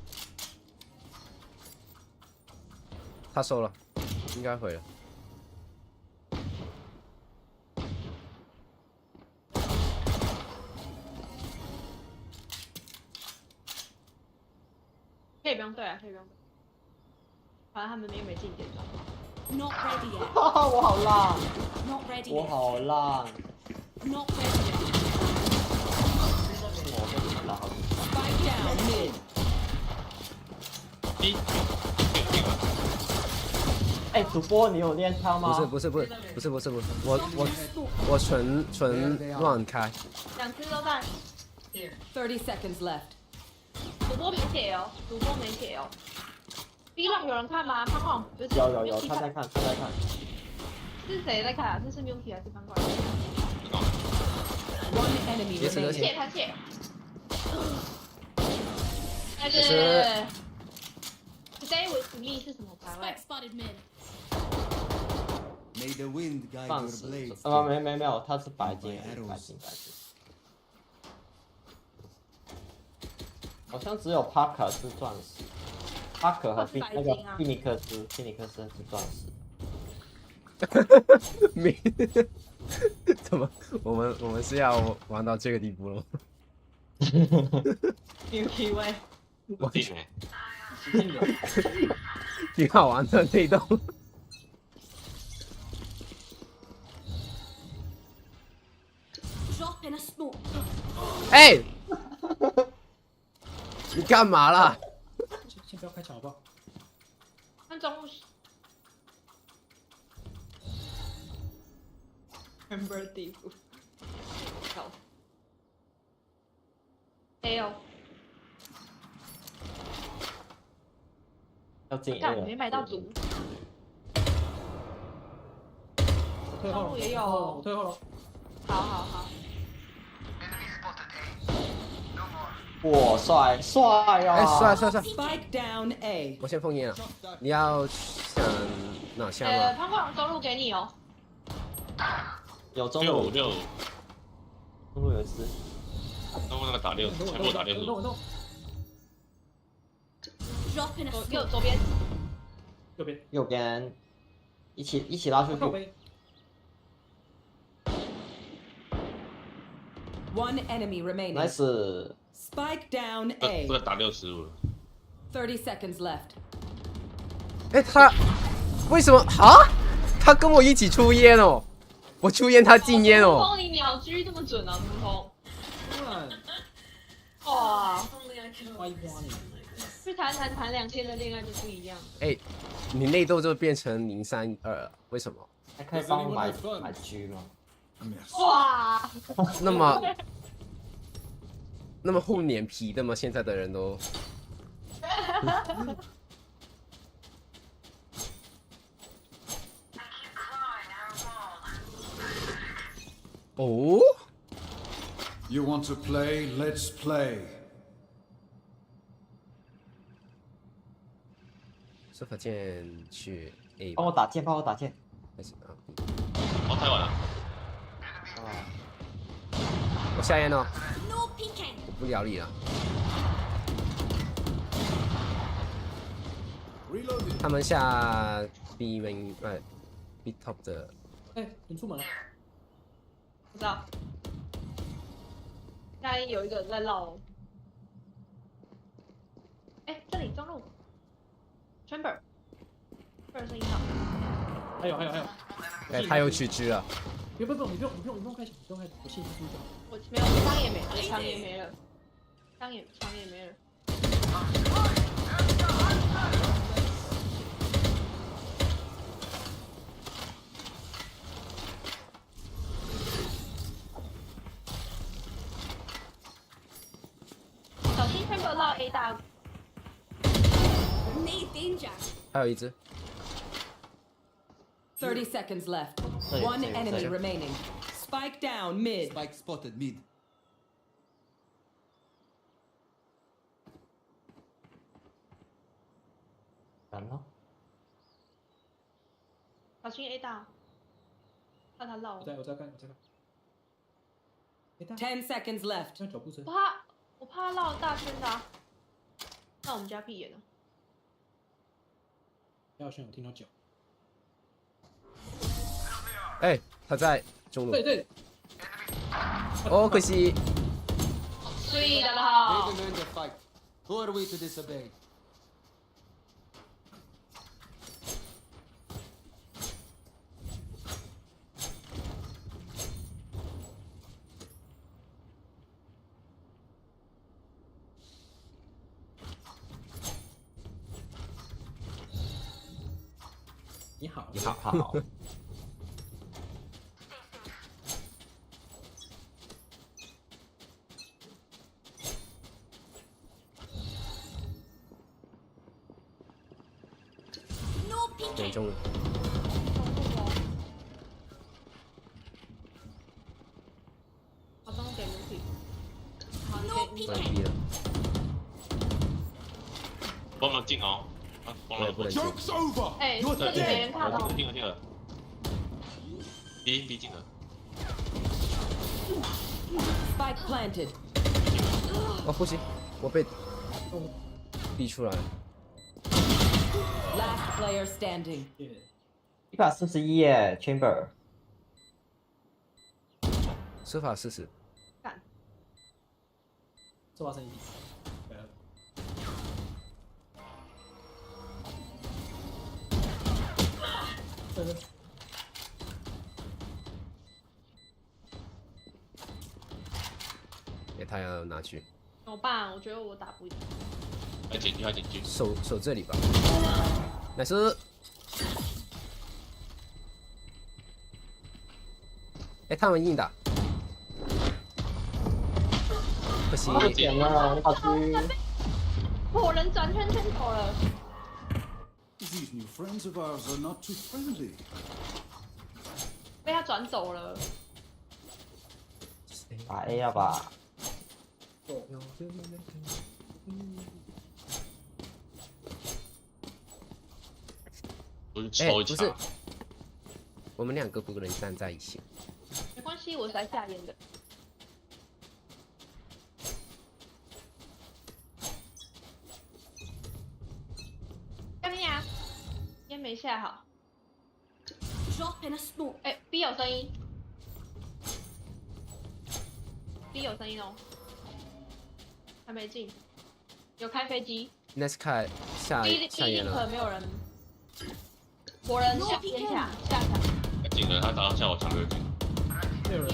他收了，应该回了。可以不用对啊，可以不用对。反正他们又没进点状。Not ready yet. 我好烂。 Not ready 我 yet. 好烂。 Not ready yet. Spike down mid. 哎，主播，你有练枪吗？不是，我纯乱开。两只都在。 30 seconds left. 主播没铁哦，主播没铁哦。B 浪有人看吗？胖胖就是有，他在看。是谁在看啊？这是 Milky 还是方块 One enemy remaining. 切他切。但是 Stay with me 是什么排位 Spotted mid. May the wind guide 放 your 肆 blades. 没有，他是白金，好像只有帕克是钻石，帕克和那个菲尼克斯是钻石。怎么？我们是要玩到这个地步了吗？Milky Way。我进来。挺好玩的这一栋。Drop in a smoke. 哎，你干嘛啦？先不要开枪好不好？看中路。Remember 地府。好。A 哦。要进干没买到足。退后了，也有。我退后了。好。哇，帅啊！哎，帅。Spike down A. 我先封烟了，你要想哪下吗？胖胖中路给你哦。有中路6，中路有一只。中路那个打6，全部打6。Drop in a smoke. 左边。右边，一起拉出去。One enemy remaining. Nice. Spike down A. 这个打615了。30 seconds left. 哎，他为什么啊？他跟我一起出烟哦，我出烟他禁烟哦。你秒狙这么准啊，突通。哇！去谈2天的恋爱就不一样。哎，你内斗就变成032了，为什么？还可以帮我买狙吗？哇！那么厚脸皮的吗？现在的人都。哦。You want to play? Let's play. 是否键去 A？ 帮我打剑。开始啊。哦，太晚了。我下烟哦。 No peeking. 我不聊你了。他们下 B main B top 的。哎，你出门了？不知道。现在有一个在绕。哎，这里中路。Chamber。不然声音好。还有。哎，他又去狙了。不用，你不用开枪，不用开枪，我信心就好。我没有，枪也没了，枪也没了，枪也没了。小心 Chamber 到 A 大。Need danger. 还有一只。 30 seconds left. One enemy remaining. Spike down mid. Spike spotted mid. 完了。小心 A 大，怕他绕。我在看。 10 seconds left. 我怕他绕大圈的啊。那我们家屁眼了。好像有听到脚。哎，他在中路。对。哦，可惜。对，打得好。 Who are we to disobey? 你好。点中了。好，帮我给 Luffy。好，你关闭了。帮忙进哦。我也不能进。哎，这里没人看到。听了。B 进了。 Spike planted. 哦，不行，我被逼出来。 Last player standing. 141耶 ，Chamber。施法40。干。这把声音。给他要拿去。怎么办？我觉得我打不赢。要进去。守这里吧。奶丝。哎，他们硬打。可惜。点了，你好狙。火人转圈圈走了。 These new friends of ours are not too friendly. 被他转走了。打 A 要吧？哎，不是，我们2个不能站在一起。没关系，我是来下烟的。干你啊！烟没下好。Drop in a smoke. 哎 ，B 有声音。B 有声音哦。还没进。有开飞机。Next 开下烟了。没有人。火人下烟下。进了，他打向我抢个进。这有人。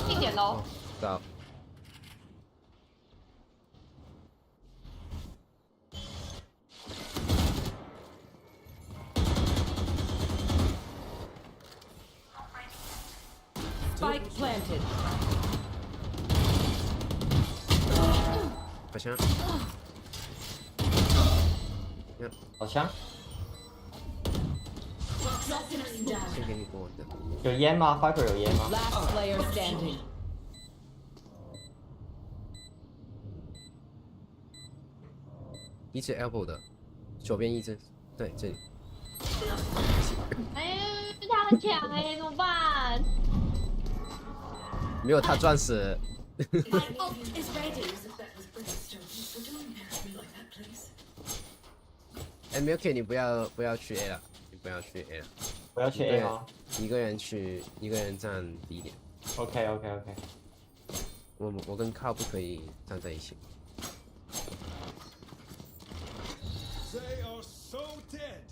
一点喽。到。 Spike planted. 好像。好香。先给你过的。有烟吗 ？Viper 有烟吗 ？Last player standing. 一只 elbow 的，左边一只，对，这里。哎，他很强哎，怎么办？没有他钻石。哎 ，Milky， 你不要去 A 了，你不要去 A 了。不要去 A 吗？一个人站 B 点。OK。我跟 Carl 不可以站在一起。 They are so dead.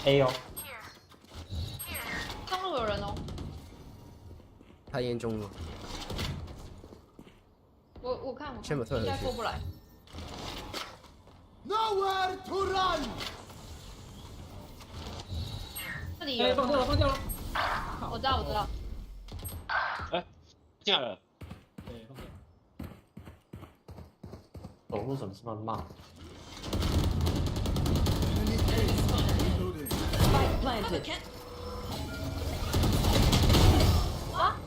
A 哦。中路有人哦。太严重了。我看应先不退回去该过不来。 Nowhere to run. 这里有人。放掉了，放掉了。我知道，我知道。哎，进来了。对，放掉。走路怎么这么慢？ Spike planted. 啊！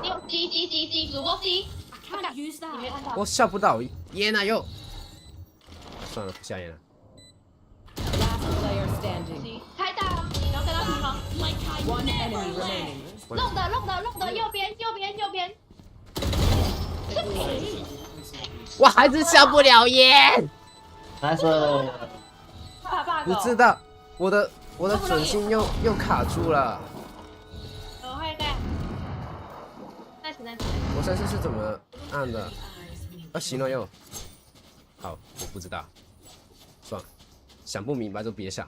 你有击，主播击。 Can't use that. 你没看到？我笑不到，烟啊又。算了，不下烟了。 Last player standing. 开大，你要跟他平衡。 One enemy remaining. 弄的，右边。我还是下不了烟。但是不知道，我的准心又卡住了。我上次是怎么按的？啊，行了又。好，我不知道。算了，想不明白就别想。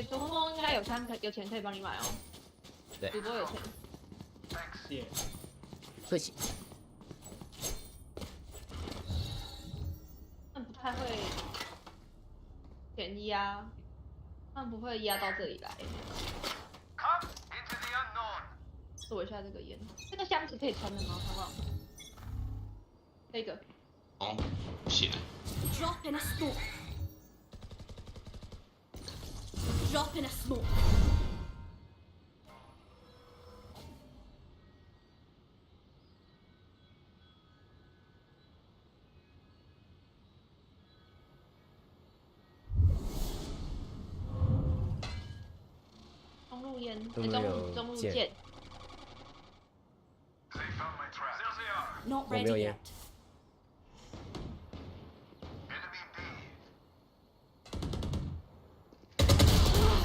主播应该有钱可以帮你买哦。对。主播有钱。谢。客气。但不太会便宜啊，但不会压到这里来。做一下这个烟，这个箱子可以穿的吗？好不好？这个。哦，不行。 Drop in a smoke. Drop in a smoke. 中路烟，中路剑。 Not 我没 ready 有 yet. 烟。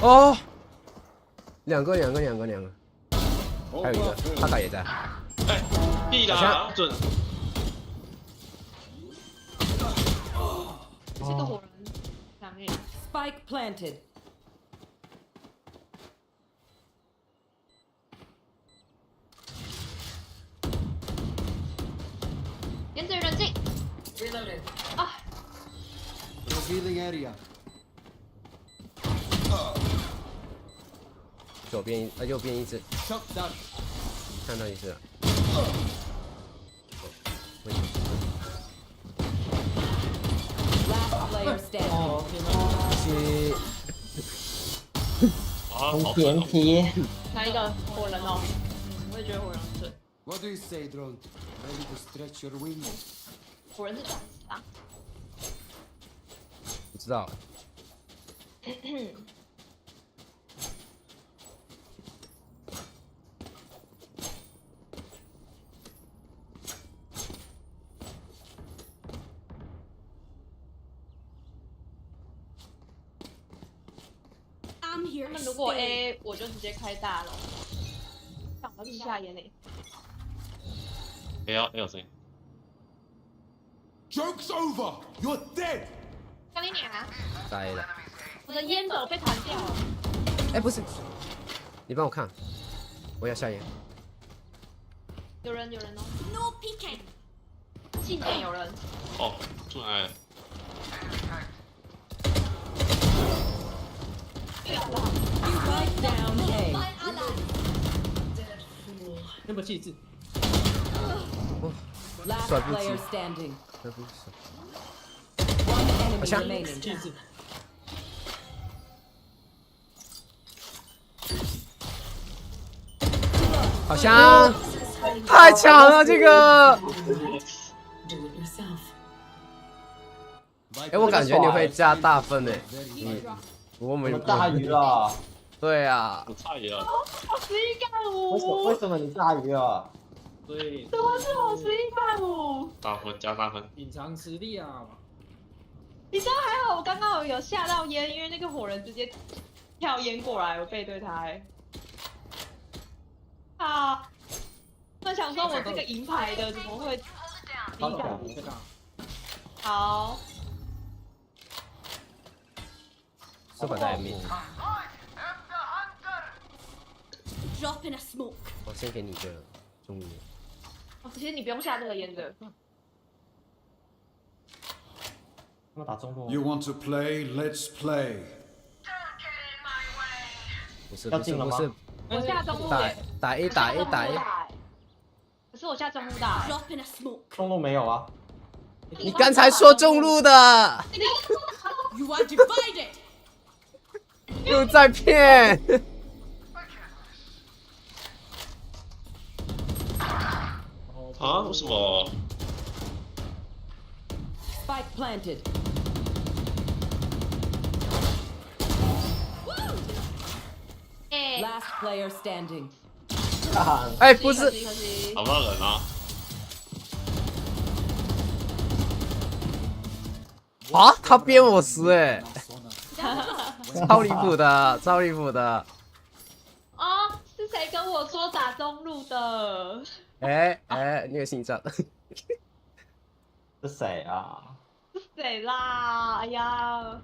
哦，两个，还有一个，他打也在。哎，必啦，准。这个火人上面。Spike planted. 烟嘴人进。Reloaded. 啊。 Revealing area. 右边一只，看到一只了。Last player standing. 从前提。哪一个火人哦？我也觉得火人很准。 What do you say, drone? Ready to stretch your wings? 火人是短啊。不知道。他们如果 A， 我就直接开大了。想到地下烟嘞。没有声音。Joke's over. You're dead. 干你娘！呆了。我的烟斗被弹掉了。哎，不是，你帮我看，我要下烟。有人哦。 No peeking. 信点有人。哦，出来了。 Spike down A. 那么气质。 Last 甩不 player 及 standing. 甩不及。 One enemy 好像 remaining. 气质。好像太强了这个。哎，我感觉你会加大分诶。我们大鱼了。对啊。我差一了。我11-5。为什么你大鱼了？对。怎么是我11-5？大分加大分。隐藏实力啊！你知道还好，我刚刚有下到烟，因为那个火人直接跳烟过来，我背对他。好，我想说我这个银牌的怎么会低档？好。是把在面。 Drop in a smoke. 我先给你一个中路。哦，其实你不用下这个烟的。他们打中路。 You want to play? Let's play. 不是要进了吗？我下中路打 A 打 A 打 A。可是我下中路打。 Drop in a smoke. 中路没有啊。你刚才说中路的。You are divided. 又在骗。啊？为什么 Spike planted. Last player standing. 哎，不是。好不人啊？啊，他编我10哎，超离谱的，超离谱的。啊，是谁跟我说打中路的？哎，你有心脏。是谁啊？是谁啦？哎呀！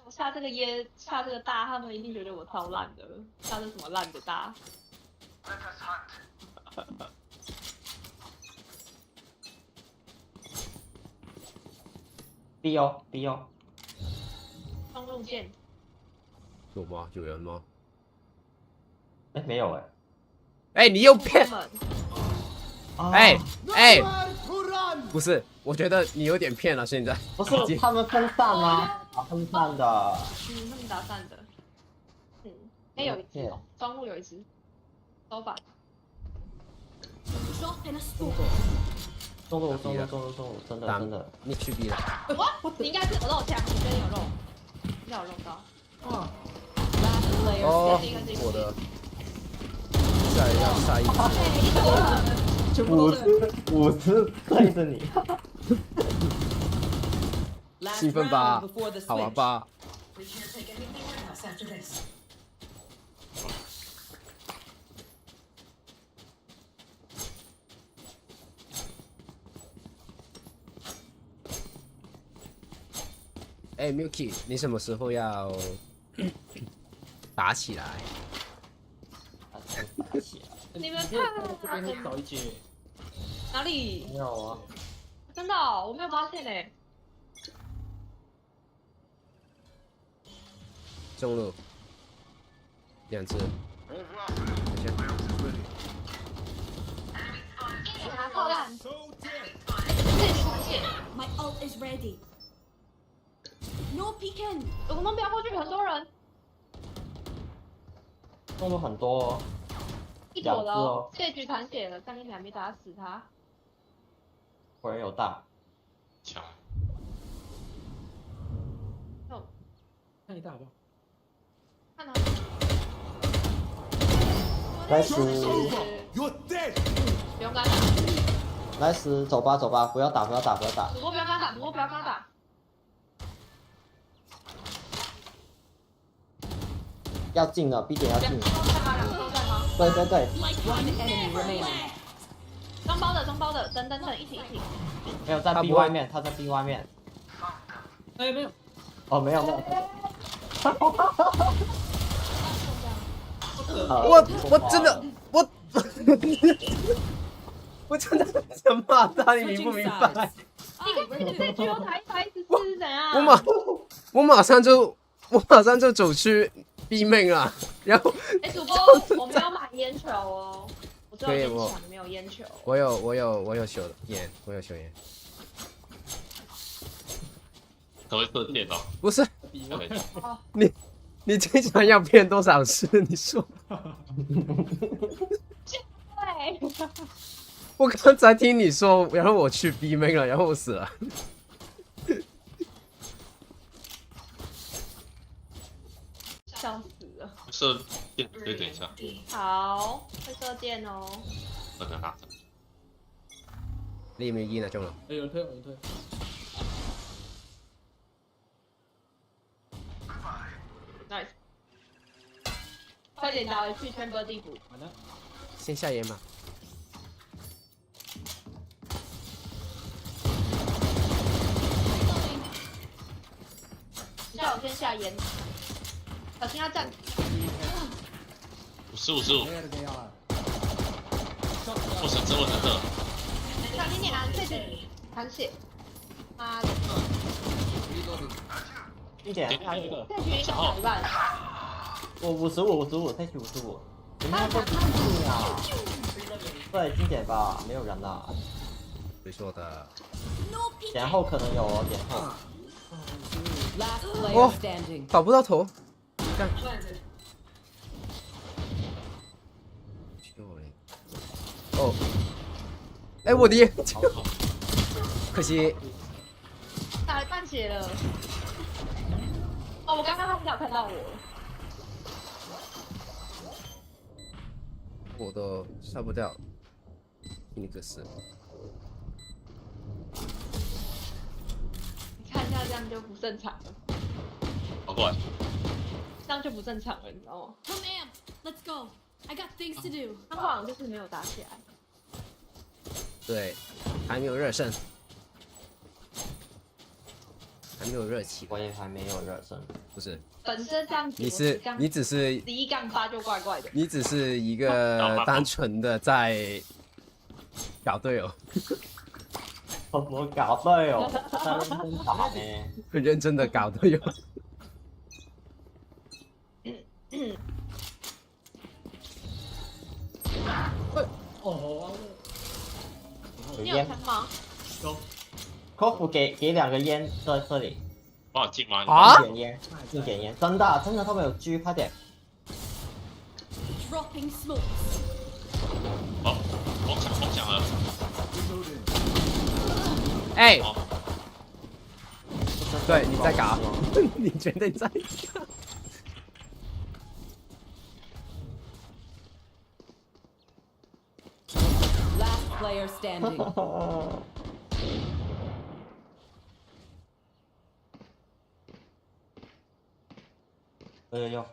我下这个烟，下这个大，他们一定觉得我超烂的，下这什么烂的大。B 哦 B 哦。中路见。有吗？有人吗？哎，没有哎。哎，你又骗！哎，不是，我觉得你有点骗了。现在不是他们分散吗？打分散的。他们打散的。哎，有一只哦，中路有一只，手法。Drop in a smoke. 中路，真的。你去 B 了。你应该是有肉枪，你这里有肉，应该有肉刀。哦，我的。下一次。50对着你。兴奋吧？好玩吧？哎 ，Milky， 你什么时候要打起来？打起来。你们看，少一节。哪里？没有啊。真的哦，我没有发现哎。中路2只。好烂。 My ult is ready. No peeking. 我们不要过去，很多人。中路很多哦。一坨的哦，这局残血了，但是你还没打死他。果然有大。强。哦。看你大好不好？看他。来死。不用跟他打。来死，走吧，不要打。主播不要跟他打，主播不要跟他打。要进了 ，B 点要进。对。双包的，等，一起。没有在 B 外面，他在 B 外面。哎，没有。哦，没有。我真的我真的想骂他，你明不明白？你这局有台词是怎样？我马上就走去 B 妹了，然后。哎，主播，我没有买烟球哦，我只有烟枪，没有烟球。我有球烟，我有球烟。可会分裂到？不是，你经常要骗多少次？你说。对。我刚才听你说，然后我去 B 妹了，然后我死了。笑死了。射电，对，等一下。好，会射箭哦。我等他。你有没有烟啊？中了。有人推。Nice。快点打回去Chamber地府。好的。先下烟嘛。先下烟，小心他站。 55，我神这，小心点啊，这是残血。妈的！一点，这局一个打一半。我55，再去55。你们在进啊？对，经典吧，没有人了。谁说的？点后可能有哦，点后。哦，打不到头，干。 哦，哎，我的眼睛，可惜打了半血了。哦，我刚刚他没有看到我。我都杀不掉那个是。你看一下，这样就不正常了。好过来。这样就不正常了，你知道吗 Come amp, let's go. I got things to do. 他好像就是没有打起来。 对，还没有热身，还没有热气。我也还没有热身，不是。本身这样子，你只是1-8就怪怪的。你只是一个单纯的在搞队友。我搞队友，在认真打呢。很认真的搞队友。哦。 你有枪吗？有。Kofu 给2个烟在这里。帮我进吗？啊！点烟，点烟，真的他们有狙，快点。Dropping smokes. 好，红抢了。哎。对，你在搞，你绝对在搞。 Player standing. 有。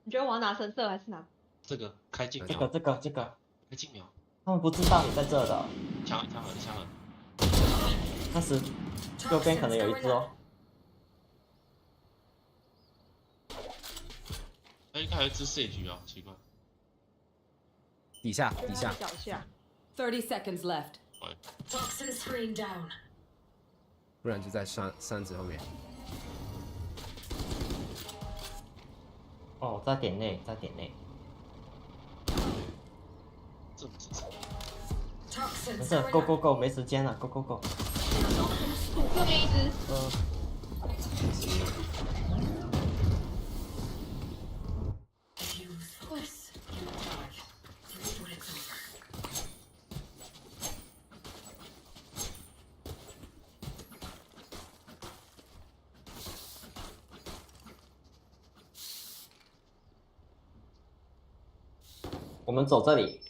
你觉得我要拿神色还是拿？这个开镜苗。这个。开镜苗。他们不知道你在这的。枪了。那时右边可能有一只哦。 应该还有一只射局啊，奇怪。底下。脚下。30 seconds left. Toxin screen down. 不然就在扇子后面。哦，在点内。这不是。没事 ，Go， 没时间了 ，Go。右边一只。我们走这里。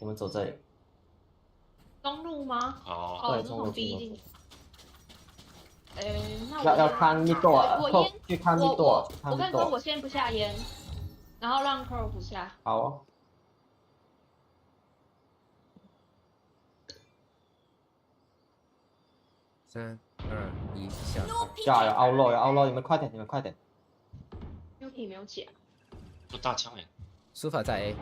中路吗？对，中路。那要看密度啊，去看密度。我跟你说，我先不下烟，然后让 Crow 不下。好哦。3、2、1，下。要凹漏，你们快点。右体没有解。有大枪哎。苏法在 A。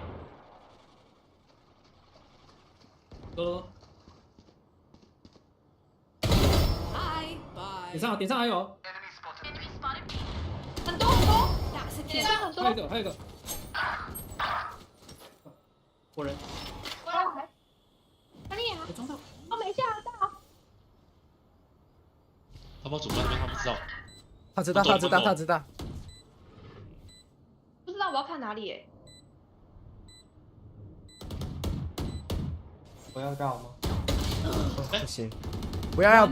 点上还有。很多。点上很多。还有一个。火人。哪里啊？我撞到。我没下到。他跑主观那边，他不知道。他知道。不知道我要看哪里耶？不要绕吗？不行，不要。啊，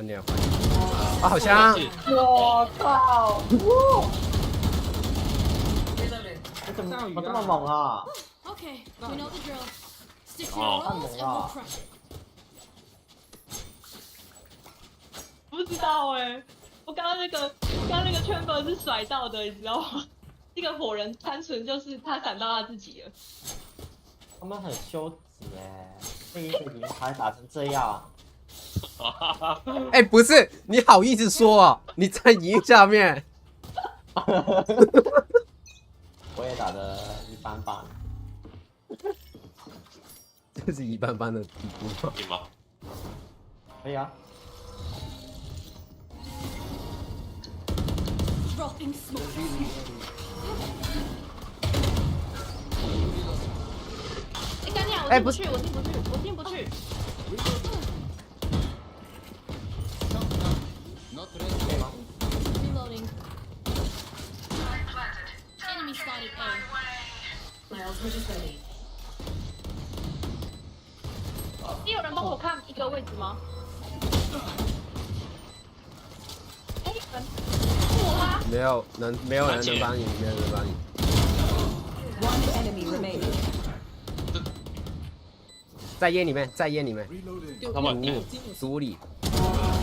你要换。啊，好香！我靠！怎么这么猛啊 Okay, we know the drill. Stick to your roles and we'll crush it. 不知道哎，我刚刚那个 chamber 是甩到的，你知道吗？这个火人单纯就是他闪到他自己了。他们很羞耻哎。这一局还打成这样。哎，不是，你好意思说哦？你在赢下面。我也打得一般般。这是一般般的地步吗？可以吗？可以啊。 Dropping smoke. 哎，干娘，我哎不是进不去，我进不去，我进不去。 Reloading. Enemy spotted A. My ultimate is ready. 你有人帮我看一个位置吗？哎，人，我吗？没有人能帮你，没有人能帮你。 One enemy remaining. 在烟里面，在烟里面。他们毒里，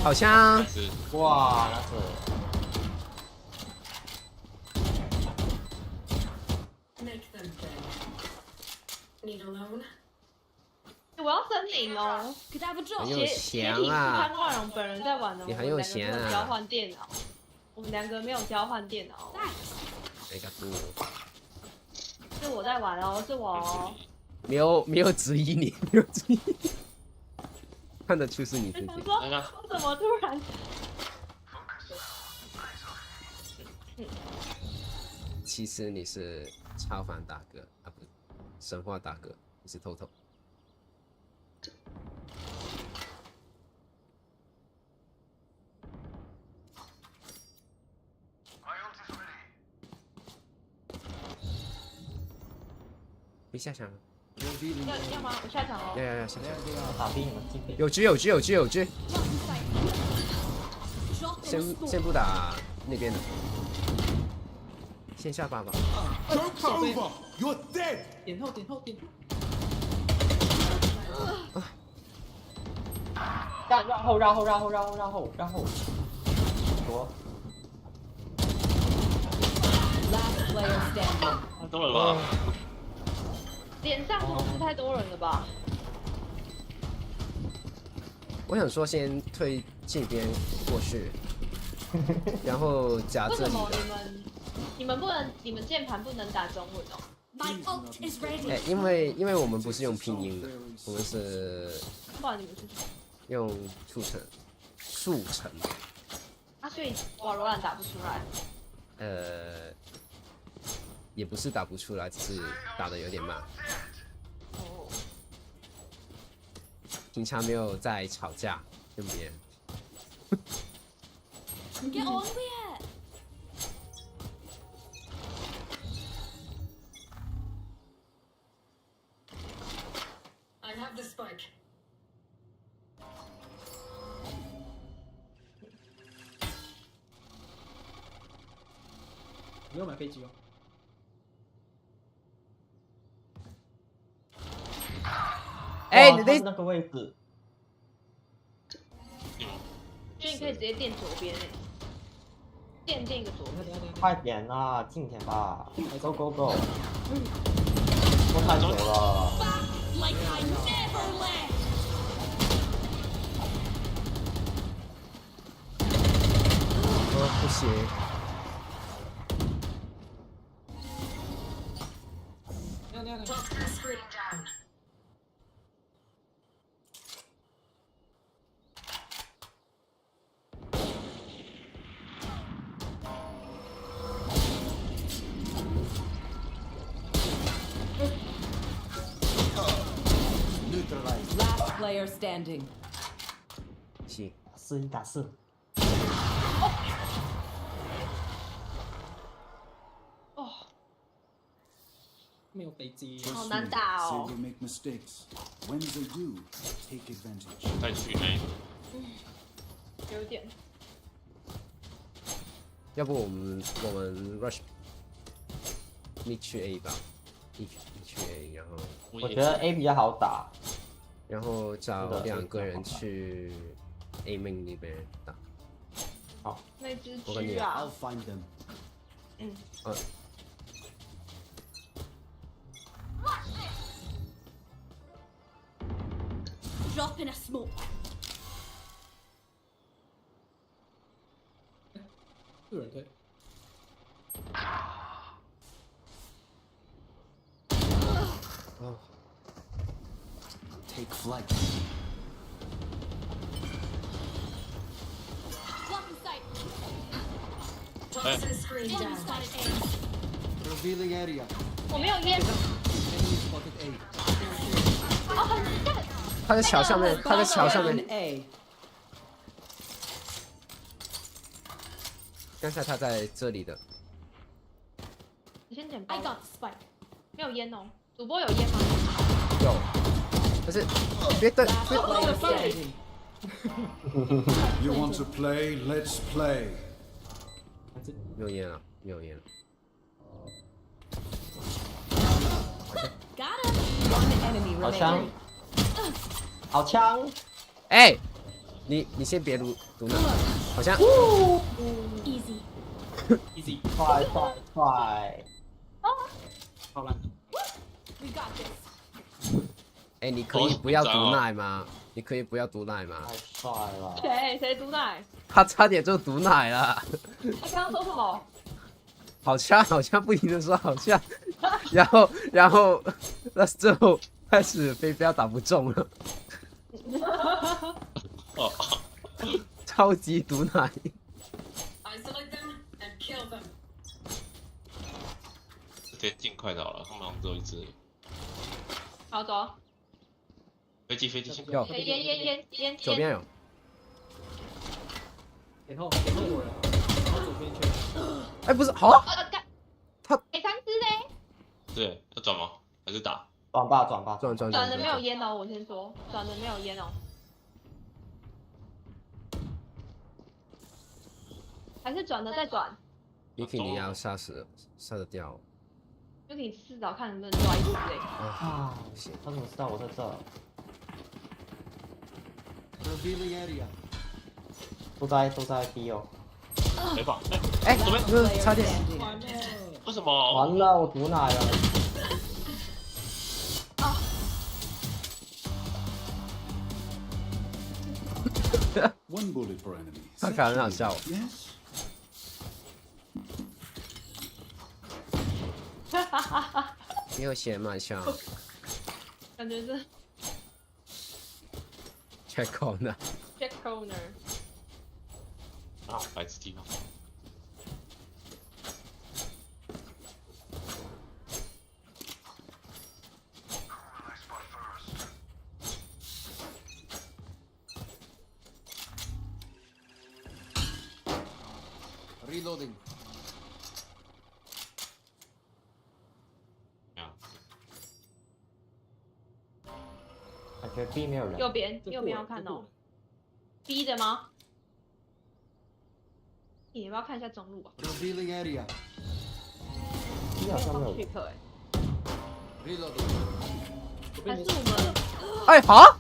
好香。哇，那是。 Make them beg. Need a loan? 我要森林哦。Could have a drop. 很有闲啊潘万荣本人在玩呢。你很有闲啊我们两个没有交换电脑。我们两个没有交换电脑。那个毒。是我在玩哦，是我哦。没有质疑你，没有质疑你。看得出是你自己。我说，我怎么突然？其实你是超凡大哥啊，不是神话大哥，你是透透。你下场了。要吗？我下场哦。要下场。打兵，你们进兵。有狙。先不打那边的，先下8吧。Joke's over! You're dead! 点后。让后。多。 Last player standing. 太多了吧？脸上同时太多人了吧？我想说先推这边过去，然后夹为什么这里的。你们不能，你们键盘不能打中文哦？ My ult is ready. 哎，因为我们不是用拼音的，我们是不然你们是用速成。啊，所以瓦罗兰打不出来。也不是打不出来，只是打的有点慢。哦。平常没有在吵架跟别人。Get on with it. I have the spike. 没有买飞机哦。哎，你那个位置。所以你可以直接垫左边诶，垫一个左边。快点啦，近点吧 ！Go go go！ 拖太久了。 Like I never left. 不行。Screen down. Last player standing. 行，4-1打4。哦，没有飞机。好难打哦。 Say we make mistakes. When they do, take advantage. 再去 A。有点。要不我们 rush mid 去 A 吧，一去 A， 然后我觉得 A 比较好打，然后找2个人去 A main 那边打。好，那只我跟你狙啊。 I'll find them. 嗯。Drop in a smoke. 有人推。哦 Take flight. Blocking sight. Toxin screen down. Revealing area. 我没有烟。 Enemy spotted A. 哦，很干。他在桥上面，他在桥上面。 A. 刚才他在这里的。你先捡包。 I got the spike. 没有烟哦，主播有烟吗？有，但是别等，别 You want to play? Let's play. 没有烟了，没有烟了。 Got him. One enemy 好枪 remaining.，好枪！哎，你先别读那，好像。 Easy. Easy。快快快！好烂。 We got this. 哎，你可以不要毒奶吗？你可以不要毒奶吗？太帅了！谁毒奶？他差点就毒奶了。他刚刚说什么？好像不停的说好像，然后那最后开始飞镖打不中了。超级毒奶。 Isolate them and kill them. 直接尽快倒了，他们好像只有一只。好走。飞机有。烟。左边有。前后有人，然后左边缺。哎，不是，好。他。哎，3只嘞。对，要转吗？还是打？转吧。转的没有烟哦，我先说，转的没有烟哦。还是转的再转。Yuki 你要杀得掉。 Yuki 至少看能不能抓一只嘞。啊！他怎么知道我在这？ Revealing area. 都在 B 哦。没法。哎，差点。为什么？完了，我毒奶了。 One bullet per enemy. 他看很好笑。 Yes. 没有写蛮像。感觉是 check corner。 check corner。啊，白痴地方。 Reloading. 感觉 B 没有人。右边要看哦。B 的吗？你要不要看一下中路啊 Revealing area. B 好像没有。去客哎。 Reloading. 还是我们？哎，好。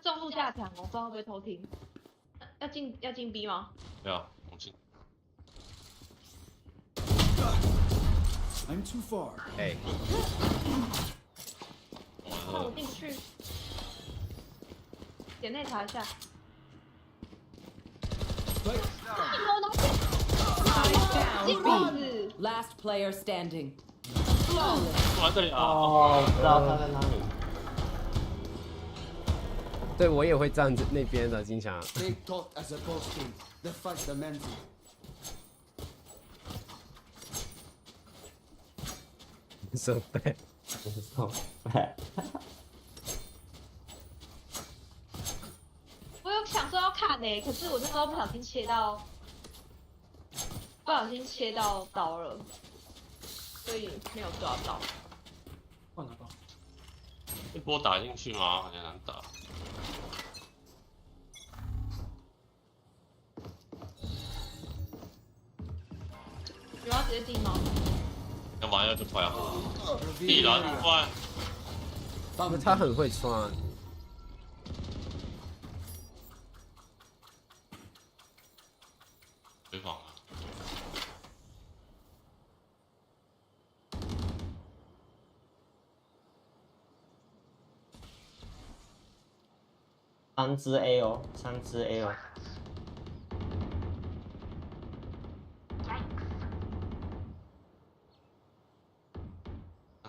中路下场，我不知道会不会偷听。要进 B 吗？对啊，我进。 I'm too far. 哎。那我进不去。点内查一下。进 B。Last player standing. 我在这里啊。哦，我知道他在哪里。 对，我也会站那边的，经常。 They talk as opposed to the fight the men's. So bad. So bad. 我有想说要看呢，可是我那时候不小心切到刀了，所以没有抓到。换哪个？一波打进去吗？好像难打。 有要直接进吗？要马上就快啊！必然快。他很会穿。有3只 A 哦，3只 A 哦。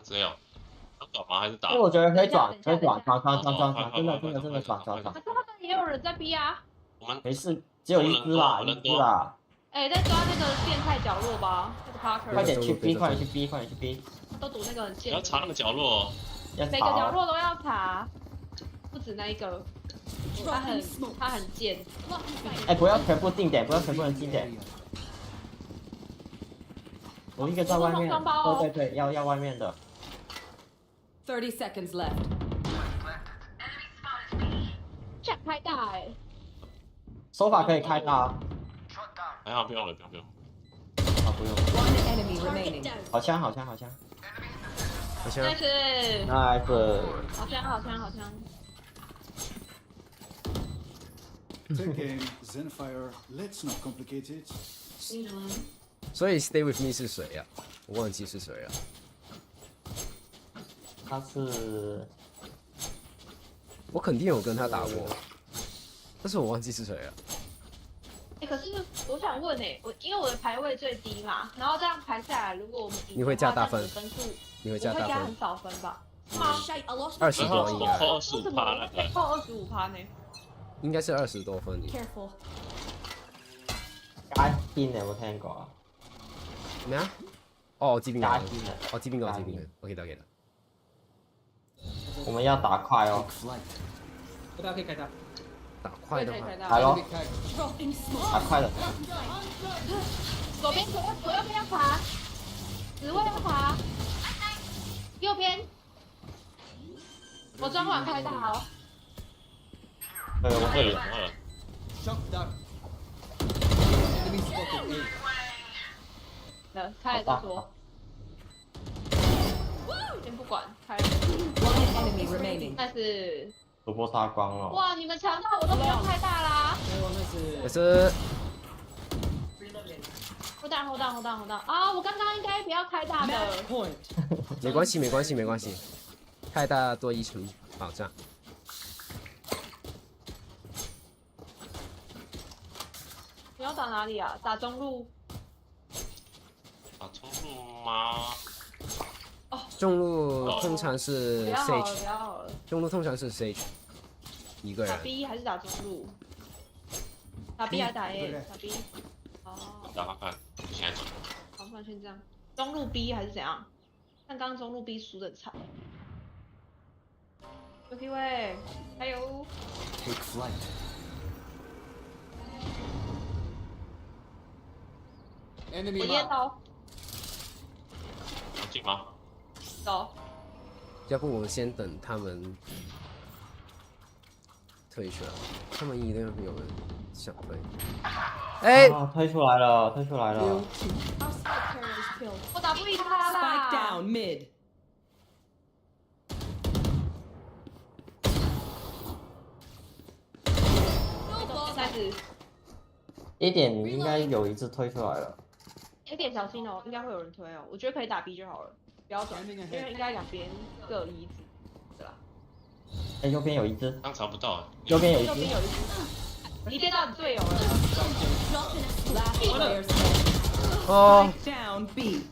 只有转吗？还是打？因为我觉得可以转，真的，快转。可是他们也有人在逼啊。我们没事，只有一只啦，一只啦。哎，在抓那个变态角落吧，那个 Parker。快点去 B， 快点去 B， 快点去 B。都堵那个很贱。要查那个角落。每个角落都要查，不止那一个。他很贱。哎，不要全部定点，不要全部人定点。我一个在外面。对，要外面的。30 seconds left. 想开大哎。手法可以开大。还好，不用了。啊，不用。One enemy remaining. 好枪。nice。好枪。Take aim, then fire. Let's not complicate it. 所以 Stay with me 是谁呀？我忘记是谁了。他是，我肯定有跟他打过，但是我忘记是谁了。哎，可是我想问哎，因为我的排位最低嘛，然后这样排下来，如果我们你会加大分？分数你会加大分？我会加很少分吧？是吗？20多应该。扣25%那个。扣25%呢？应该是20多分。Careful。加兵的我聽過啊。咩啊？哦，我知邊個。加兵的。我知邊個，我記得。我們要打快哦。大家可以開大。打快的話。來咯。打快的。左邊要爬，紫位要爬，右邊。我装完開大哦。我這裡。开了再说。先不管，开了。但是。主播杀光了。哇，你们强到我都不用太大啦。可是。hold on 啊！我刚刚应该不要开大的。没关系，开大多1层保障。你要打哪里啊？打中路。打中路吗？哦，中路通常是 Sage。不要好了。中路通常是 Sage 一个人。打 B 还是打中路？打 B 还是打 A？ 打 B。哦。打看看，现在走。好，不然先这样。中路 B 还是怎样？但刚刚中路 B 输得很惨。有机会，加油 ！Take flight. 我噎到。进吗？走。要不我们先等他们退出来，他们一定有人想退。哎，退出来了。我打不赢他啦。Spike down mid。A 点应该有一只推出来了。A 点小心哦，应该会有人推哦。我觉得可以打 B 就好了，不要转，因为应该两边各有一只，对吧？哎，右边有一只。刚查不到。右边有一只。你电到你队友了。哦。Down B。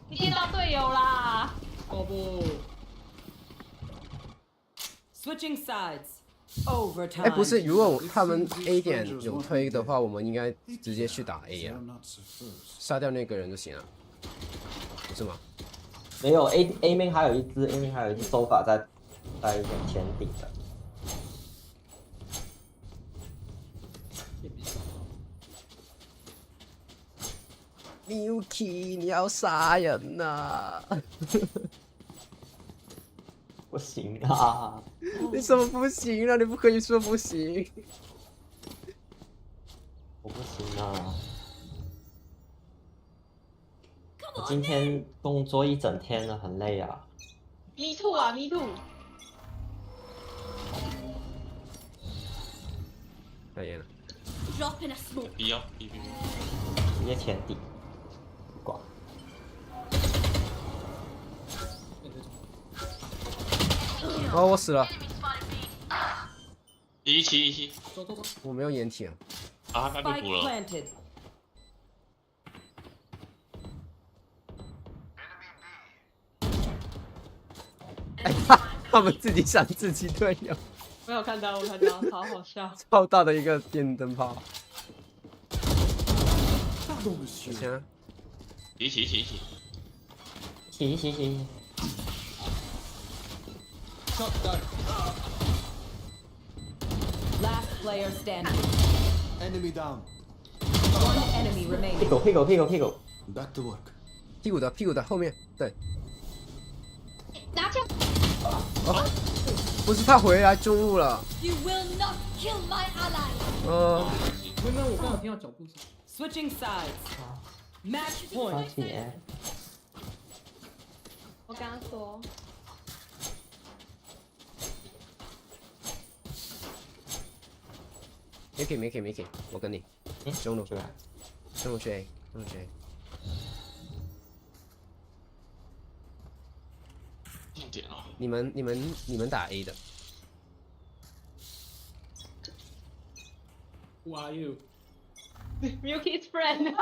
你电到队友啦。哦不。Switching sides。Overtime。哎，不是，如果他们 A 点有推的话，我们应该直接去打 A 啊，杀掉那个人就行了，不是吗？没有 A 面还有一只手法在前顶的。Milky， 你要杀人呐！不行啊！你怎么不行啊？你不可以说不行。我不行啊！我今天工作一整天了，很累啊。Me too 啊 ，Me too。太严了。B 哦 ，B。直接前顶，挂。哦，我死了。117，走走走，我没有掩体啊。啊，他被 Spike 补了。 planted. 哎，他们自己闪自己队友，我有看到，我看到，好好笑。超大的一个电灯泡。 Pardon, monsieur. 行，一起。行。 Last player standing. Enemy down. One enemy remaining. 屁股。 Back to work. 屁股的后面，对。拿枪！哦，不是他回来中路了。 You will not kill my ally. 没有，我刚好听到脚步声。 Switching sides. Match point. 我跟他说， Miki，我跟你。中路去 A。 点啊！你们打 A 的。 Who are you? Milky's friend。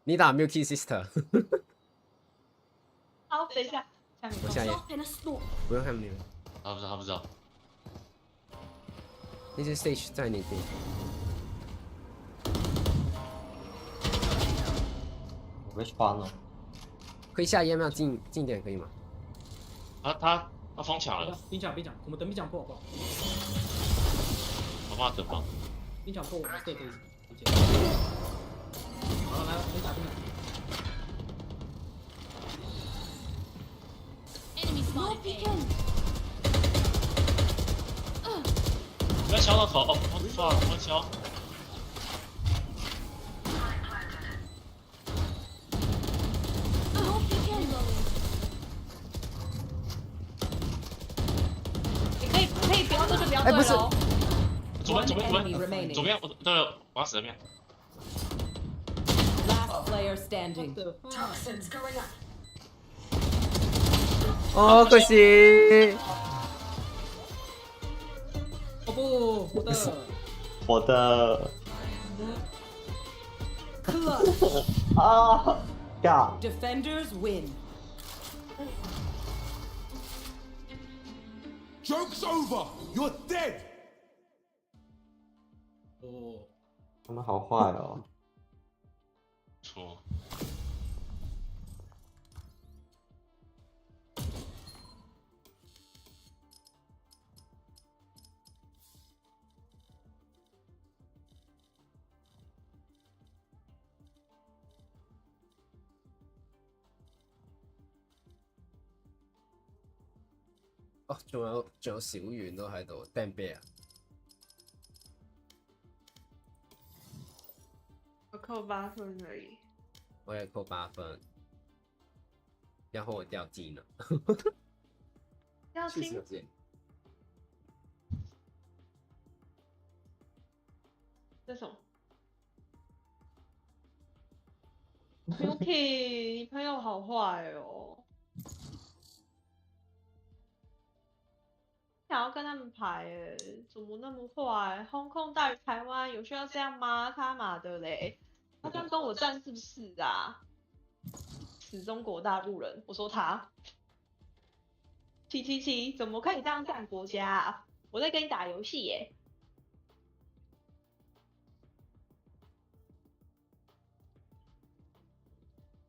你打 Milky Sister。好，等一下，我下野。不用看你们。他不知道。那些 stage 在那边。我被穿了。可以下野吗？近点可以吗？他疯抢了。冰抢，我们等冰抢破好不好？我帮他等防。冰抢破，我们 stay 可以理解。好了，来，我们打冰抢。 Enemy spotted. 不要敲到头哦！我敲。你可以不要这就不要对不是哦。左边，我要死那边。 Last player standing. Toxins going up. 哦，可惜。哦不，我的。 Clutch. 啊！呀！ Defenders win. Joke's over. You're dead. 哦，他们好坏哦。错。哦，仲有小圓都喺度掟啤啊！我扣8分而已。我也扣8分，然后我掉技能。掉星。这什么 ？Milky， 你朋友好坏哦。 想要跟他们排哎，怎么那么坏？轰控大于台湾，有需要这样吗？他妈的嘞！他这样跟我战是不是啊？死中国大陆人，我说他。777，怎么可以这样战国家啊？我在跟你打游戏耶。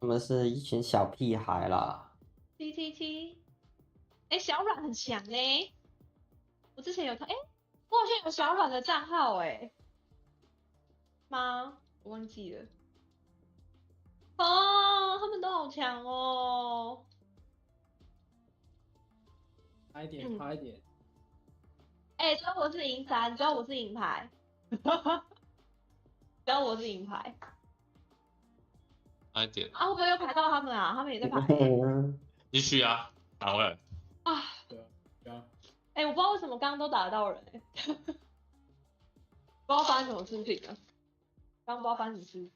他们是一群小屁孩啦。777，哎，小阮很强哎。 我之前有他，哎，我好像有小阮的账号哎，吗？我忘记了。哦，他们都好强哦。快一点，快一点。哎，只要我是银3，只要我是银牌，只要我是银牌。快一点。啊，会不会又排到他们啊？他们也在排。继续啊，打回来。啊。对啊。 哎、我不知道为什么刚刚都打得到人哎、不知道发生什么事情啊，刚刚不知道发生什么事。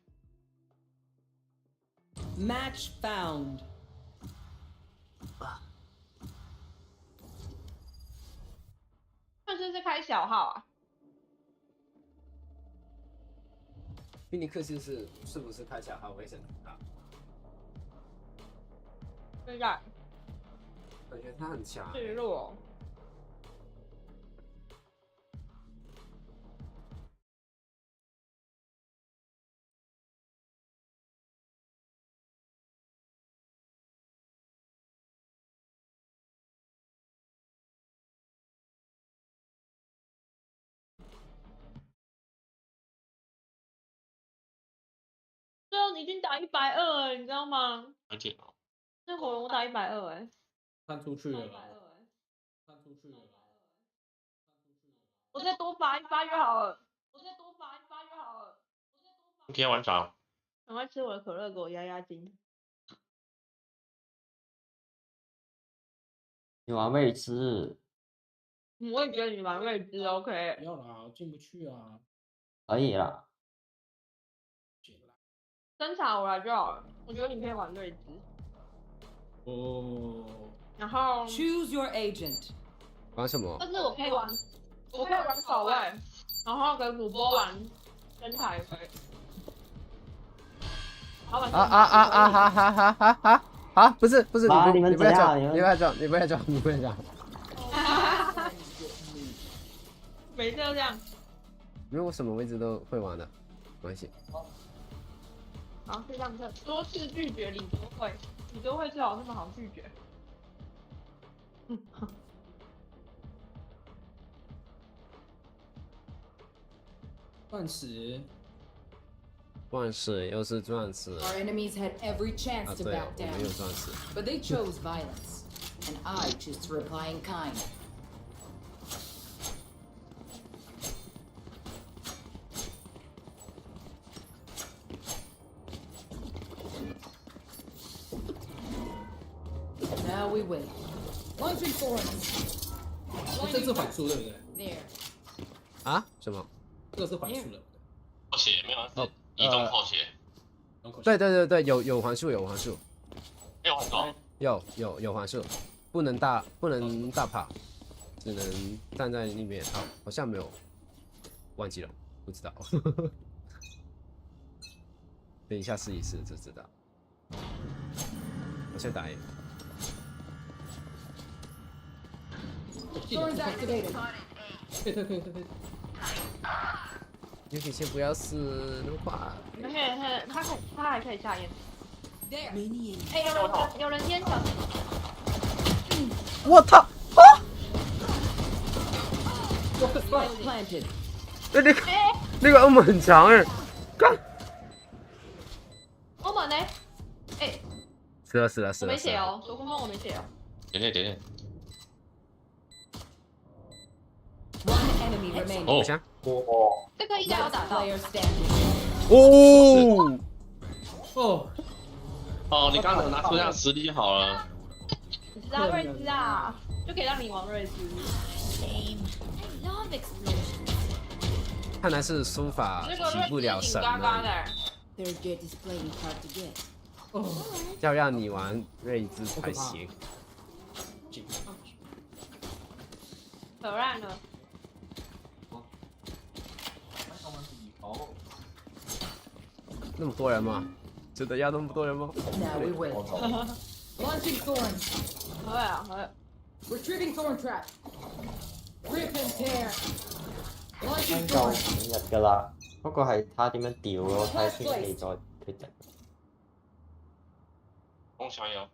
Match found. 他是不是开小号啊？宾尼克斯是不是看起来还会很大？现在感觉他很强。示弱。最后你已经打120了，你知道吗？而且那火龙我打120哎。看出去了，看出去了。我再多罚一发就好了。你今天玩啥？赶快吃我的可乐，给我压压惊。你玩未知。我也觉得你玩未知 OK。不要啦，进不去啊。可以啦。侦查我来就好了，我觉得你可以玩未知。哦。然后 Choose your agent。玩什么？但是我可以玩守卫，然后给主播玩侦查也可以。啊！不是，你不要讲，你不要讲。每次都这样。因为我什么位置都会玩的，没关系。好，就这样子，多次拒绝李多惠最好那么好拒绝。钻石又是钻石。 Our enemies had every chance to bow 对，我 down, 没有钻石。 but they chose violence, and I choose to reply in kind. Now we wait. Launching thorns. 这是反输对不对？ There. 啊？什么？这个是反输的。破血没有？是移动破血。对，有环数。有环数。有环数，不能大跑，只能站在那边。好像没有，忘记了，不知道。等一下试一试就知道。我先打 A。 Thorns activated. 退。你可以先不要死那么快。他还可以下烟。 There. 哎，有人烟小心。我操！啊！ Planted. 那个欧盟很强哎，干！欧盟呢？哎，死了。我没血哦，左空风我没血哦。点。One enemy remaining. 等一下。这个应该有打到。哦，你刚才拿出这样实力就好了。你知道瑞兹啊，就可以让你玩瑞兹。看来是书法提不了神了。要让你玩瑞兹才行。可烂了。那么多人吗？真的要那么多人吗？ Now we wait. Launching thorns. 好呀。 Retrieving thorn trap. Rip and tear. 應夠5日㗎啦，不過係睇點樣調咯，睇先你再決定。中下游。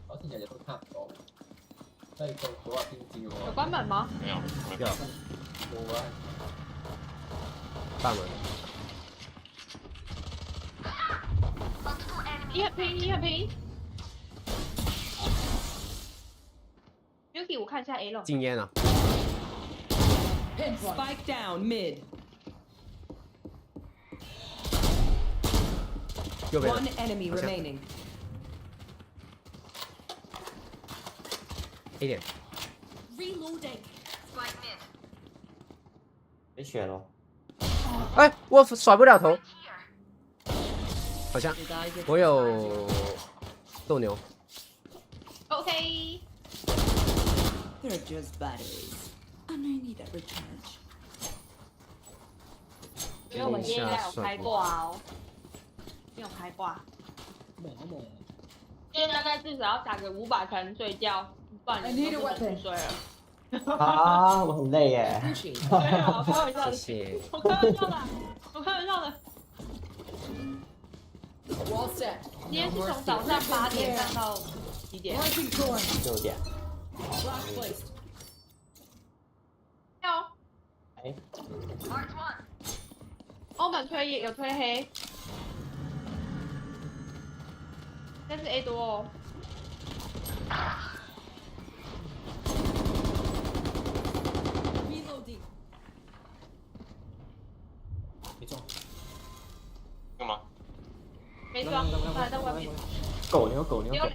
好似日日都差唔多，即係到9日先至喎。有關門嗎？沒有。冇啊。大門。你很平。Yuki， 我看一下 A 了。禁烟啊。 Spike down mid. 右边。 One enemy remaining. A 点。 Reloading. Spike mid. 你選咯。哎，我甩不了頭。好像我有斗牛。OK。 They're just batteries. And I need a recharge. 因为我们今天应该有开挂哦，没有开挂。猛啊猛！今天大概至少要打个500才能睡觉，不然你就不能睡了。啊，我很累耶。对啊，我开玩笑的，谢谢。我开玩笑的，我开玩笑的。Wall set. 今天是从早上8点上到几点6点。Flash placed. 有。哎。欧本推也有推黑，但是 A 多哦。Reloading. 没中。干嘛？没装，还在外面。狗牛狗牛狗。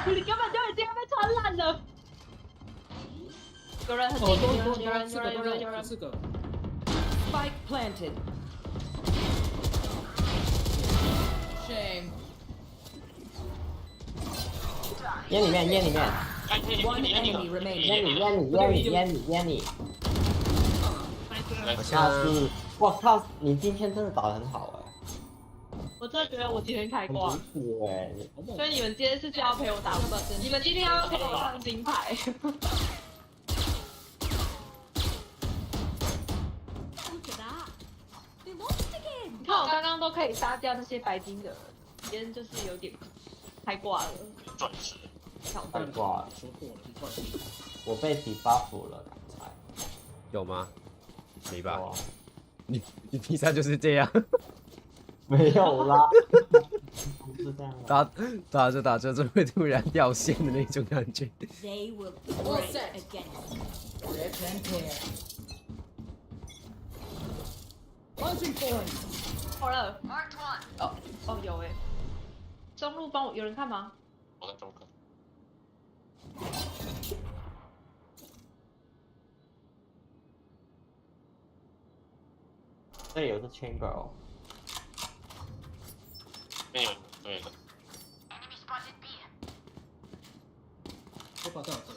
你根本就已经被传染了。有人很近，有人。4个。Spike planted. Shame. 烟里面。 One enemy remaining. 烟里。好像是，我靠，你今天真的打得很好哎。我真的觉得我今天开挂。对。所以你们今天是就要陪我打，你们今天要陪我上金牌。你看我刚刚都可以杀掉那些白金的，今天就是有点开挂了。钻石。开挂了。我被 debuff 了，刚才。有吗？没吧？你比赛就是这样。没有啦。不是这样。打着就会突然掉线的那种感觉。They will Wall break set. again. Rip and tear. Launching point. 好了。哦有哎。中路帮我有人看吗？我在中看。这里有个 chamber 哦。没有，对的。我把多少个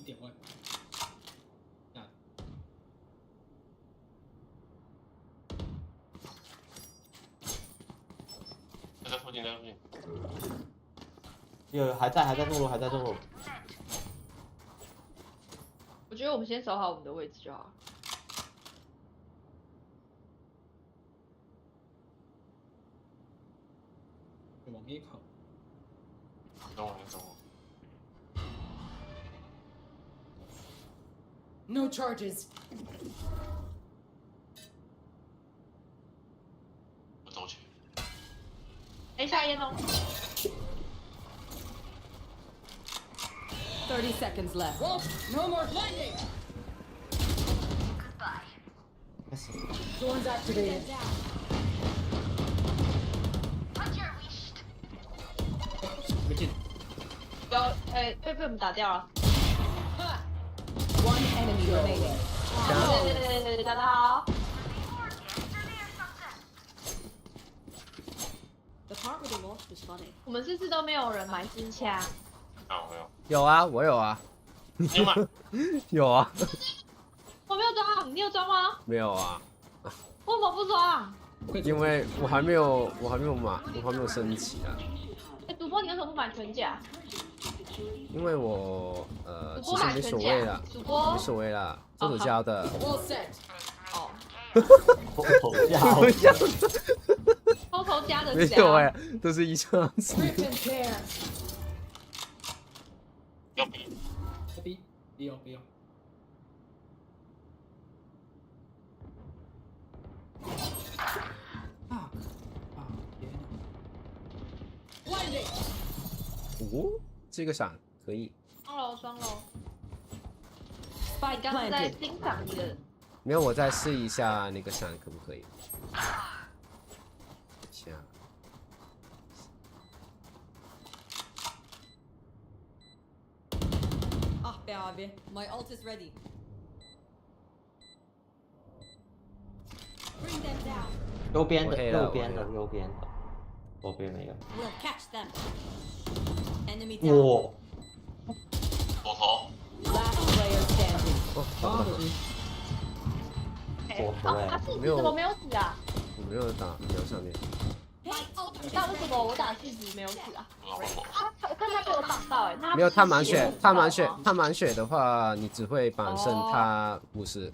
？1点1。啊。在附近。有还在中路。我觉得我们先守好我们的位置就好。往 A 靠。中了。No charges. 我走去。等一下烟囱。30 seconds left. Well, no more blinding. Thorns activated. 没进。有，被我们打掉了。One enemy remaining. 对，打得好。The part where they lost was funny. 我们这次都没有人买新枪。没有。有啊，我有啊。你有吗？有啊。我没有装，你有装吗？没有啊。为什么不装？因为我还没有升级啊。主播你为什么不买全甲？因为我其实没所谓啦，没所谓啦，这土教的。Wall set. 哦。偷偷加的没有哎，都是一枪死。Rip and tear. 要比。不要。Blinding. 哦，这个闪可以。双楼。你刚刚在欣赏你的。没有，我再试一下那个闪可不可以？下。Ah, baby, my ult is ready. Bring them down. 右边的，左边没有。 We'll catch them. Enemy 左头。 Last player standing. 左头哎，他四指怎么没有死啊？我没有打瞄上面。那为什么我打四指没有死啊？但他被我挡到哎，没有他满血，他满血的话，你只会绑剩他50。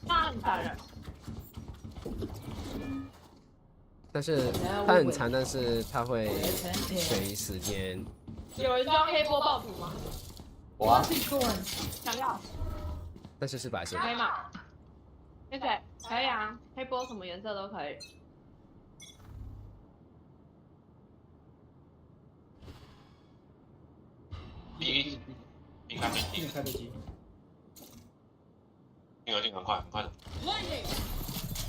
那很残忍。但是他很残，但是他会随时间。有人装黑波爆图吗？我啊，想要。但是是白色。可以吗？那谁可以啊？黑波什么颜色都可以。一开飞机，开飞机，进很快的。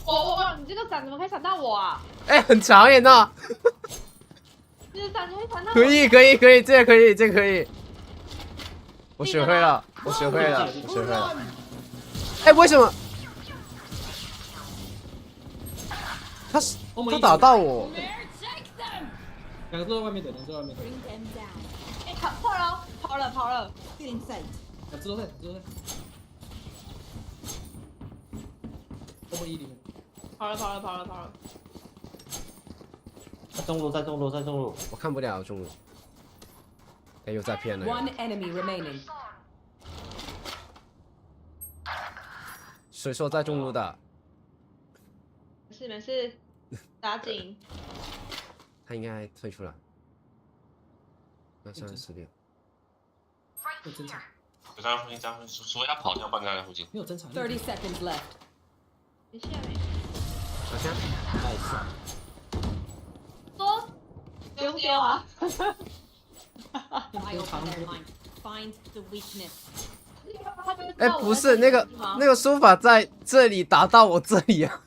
哇！你这个伞怎么可以闪到我啊？哎，很长耶那。这个伞可以闪到我。可以，这个可以。我学会了。哎，为什么？他打到我。两个都在外面等，哎，跑了。两只都在。我们1里面。跑了。在中路，我看不了中路。哎，又在骗了。 One enemy remaining. 谁说在中路的？没事，打紧。他应该退出了。236。有侦查。有在附近，说要跑，要半个在附近。没有侦查。30 seconds left. 没事没事。好像。说，不用丢啊。Find the weakness. 哎，不是那个输法在这里打到我这里啊，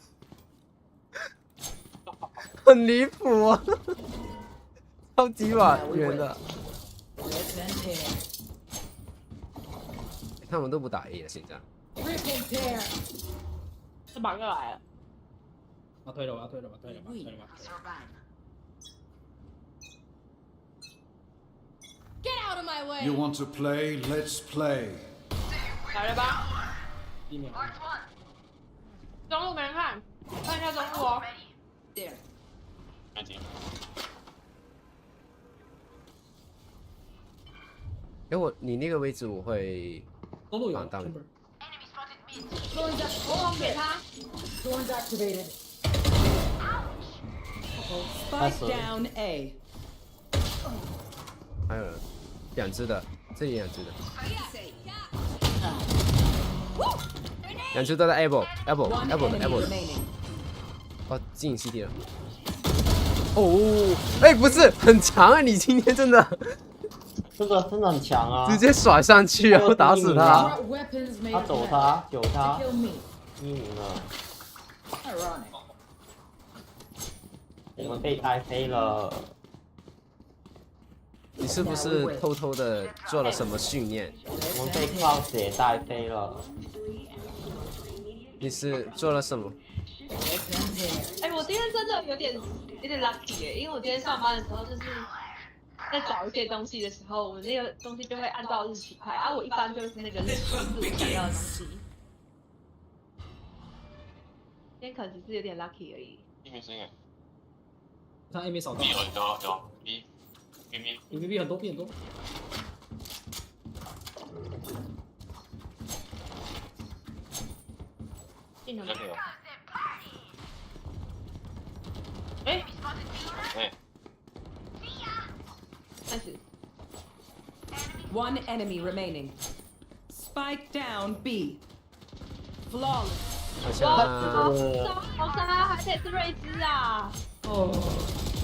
很离谱啊，超级远的。他们都不打 A 了，现在。这马哥来了。我要推了。Get out of my way. You want to play? Let's play. 来了吧？ 1秒。中路没人看，看一下中路哦。哎，你那个位置我会绑到你。我给他。Spike down A. 还有2只的，这里2只的，2只都在 elbow 的。哦，进 CD 了。哦，哎，不是很强啊！你今天真的很强啊！直接甩上去，然后打死他。他走他，9他，1名了。我们被带飞了。你是不是偷偷的做了什么训练？我们被靠血带飞了。你是做了什么？哎，我今天真的有点 lucky 耶，因为我今天上班的时候就是在找一些东西的时候，我那个东西就会按照日期排啊，我一般就是那个日期是我想要的东西。今天可能只是有点 lucky 而已。他 A 没扫到。有 B 很多。镜头。哎。30。One enemy remaining. Spike down B. Flawless. 好杀，还得是瑞兹啊！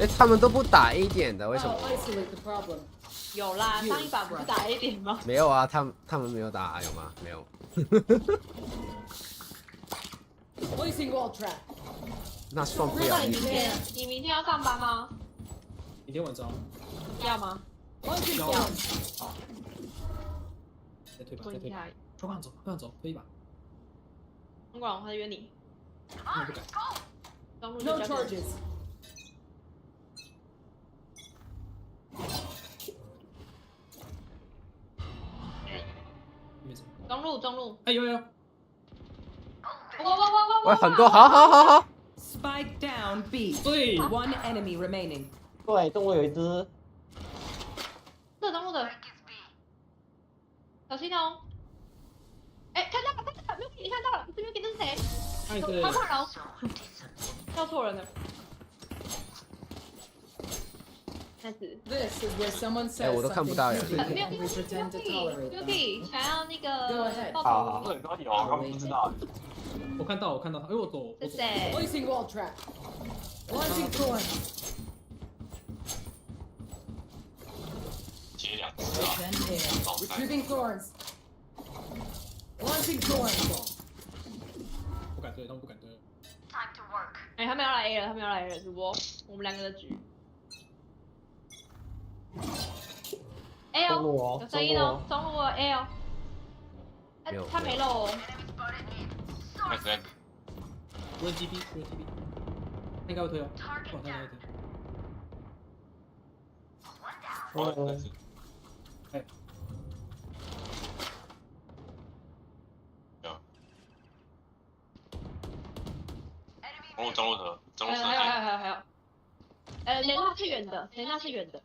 哎，他们都不打 A 点的，为什么？有啦，上一把不是打 A 点吗？没有啊，他们没有打，有吗？没有。Placing wall trap. 那算不了。你明天要上班吗？明天晚上。要吗？要。再推吧。不让走，推一把。中广他约你。那不敢。No charges. 中路。哎有。哇！喂，很多，好。 Spike down B. 对 One enemy remaining. 对，中国有一只。这中路的，小心哦！哎，看到了，没有给你看到了，这边给这是谁？泡泡龙，叫错人了。开始。 This is where someone 哎，我都看不到呀。没有 Yuki 想要那个泡好，这很高有，我刚不知道。我看到，哎，我走。是谁 Placing wall trap. Launching thorn. 接2次啊。 Retrieving thorns. Launching thorn. 不敢对，他们不敢对。哎，他们要来 A 了，他们要来 A 了，主播，我们2个的局。A 哦，有声音哦，中路 A 哦。他没漏哦。开始。无人机 B， 无人机 B， 他应该会推哦。哦，他应该会推。哦。哎。有。中路的。还有。雷娜是远的，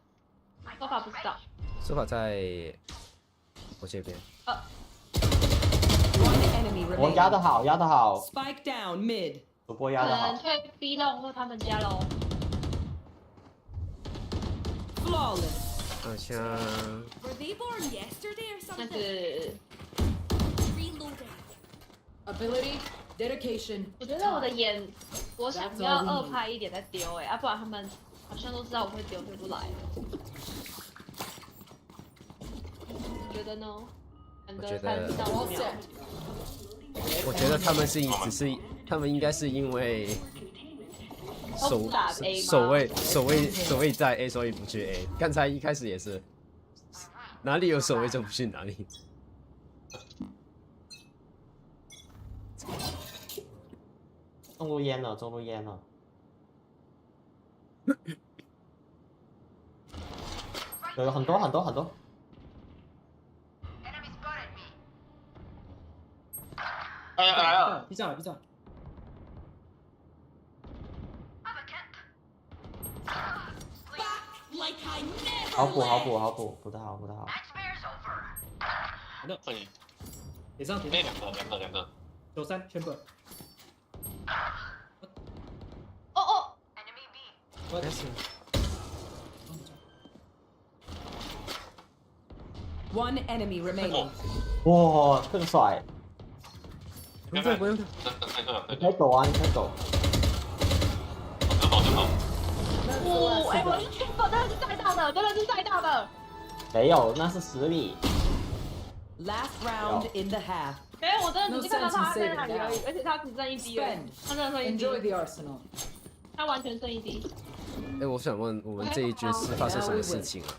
说法不知道。说法在我这边。我压得好。 Spike down mid. 主播压得好。退 B 龙或他们家喽。好像。 Were they born yesterday or 那 something? 是 Reloading. Ability, dedication. 我觉得我的眼，我想要2拍一点再丢哎，不然他们好像都知道我会丢，对不来。你觉得呢？我觉得他们他们应该是因为守卫在 A， 所以不去 A。刚才一开始也是，哪里有守卫就不去哪里。中路淹了。有很多。哎呀来了 ！B 站。好补，补得好。好的，这里。点上。那2个。93全本。哦。我。One enemy remaining. 哇，更帅！不用退。你可以走啊，哦，哎，我是天粉，真的是赛道的。没有，那是实力。 Last round in the half. 哎，我真的只是看到他在那里而已，而且他只剩1滴了，他真的剩1滴。 Enjoy the arsenal. 他完全剩1滴。哎，我想问，我们这一局是发生什么事情啊？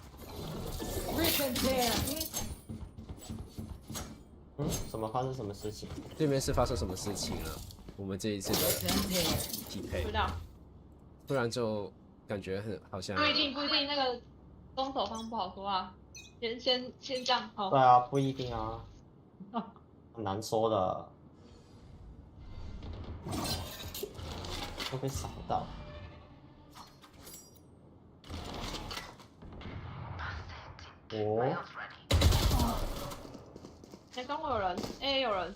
什么发生什么事情？对面是发生什么事情了？我们这一次的匹配，不然就感觉好像不一定，那个攻守方不好说啊。先这样好。对啊，不一定啊，很难说的，会被扫到。哦。中路有人 ，A 有人。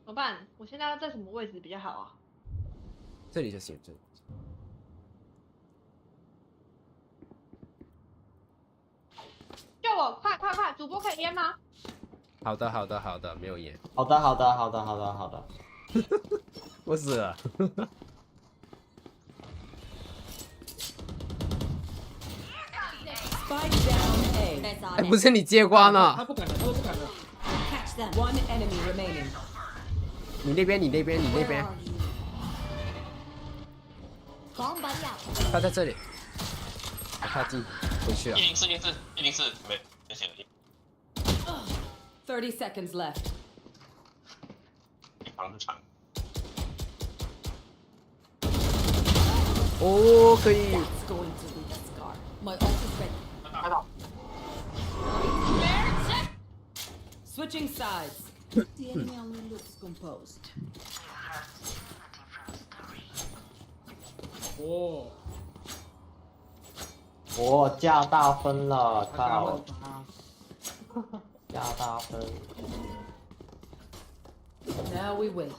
怎么办？我现在要在什么位置比较好啊？这里就行，这里。救我！快！主播可以淹吗？好的，没有淹。好的。我死了。哎，不是你接瓜呢？他不敢的。One enemy remaining. 你那边。他在这里。他进回去了。104，没写了。 30 seconds left. 房子长。哦，可以。My ult is ready. 看到。 Switching sides. The enemy only looks composed. 哦，我加大分了，靠！加大分。 Now we wait.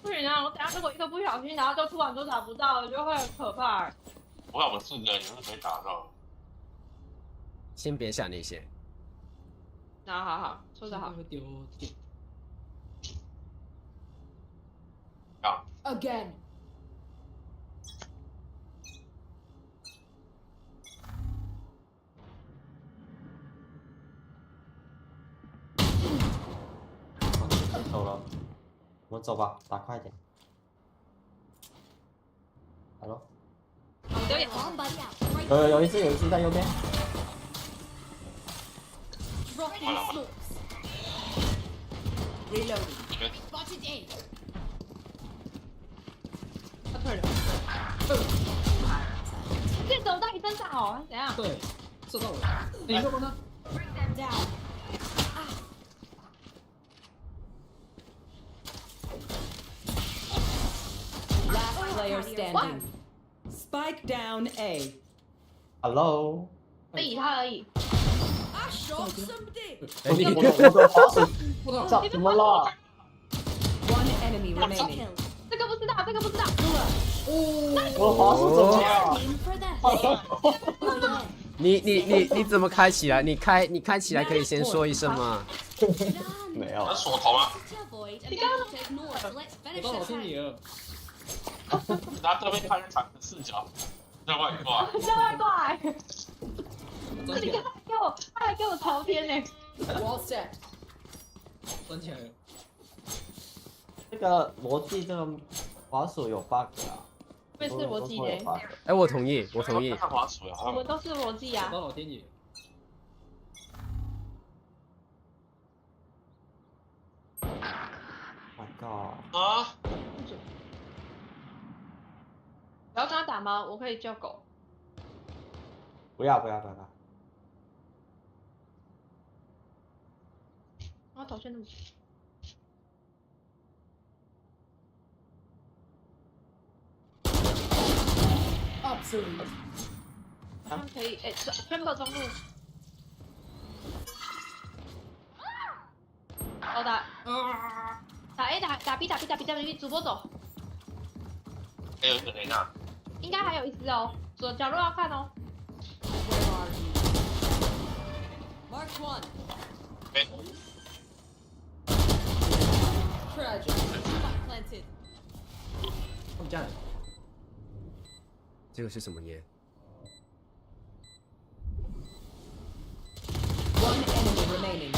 不行啊！我等下如果一个不小心，然后就突然就打不到了，就会很可怕。不会，我们4个也是可以打到。先别想那些。好好好，说得好。丢点。啊。 Again. 走了，我们走吧，打快点。Hello。有一只在右边。 Dropping smokes. Reloading. Spotted A. 他退了。箭走到你身上哦，怎样？对，射到我。你干嘛呢？ Bring them down. Last player standing. Spike down A. Hello。以他而已。 I shot somebody. 我的滑鼠，怎么了？ One enemy remaining. 这个不知道，这个不知道。我滑鼠怎么了？你怎么开起来？你开起来可以先说一声吗？没有。锁头啊！你刚刚我到我听你了。然后这边看场的视角，在外挂。在外挂。你刚刚他还给我朝天呢。Wall set. 转起来了。这个逻辑这个滑鼠有 bug 啊。我也是逻辑嘞。哎，我同意，我同意。看滑鼠啊。我们都是逻辑啊。到老天爷。 My God！ 啊！你要跟他打吗？我可以叫狗。不要！我头线那么长。Obsolete。好像可以，哎，Chamber 中路。好打。打 A 打 B 打 B 主播走。还有一个谁呢？应该还有一只哦，左角落要看哦。 Mark one. 哎。 Tragic. Planted. 他们家人。这个是什么烟 ？One enemy remaining.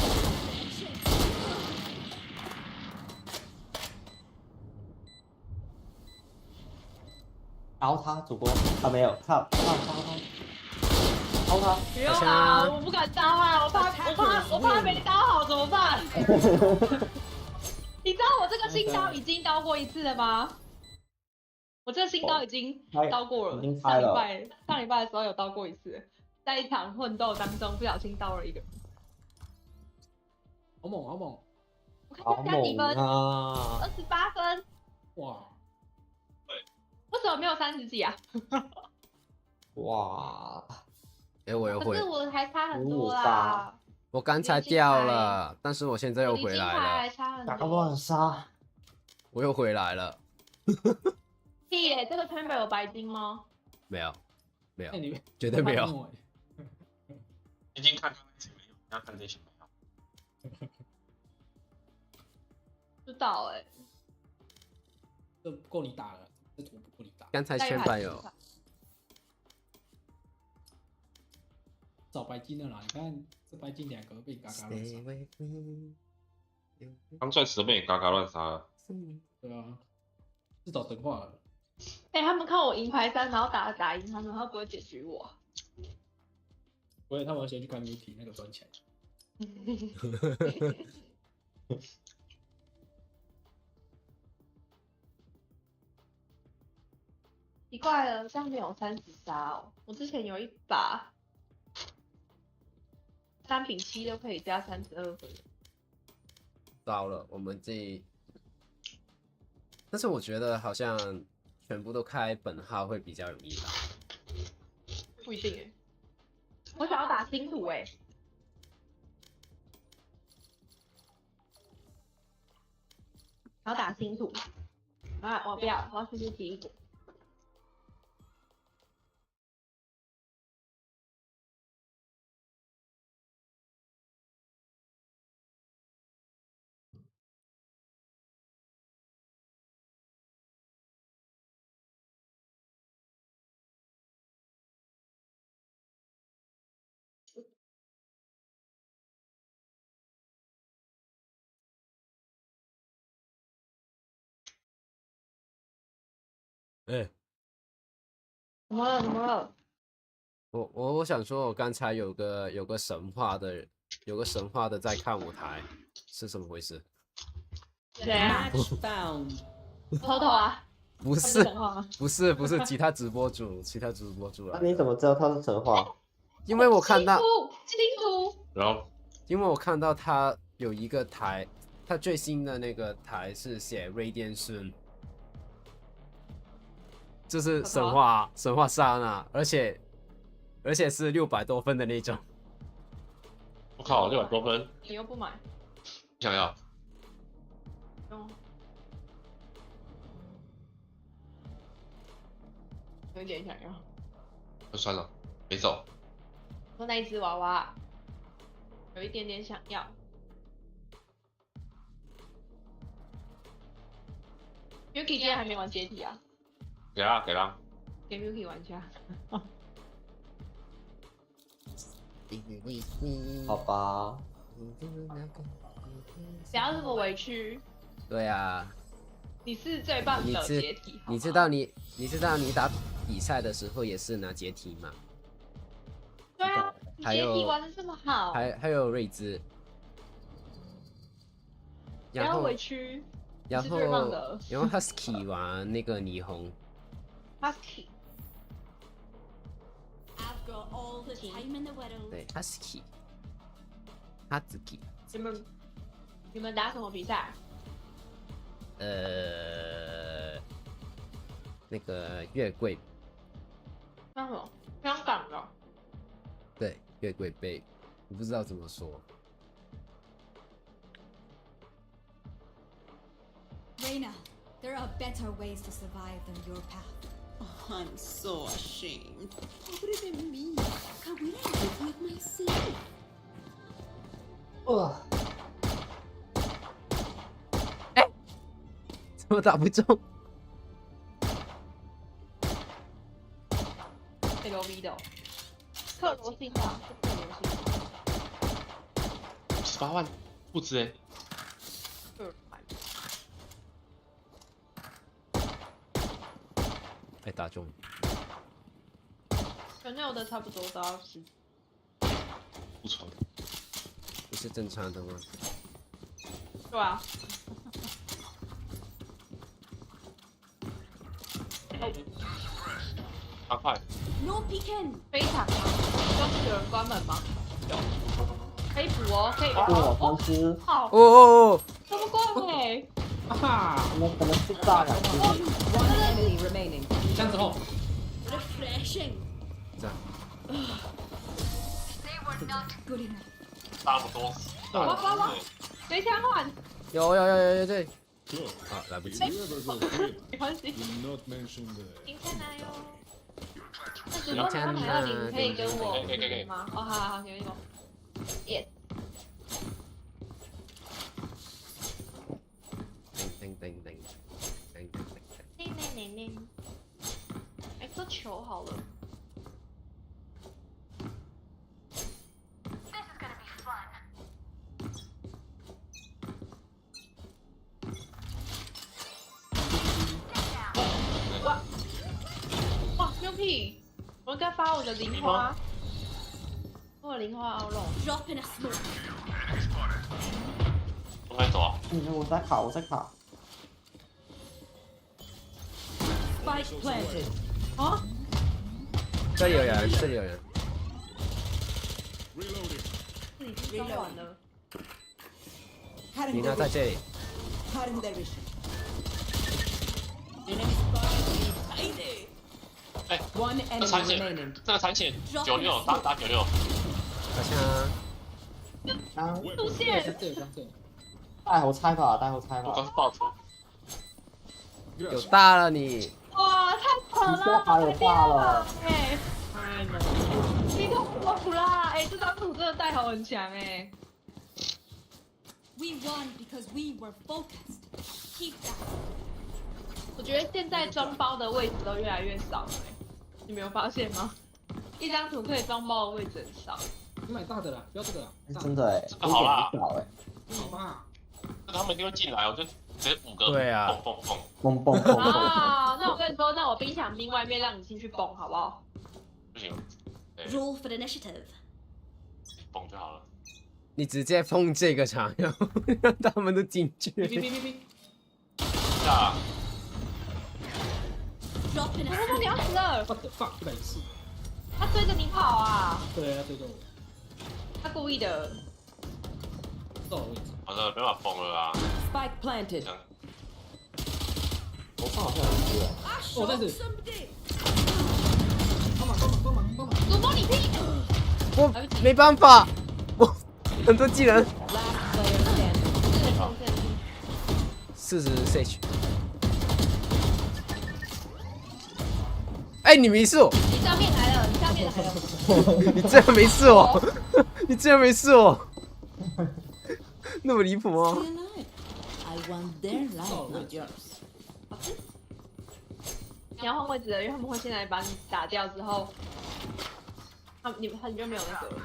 凹他主播，他没有，他，凹他。不用啊，我不敢刀啊，我怕没刀好怎么办？你知道我这个新刀已经刀过一次了吗？我这个新刀已经刀过了，上礼拜的时候有刀过一次，在一场混斗当中不小心刀了一个。好猛！我看一下几分啊，28分。哇！ 为什么没有30几啊？哇！哎，我又回。可是我还差很多啦。我刚才掉了，但是我现在又回来了。打乱杀。我又回来了。屁耶！这个 chamber 有白金吗？没有，绝对没有。已经看刚才没有，要看这些没有。知道哎。这不够你打了。 这图不够你打。刚才圈板有。找白金的啦，你看这白金2个被嘎嘎乱杀。刚钻石被你嘎嘎乱杀了。对啊，是找神话了。哎，他们看我银牌3，然后打赢他们，他不会检举我。不会，他们先去看 Miki 那个转起来。奇怪了，这样没有30杀哦。我之前有一把3比7都可以加32分。糟了，我们但是我觉得好像全部都开本号会比较容易打。不一定哎，我想要打星土哎。想要打星土啊！我不要，我要去第一个。哎，怎么了？怎么了？我想说，我刚才有个神话的在看舞台，是怎么回事？谁啊？偷偷啊？不是，其他直播主那你怎么知道他是神话？因为我看到星图，然后因为我看到他有一个台，他最新的那个台是写瑞典孙，就是神话山啊，而且是600多分的那种。我靠，600多分，你又不买？想要？有点想要。就算了，没走。说那一只娃娃，有一点点想要。Yuki 今天还没玩阶梯啊？给啦。给 Yuki 玩一下。好吧。不要这么委屈。对啊。你是最棒的阶梯。你知道你打比赛的时候也是拿阶梯吗？对啊，你阶梯玩的这么好。还有瑞兹。不要委屈。然后 Husky 玩那个霓虹。Husky。对 Husky。你们打什么比赛？那个月桂。那什么？香港的。对，月桂杯，我不知道怎么说。Reina, there are better ways to survive than your path. Oh, I'm so ashamed. What would it even mean? Can't wait to live with myself. 怎么打不中？LV 的，克罗心吧，是克罗心。18万不止哎。哎，打中。全六的差不多都要10。不错。不是正常的吗？对啊。8块。No peeking。非常好。有人关门吗？有。可以补哦，可以。我通知。好。哦。这么贵哎。我可能是炸两只。One enemy remaining。这样之后。Refreshing。这样。 They were not good enough。差不多。哇！谁先换？有对。好，来不及。没关系。停下来哦。那直播上还有你可以跟我吗？哦，好，给我。Yes。叮。哎，做球好了。 哇，牛屁！我应该发我的零花，我的零花奥龙。Drop in a smoke。我快走啊！我在卡。Spike planted。啊！这里有人，这里有人。已经装完了。你呢，在这里。哎， One 这 enemy 残血， remaining. 这个残血96打96。打枪。出现。大头猜吧，大头猜吧。我刚是爆头。有大了你。哇，太扯了！还有大了。哎，你都不啦！哎，这张图真的带头很强哎。We won because we were focused. Keep that. 我觉得现在装包的位置都越来越少了，你没有发现吗？一张图可以装包的位置很少。你买大的啦，不要这个啦。真的哎，这个好啦，小哎。好吧。那他们一定会进来，我就直接5个。对啊。蹦。啊，那我跟你说，那我冰箱冰外面让你进去蹦，好不好？不行。Roll for initiative. 蹦就好了。你直接碰这个墙，然后让他们都进去。啊！我说你要死了！ What the fuck， 114。他追着你跑啊！对啊，追着我。他故意的。到我位置。好的，没办法崩了啦。Spike planted。我上好像有一个。我在这里。帮忙！主播你屁！我没办法，我很多技能。40 Sage。哎，你没事哦。你上面来了，你上面来了。你这样没事哦，你这样没事哦，那么离谱吗？ I want their life, not yours. 你要换位置了，因为他们会先来把你打掉之后，你就没有那个了。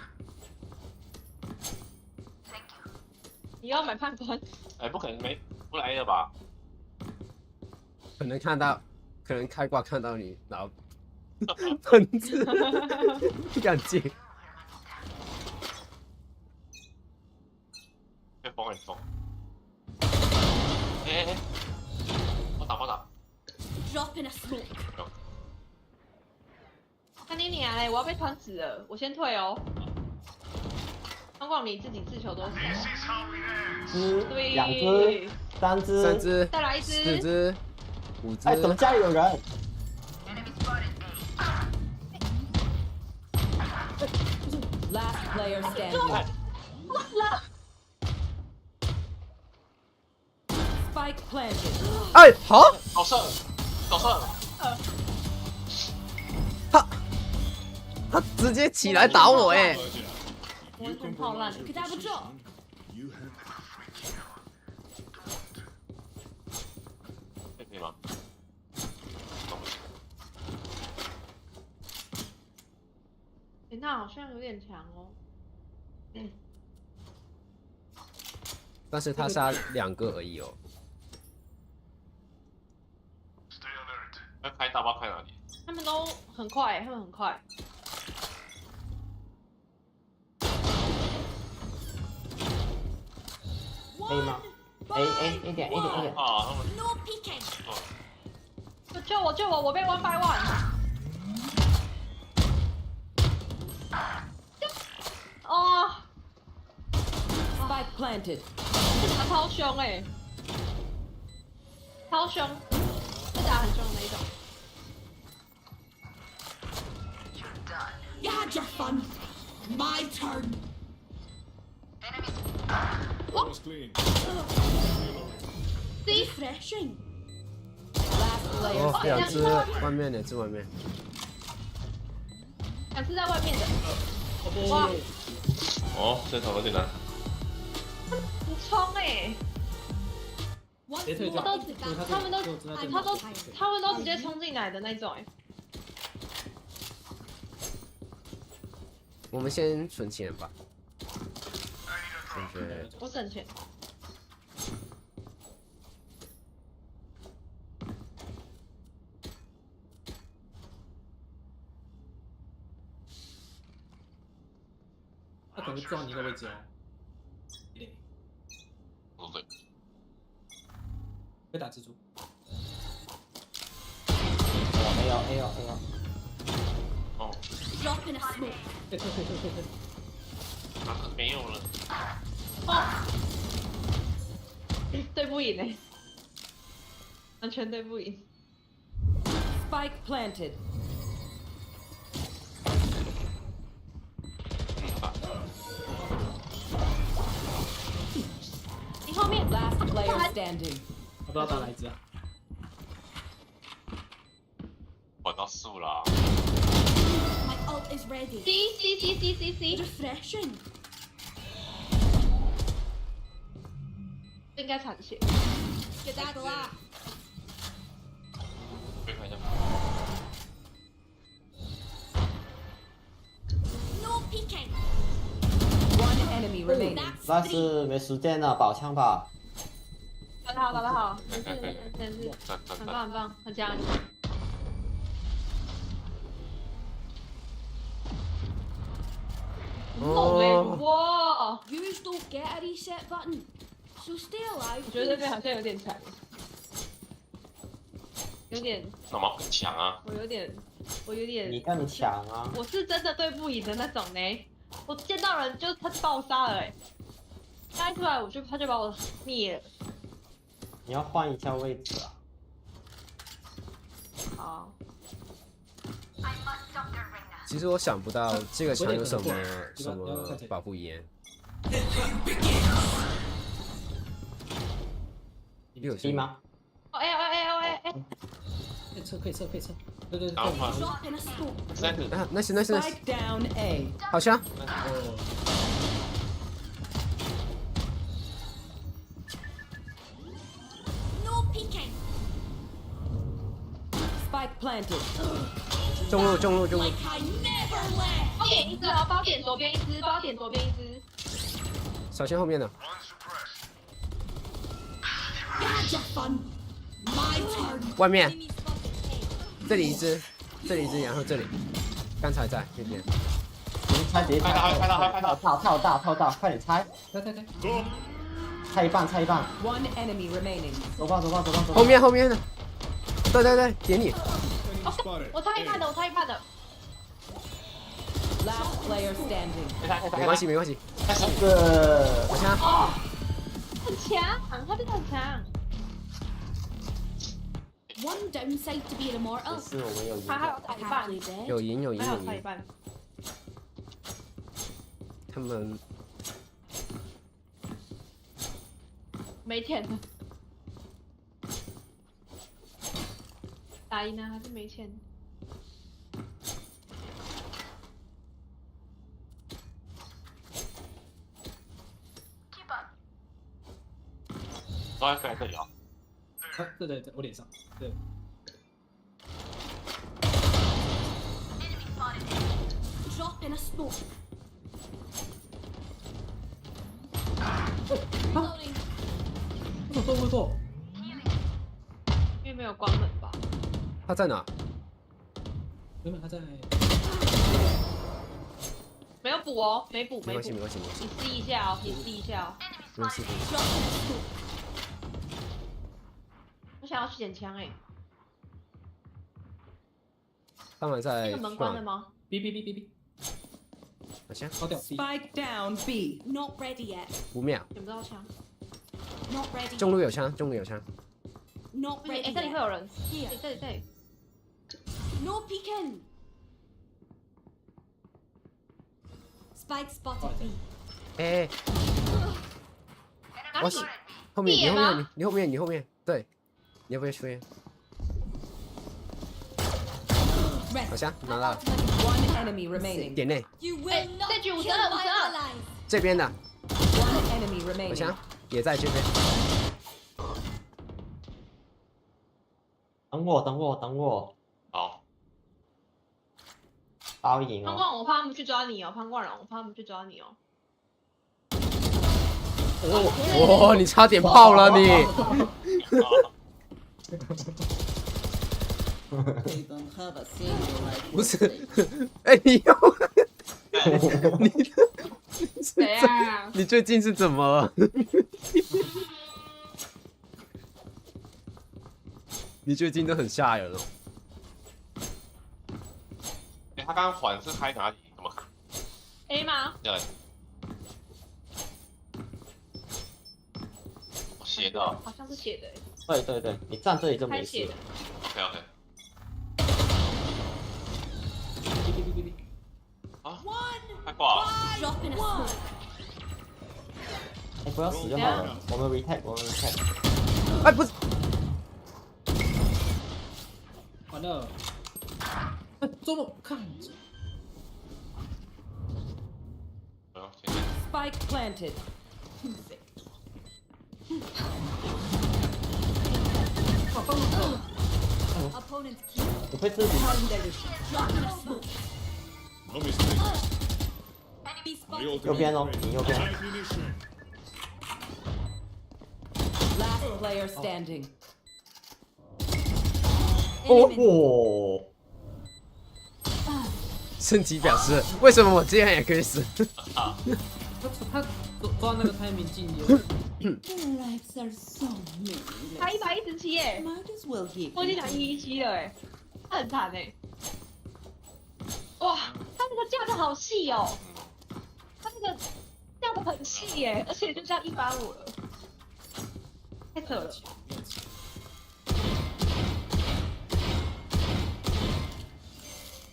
你要买判官？哎，不可能不来了吧？可能开挂看到你，然后喷子，不敢接。被崩很重。哎，我打。Drop in a smoke. 看你娘嘞！我要被穿死了，我先退哦。光光你自己自求多福。只2只，3只，再来1只，4只，5只。哎，怎么家里有人？ Last player standing. 了。Spike planted. 哎，好。搞射。他直接起来打我哎！完全泡烂了，可他不中。可以吗？那好像有点强哦。但是他杀2个而已哦。要开大包开哪里？他们都很快，他们很快。A 吗 ？A 点。啊，他们。 No peeking. 救我！我被1 by 1。哦。Spike planted. 他超凶哎，超凶，是打很凶的那一种。 You had your fun. My turn. Refreshing. 哦，2只外面，2只外面。 2只在外面的。哇！哦，这头有点难。你冲哎！他们都直接冲进来的那种哎。我们先存钱吧。我省钱。他可能会撞你一个位置哦。对。被打蜘蛛。我没哦， Drop in a smoke. 退，啊，没有了。对不赢哎，完全对不赢。 Spike planted. 你后面 Last player standing. 我不知道打哪一只啊？玩到树了。 My ult is ready. C Refreshing. 应该残血。 Get that laugh. 可以看一下。 No peeking. One enemy remaining. 但是没时间了，宝枪吧。打得好，打得好，没事没事，很棒很棒，很强。猛哎！哇 Yous don't get a reset button, so stay alive. 我觉得这边好像有点强，有点。什么很强啊？我有点。你更强啊！我是真的对不赢的那种呢。我见到人就他就把我杀了哎，他一出来他就把我灭了。你要换一下位置啊！好。其实我想不到这个枪有什么保护烟。有戏吗？哦哎！可以撤。对。然后换。啊，那行。 Spike down A. 好香。 No peeking. Spike planted. 中路。 Like I never left. 包点一只哦，包点左边一只。小心后面的。 Gotcha fun. My turn. 外面。这里一只，然后这里。刚才在那边。猜别猜到，快点猜！猜一半。 One enemy remaining. 走吧。后面的。对，点你。我猜一半的。 Last player standing. 没关系。好香。很强，他真的很强。 One downside to being immortal. 是我们有赢。他还有打一半。有赢。还有打一半。他们没钱了。打赢了还是没钱？刚才这里啊。对，我脸上。对。 Drop in a smoke. 不错。因为没有关门吧？他在哪？原本他在。没有补哦，没补。没关系。你试一下哦。没事。我想要去捡枪哎。他们在。这个门关了吗？ B。好像。 Spike down B. Not ready yet. 5秒。捡不到枪。 Not ready. 中路有枪。 Not ready. 哎，这里会有人。这里。 No peeking. Spike spotted B. 哎。哪里？后面，你后面，对，你要不要出现？好像拿到了。 One enemy remaining. 点内。这局52。这边的。 One enemy remaining. 好像也在这边。等我。好。包赢哦。潘冠，我怕他们去抓你哦，潘冠龙，我怕他们去抓你哦。哇，你差点爆了你！不是，哎，你怎样？你最近是怎么了？你最近都很吓人哦。他刚刚缓是开哪里？怎么 A 吗？对。写的、哦。好像是写的。对对对，你站这里就没事了。OK OK。啊！太挂了。哎，不要死就好了。我们 retake， 我们 retake。哎，不是。完了。哎，周末看。Spike planted. Opponent's key. 我会自己。右边哦，你右边。Last player standing. 哦。升级表示，为什么我这样也可以死？他抓那个 timing 进流。他117耶，我已经打117了哎，他很惨哎。哇，他那个架的好细哦，他那个架的很细耶，而且就这样150了，太扯了。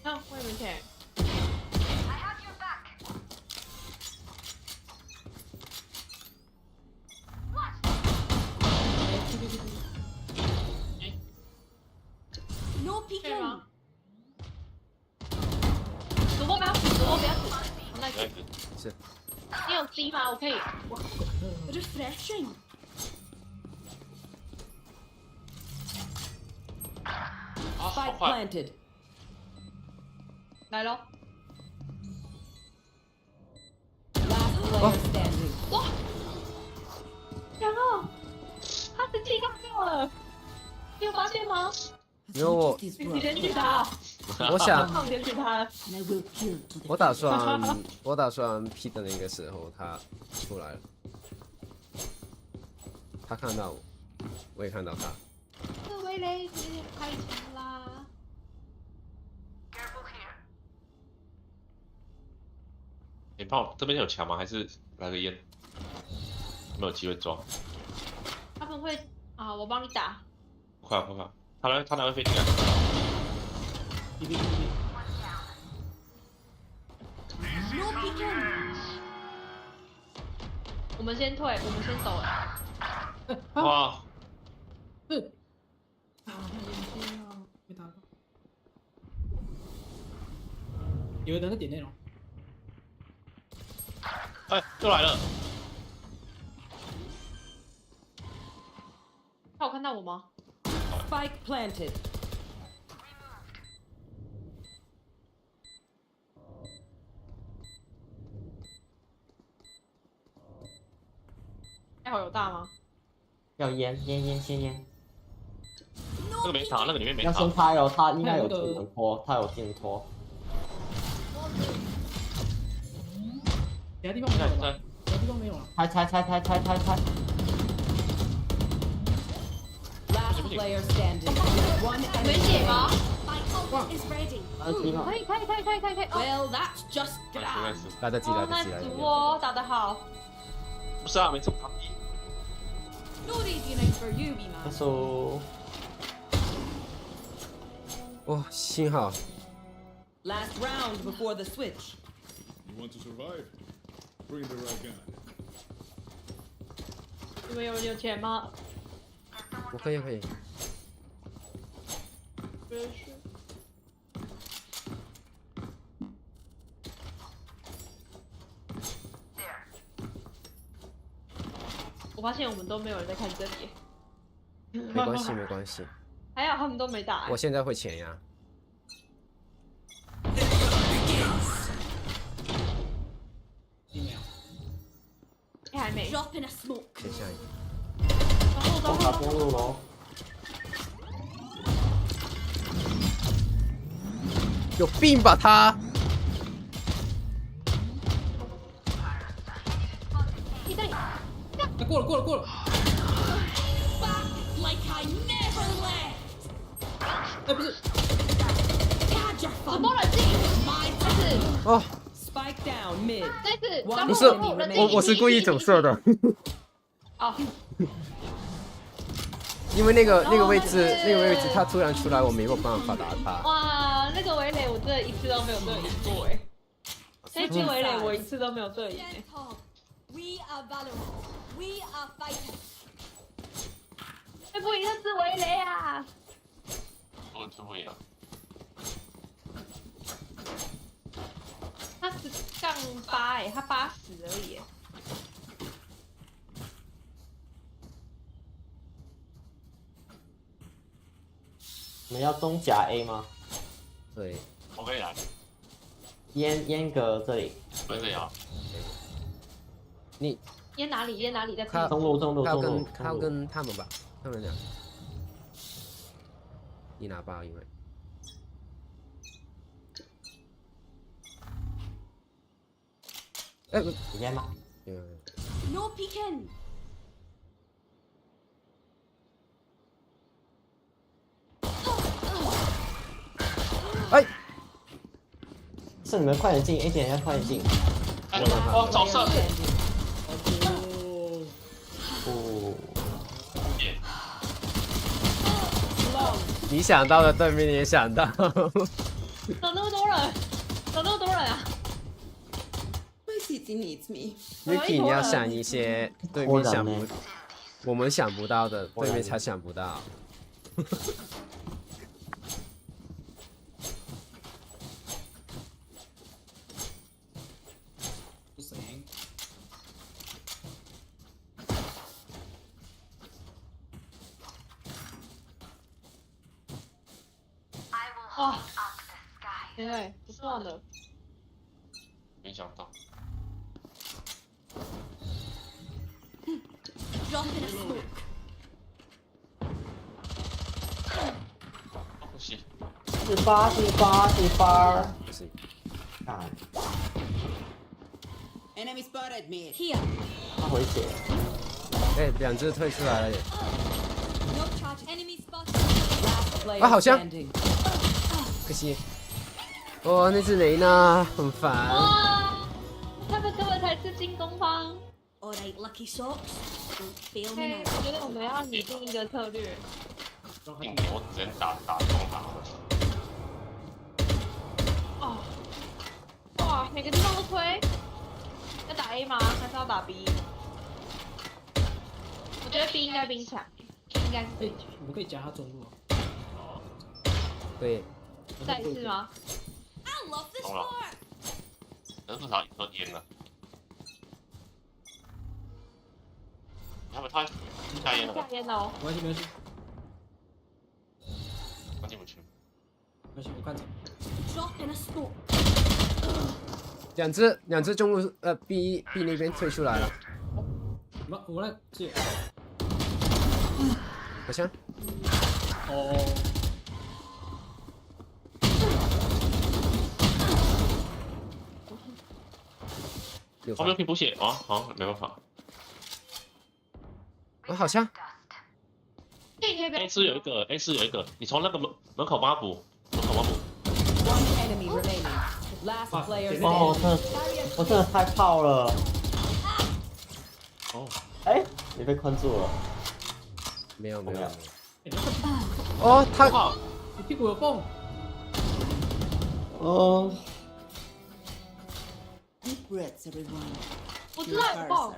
那我也没钱。No peeking. 主播不要死，主播不要死。那个是。你有 C 吗？我可以。Refreshing. Spike planted. 来喽。Last player standing. 哇！然后他神器刚掉了，你有发现吗？因为我你连续他。我想连续他。我打算 P 的那个时候，他出来了，他看到我，我也看到他。各位嘞，直接开枪啦！你帮我这边有墙吗？还是来个烟？没有机会抓。他们会啊，我帮你打。快，他哪会飞进来？我们先退，我们先走了。哇！被打到。有人在点内容。哎，又来了！他有看到我吗 ？Spike planted. 待会有大吗？要烟，先烟。那个没塔，那个里面没塔。要先开哦，他应该有技能拖，他有技能拖。其他地方没有了，其他地方没有了。拆。Last player standing. One 没血吗？可以。Well, that's just grand. 来得及。主播打得好。不是啊，没中塔。No easy night for you, B man. 手。哇，幸好。Last round before the switch. You want to survive? Bring the right gun. 你们有钱吗？我可以。我发现我们都没有人在看这里。没关系。还好他们都没打。我现在会前呀。还没。Drop in a smoke. 先下一个。攻塔中路喽。有病吧他！你这里。过了。Like I never left. 哎，不是。主播冷静，这次哦， Spike down mid. 这次不是我是故意走色的，哦，因为那个位置他突然出来，我没有办法打他。哇，那个围垒我真的一次都没有对赢过哎，那只围垒我一次都没有对赢哎。 We are Valorant. We are fighters. 会不会那只围垒啊？我就会啊。他10-8哎，他80而已。我们要中甲 A 吗？对，我可以来。烟格这里。可以啊。你烟哪里？烟哪里？在他中路他要跟他们吧，他们俩。你拿吧，因为。哎，你烟吗？No peeking. 哎，是你们快点进 A 点，要快点进。哦，早上。哦。你想到的对面也想到。怎么那么多人？怎么那么多人啊 My city needs me. Yuki， 你要想一些对面想不，我们想不到的，对面才想不到。不行。哇！对，不错的。没想到。 Drop in a smoke. 不行。18。不行。干。 Enemy spotted me. Here. 他回血。哎，两只退出来了耶。 No charge. Enemy spotted. 啊，好像。可惜。哇，那只雷呢？很烦。哇！他们根本才是进攻方。 All right, lucky socks. Don't fail 对， me 我 now. 觉得我们要拟定一个策略。我只能打中他。哦。哇，每个地方都推。要打 A 吗？还是要打 B？ 我觉得 B 应该兵强，应该是最强。我们可以加他中路啊。对。再一次吗 I love this sport. 能至少都淹了。 他们他下烟了。下烟了。没关系没关系。我进不去。没关系，我看着。 Drop in a smoke. 两只中路B 那边退出来了。我来接。好像。哦。后面可以补血啊，好，没办法。 我好像 A 是有一个 ，A 是有一个，你从那个门口帮他补，门口帮他补。 One enemy remaining. Last player 哦， standing. 我真的太泡了。哦，哎，你被困住了。没有没有。哦，他，你屁股有缝。哦。 Deep breaths, everyone. 我知道有缝。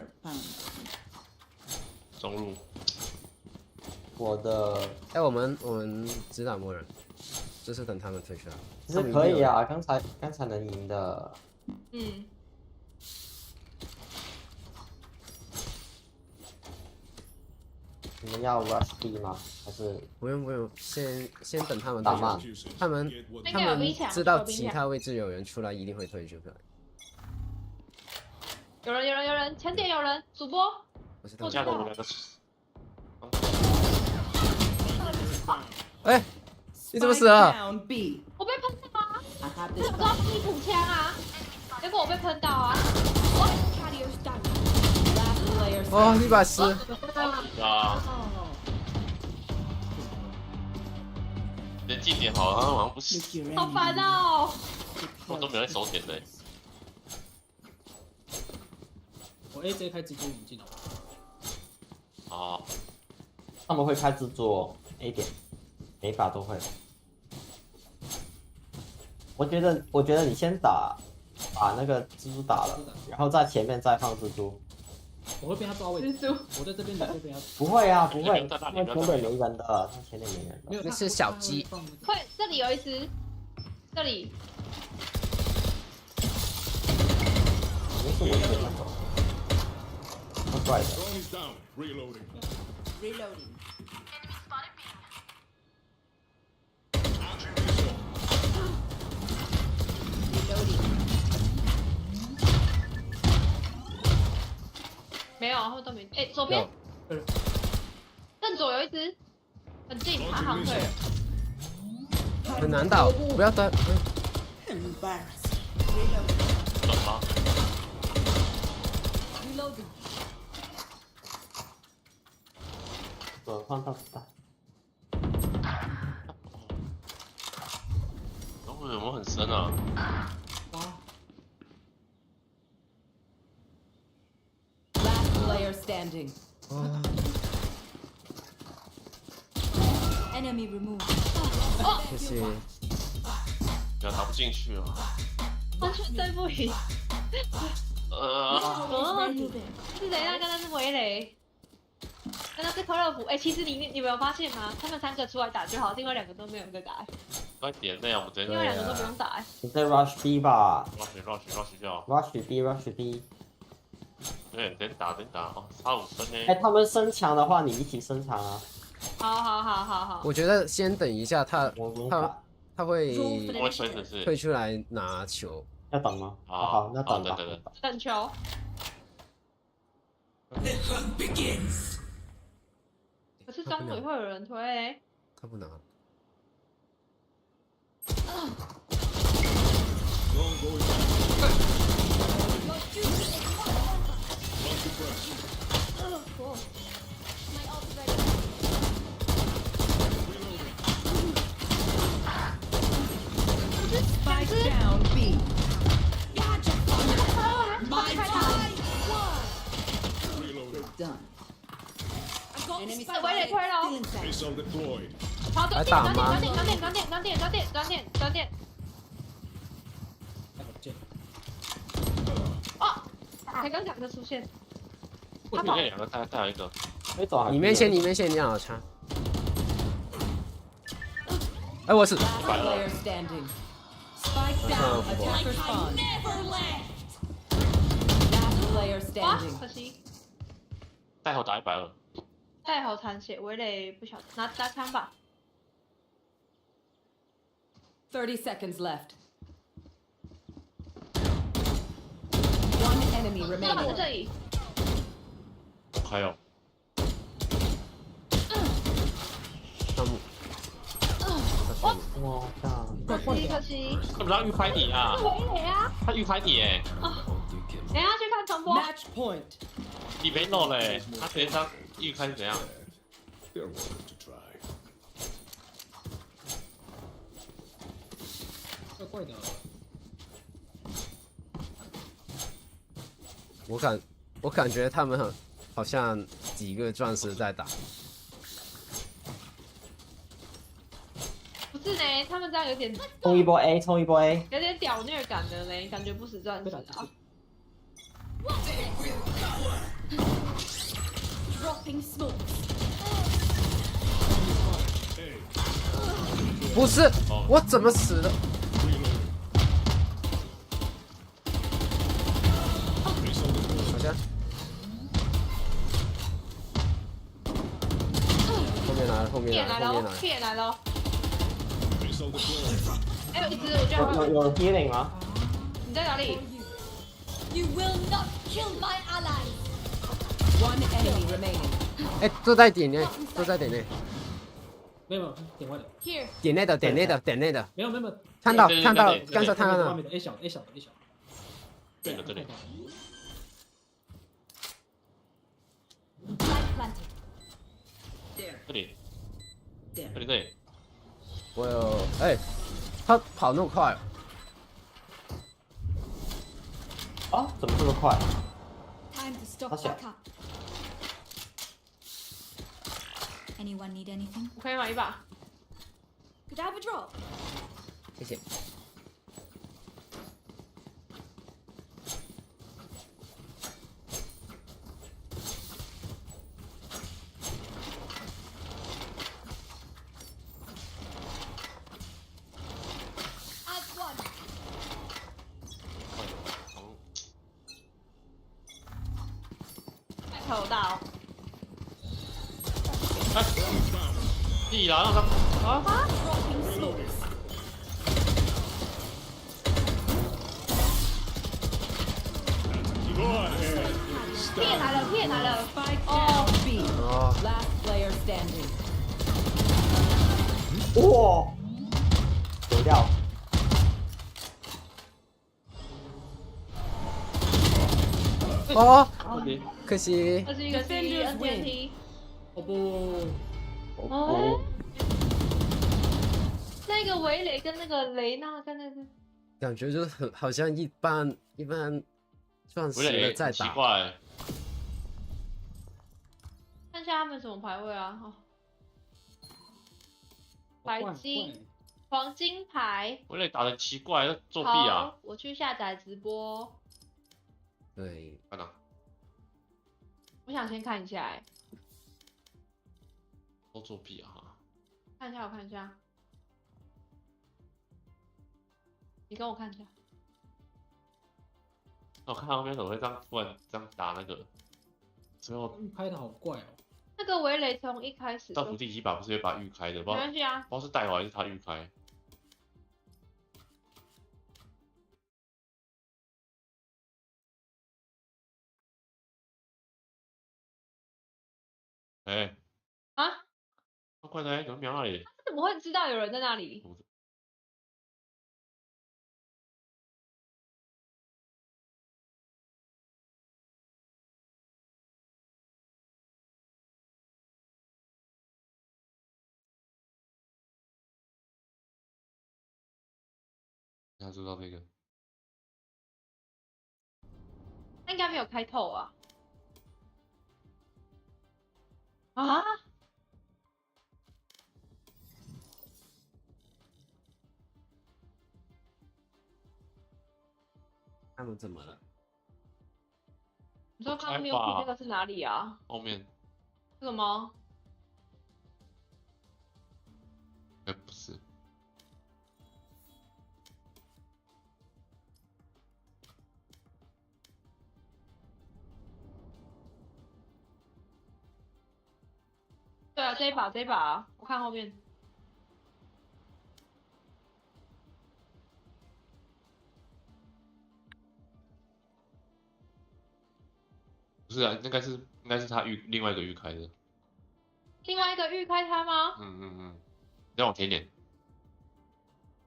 中路。我的。哎，我们只打魔人，就是等他们退出来。其实可以啊，刚才能赢的。嗯。你们要 rush B 吗？还是？不用，先等他们打慢。他们知道其他位置有人出来，一定会退出来。有人，前点有人，主播。我知道。下面那个。 哎，你怎么死了？我被喷到啊！我想说你补枪啊，结果我被喷到啊！哦，110。啊！连近点好像不是。好烦哦！我都没有在收点的。我 AJ 开蜘蛛引进了。哦。他们会开制作 A 点，每把都会。我觉得你先把那个蜘蛛打了，然后在前面再放蜘蛛。我会被他抓位置。我在这边，你会被他。不会啊，不会，那前面没人的，那前面没人的。没有，那是小鸡。会，这里有一只，这里。没事，我这边走。怪怪的。Reloading. Reloading. 没有，他们都没。哎，左边，正左有一只，很近，他航退了。很难打，不要打。Embarrassing. 懂吗？ Reloading. 换到子弹。为什么很深啊？Last player standing. Enemy removed. 谢谢。要打不进去啊！完全对不赢。是谁那个？那是围雷。那是科勒普，其实你没有发现吗？他们3个出来打就好，另外2个都没有人打。快点，那样我真的。另外2个都不用打。你在 rush B 吧 ？rush 掉。rush B。对，等打哦，差5分呢。他们升强的话，你一起升强啊。好。我觉得先等一下，他会退出来拿球。要等吗？好，那等吧。等球。可是中路会有人推。他不拿。Spike down B. My time. Done. 围雷推了。好，来打吗？短点。哦，才刚2个出现。里面2个，再有一个。里面线，你好差。哎，我是。Player standing. Spike down. Attacker spawn. Last player standing. 可惜。带后打120。带好残血，围雷不晓得，拿枪吧。30 seconds left. One enemy remaining. 在这里。还有。可惜。他不让预开你啊！围雷啊！他预开你哎！等一下去看重播。Match point. 你没弄嘞，他直接上预开是怎样？怪怪的。我感觉他们好像几个钻石在打。不是呢，他们这样有点。冲一波 A， 有点屌虐感的嘞，感觉不死钻石啊。Dropping smoke. 不是，我怎么死的？好像。后面来了。哎，有一只，我觉得。有 healing 吗？你在哪里 You will not kill my allies. One enemy remaining. 哎，都在点内。没有，点外的。Here. 点内的。没有。看到，刚才看到了。 A 小。对的，这里。这里。我有他跑那么快。啊？怎么这么快？ Time to stock 他想 back up. Anyone need anything? 我可以买一把。 Could I have a drop? 谢谢。As one. 太好大哦！屁啦，让他啊！ Dropping smokes. 骗来了，骗来了！ Spike 哦 down B. 哦， Last player standing. 哇，走掉。哦，，OK，可惜。这是一个 Defenders TNT。哦不，哦，那个围雷跟那个雷娜跟那个，感觉就是好像一般钻石的在奇打。怪，看一下他们什么排位啊？哦，白金、黄金牌。我垒打的奇怪，那作弊啊！好，我去下载直播。对，看哪？我想先看一下，都作弊啊！看一下，我看一下。你跟我看一下。那我看他们怎么会这样突然这样打那个，最后拍的好怪哦。那个围雷从一开始就倒数第几把不是会把预开的，不知道没关系啊，不知道是带好还是他预开。哎，啊？快来，怎么瞄那里？他怎么会知道有人在那里？他知道那个。他应该没有开透啊。啊？他们怎么了？你说刚刚没有那个是哪里啊？后面。这个吗？不是。对啊，这一把，我看后面。不是啊，应该是他另外一个预开的。另外一个预开他吗？你让我填一点。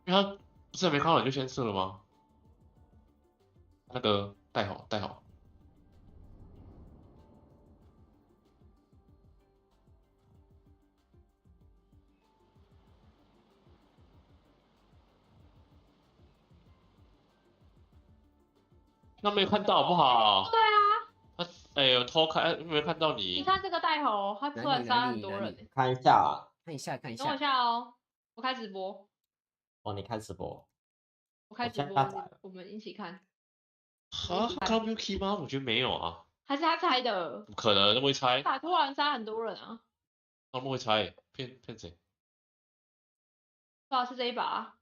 因为他不是还没看到你就先射了吗？那个带好。那没有看到好不好？对啊。他有偷开，没有看到你。你看这个带头，他突然杀很多人。看一下啊，看一下。等我一下哦，我开直播。哦，你开直播。我开直播，我们一起看。啊，刚没有 key 吗？我觉得没有啊。还是他猜的？不可能，那么会猜。他突然杀很多人啊！那么会猜，骗谁？对啊，是这一把啊。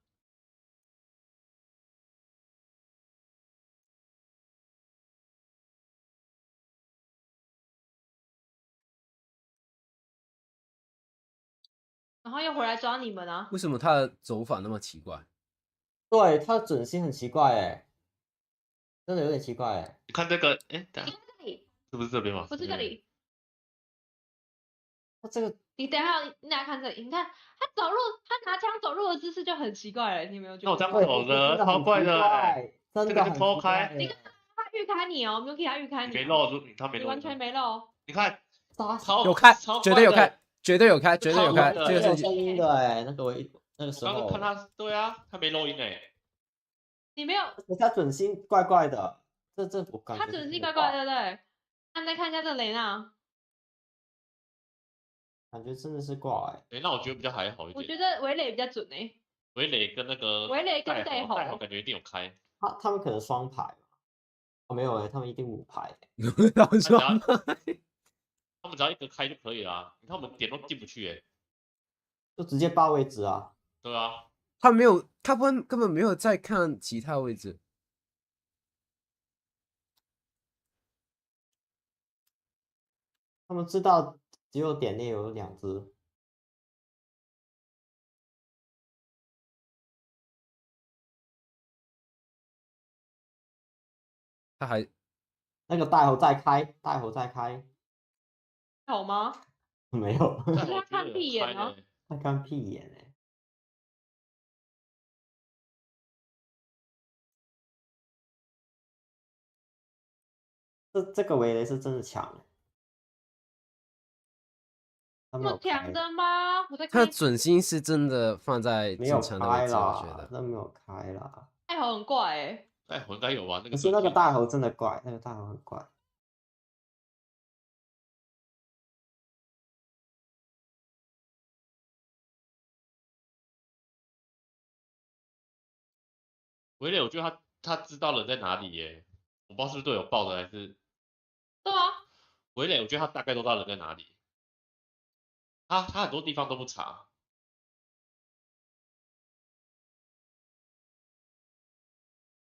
然后又回来抓你们啊？为什么他的走法那么奇怪？对，他的准心很奇怪哎，真的有点奇怪哎。你看这个，等下这里，是不是这边吗？不是这里。他这个，你等一下，你来看这里，你看他走路，他拿枪走路的姿势就很奇怪了，你有没有觉得？那我这样走的，超怪的，真的是偷开。你看他预开你哦，没有给他预开你。没漏，他没漏。你完全没漏。你看，有开，绝对有开，绝对有开，这个是声音的哎，那个我那个时候我刚刚看他，对啊，他没录音哎。你没有？他准心怪怪的，这我感觉他准心怪怪，对不对？再看一下这雷娜，感觉真的是怪。那我觉得比较还好一点。我觉得围垒比较准诶。围垒跟那个围垒跟带吼感觉一定有开。他们可能双排没有他们一定5排。双排。他们只要一个开就可以了，你看我们点都进不去就直接霸位置啊。对啊。他没有，他根本没有在看其他位置。他们知道只有点内有2只。他还那个大猴在开，大猴在开。好吗？没有。他看屁眼哦。他看屁眼哎。这个围雷是真的强。这么强的吗？我在看。他的准心是真的放在正常的位置，我觉得。那没有开啦。带猴很怪哎。带猴应该有吧？可是那个大猴真的怪，那个大猴很怪。围垒，我觉得他知道人在哪里耶，我不知道是不是队友报的还是。对啊。围垒，我觉得他大概都知道人在哪里。他很多地方都不查。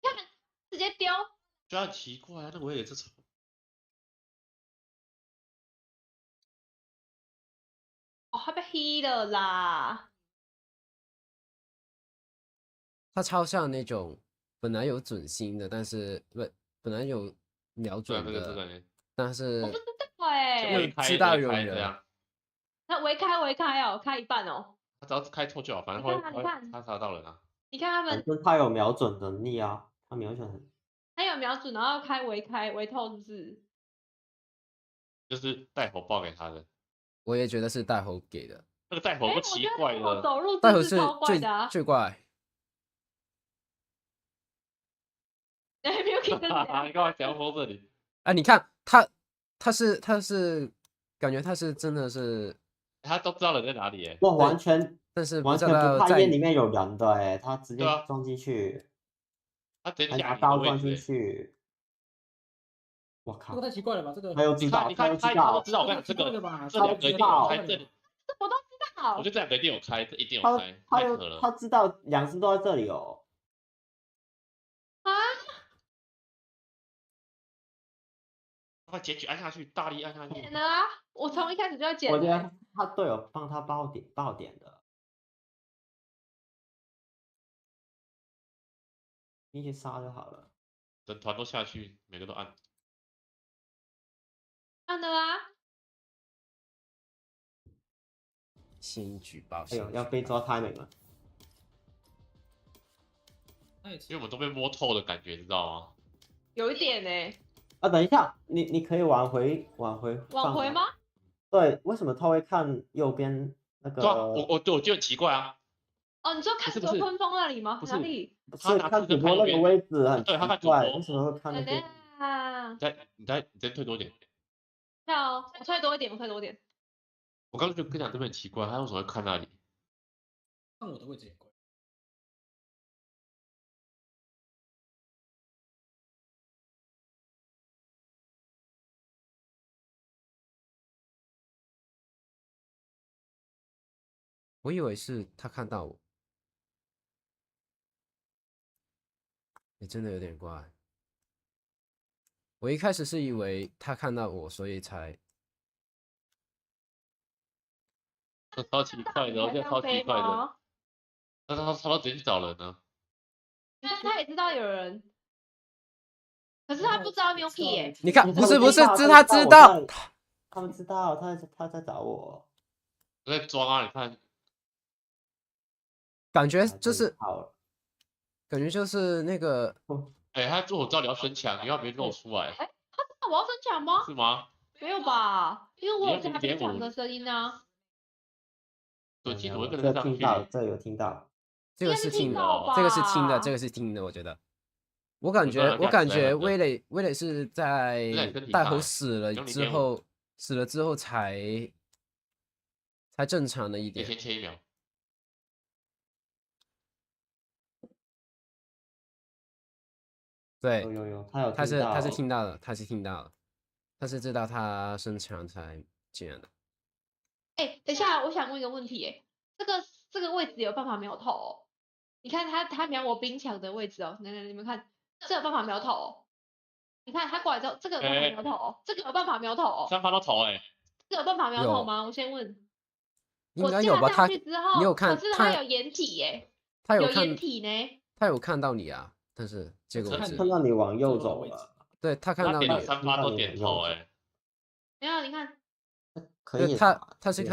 看，直接丢。就很奇怪啊，那围垒这场。哦，他被黑了啦。他超像那种本来有准心的，但是本来有瞄准的，但是我不知道哎，知道有人。他围开哦，开一半哦。他只要开错就好，反正他查到人啊。你看他们，他有瞄准能力啊，他瞄准很。他有瞄准，然后围透是不是？就是带猴报给他的。我也觉得是带猴给的。那个带猴都奇怪的，带猴是最怪。没有给他。你干嘛讲疯这里？哎，你看他是感觉他是真的是，他都知道人在哪里哇，完全，但是完全不看见里面有人的哎，他直接撞进去，他拿刀撞进去。我靠，这个太奇怪了吧？这个他又知道，你看他都知道，我跟你讲这个这2个一定有开，这我都知道。我觉得这2个一定有开，这一定有开，太扯了。他知道2只都在这里哦。啊！快截取按下去，大力按下去。剪了啊！我从一开始就要剪。我觉得他队友帮他爆点的。你去杀就好了。整团都下去，每个都按。按了啊！新举报。哎呦，要被抓timing了。因为我们都被摸透的感觉，你知道吗？有一点呢。啊，等一下，你可以往回往回吗？对，为什么他会看右边那个？对啊，我觉得很奇怪啊。哦，你说看左喷风那里吗？哪里？是看主播那个位置很对，他看奇怪，为什么会看那边？你再退多一点。好，我退多一点，我退多一点。我刚刚就跟你讲这边很奇怪，他为什么会看那里？看我的位置也怪。我以为是他看到我，真的有点怪。我一开始是以为他看到我，所以才。超奇怪的，我觉得超奇怪的。那他都直接去找人呢？但他也知道有人，可是他不知道没有屁耶。你看，不是，是他知道。他们知道，他在找我。在装啊！你看。感觉就是那个，哎，他做我知道你要升强，你要别跟我出来。哎，他知道我要升强吗？是吗？没有吧，因为我有加升强的声音啊。对，基础会跟这得上去。听到，这有听到。这个是听的，这个是听的，这个是听的，我觉得。我感觉威磊是在大头死了之后才正常的一点。先切1秒。对，有，他是听到了，他是知道他生强才这样的。哎，等一下，我想问一个问题，哎，这个位置有办法苗头哦？你看他瞄我冰墙的位置哦，你们看，这有办法苗头哦？你看他过来之后，这个有办法苗头哦，这个有办法苗头哦。3发都投哎。这个有办法苗头吗？我先问。应该有吧？你有看？可是他有掩体耶。他有掩体呢。他有看到你啊，但是这个位置看到你往右走了。对他看到你，3发都点头哎。没有，你看。可以。他是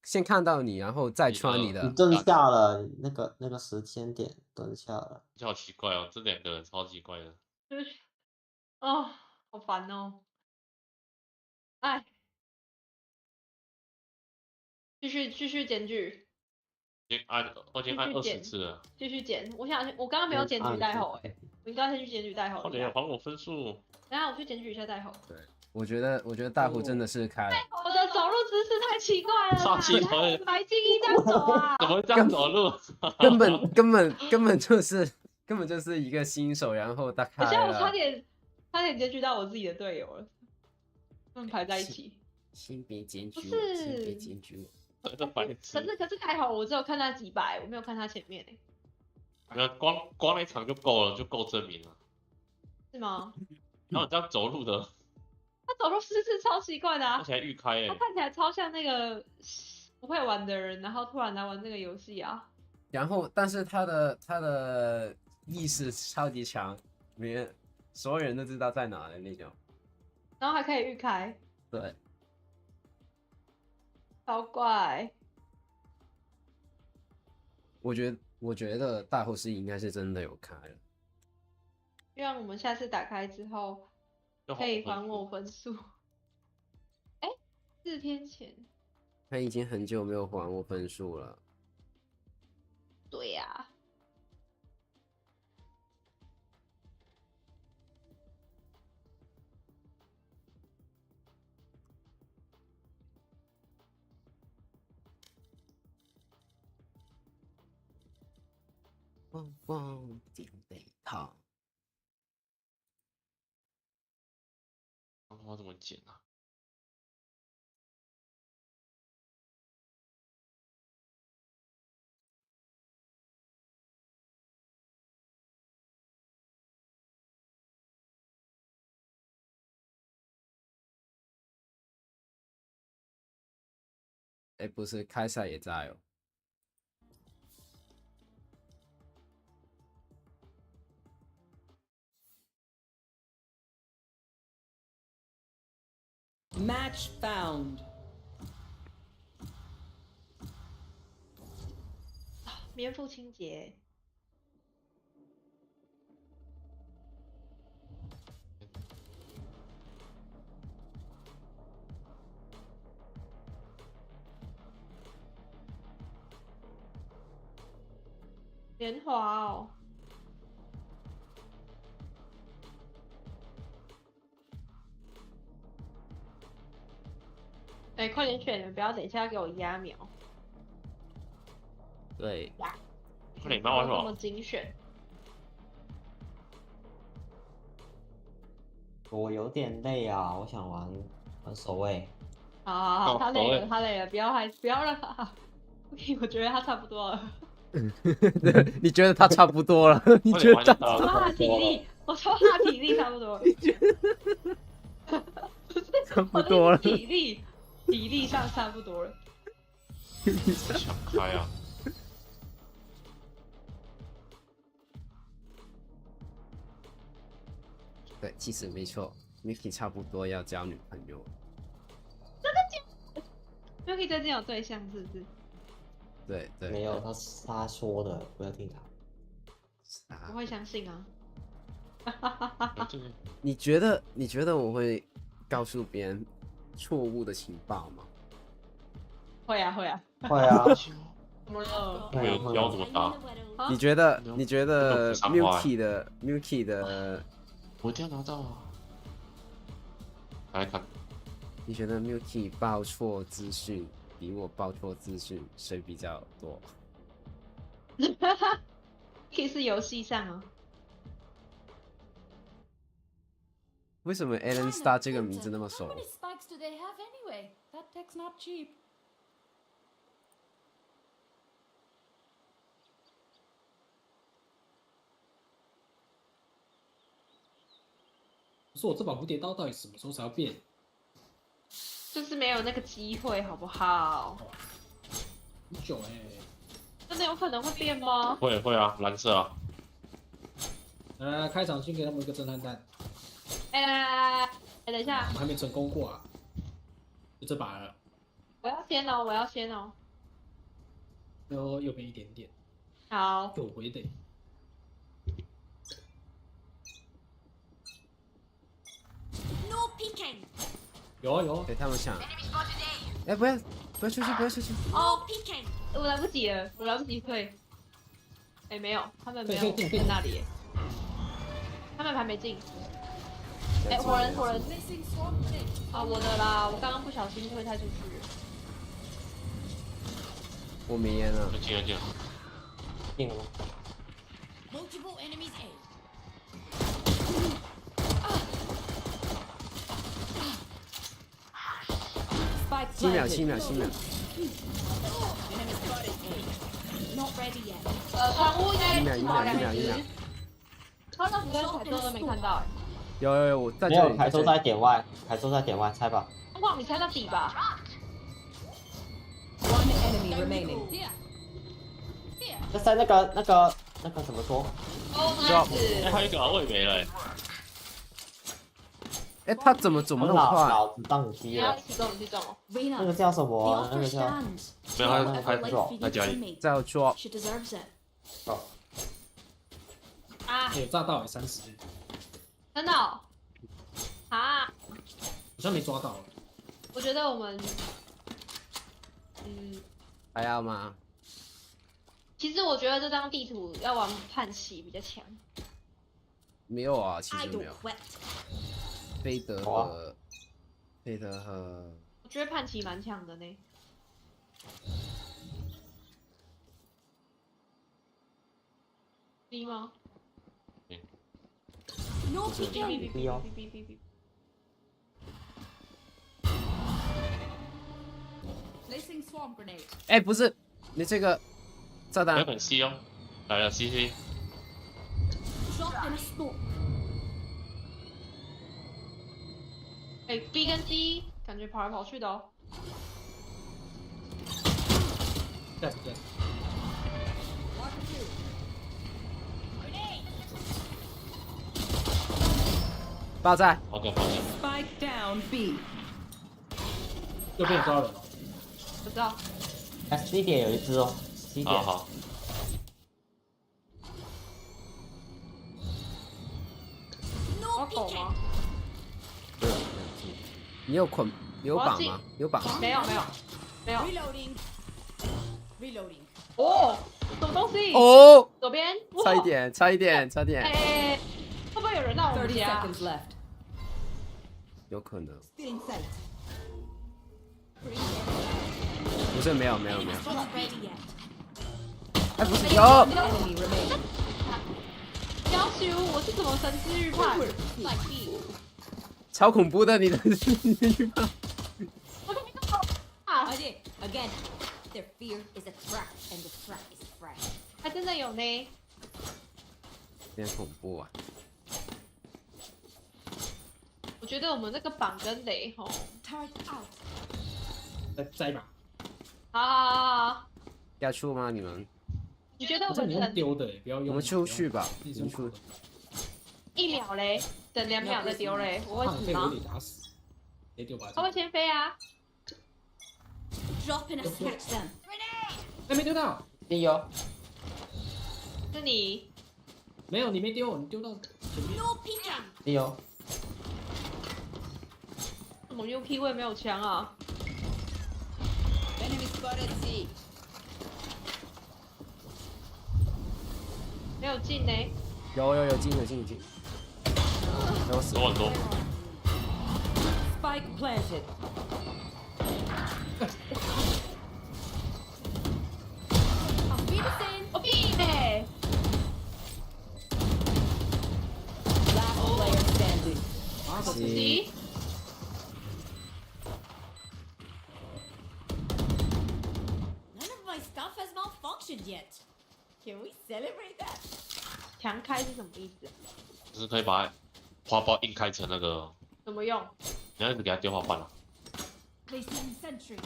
先看到你，然后再穿你的。你蹲下了，那个时间点蹲下了。这好奇怪哦，这2个人超奇怪的。哦，好烦哦。哎。继续检举。我已经按20次了。继续检，我刚刚没有检举代后哎，我应该先去检举代后。快点还我分数。等下我去检举一下代后。对，我觉得大湖真的是开了。我的走路姿势太奇怪了。超奇怪。白金一这样走啊？怎么这样走路？根本就是一个新手，然后他开了。而且我差点检举到我自己的队友了，他们排在一起。先别检举我，先别检举我。可是还好，我只有看他几百，我没有看他前面没有，光那场就够了，就够证明了。是吗？然后你这样走路的，他走路姿势超奇怪的啊！看起来预开他看起来超像那个不会玩的人，然后突然来玩这个游戏啊。然后，但是他的意识超级强，所有人都知道在哪的那种。然后还可以预开。对。好怪。我觉得大后市应该是真的有开了。希望我们下次打开之后可以还我分数。哎，4天前。他已经很久没有还我分数了。对呀。汪汪点得烫。我怎么剪啊？哎，不是，开赛也在哦。Match found. 棉服清洁。莲花哦。哎，快点选，不要等一下给我压秒。对。快点帮我这么精选。我有点累啊，我想玩守卫。好，他累了，不要让他。OK， 我觉得他差不多了。你觉得他差不多了？你觉得他？我说他体力，差不多了。差不多了。体力上差不多了。想开啊！对，其实没错 ，Miki 差不多要交女朋友。真的假的 ？Miki 最近有对象是不是？对。没有，他说的，不要听他。我会相信啊。你觉得我会告诉别人错误的情报吗？会啊。会啊。怎么了？没有腰这么大。你觉得都不上话 Milky 的，我一定要拿到啊！来看，你觉得 Milky 报错资讯比我报错资讯谁比较多？可以是游戏上啊。为什么 Alan Star 这个名字那么熟？ How many spikes do they have anyway? That tech's not cheap. 说我这把蝴蝶刀到底什么时候才要变？就是没有那个机会，好不好？很久真的有可能会变吗？会啊，蓝色啊。开场先给他们一个震撼弹。来，等一下，我们还没成功过啊，就这把了。我要先哦。右边一点点。好。有回的。No peeking. 有。给他们抢。哎，不要出去！ Oh peeking. 我来不及了，我来不及退。哎，没有，他们没有在那里。他们还没进。哎，火人！啊，我的啦，我刚刚不小心退太出去了。我没烟了。进了。进了吗？ Multiple enemies A. 7秒。Not ready yet. 船屋应该1秒。他那时跟凯州都没看到。有，我在这里。没有，凯州在点外，猜吧。哇，你猜到底吧 One enemy remaining. 在那个怎么说？还有一个我也没了。哎，他怎么那么快？脑子宕机了。一起中。那个叫什么？那个叫没有，他 drop 在家里。在 drop。 She deserves it. 啊！有炸到30。真的哦？啊！好像没抓到。我觉得我们，还要吗？其实我觉得这张地图要玩叛旗比较强。没有啊，其实没有。菲德和，我觉得叛旗蛮强的呢。B 吗？ No peeking. B 哦。Placing swarm grenade. 哎，不是，你这个炸弹。有本 C 哦，来了 CC。 Drop in a smoke. 哎 ，B 跟 C 感觉跑来跑去的哦。对。爆炸。好的。Spike down B. 右边有抓人哦。不知道。C 点有一只哦。C 点。好。我狗吗？你有捆有绑吗？有绑？没有。Reloading. 哦，什么东西？哦，左边。差一点。哎，会不会有人到我们30 家？ seconds left. 有可能。 Still in sight. 不是，没有。 Not ready yet. 哎，不是有。 Enemy remaining. 要求我是怎么神之预判？超恐怖的，你的预判。Again, their fear is a trap, and the trap is fresh. 还真的有呢。有点恐怖啊。我觉得我们那个绑跟雷吼。Turret out. 再摘吧。好。要出吗？你们？你觉得我们们用丢的，不要用。我们出去吧。你出。 1秒嘞，等2秒再丢嘞，我会死吗？他会先飞啊。Drop in a snatch them. 哎，没丢到。你有。是你。没有，你没丢，你丢到前面。 No peeking. 你有。怎么 UP 位没有枪啊？ Enemy spotted. 没有进呢。有进。有死多很多。 Spike planted. Last player standing. See? None of my stuff has malfunctioned yet. Can we celebrate that? 强开是什么意思？就是可以把花苞硬开成那个，怎么用？你要一直给它丢花瓣啊。 Placing sentry.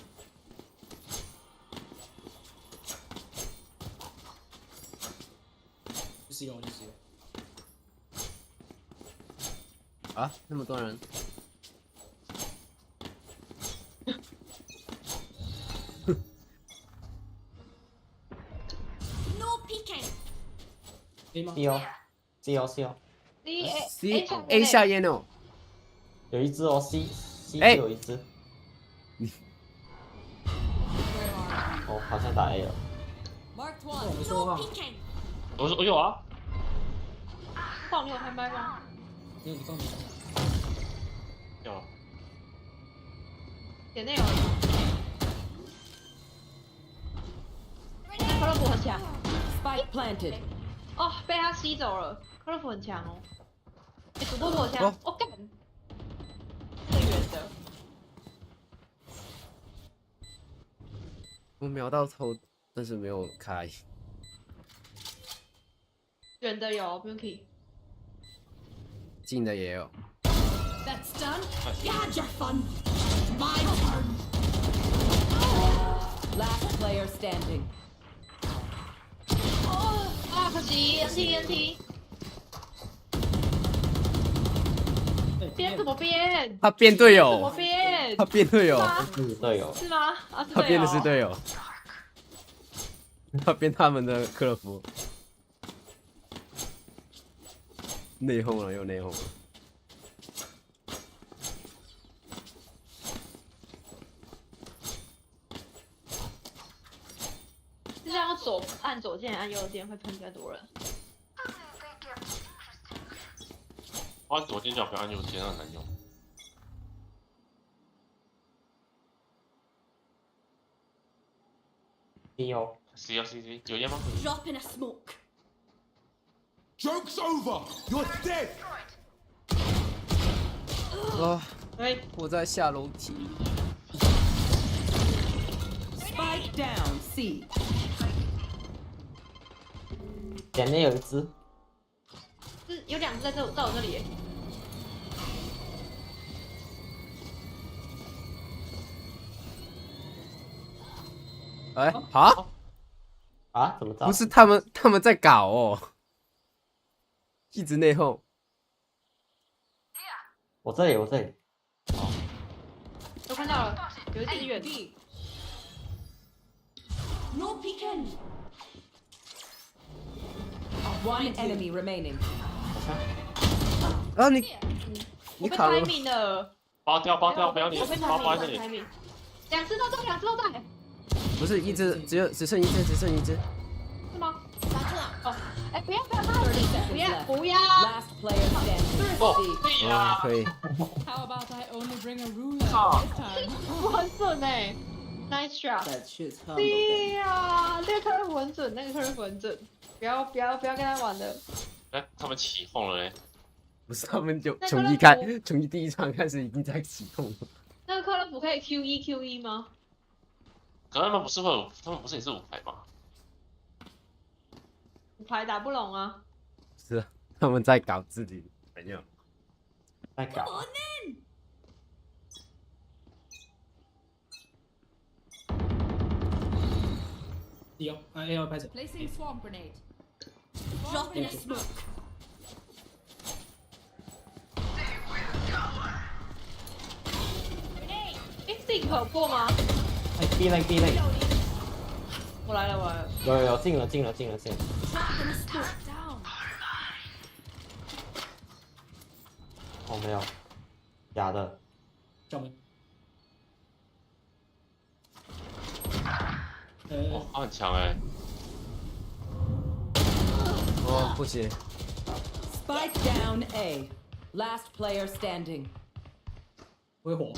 就是用。啊，那么多人。No peeking. C 哦，C 哦，C 哦 A 下 Yeno， 有一只哦，C 哎有一只。哦，好像打 A 了。 Marked one. No peeking. 我有啊。晃有开麦吗？没有，你放没？有。点内有。克洛普很强。Spike planted. 哦，被他吸走了。克洛普很强哦。哎，主播比我强。哦干。最远的。我瞄到头，但是没有开。远的有 Bunky。近的也有。 That's done. You had your fun. My turn. Last player standing. 哦啊，可惜 NT。编怎么编？他编队怎么友，编？他编队友，是队友。是吗？啊，他编的是队友，他编他们的克洛夫。内讧了又内讧了。是这样按左键按右键会喷比较多人。按左键就不要按右键，很难用。C 哦 ，C 哦 C 有烟吗 Drop in a smoke. Joke's over. You're dead. 啊！我在下楼梯。 Spike down C. 前面有一只。是有两只在我这里耶。哎，啊？啊？怎么着？不是他们在搞哦，一直内讧。我这里。我看到了，有一只远地。 No peeking. One enemy remaining. 啊你我被卡了 timing 了。包掉，不要你我被包在这里。 timing。两只都在。不是一只，只剩一只。是吗？杀出来。哦，哎，不要，不要。 Last player standing. 可以啊，可以。 How about I only bring a ruler this time? 我很准哎 ，nice shot。 That shit's humble. 对呀，那个克瑞夫很准，那个克瑞夫很准，不要跟他玩了。哎，他们起哄了嘞。不是他们就那从第一场开始已经在启动了。那个克洛普可以 Q1 吗？可他们不是会有，他们不是也是5排吗？ 5排打不拢啊。是啊，他们在搞自己朋友。在搞。 Come on then. D 哦，A 要拍手。 Placing swamp grenade. Drop in a smoke. 哎，顶可过吗？哎，B 类。我来了。有进了。Drop in a smoke down. 哦，没有，假的。照明。哇，他很强哎。哦，不接。 Spike down A. Last player standing. 微火。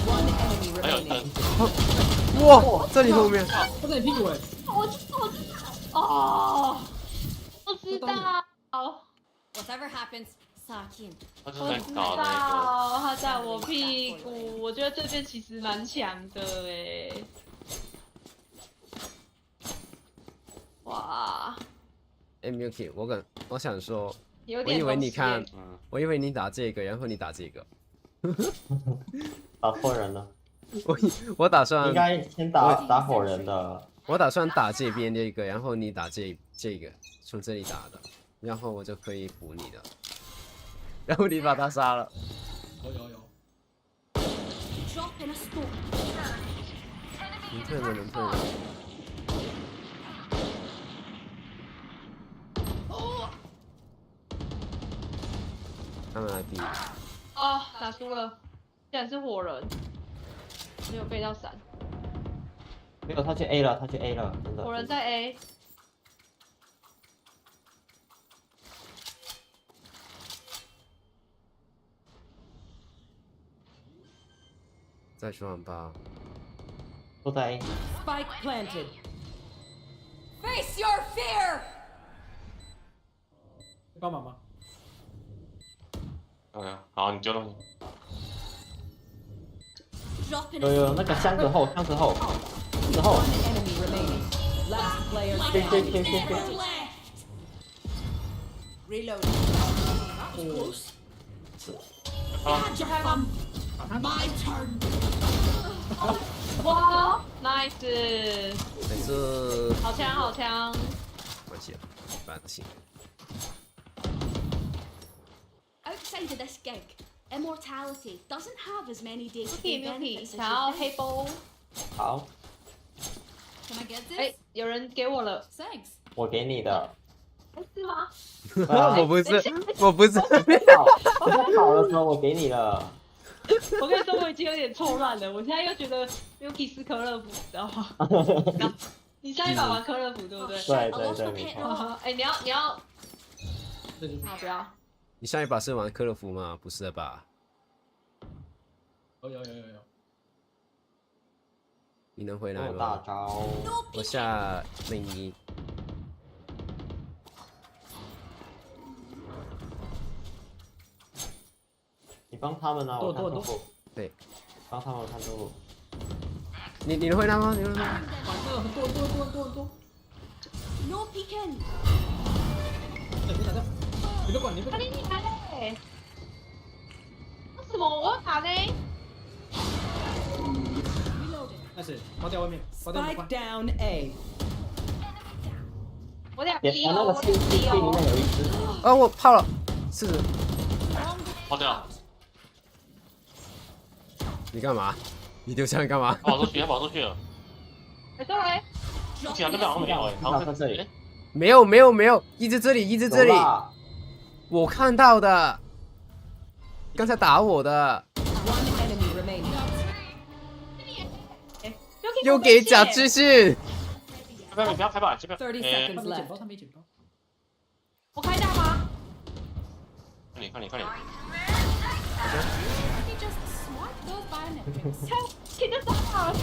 One enemy remaining. 哇，这里后面。他在你屁股哎。哦，不知道。 Whatever happens, Sakin. 他就是我知在搞那道他在我屁股，我觉得这边其实蛮强的哎。哇！哎 ，Milky，我想说，有点我以为你东看西，我以为你打这个，然后你打这个。打错人了。我打算应该先打火人的。我打算打这边这个，然后你打这个，从这里打的，然后我就可以补你的，然后你把他杀了。有。能退吗？能退吗？他们来 B。哦，打输了，竟然是火人，没有背到闪。没有，他去 A 了，真的。火人在 A。 再去网吧。都在 A。 Spike planted. Face your fear. 帮忙吗？好，你救了。有那个箱子后。 One enemy remaining. Last player standing. Reload. Close. My turn. 哇 ，nice，没事。好强好强。关系了，反正行。 Outside of this gig, immortality doesn't have as many day-to-day Milky， benefits 想要 as 黑包。好， Can I get this? 哎，有人给我了。 Thanks. 我给你的。是吗？我不是。我考的时候我给你了。我跟你说，我已经有点错乱了。我现在又觉得 Milky 是科勒普，你知道吗？你上一把玩科勒普对不对？对，没错。哎，你要，啊不要。你上一把是玩科勒夫吗？不是的吧？有。你能回来吗？大招。我下命一。你帮他们啊，我看中路。对，帮他们看中路。你能回来吗？你能回来吗？多。 No peeking. 别打掉，你别管。他厉害嘞！为什么我要打呢？ 那是抛掉外面，抛掉 Spike down A. 我俩那个 C 里面有一只。啊，我泡了，40。抛掉。你干嘛？你丢枪干嘛？跑出去了。哎，对嘞。其他那边好像没有哎，好像在这里。没有，一直这里。我看到的，刚才打我的。 One enemy remaining. 又给假资讯。不要开吧，这边。 30 seconds left. 他没捡包。我开大吗？看你。 给他打了。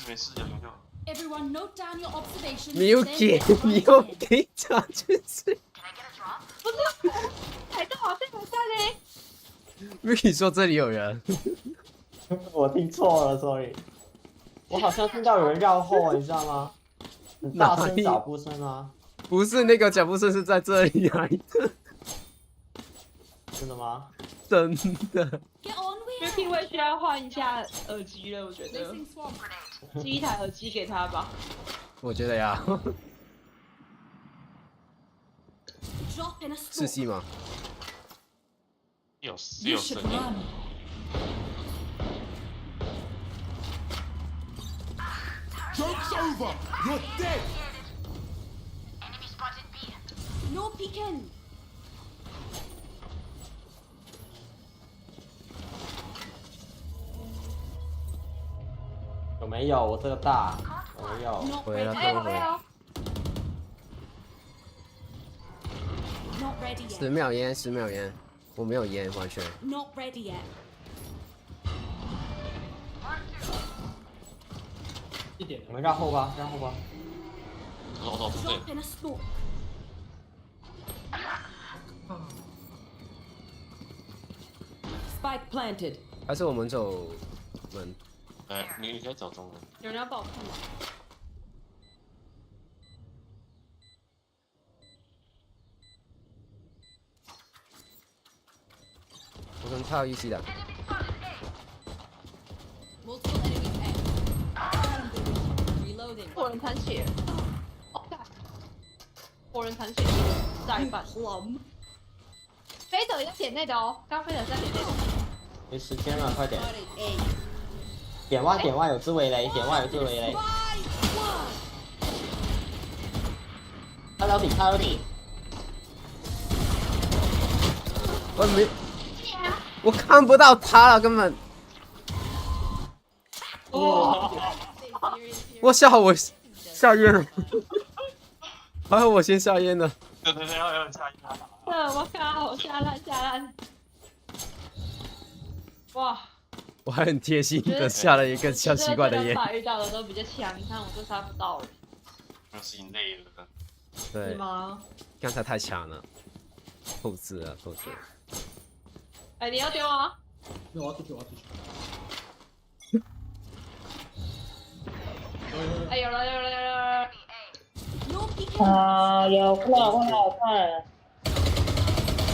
没事，有。 Everyone, note down your observations. 你又给假资讯。不是，海盗好像有在嘞。Ricky 说这里有人。我听错了 ，sorry。我好像听到有人绕后，你知道吗？很大声脚步声啊。不是那个脚步声是在这里来的。真的吗？真的。 Milky 会需要换一下耳机了，我觉得。寄一台耳机给他吧。我觉得呀。是 C 吗？有声音。 Joke's over! You're dead! Enemy spotted B. No peeking. 有没有，我这个大，我没有。回了，哎，回了。我没有。 Not ready yet. 10秒烟，10秒烟，我没有烟，完全。 Not ready yet. 一点。我们绕后吧，绕后吧。Drop in a smoke. ，Spike planted。还是我们走门？哎，你可以走中门。有人要帮我看吗？我跟他一起的。 Multiple enemies Reloading。火人残血。哦，干。火人残血，炸一半。飞德要点内的哦，刚飞德在点内的。没时间了，快点。点外点外有只围雷，点外有只围雷。他有底，他有底。我没，我看不到他了，根本。哇！我下烟了，还好我先下烟了。对，要下烟。我靠，下烂。哇！我还很贴心的下了一个超奇怪的烟。遇到的都比较强，你看我就杀不到了。那是你累了。对。是吗？刚才太强了，透支了。哎，你要丢啊？我要出去。哎，有了！啊，有快了！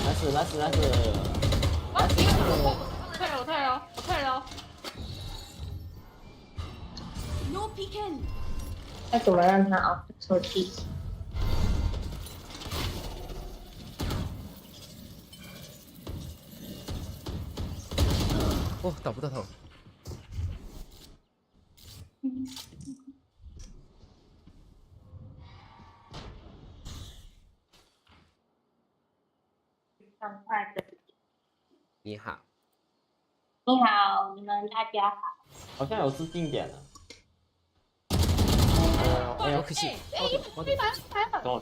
来死！我退了。No peeking. 那怎么让他啊？手机。哦，打不到头。你好。你好，你们大家好。好像有自定点了。哎呦，可惜。120。等我。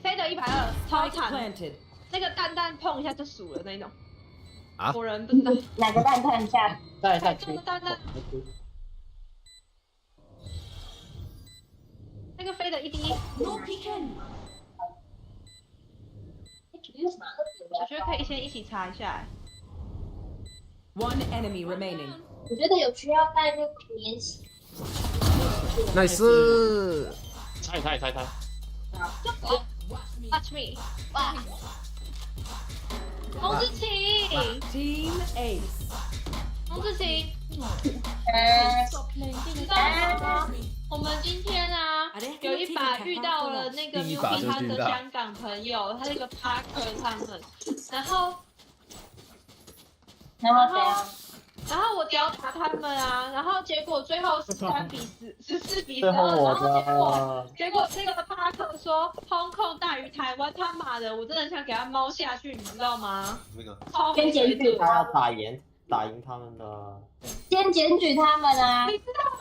飞德120，超惨。那个蛋碰一下就数了那种。啊？火人不知道。哪个蛋碰一下？在区。蛋。那个飞德1D。No peeking. 我觉得可以先一起查一下。One enemy remaining。我觉得有需要带那个免洗。nice。猜。Watch me。哇。洪志晴。Team Ace。洪志晴。你知道吗？我们今天啊，有一把遇到了那个米他的香港朋友，他那个 Parker 他们，然后我屌打他们啊，然后结果最后14比12，然后结果那个 Parker 说Hong Kong大于台湾，他妈的，我真的想给他猫下去，你知道吗？那个先检举他要打赢他们的。先检举他们啊！你知道吗？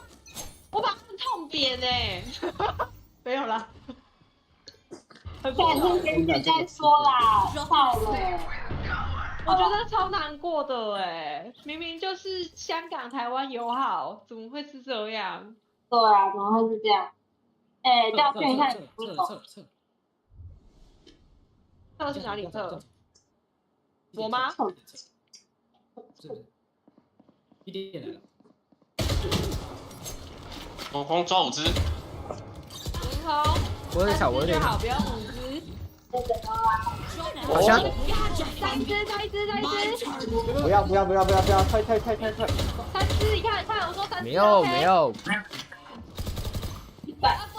我把他们痛扁哎，没有啦。先检举再说啦，操了！我觉得超难过的哎，明明就是香港台湾友好，怎么会是这样？对啊，怎么会是这样？哎，教训一下你不懂。测是哪里测？我吗？一点来了。光抓5只。你好。我有点最好不要5只。好像。再一只。不要！退！ 3只，你看，我说3只。没有。100，应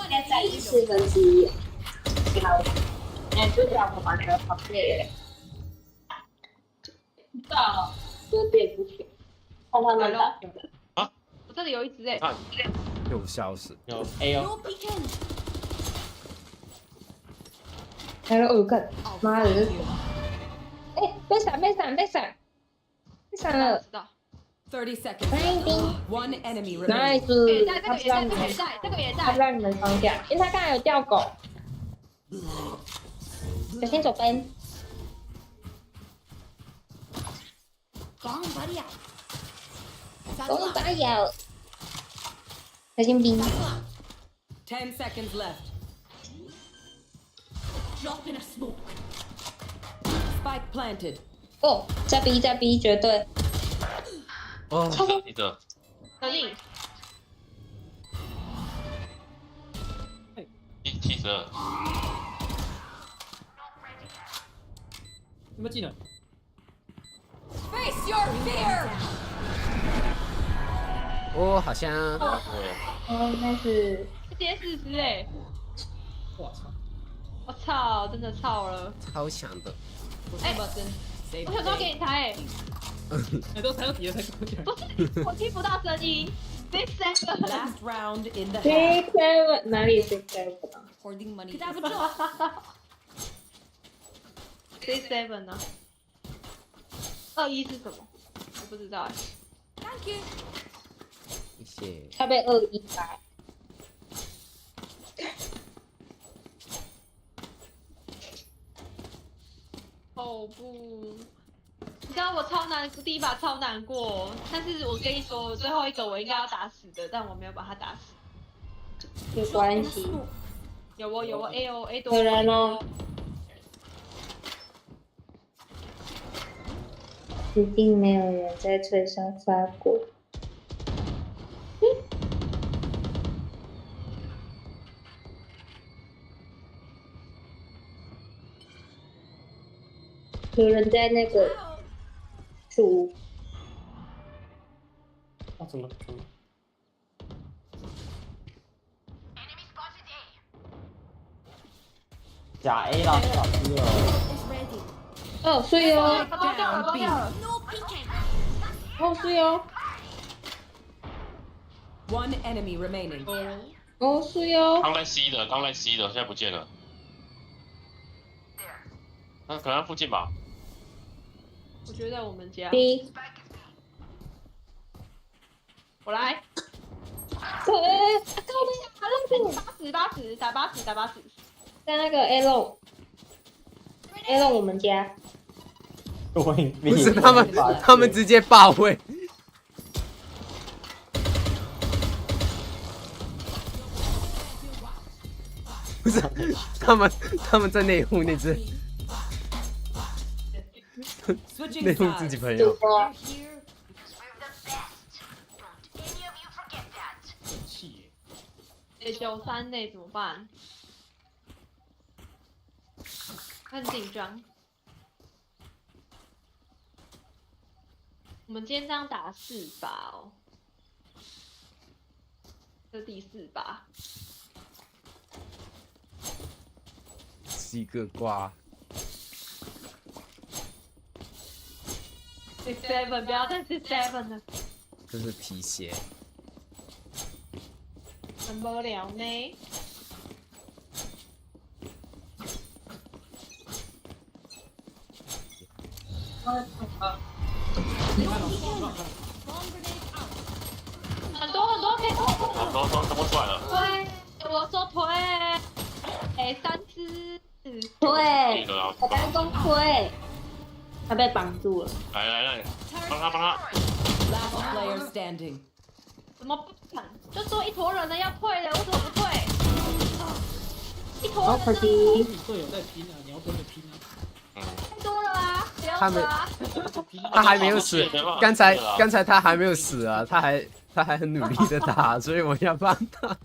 该在1/4。好，就这样，我把那个旁边。到了，就变不去。看他们打。啊！我这里有1只哎。又消失。有 A 哦。来了2个，妈的！哎，被闪了！ 30 seconds. One enemy Nice， remaining. 他不让你们，他不让你们双掉，因为他刚才有掉狗。小心左边。Gone, buddy out. 狗打咬。小心兵。 10 seconds left. Drop in a smoke. Spike planted. 哦，加 B 加 B 绝对。哦，你的可以。 72。有没有技能？ Face your fear. 哦，好像。应该是。直接40哎！我操！我操，真的操了！超强的。哎，我想说给你抬哎。你都抬到底了才跟我讲。不是，我听不到声音。Big Seven。Last round in the Big Seven 哪里 Big Seven 啊 Hoarding money. 打不住。Big Seven 呢？21是什么？我不知道哎。Thank you. 谢谢。他被21打。哦不，你知道我超难，第一把超难过，但是我跟你说，最后一个我应该要打死的，但我没有把他打死。没关系。有我A 哦 A 多。有人哦。一定没有人在车上发过。有人在那个树。啊，怎么？假 A 啦，假 B 了。哦，睡哦。包掉了，包掉了。哦，睡哦。 One enemy remaining. 哦，睡哦。刚在 C 的，刚在 C 的，现在不见了。那可能附近吧。我觉得在我们家。 B。我来。对，80，打80。在那个 A 楼我们家。不是他们直接霸位。不是他们在内互那只。内互自己朋友。93内怎么办？很紧张。我们今天这样打4把哦，这第4把。 7个挂。7，不要再是7了。这是皮鞋。很无聊呢。很多可以投。怎么出来了？推，我说推。哎，3只。 推，我刚刚推，他被绑住了。来，帮他。Last player standing. 怎么不敢？就说一坨人了要退的，为什么不退？一坨人。好可惜。你队友在拼啊，你要跟着拼啊。太多了啊！不要死啊！他还没有死，刚才他还没有死啊，他还很努力的打，所以我要帮他。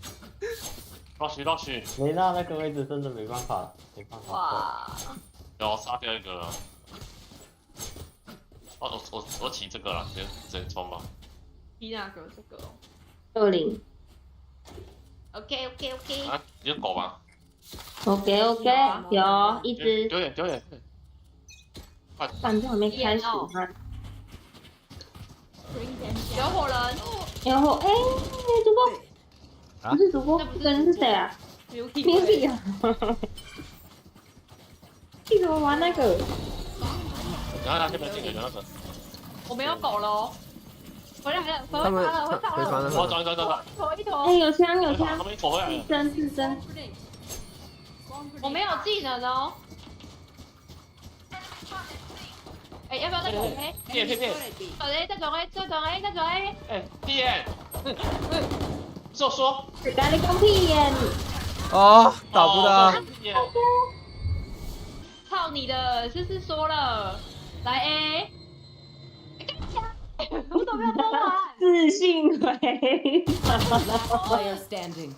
绕去，雷娜那个位置真的没办法。哇！有杀掉一个了。哦，我起这个了，直接冲吧。踢那个这个。 20。OK。啊，你有狗吗 ？OK，有一只。丢远。反正还没开始嘛。有火人。有火，哎，主播。 不是主播，这个人是谁啊 ？Milky 啊！你怎么玩那个？然后他这边这个，我没有狗喽。回来了，他们回防了，一坨。哎，有枪有枪，他们走回来了。自身。我没有技能哦。哎，要不要再走 A？ 骗！走 A， 再走 A， 再走 A， 再走 A。哎，骗！就说。打你公屁眼！哦，打不到。操你的！就是说了，来 A。我怎么没有偷完？自信回。Player standing。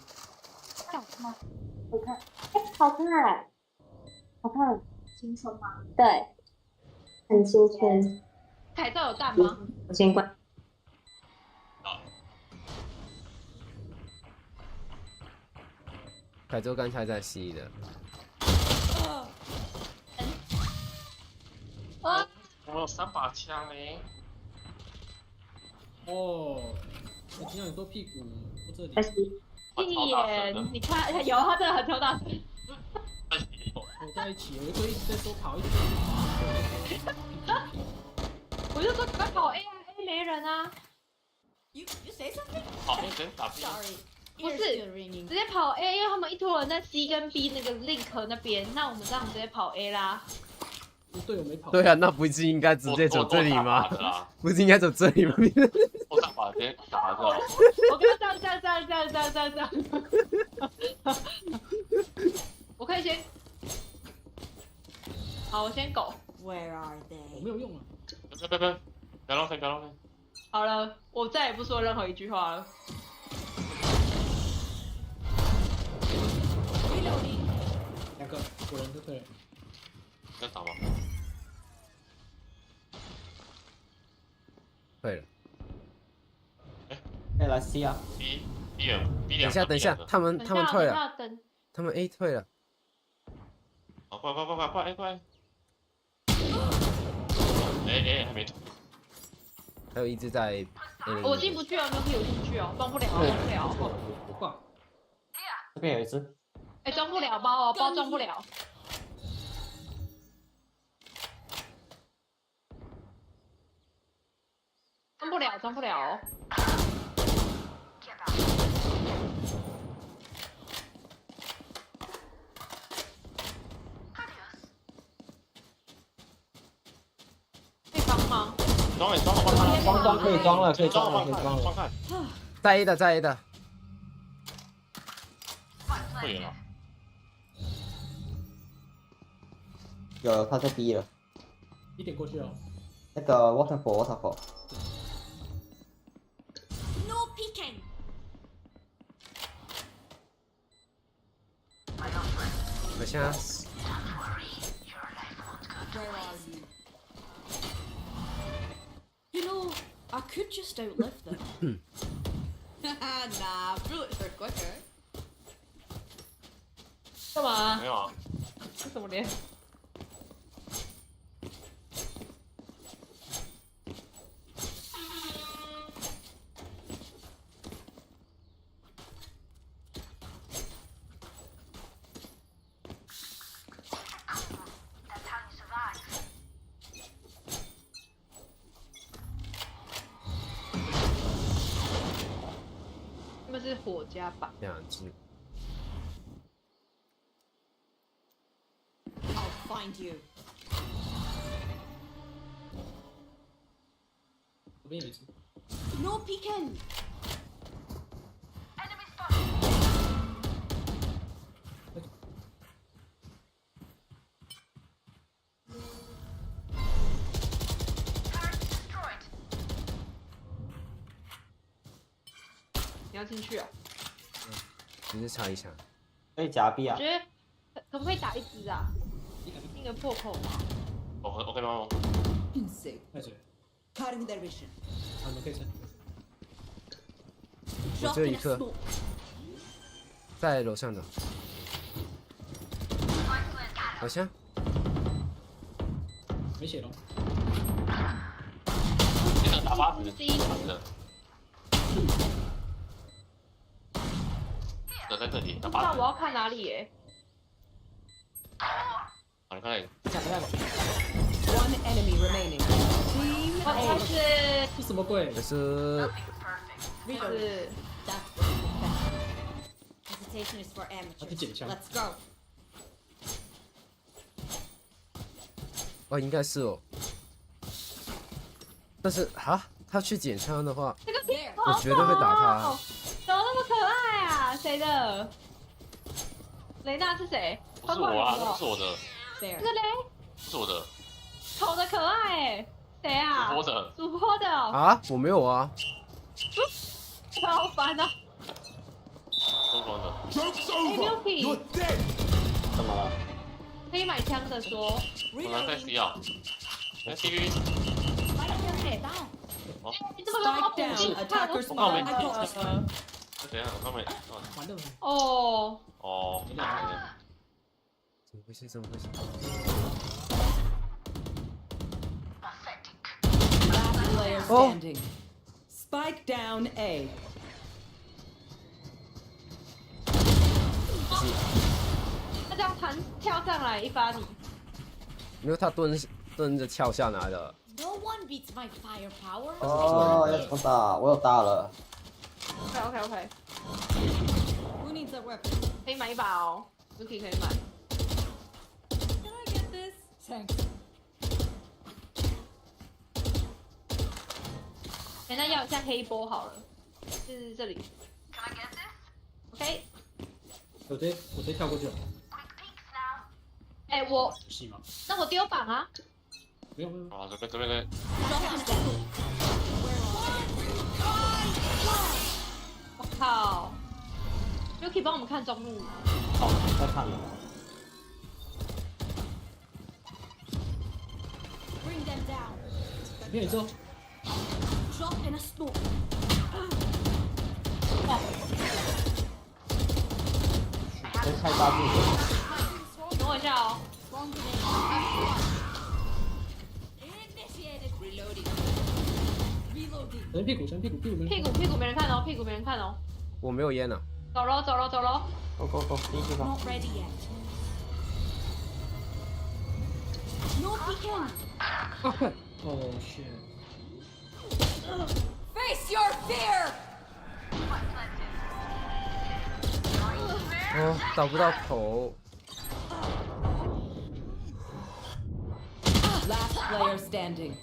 我看，哎，好看，好看，新手吗？对，很新鲜。凯特有蛋吗？我先关。凯州刚才在 C 的。啊！我有3把枪嘞。哦，我听到你说屁股不这里。屁眼，你看有他真的很超大声。我在一起，我就一直在说跑一直。我就说赶快跑 A 啊 ，A 没人啊。You say something? 跑 A 真打 B。不是，直接跑 A， 因为他们一坨人在 C 跟 B 那个 link 那边，那我们这样直接跑 A 啦。队友没跑。对啊，那不是应该直接走这里吗？不是应该走这里吗？我打把直接打着。我跟他这样。我可以先。好，我先狗。Where are they？ 我没有用啊。不要浪费。好了，我再也不说任何一句话了。2个，果然就对了。要打吗？退了。哎，来 C 啊 ！B 等一下，他们退了，他们 A 退了。好，快！哎，还没退。还有一只在 A。我进不去哦，没有屁股进不去哦，装不了。我挂。这边有一只。哎，装不了包装不了。装不了。可以装吗？装可以装了。在 A 的。会了。有，他在 B 了。1点过去哦。那个 waterfall。No peeking。我现在。Where are you? You know, I could just outlive them. Nah, bullets are quicker. 干嘛？没有啊。这什么脸？他们是火加版。2只。I'll find you. 这边有一只。No peeking. Enemy spotted. 你要进去啊？只是插一枪。可以夹 B 啊。我觉得可不可以打一只啊？那个破口吗？我可以吗？ Insane. 在这里。 Cutting their vision. 好，你们可以升。我只有一颗。在楼上的。好像。没血了。你能打80？能在这里打80。那我要看哪里耶？好，你看那里。One enemy remaining. 他是这什么鬼？这是 Hesitation is for 他去捡 amateurs. 枪。 Let's go. 哦，应该是哦。但是哈，他去捡枪的话，这个我绝对会打他。怎么那么可爱啊？谁的？雷娜是谁？不是我啊，那不是我的，这个雷不是我的，丑的可爱哎，谁啊？主播的，主播的哦。啊，我没有啊。好烦啊！疯狂的。哎 ，Milky， 怎么了？可以买枪的说。我来在 C 啊，在 CV。哦，你怎么跟我补进看我我刚没等一下，我刚没。完了。哦。哦。怎么回事？怎么回事？ Last player standing. Spike down A. 他这样跳上来一发你。因为他蹲着跳下来的。 No one beats my firepower. 哦，要怎么打？我有大了。OK。 Who needs a weapon? 可以买一把哦 ，Milky 可以买。Can I get this? Thanks. 哎，那要一下黑波好了，是这里。Can I get this? OK。我直接跳过去了。哎，我。是吗？那我丢榜啊。没有。啊，这边嘞。我靠 ，Milky 帮我们看中路。好，在看了。 Bring them down. 没有之后。 Drop in a smoke. 先开大步。等我一下哦。 Initiated. Reloading. Reloading. 人屁股没人看哦，屁股没人看哦。我没有烟啊。走喽。Go，进去吧。 Not ready yet. No peeking. 啊快！哦 shit。 Face your fear. 哦，打不到头。 Last player standing.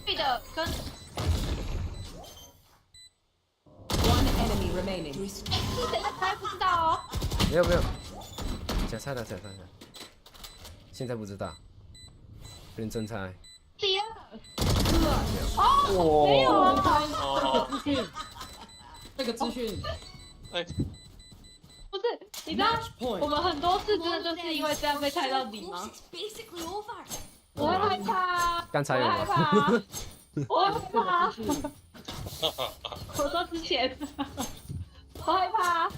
对的，跟 One enemy remaining. 是谁在猜不知道哦。没有，假猜的。现在不知道，认真猜。第二。哦，没有啊。这个资讯。哎。 不是，你知道我们很多次真的就是因为这样被猜到底吗？我会害怕。刚才有吗？我害怕。我说之前，我害怕。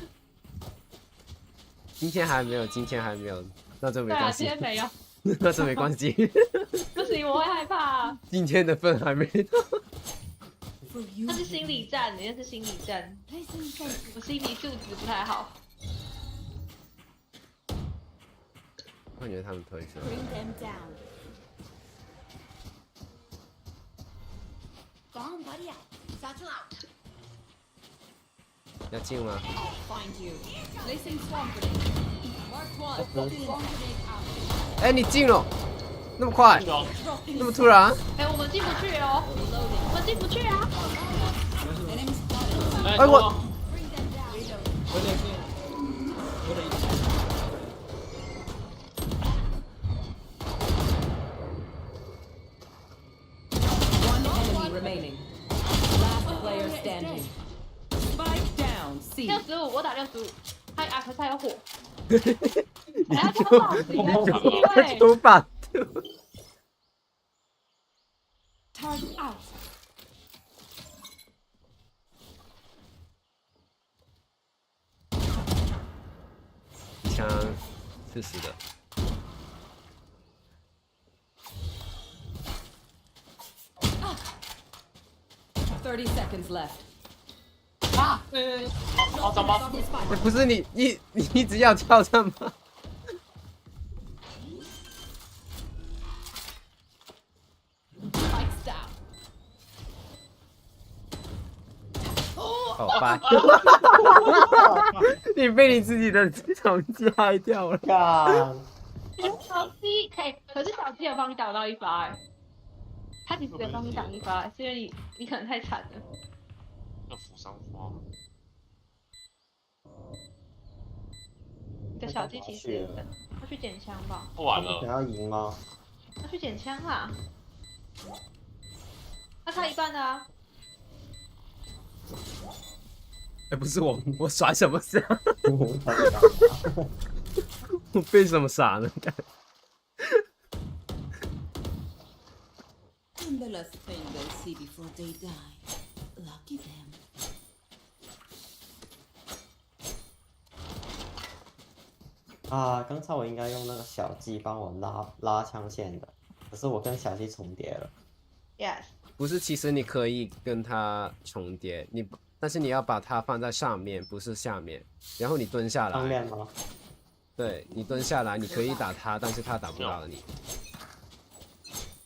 今天还没有，那就没关系。对啊，今天没有。那就没关系。不行，我会害怕。今天的份还没到。那是心理战，那是心理战。我心理素质不太好。 我觉得他们推出。 Bring them down. Bomb buddy out. Satchel out. 要进吗？ Find you. Placing swamp grenade. Mark one. Swamp grenade out. 哎，你进了，那么快，那么突然？哎，我们进不去哦，我们进不去啊！哎我。 Remaining. Last player standing. Spike down. C. 65，我打65。他可是他有火。都把。 Target out. 枪是死的。 30 seconds left. 啊！怎么？不是你一直要跳上吗？好吧，你被你自己的手机害掉了。小鸡，可是小鸡有帮你打到一发哎，他其实有帮你挡一发，是因为你可能太惨了。要扶桑花。你的小鸡其实要去捡枪吧？不玩了。想要赢吗？要去捡枪啦。那他一半的啊。哎，不是我耍什么傻？我被什么傻呢And the last thing they'll see before they die. Lucky them. 啊，刚才我应该用那个小鸡帮我拉枪线的，可是我跟小鸡重叠了。Yes。不是，其实你可以跟它重叠，但是你要把它放在上面，不是下面。然后你蹲下来。上面吗？对，你蹲下来，你可以打它，但是它打不到你。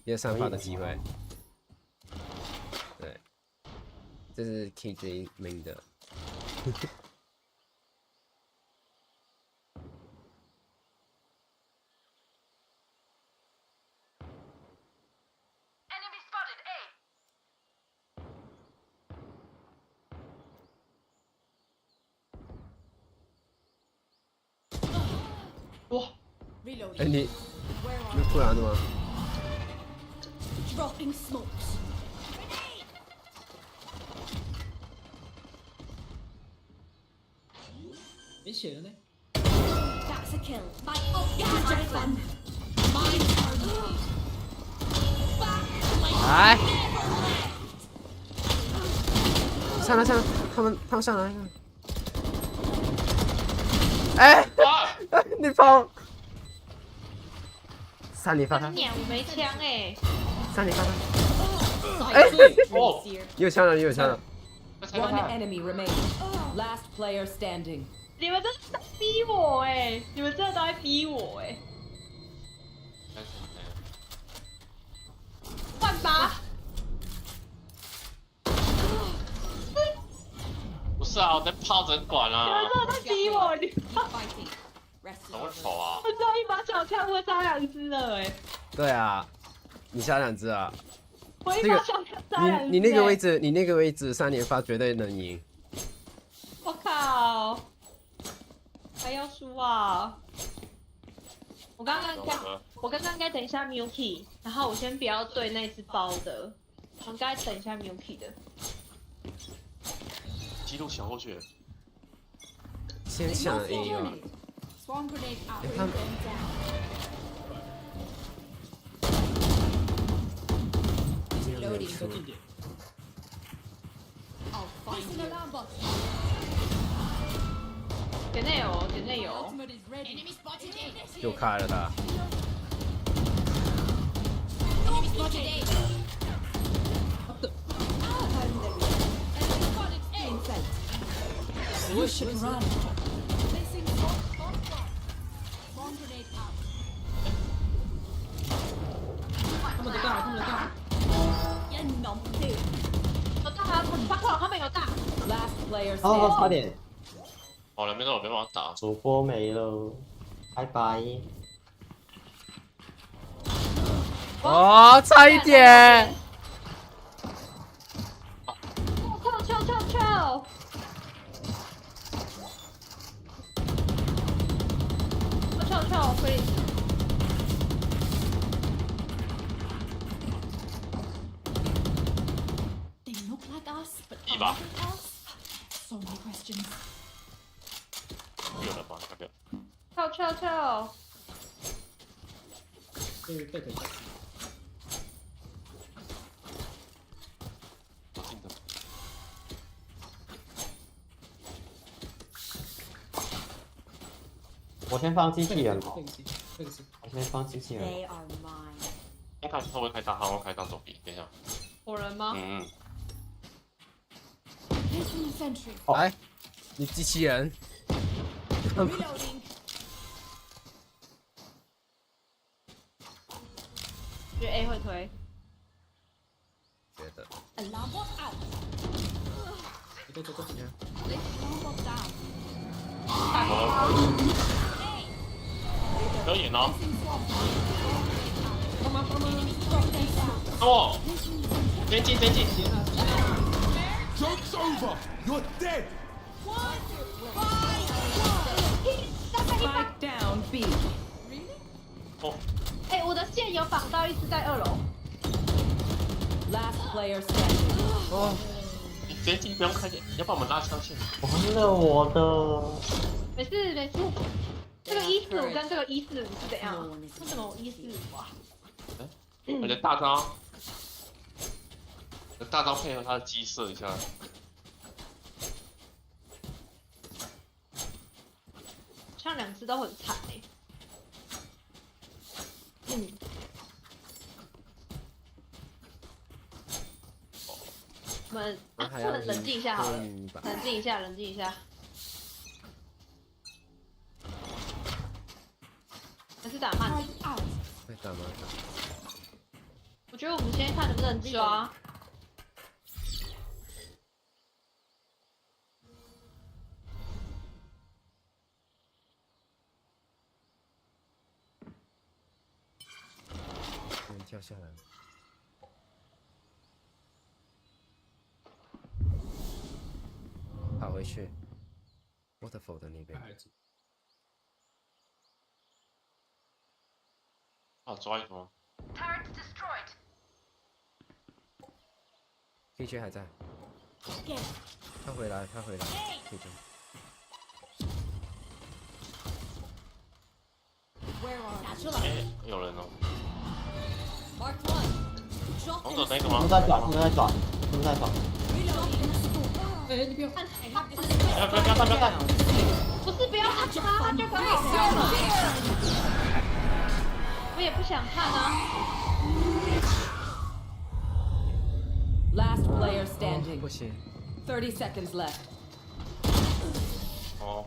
也散发的机会。对，这是 KJ 明的。哇！哎，你突然的吗？ Dropping smokes. 没血了呢。 That's a kill. My got fun. My turn. 来，上来，他们上来。哎，你跑！三连发他。鸟没枪哎。三连发他。哎，你有枪了，你有枪了。 One enemy remaining. Last player standing. 你们真的在逼我哎！你们真的都在逼我哎！换吧。不是啊，我在炮整管啊。你们真的在逼我，你怎么丑啊？我知道一把小枪我杀2只了哎。对啊，你杀2只啊。 我一把小枪杀2只。你那个位置3连发绝对能赢。我靠！还要输啊！我刚刚该等一下 Milky， 然后我先不要对那只包的，我该等一下 Milky 的。记录抢过去。先抢 A 啊！ Swarm grenade out. 他 Bring them down. Reloading. I'll find you. Alarm bot. 点内油，点内油。 Enemy spotted A. 又开了他。 Enemy spotted A. Enemy spotted A. You should run. Placing swarm grenade out. 他们的大，他们的大。一nom掉。有大啊！八号他们有大。 Last player 哦，差 standing. 点。 好了，没让我没办法打。主播没了，拜拜。哦，差一点。跳！ 跳 ，please。 They look like us, but 一把。 So many questions. 有了吧？要不要？跳！被腿打。我先放机器人吧。这个是。我先放机器人。 They are mine. 先看会不会开大号，或开大手臂。等一下。火人吗？嗯。 Placing sentry. 来，你机器人。 Reloading. 觉得 A 会推。觉得。 Alarm bot out. 走走走。可以呢。帮忙帮忙！哦，前进前进。 Joke's over. You're dead. Spike down B. 哦。哎，我的线有绑到一只在2楼。Last player standing. 哦。你直接进，不用开线，要把我们拉上线。完了我的。没事没事。这个145跟这个145是怎样？为什么我145啊？我的大招。 大招配合他的鸡射一下，像2只都很惨哎。我们冷静一下好了，冷静一下，冷静一下。还是打慢点。对，打慢点。我觉得我们先看能不能抓。 跳下来，跑回去 ，waterfall 的那边。啊，抓一个吗 ？KJ 还在，他回来，他回来 ，KJ。哎，有人哦。 Mark one. 红手那个吗？都在转，都在转，都在转。哎，你不要！不要带，不要带！不是不要看他，他就很好笑了。我也不想看啊。Last player standing. 不行。 30 seconds left. 哦。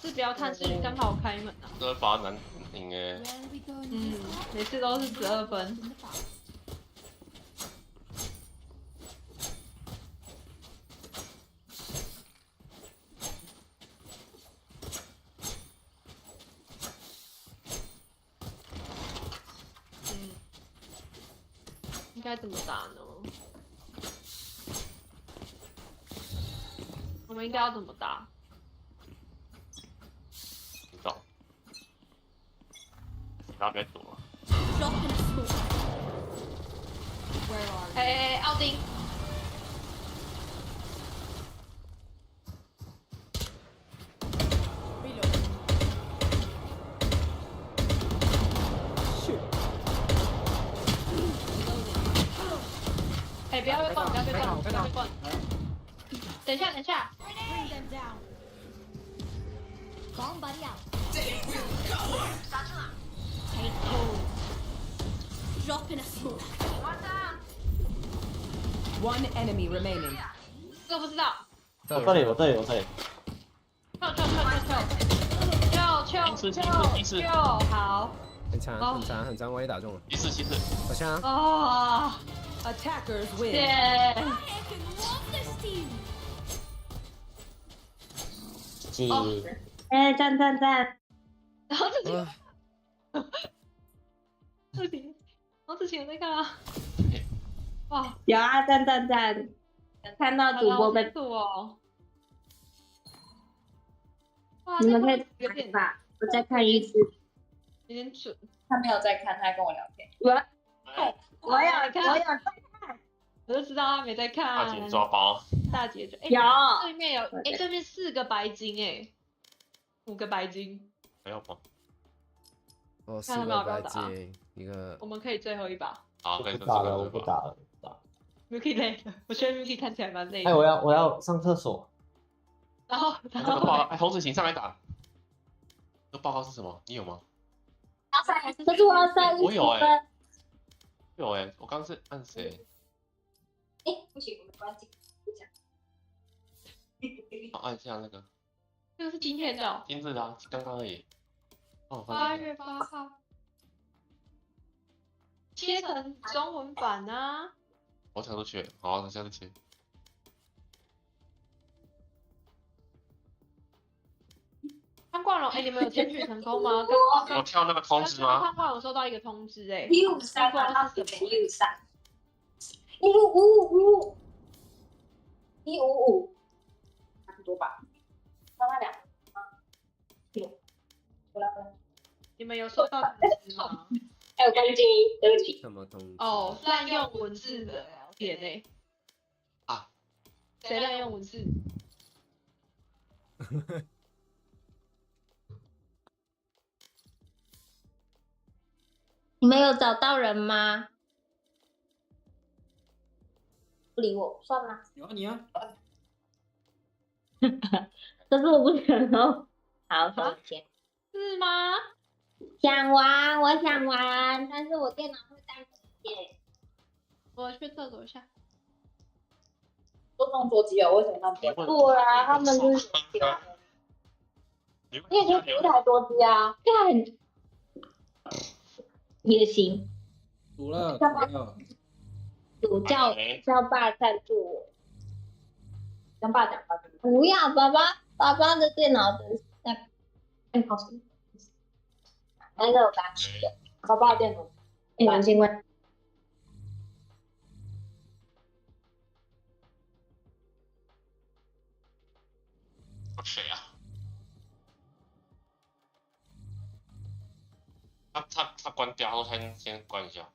是不要看，是刚好开门啊。这把难赢哎。每次都是12分。应该怎么打呢？我们应该要怎么打？ 大别躲。哎，奥丁。哎，不要被放，不要被放，不要被放。等一下，等一下。Bomb buddy out. Take hold. Drop in a smoke. One enemy remaining. 这个不知道。我这里，我这里，我这里。跳，好。很长，很长，很长，我也打中了。74，好像。哦。 Attackers win. 哎，赞赞赞！然后自己，然后自己有在干嘛？哇！有啊，赞赞赞！看到主播被哦。你们可以看吧，我再看一次。有点准。他没有在看，他在跟我聊天。我有在看，我就知道他没在看。大姐抓包。大姐抓。有。对面有，哎，对面4个白金，哎，5个白金。还要吗？哦，4个白金，一个。我们可以最后一把。好，可以不打了，我不打了，不打。Milky 累了，我觉得 Milky 看起来蛮累的。哎，我要上厕所。然后这个报告，哎，童子请上来打。这个报告是什么？你有吗？可是我要上。我有哎。有哎，我刚是按谁？哎，不行，我们关机。好，按下那个。这个是今天的。今日的，刚刚而已。哦8月8号。切成中文版啊！我跳出去，好，他下次去。汤冠龙，你们有检举成功吗？我跳那个通知吗？汤冠龙收到一个通知153换到底153，155，差不多吧，差那2个。你们有收到通知吗？还有关机，对不起。什么通知？哦，滥用文字的聊天呢？啊？谁滥用文字？你们有找到人吗？不理我，算了。有啊，你啊。可是我不想哦。好，收钱。是吗？想玩，我想玩，但是我电脑会宕机。我去厕所一下。都弄桌机哦，为什么他们？对啊，他们就是。你也可以组一台桌机啊，这样很也行。组了。组叫爸赞助我，跟爸讲吧。不要，爸爸的电脑的在考试。那个我打去的，爸爸的电脑。王新威。谁啊？他关掉后先关一下。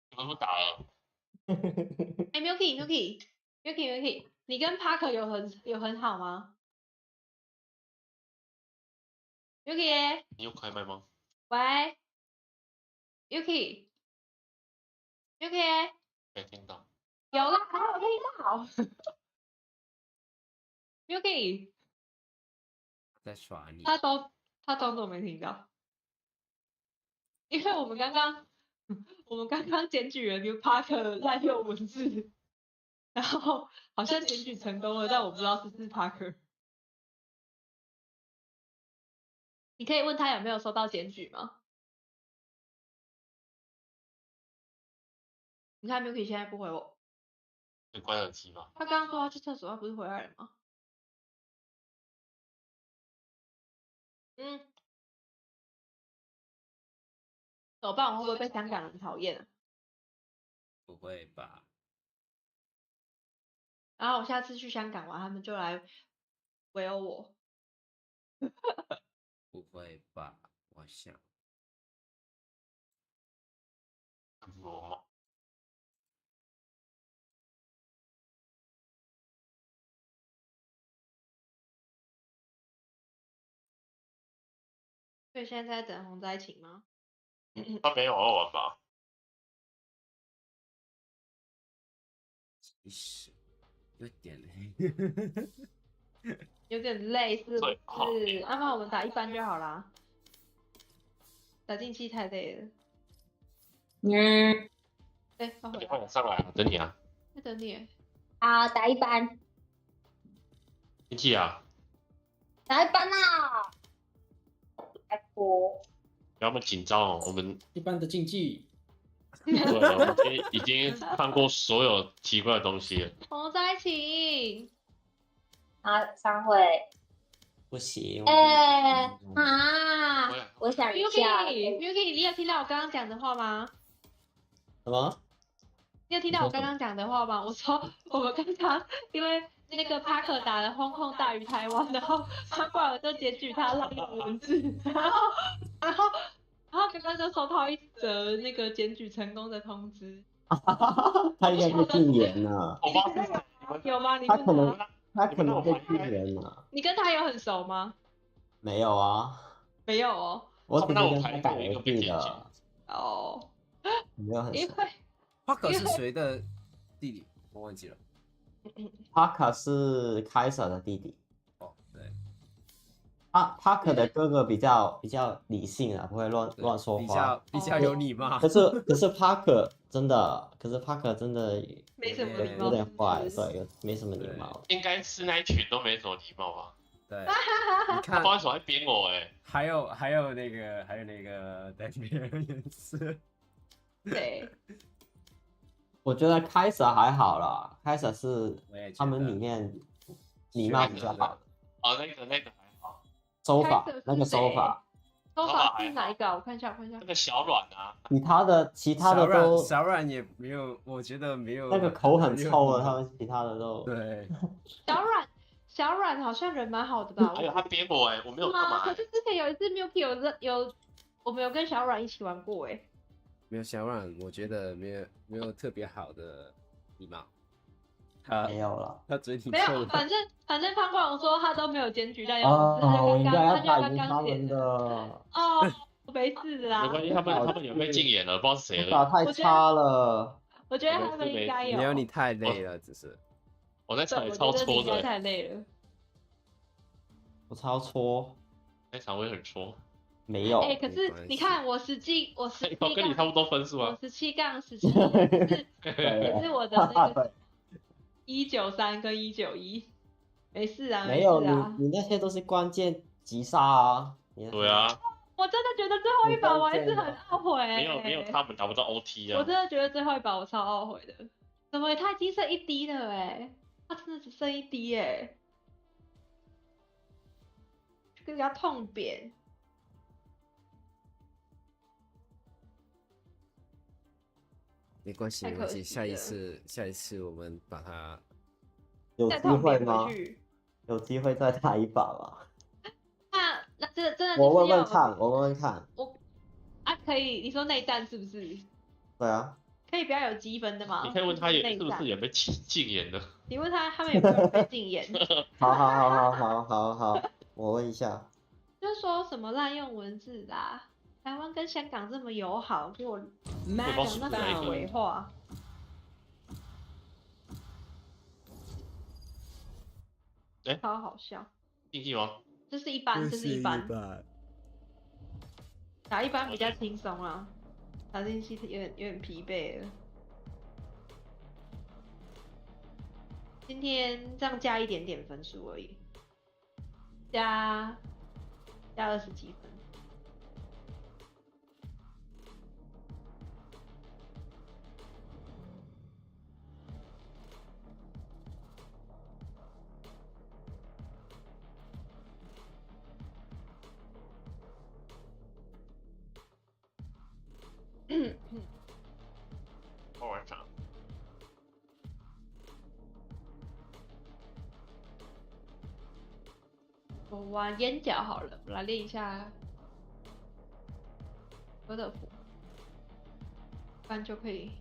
你们不打了Milky，你跟 Parker 有很好吗 ？Milky，你有开麦吗？喂 ，Milky，没听到。有啦，还有听到。Milky，在耍你。他装作没听到，因为我们刚刚检举了 New Parker 滥用文字，然后好像检举成功了，但我不知道是不是 Parker。你可以问他有没有收到检举吗？你看 Milky 现在不回我。你关耳机吧。他刚刚说要去厕所，他不是回来了吗？怎么办？我会不会被香港人讨厌啊？不会吧？然后我下次去香港玩，他们就来围殴我。不会吧？我想。所以现在在等洪灾情吗？他没有要玩吧？其实有点累。有点累是不是？要不然我们打一般就好啦。打进去太累了。你快点上来啊！等你啊！在等你。好，打一般。天气啊！打一般啦！拜托。不要那么紧张哦，我们一般的竞技。对，我们已经看过所有奇怪的东西了。洪灾情。商会。不行。我想一下。Yuki，你有听到我刚刚讲的话吗？什么？你有听到我刚刚讲的话吗？我说我们刚刚因为那个 Parker 打了轰控大于台湾，然后他过来我就检举他滥用文字，然后刚刚就收到一则那个检举成功的通知。他应该被禁言了。有吗？他可能被禁言了。你跟他有很熟吗？没有啊。没有哦。我只是跟他打游戏的。哦。没有很熟。Parker 是谁的弟弟？我忘记了。Parker 是凯瑟的弟弟。哦，对。Parker 的哥哥比较理性啊，不会乱说话，比较有礼貌。可是 Parker 真的，没什么礼貌，有点坏，对，没什么礼貌。应该是那一群都没什么礼貌吧？对，他你看，放在手还扁我还有那个在别人也是。对，我觉得开始还好啦，开始是他们里面礼貌比较好的。哦，那个还好。手法那个手法。手法是哪一个？我看一下。那个小软啊。其他的都小软也没有，我觉得没有。那个口很臭的，他们其他的都对。小软好像人蛮好的吧？还有他扁我我没有干嘛。可是之前有一次 Milky 我们有跟小软一起玩过没有小软，我觉得没有特别好的礼貌。没有了，他嘴挺没有，反正潘广说他都没有检举，但有我应该要他打赢他们的。哦，没事啦。没关系，他们有被禁言了，不知道是谁打太差了。我觉得他们应该有。没有，你太累了，只是。我在场里超搓的。太累了。我超搓。那场我也很搓。没有。可是你看我17跟你差不多分数啊。我17-17，可是我的那个193跟191，没事啊。没有你那些都是关键击杀啊。对啊。我真的觉得最后一把我还是很懊悔。没有他们打不到 OT 啊。我真的觉得最后一把我超懊悔的，怎么他已经剩1滴了他真的只剩1滴就跟人家痛扁。没关系，没关系，下一次我们把它。有机会吗？有机会再打一把吗？那真的我问问看。可以，你说内战是不是？对啊。可以不要有积分的吗？你可以问他是不是也被禁言的？你问他们有没有被禁言？好，我问一下。就是说什么滥用文字啦？台湾跟香港这么友好，给我讲那什么鬼话？超好笑。竞技吗？这是一般，打一般比较轻松啊，打进去有点疲惫了。今天这样加一点点分数而已，加20几分。好玩啥？我玩眼角好了，我来练一下哥德福，不然就可以。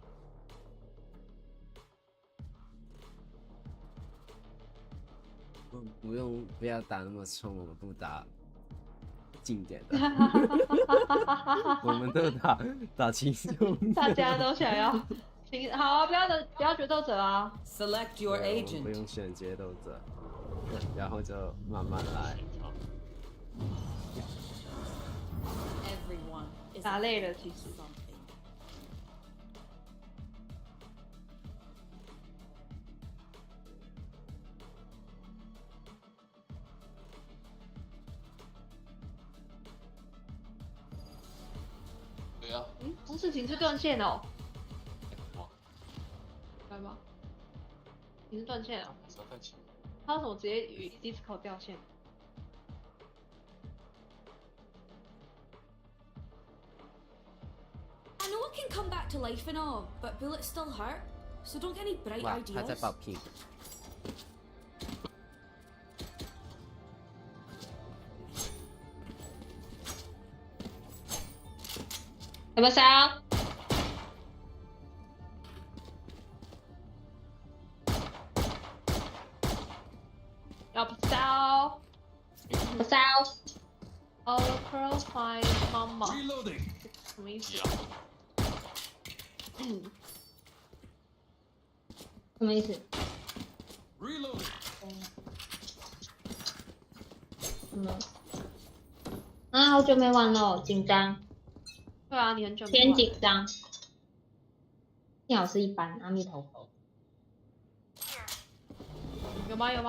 不要打那么冲，我们不打近点的。我们都打轻松。大家都想要好啊，不要决斗者啊。Select your agent。不用选决斗者，然后就慢慢来。打累了其实。红事情是断线哦。来吧，你是断线啊？他为什么直接与 Discord 掉线？I know it can come back to life and all, but bullets still hurt, so don't get any bright 哇， ideas. 他在爆 pink。有没有烧？要不烧？不烧。All across my mama。什么意思？什么意思？啊，好久没玩了，紧张。对啊，你很久没玩。偏紧张。幸好是一般，阿弥陀佛。有吗？有。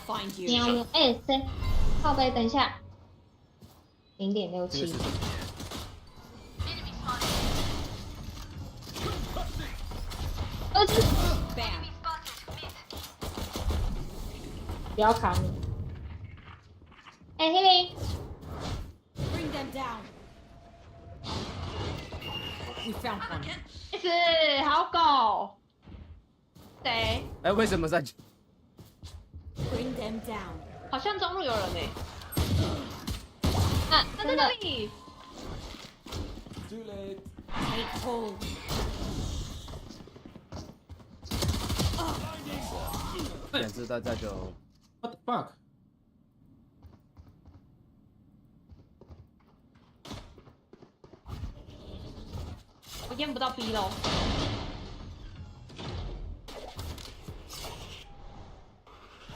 find you. 喵，哎，谁？靠背，等一下。0.67。不要卡你。哎，黑林。Bring them down. We found one. 是好狗。谁？哎，为什么在？ Bring them down. 好像中路有人呢。啊，他在那里。 Too late. Take hold. 想知道这就 What the fuck？ 我验不到 B 喽。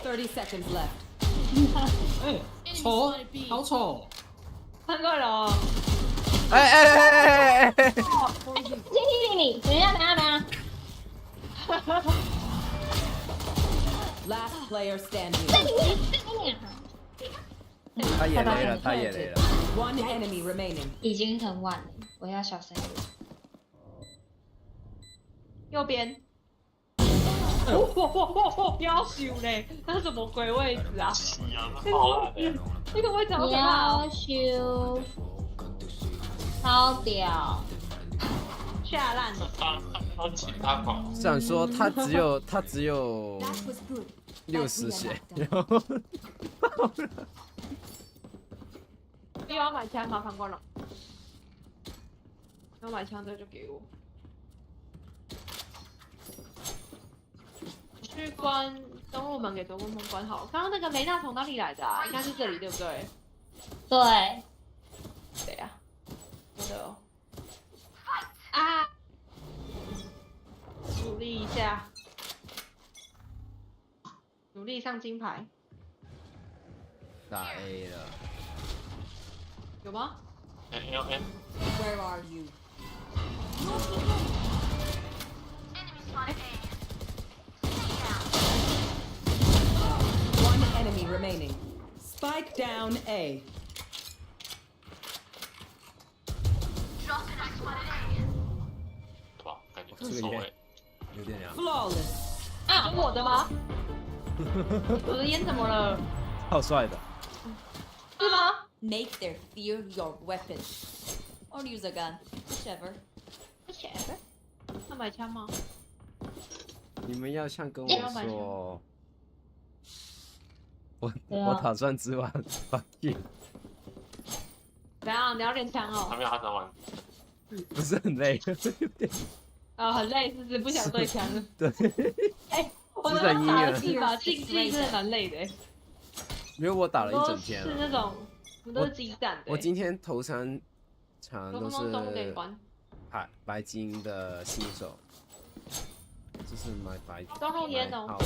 30 seconds left. 哎，丑，好丑！看过了哦。哎！谢谢你，等一下。 Last player standing. 他也雷了，他也雷了。 One enemy remaining. 已经很晚了，我要小声一点。右边。要修嘞，那什么鬼位置啊？那个位置好可怕。要修，超屌，下烂了。想说他只有60血，然后又要买枪，麻烦关了。要买枪的就给我。去关登录门给德国门关好。刚刚那个雷娜从哪里来的啊？应该是这里对不对？对。谁啊？我的哦。啊！努力一下，努力上金牌。打 A 了。有吗 Where are you? One enemy remaining. Spike down A. Drop the next one A. 哇，感觉无所谓。有点凉。 Flawless. 啊，我的吗？我的烟怎么了？好帅的。是吗 Make their fear your weapon. Or use a gun. Whichever.？Whichever。要买枪吗？你们要像跟我说，我打算之完放弃。怎样？你要练枪哦？还没有他打完。不是很累，有点。啊，很累，是不是不想对枪了？对。哎，我刚刚打了4把竞技，真的蛮累的。因为我打了一整天是那种，我都是激战的。我今天头3场都是白金的新手，就是买白金。中路烟哦。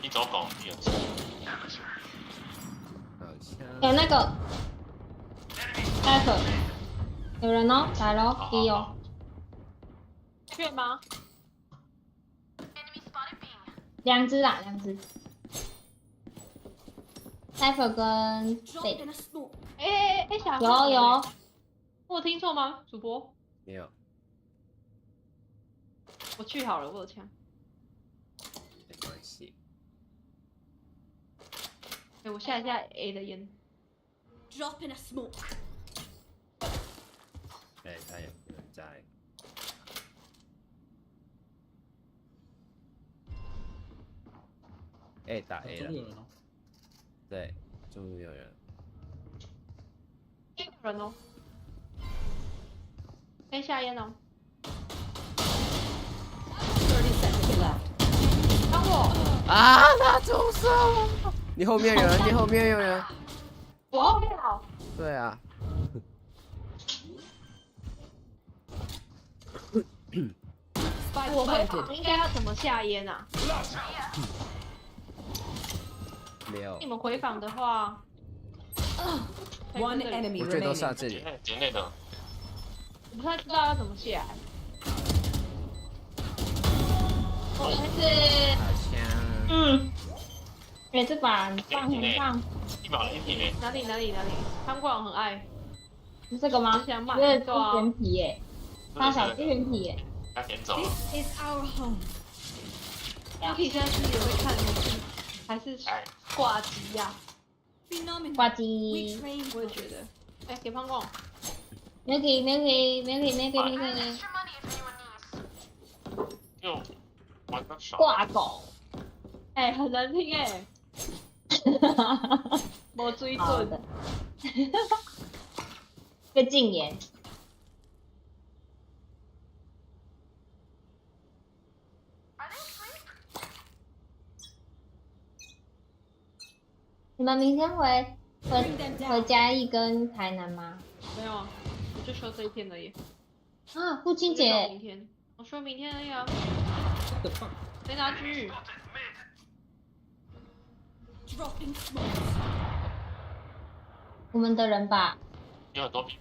你走狗，你有车。有那个 ，F， 有人哦，来咯，一哦。确吗？2只啦，2只。Cypher 跟 C。哎，小有，我有听错吗？主播？没有。我去好了，我有枪。没关系。哎，我下一下 A 的烟。Drop in a smoke. 哎，他也不能在。哎，打 A 了。对，中路有人。有人哦。先下烟哦。30 seconds left. 帮我。啊！他中射了！你后面有人，你后面有人。我后面好。对啊。我会应该要怎么下烟啊？没有。你们回访的话 ，One enemy remaining. 我最多下这里。节内的。我不太知道要怎么下。我是。嗯，哎，这把很棒很棒。1秒1体哪里？潘广很爱。是这个吗？很想买这是对啊原皮耶，大小是原皮耶。他捡走了。 This is our home. Yuki 现在是有在看剧，还是挂机呀？挂机。我也觉得。哎，给潘广。没给。就玩的少。挂狗。哎，很难听哎。没水准。被禁言。你们明天回嘉义跟台南吗？没有啊，我就休这一天而已。啊，父亲节。明天，我说明天而已啊。谁拿狙？我们的人吧。有很多笔。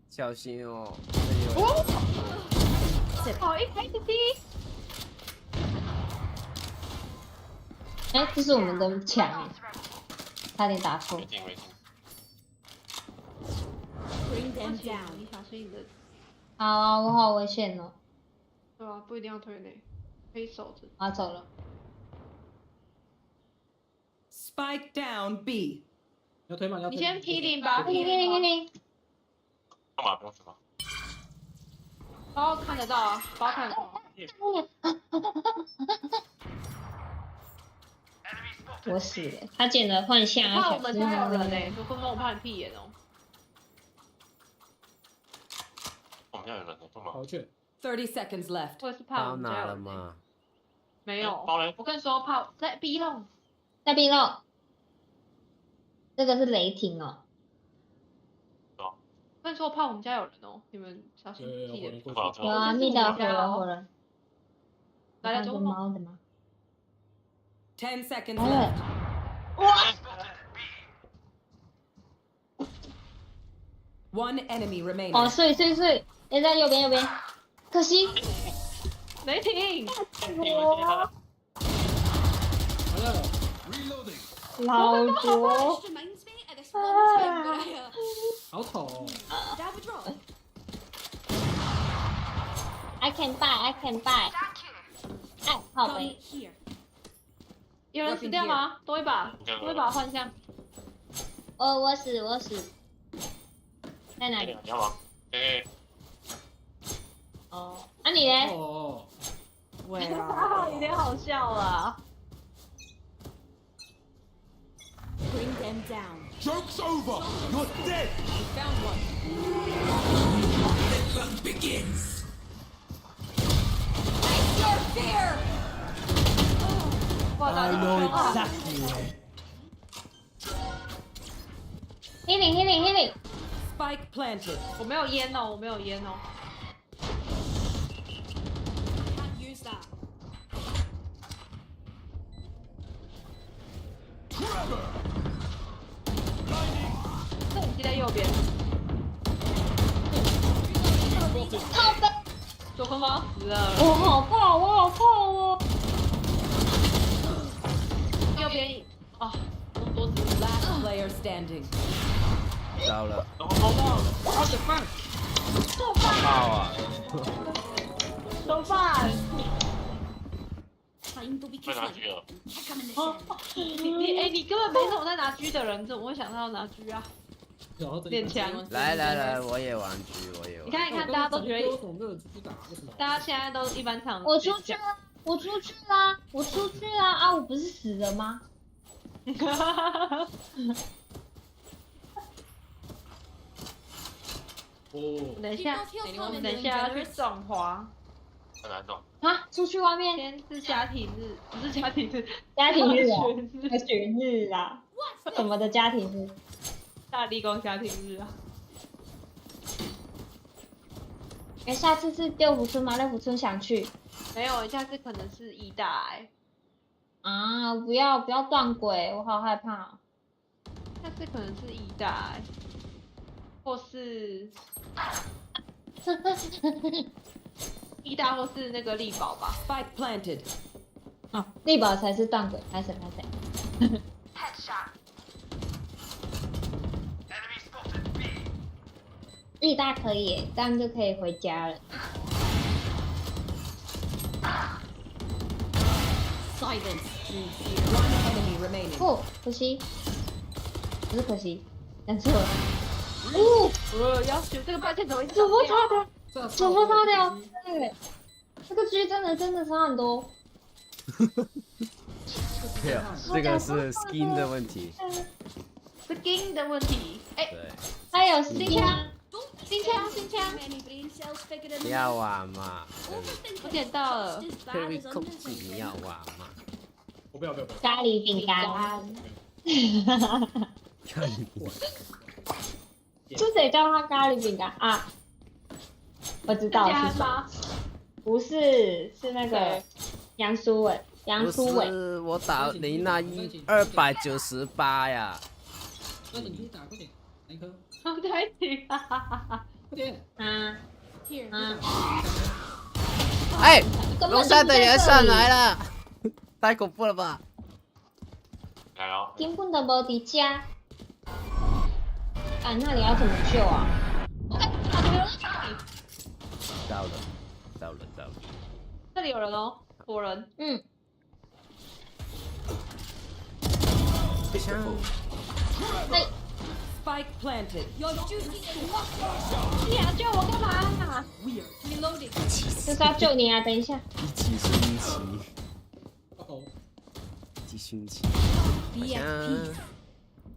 小心哦。好一开始踢。哎，这是我们的墙，差点打错。没进。Bring them down，你小心你的。好啊，我好危险哦。对啊，不一定要推内，可以守着。啊，走了。Spike down B。要推吗？你先P0吧。P0。干嘛不用什么？包看得到啊，包看得到。我死了，他捡了幻象。怕我们家有人哎，坤峰，我怕你屁眼哦。我们家有人呢，干嘛？好去。30 seconds left。我也是怕我们家有人。吗？没有。我跟你说，怕在 B 漏。在 B 漏。这个是雷霆哦。我跟你说，我怕我们家有人哦，你们小心屁眼。有啊，密的火人。来做猫的吗？10 seconds left。哇 ！One enemy remaining。哦，碎，也在右边，可惜。雷霆。我。老卓。好丑。I can buy。哎，好呗。有人死掉吗？多一把幻象。我死。在哪里？你要吗？哦，那你呢？哦。喂啊！有点好笑啦。Bring them down. Joke's over. You're dead. We found one. The fun begins. Face your fear. I know exactly where. Healing. Spike planted. 我没有烟哦。Can't use that.你在右边。靠背。左空方死了。我好怕哦。右边啊，那么多子。Last player standing。糟了。我的饭。好爆啊！收饭。被拿狙了。你根本没什么在拿狙的人，怎么会想到拿狙啊？练枪。来，我也玩狙，你看，大家都觉得，大家现在都一般场。我出去啦！啊，我不是死了吗？等一下去种花。很难种。啊，出去外面。今天是家庭日，不是家庭日，家庭日啊，学日啊，什么的家庭日？大地公家庭日啊。哎，下次是六福村吗？六福村想去。没有，下次可能是义大啊，不要断轨，我好害怕。下次可能是义大或是。一大或是那个力宝吧。 Spike planted. 哦，力宝才是断轨，拍谁？力大可以耶，这样就可以回家了。Silence. One enemy remaining. 不，可惜，不是可惜，讲错了。要求这个抱歉怎么主播差点，主播差点，对，这个狙真的差很多。没有，这个是 skin 的问题。skin 的问题，哎，对，还有新枪，不要玩嘛，我捡到了，可以控制不要玩嘛。我不要。咖喱饼干。咖喱饼干。是谁叫他咖喱饼干啊？我知道是谁。不是，是那个杨舒伟。不是，我打雷娜298呀。那你去打，快点，哪一颗？好在一起，快点。哎，龙山的人上来了，太恐怖了吧！来了。根本都没底家。啊，那你要怎么救啊？到了。这里有人哦，活人。哎 Spike planted. 你要救我干嘛？Reloading。就是要救你啊！等一下。一起熏旗。一起熏旗。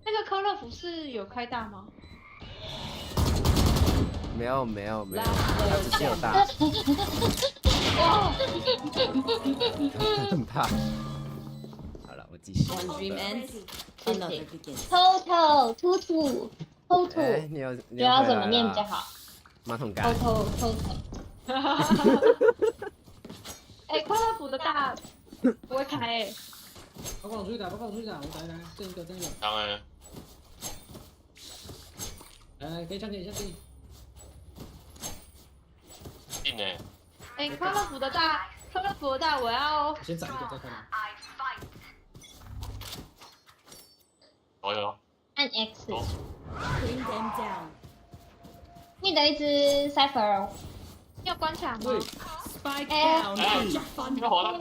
那个科乐福是有开大吗？没有，他只是有大。很怕。好了，我继续。 One dream ends, another begins. Toto。你有要怎么念比较好？马桶盖。Toto。哎，科乐福的大不会开哎。报告我出去打，我来，这一个。当然。来，可以向前。进呢。哎，科乐福的大，我要。先攒一个再看。有。按 X。 Bring them down. 你的一只 Cypher。要关卡吗 ？Spike down. 你们好了。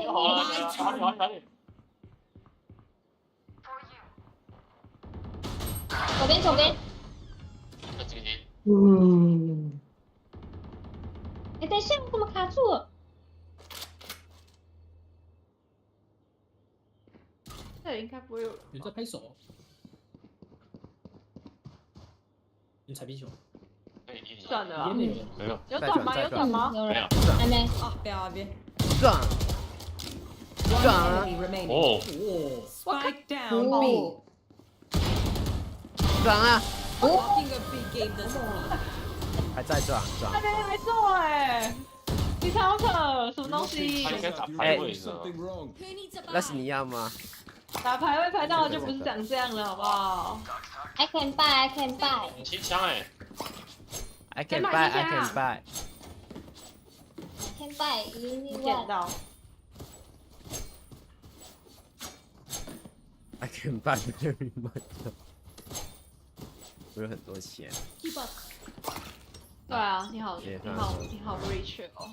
左边。哎，等一下，我怎么卡住了？这里应该不会有人。有人在拍手。你踩皮球。算了啊。没有。有转吗？没有。还没。啊，不要别。转。哦。Spike down B. 转啊！ Walking a big game doesn't mean. 还在转。还做哎，你超扯，什么东西？他应该打排位的。那是你要吗？打排位排到了就不是长这样了，好不好 ？I can buy。清枪哎。I can buy。捡到。I can buy very much。我有很多钱。对啊，你好 rich 哦。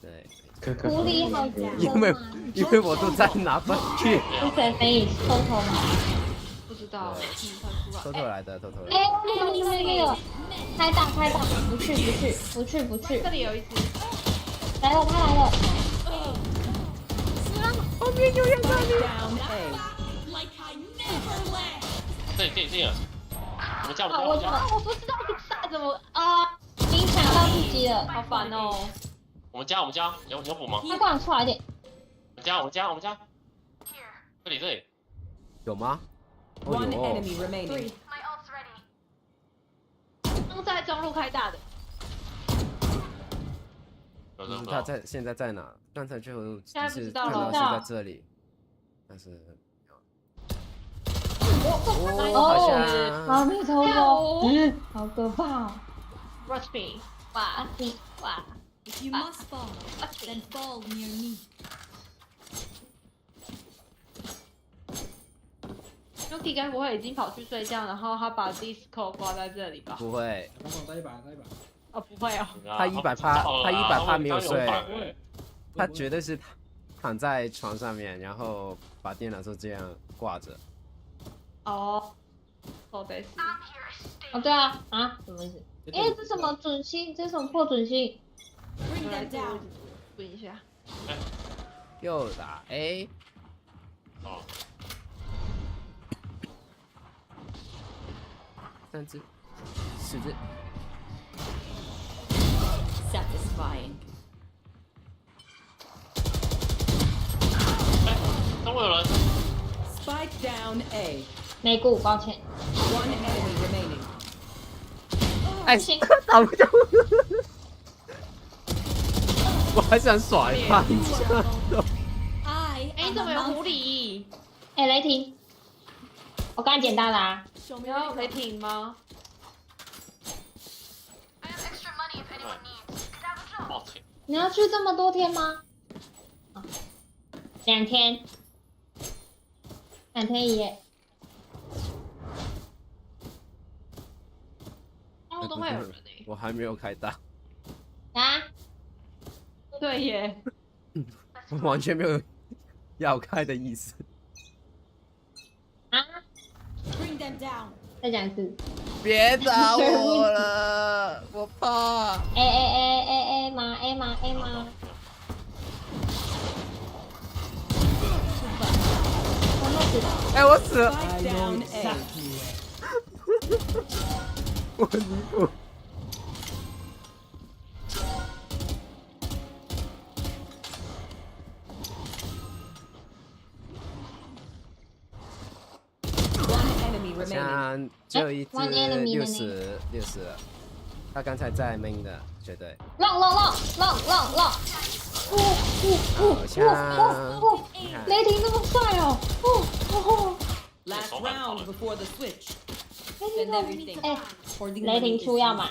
对。狐狸好假。因为我都在拿分去。是谁陪你偷吗？不知道，偷来的。哎，那个，开大，不去。这里有一只。来了，他来了。后面有人在里。这个。我不知道怎么啊，你抢到自己了，好烦哦。我们家有补吗？他帮我出来一点。我们家。这里。有吗？ One enemy remaining. 刚在中路开大的。他现在在哪？刚才就现在不知道了。看到是在这里，但是。阿弥陀佛，好可怕！ Rush me，哇！ If you must fall, then fall near me. Yuki 该不会已经跑去睡觉，然后他把 Disco 挂在这里吧？不会，再一把。哦，不会哦。他100%，他100%没有睡，他绝对是躺在床上面，然后把电脑就这样挂着。哦，哦对是。哦对啊啊，什么意思？哎，这什么准星？这什么破准星？ Bring them down. 问一下。又打 A。哦。 3只，4只。 Satisfying. 中路有人。 Spike down A. 没顾，抱歉。 One enemy remaining. 哎，打不掉。我还想耍一把。哎，你怎么有狐狸？哎，雷霆，我刚捡到啦。 你要雷霆吗？你要去这么多天吗？2天，2天1夜。然后都会有人哎。我还没有开大。啊？对耶。我完全没有要开的意思。啊 Bring them down. 再讲一次。别打我了，我怕。A 吗？哎，我死了。我离谱。好像只有一只60了。他刚才在 main 的，绝对。浪！好像。雷霆那么帅哦！Last round before the switch. And everything. 哎，雷霆出要买。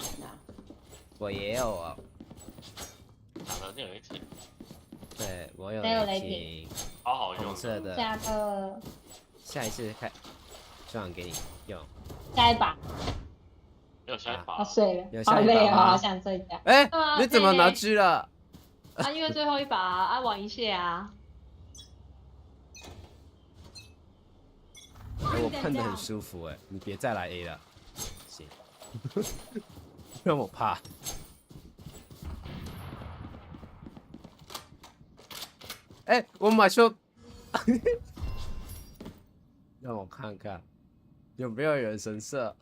我也有啊。打了雷霆。对，我有雷霆。好用。红色的。下个。下一次开，转给你用。下一把。没有下一把。我睡了，好累哦，好想睡觉。哎，你怎么拿狙了？啊，因为最后一把啊，玩一下啊。我喷得很舒服哎，你别再来 A 了，行，让我怕。哎，我买说，让我看看有没有人神社。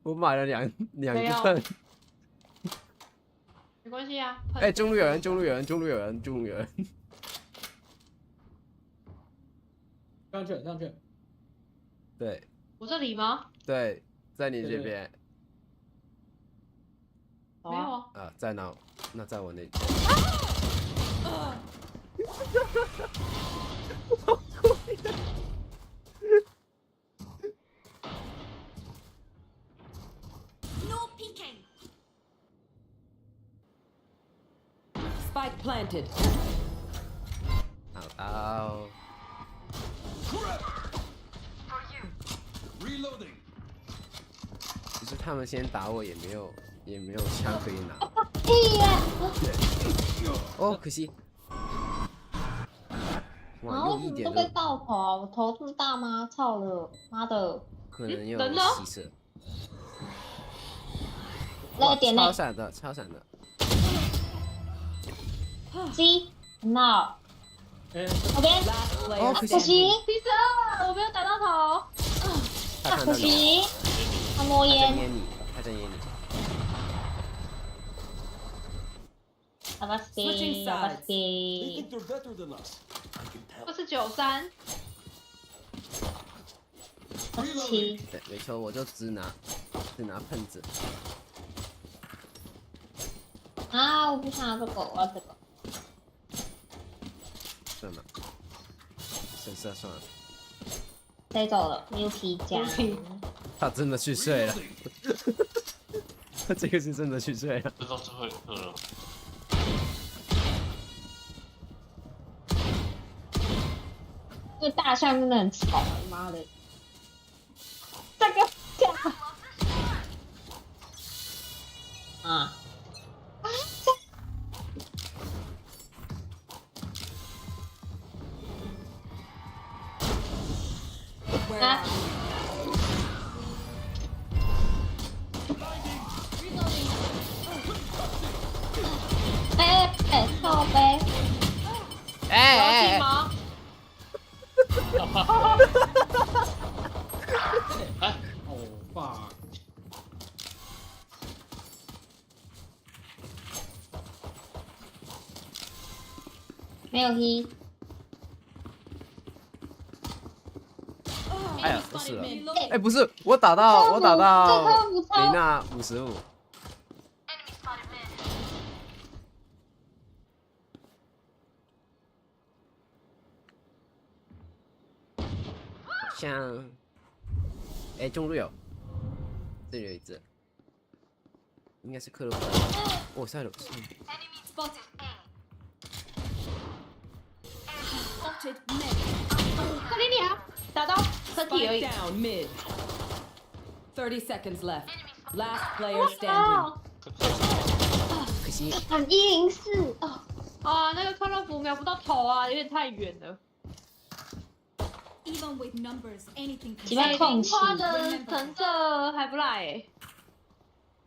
我买了两个。没关系啊。哎，中路有人。上去。对。我这里吗？对，在你这边。没有啊。啊，在哪？那在我那边。No peeking. Spike planted. 好。其实他们先打我也没有枪可以拿。哦，可惜。哇，为什么都被爆头啊？我头这么大吗？操了，妈的！可能有牺牲。那个点超闪的。鸡，闹。我边。哦，可惜。医生，我没有打到头。可惜。他摸烟。他在捏你。好吧 ，93。7。对，没错，我就只拿喷子。啊，我不想要这个，我要这个。算了，神社算了。飞走了，牛皮夹。他真的去睡了。这个是真的去睡了。这到最后一刻了。这大象真的很吵，妈的！这个啊！啊！靠背！哎！哦，fuck！没有踢。哎呀，不是了。哎，不是，我打到琳娜55。像，哎，中路有，这里有一只，应该是克洛夫。哦，赛罗斯。克里尼亚打到身体而已。Down mid. 30 seconds left. Last player standing. 可惜。很104哦。啊，那个克洛弗瞄不到头啊，有点太远了。Even with numbers, anything can 几万空气。花的橙色还不赖哎。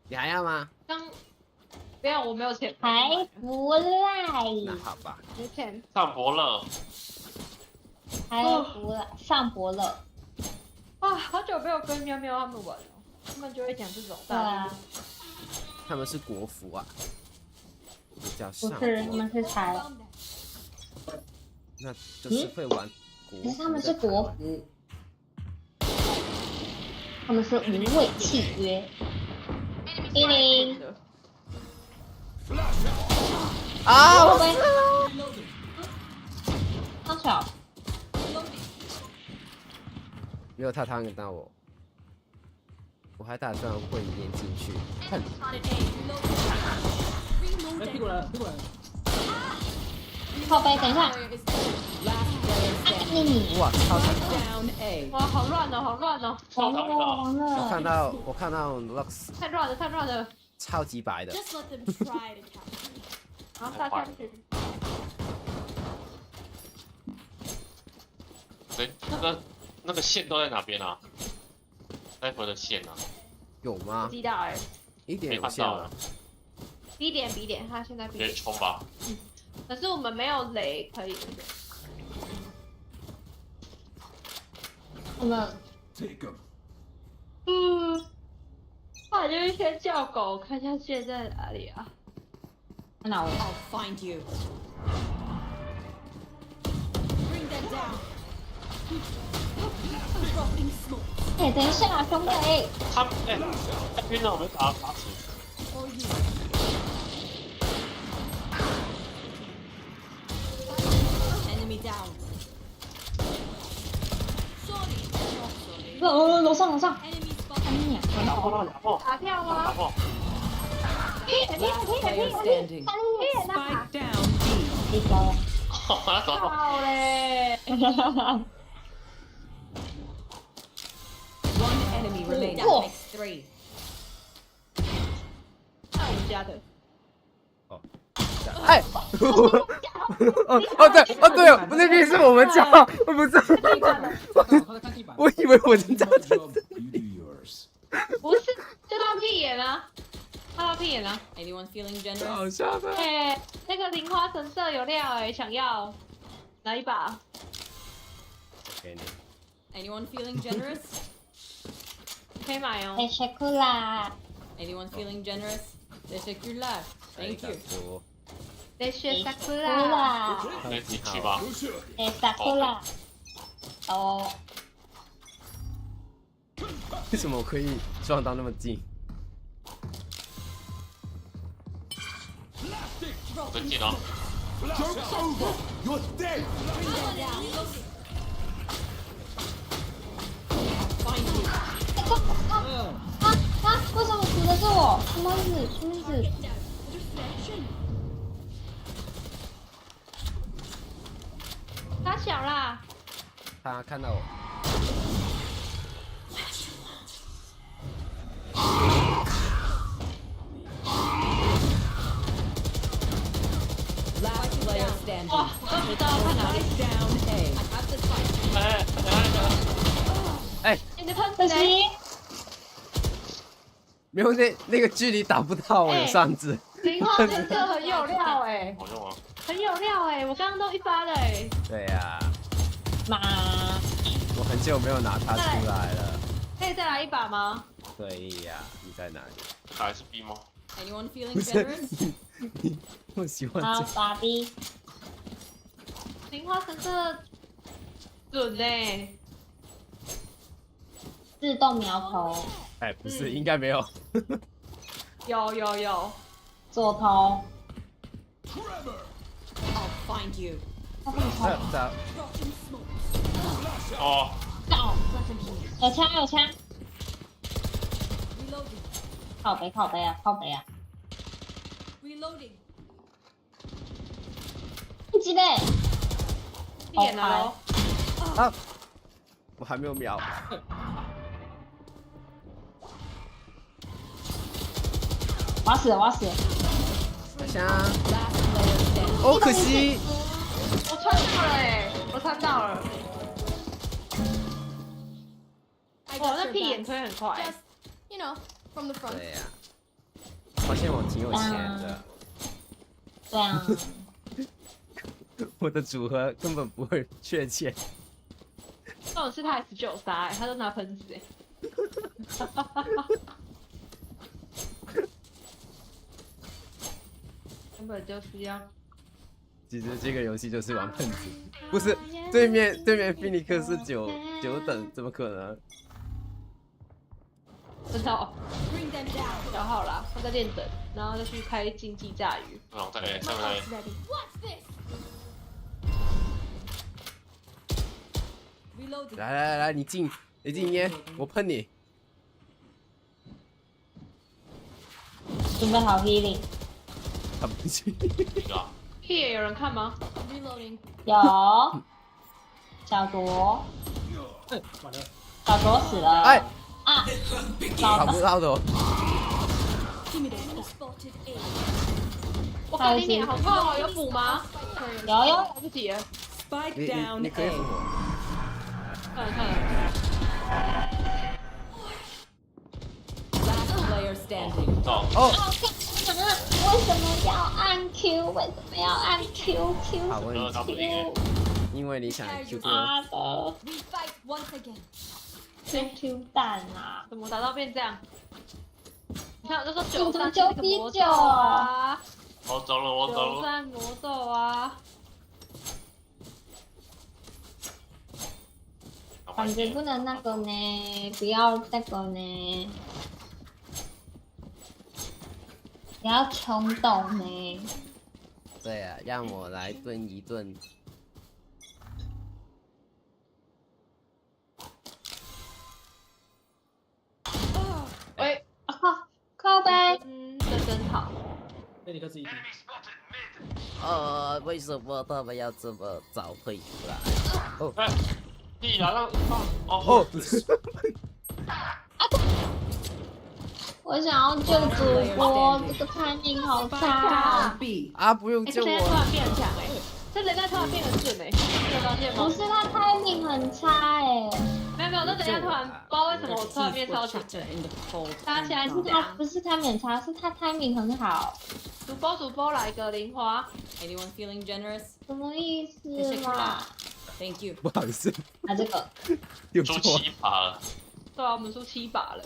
你还要吗？不要，我没有钱。还不赖。那好吧。没钱。上博了。还不赖，上博了。啊，好久没有跟喵喵他们玩了，他们就会讲这种。对啊。他们是国服啊。叫上。不是，他们是才。那就是会玩。可是他们是国服，他们是无畏契约。10。啊！我好巧。没有他看到我，我还打算混一点进去。看。哎，屁股来了，屁股来了。靠背，等一下。哇，超强！哇，好乱哦，好乱哦！完了！我看到 Lux。太乱了，太乱了！超级白的。Just let them try to capture me. 然后下去。对，那个线都在哪边啊？待会的线啊？有吗？不知道哎。一点有线了。B 点，他现在 B 点。直接冲吧。可是我们没有雷可以。我们。那就先叫狗，看一下线在哪里啊？哪位 I'll find you. Bring them down. Dropping smoke. 哎，等一下，兄弟！他晕了，我们打他死。Enemy down. 楼上。打跳吗？Spike down B. 好嘞。One enemy remaining. Makes 3. 那我们家的。哎！对，那边是我们家，我不是。我以为我是家的。不是，就当屁眼啊！他当屁眼啊 ！Anyone feeling generous? 好笑的。哎，那个零花橙色有料哎，想要拿一把？给你。Anyone feeling generous? 可以买哦。Teşekkürler. Anyone feeling generous? Teşekkürler. Thank you. Teşekkürler. 你去吧。Teşekkürler. 哦。为什么我可以撞到那么近？很近哦。为什么死的是我？什么意思？什么意思？他小啦。他看到我。 Last player standing. 哇，我都不知道要看哪里。 Down A. 哎，你的喷可惜，没有那个距离打不到我，有上肢。零花真的很有料哎，好用啊！很有料哎，我刚刚都一发了哎。对呀，妈，我很久没有拿它出来了。可以再来一把吗？可以呀，你在哪里？还是 B 吗？ Anyone 不 feeling 是 generous? 我喜欢好，这。爸比，零花真的准哎。自动苗头，哎，不是，应该没有。有，左头， I'll find you. 他这么聪明，哦，有枪有枪，靠北靠北啊靠北啊， Reloading. 不击嘞，一点了喽。啊，我还没有瞄。我要死了我要死了，好像，哦，可惜。我穿到了哎，我穿到了。哇，那屁眼推很快。 You know, from the front. 对呀，发现我挺有钱的。对啊，我的组合根本不会缺钱。这种是他还19杀哎，他都拿喷子哎。根本就是要。其实这个游戏就是玩喷子，不是对面菲尼克是9等，怎么可能？真的哦，小号啦，他在练等，然后再去开竞技炸鱼。然后再来上来。 Reloading. 来，你进烟，我喷你。准备好 healing，他不进。屁眼有人看吗 Reloading. 有，小卓，完了，小卓死了，哎，啊，打不到的哦。 Intimidator spotted A. 我靠你脸好痛哦，有补吗？有，来不及了。 Spike 你 down 可以 A. 扶我。看了。 Last player standing. 哦，为什么要按 Q？ 为什么要按 QQ？ 好问题，因为你想 QQ。妈的 We fight once again. ，QQ 蛋啊！怎么打到变这样？你看，我就说9比9啊！我走了。 93魔咒啊！感觉不能那个呢，不要那个呢，不要冲动呢。对啊，让我来炖一炖。喂，靠呗。真好。那你克自己低。为什么他们要这么早退出来？哦，哎，屁啦，让哦。我想要救主播，这个 timing 好差。啊，不用救这人家突然我。变强哎，这人家突然变很准哎，你有发现吗？不是他 timing 很差哎。没有，那人家突然不知道为什么我突然变超强。打起来是他不是 timing 很差，是他 timing 很好。主播来个零花。 Anyone feeling generous? 什么意思嘛？ Thank you. 不好意思，啊这个又出错。 7把了。对啊，我们输7把了。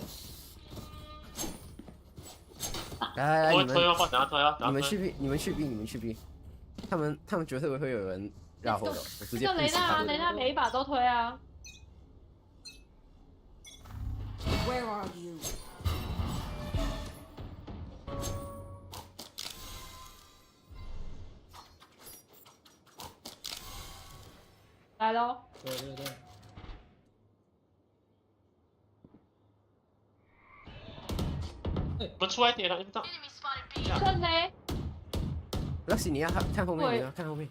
来，我推要放，等下推啊！你们去 B， 你们去 B。他们绝对会有人绕后的，我直接那雷娜啊，push他们雷娜每一把都推啊。 Where are you? 来喽！对。我们出来点了，你到。真嘞。老许，你要看后面，会你要看后面。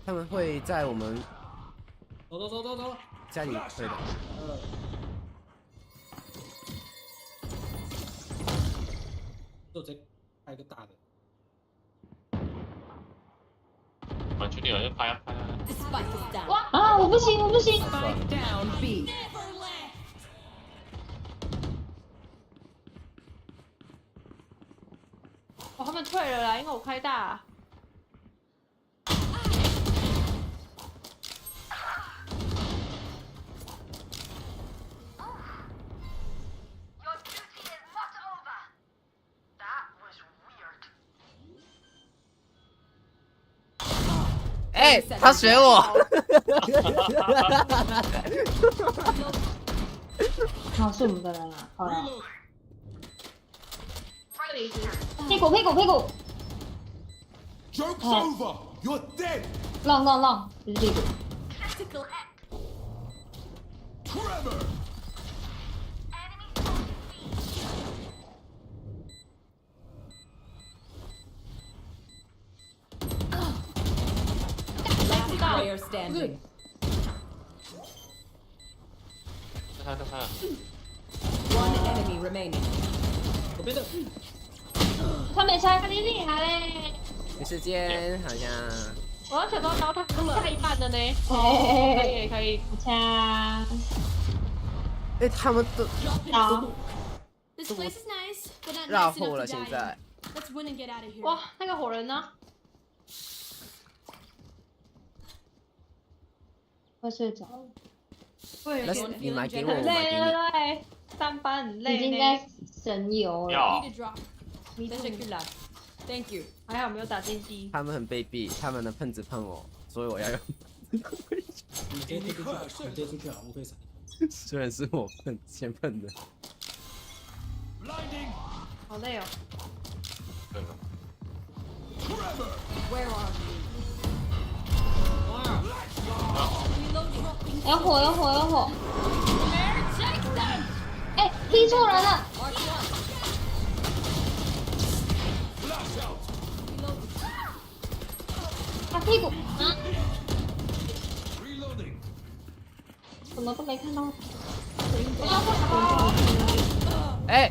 他们会在我们走，家里会的。就直接开一个大的。完全有人拍啊！哇啊！我不行。 Down B。哦，他们退了啦，因为我开大。哎，他学我。好，是我们的人啊，好了。 屁股。Joke's over. You're dead. 浪，就是屁股。 Trevor. ，Last player standing。看。One enemy remaining。左边的。他没拆，他厉害嘞。没时间，好像。我要想到刀，他开一半的呢。可以。枪。哎，他们都。This place is nice, but not 绕 nice 后 enough 了， to 现 die 在。 in. Let's win and get out of here. 哇，那个火人呢？快睡着了。我也是。你买给我，很累了，上班很累。已经在神游了。 Thank you。还好没有打进机。他们很卑鄙，他们的喷子喷我，所以我要用。你直接出去啊！我可以闪。虽然是我先喷的。好累哦。对了。 Where are you? 有火！哎，踢错人了！他屁股啊！什么都没看到。哎，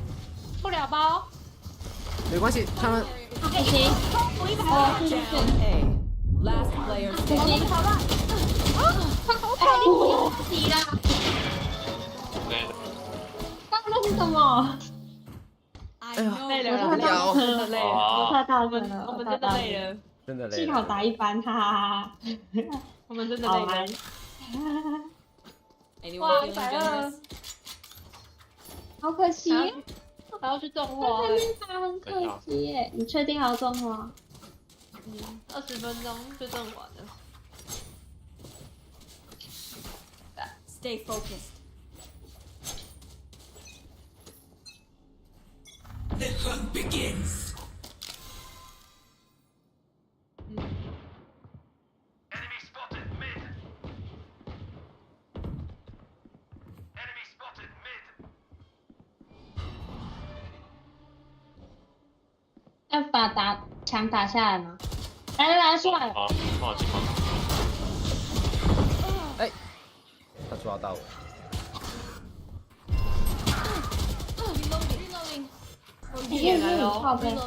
不了包。没关系，他们。不行。哦，是。 Last player 不行，好吧。哎，你不用洗啦。刚刚那是什么？哎呀，累了，真的累了，太大声了，我们真的累了，真的累了。幸好打一班，哈哈哈。我们真的累了。哇，120，好可惜，还要去种花。在这边打很可惜耶，你确定还要种花？20分钟就种完了。Stay focused. The hunt begins. Enemy spotted mid. Enemy spotted mid. 要把墙打下来吗？来，出来！好，帮我进吗？哎，他抓到我。Reloading. 也来了。Reloading.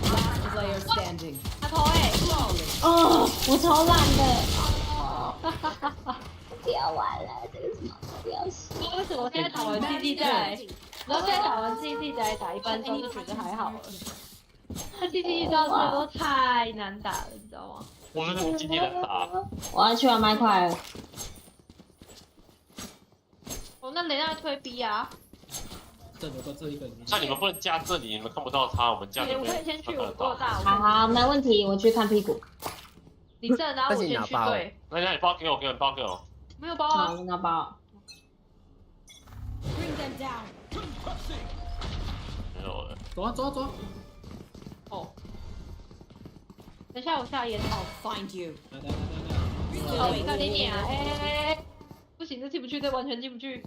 Last player standing. 他头哎。哦，我超烂的。不要玩了，这个什么不要洗。为什么现在打完 CT 再来？然后现在打完 CT 再来打一般招就觉得还好了。他 CT 招最多太难打了，你知道吗？我们是今天的打。我要去玩麦块了。哦，那雷娜推 B 啊。这一个。像你们不能架这里，你们看不到他，我们架这边。我可以先去，我够大。好，没问题，我去看屁股。你正，然后我先去对。那你包给我，包给我。没有包啊。好，拿包。 Bring them down. 没有了。走啊！哦。等一下，我下烟。I'll find you. 来。哦，那你娘哎！不行，这进不去，这完全进不去。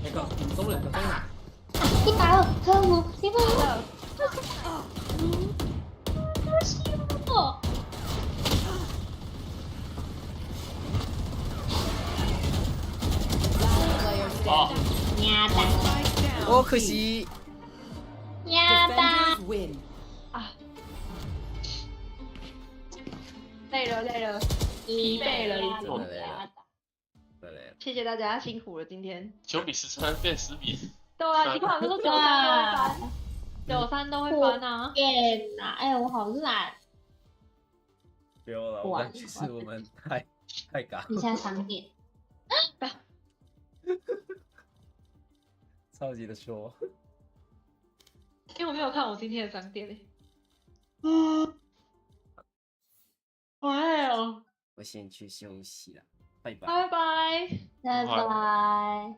那个中两个飞哪120，可恶，120。可惜我。啊！呀哒！哦，可惜。呀哒！啊！累了，疲惫了已经。谢谢大家辛苦了今天。9比13变10比。对啊，一款都是93都会翻啊。天哪！哎，我好懒。不要了，我其实我们太嘎。你现在3点。超级的说。因为我没有看我今天的商店嘞。好累哦。我先去休息了，拜拜。拜拜。拜拜。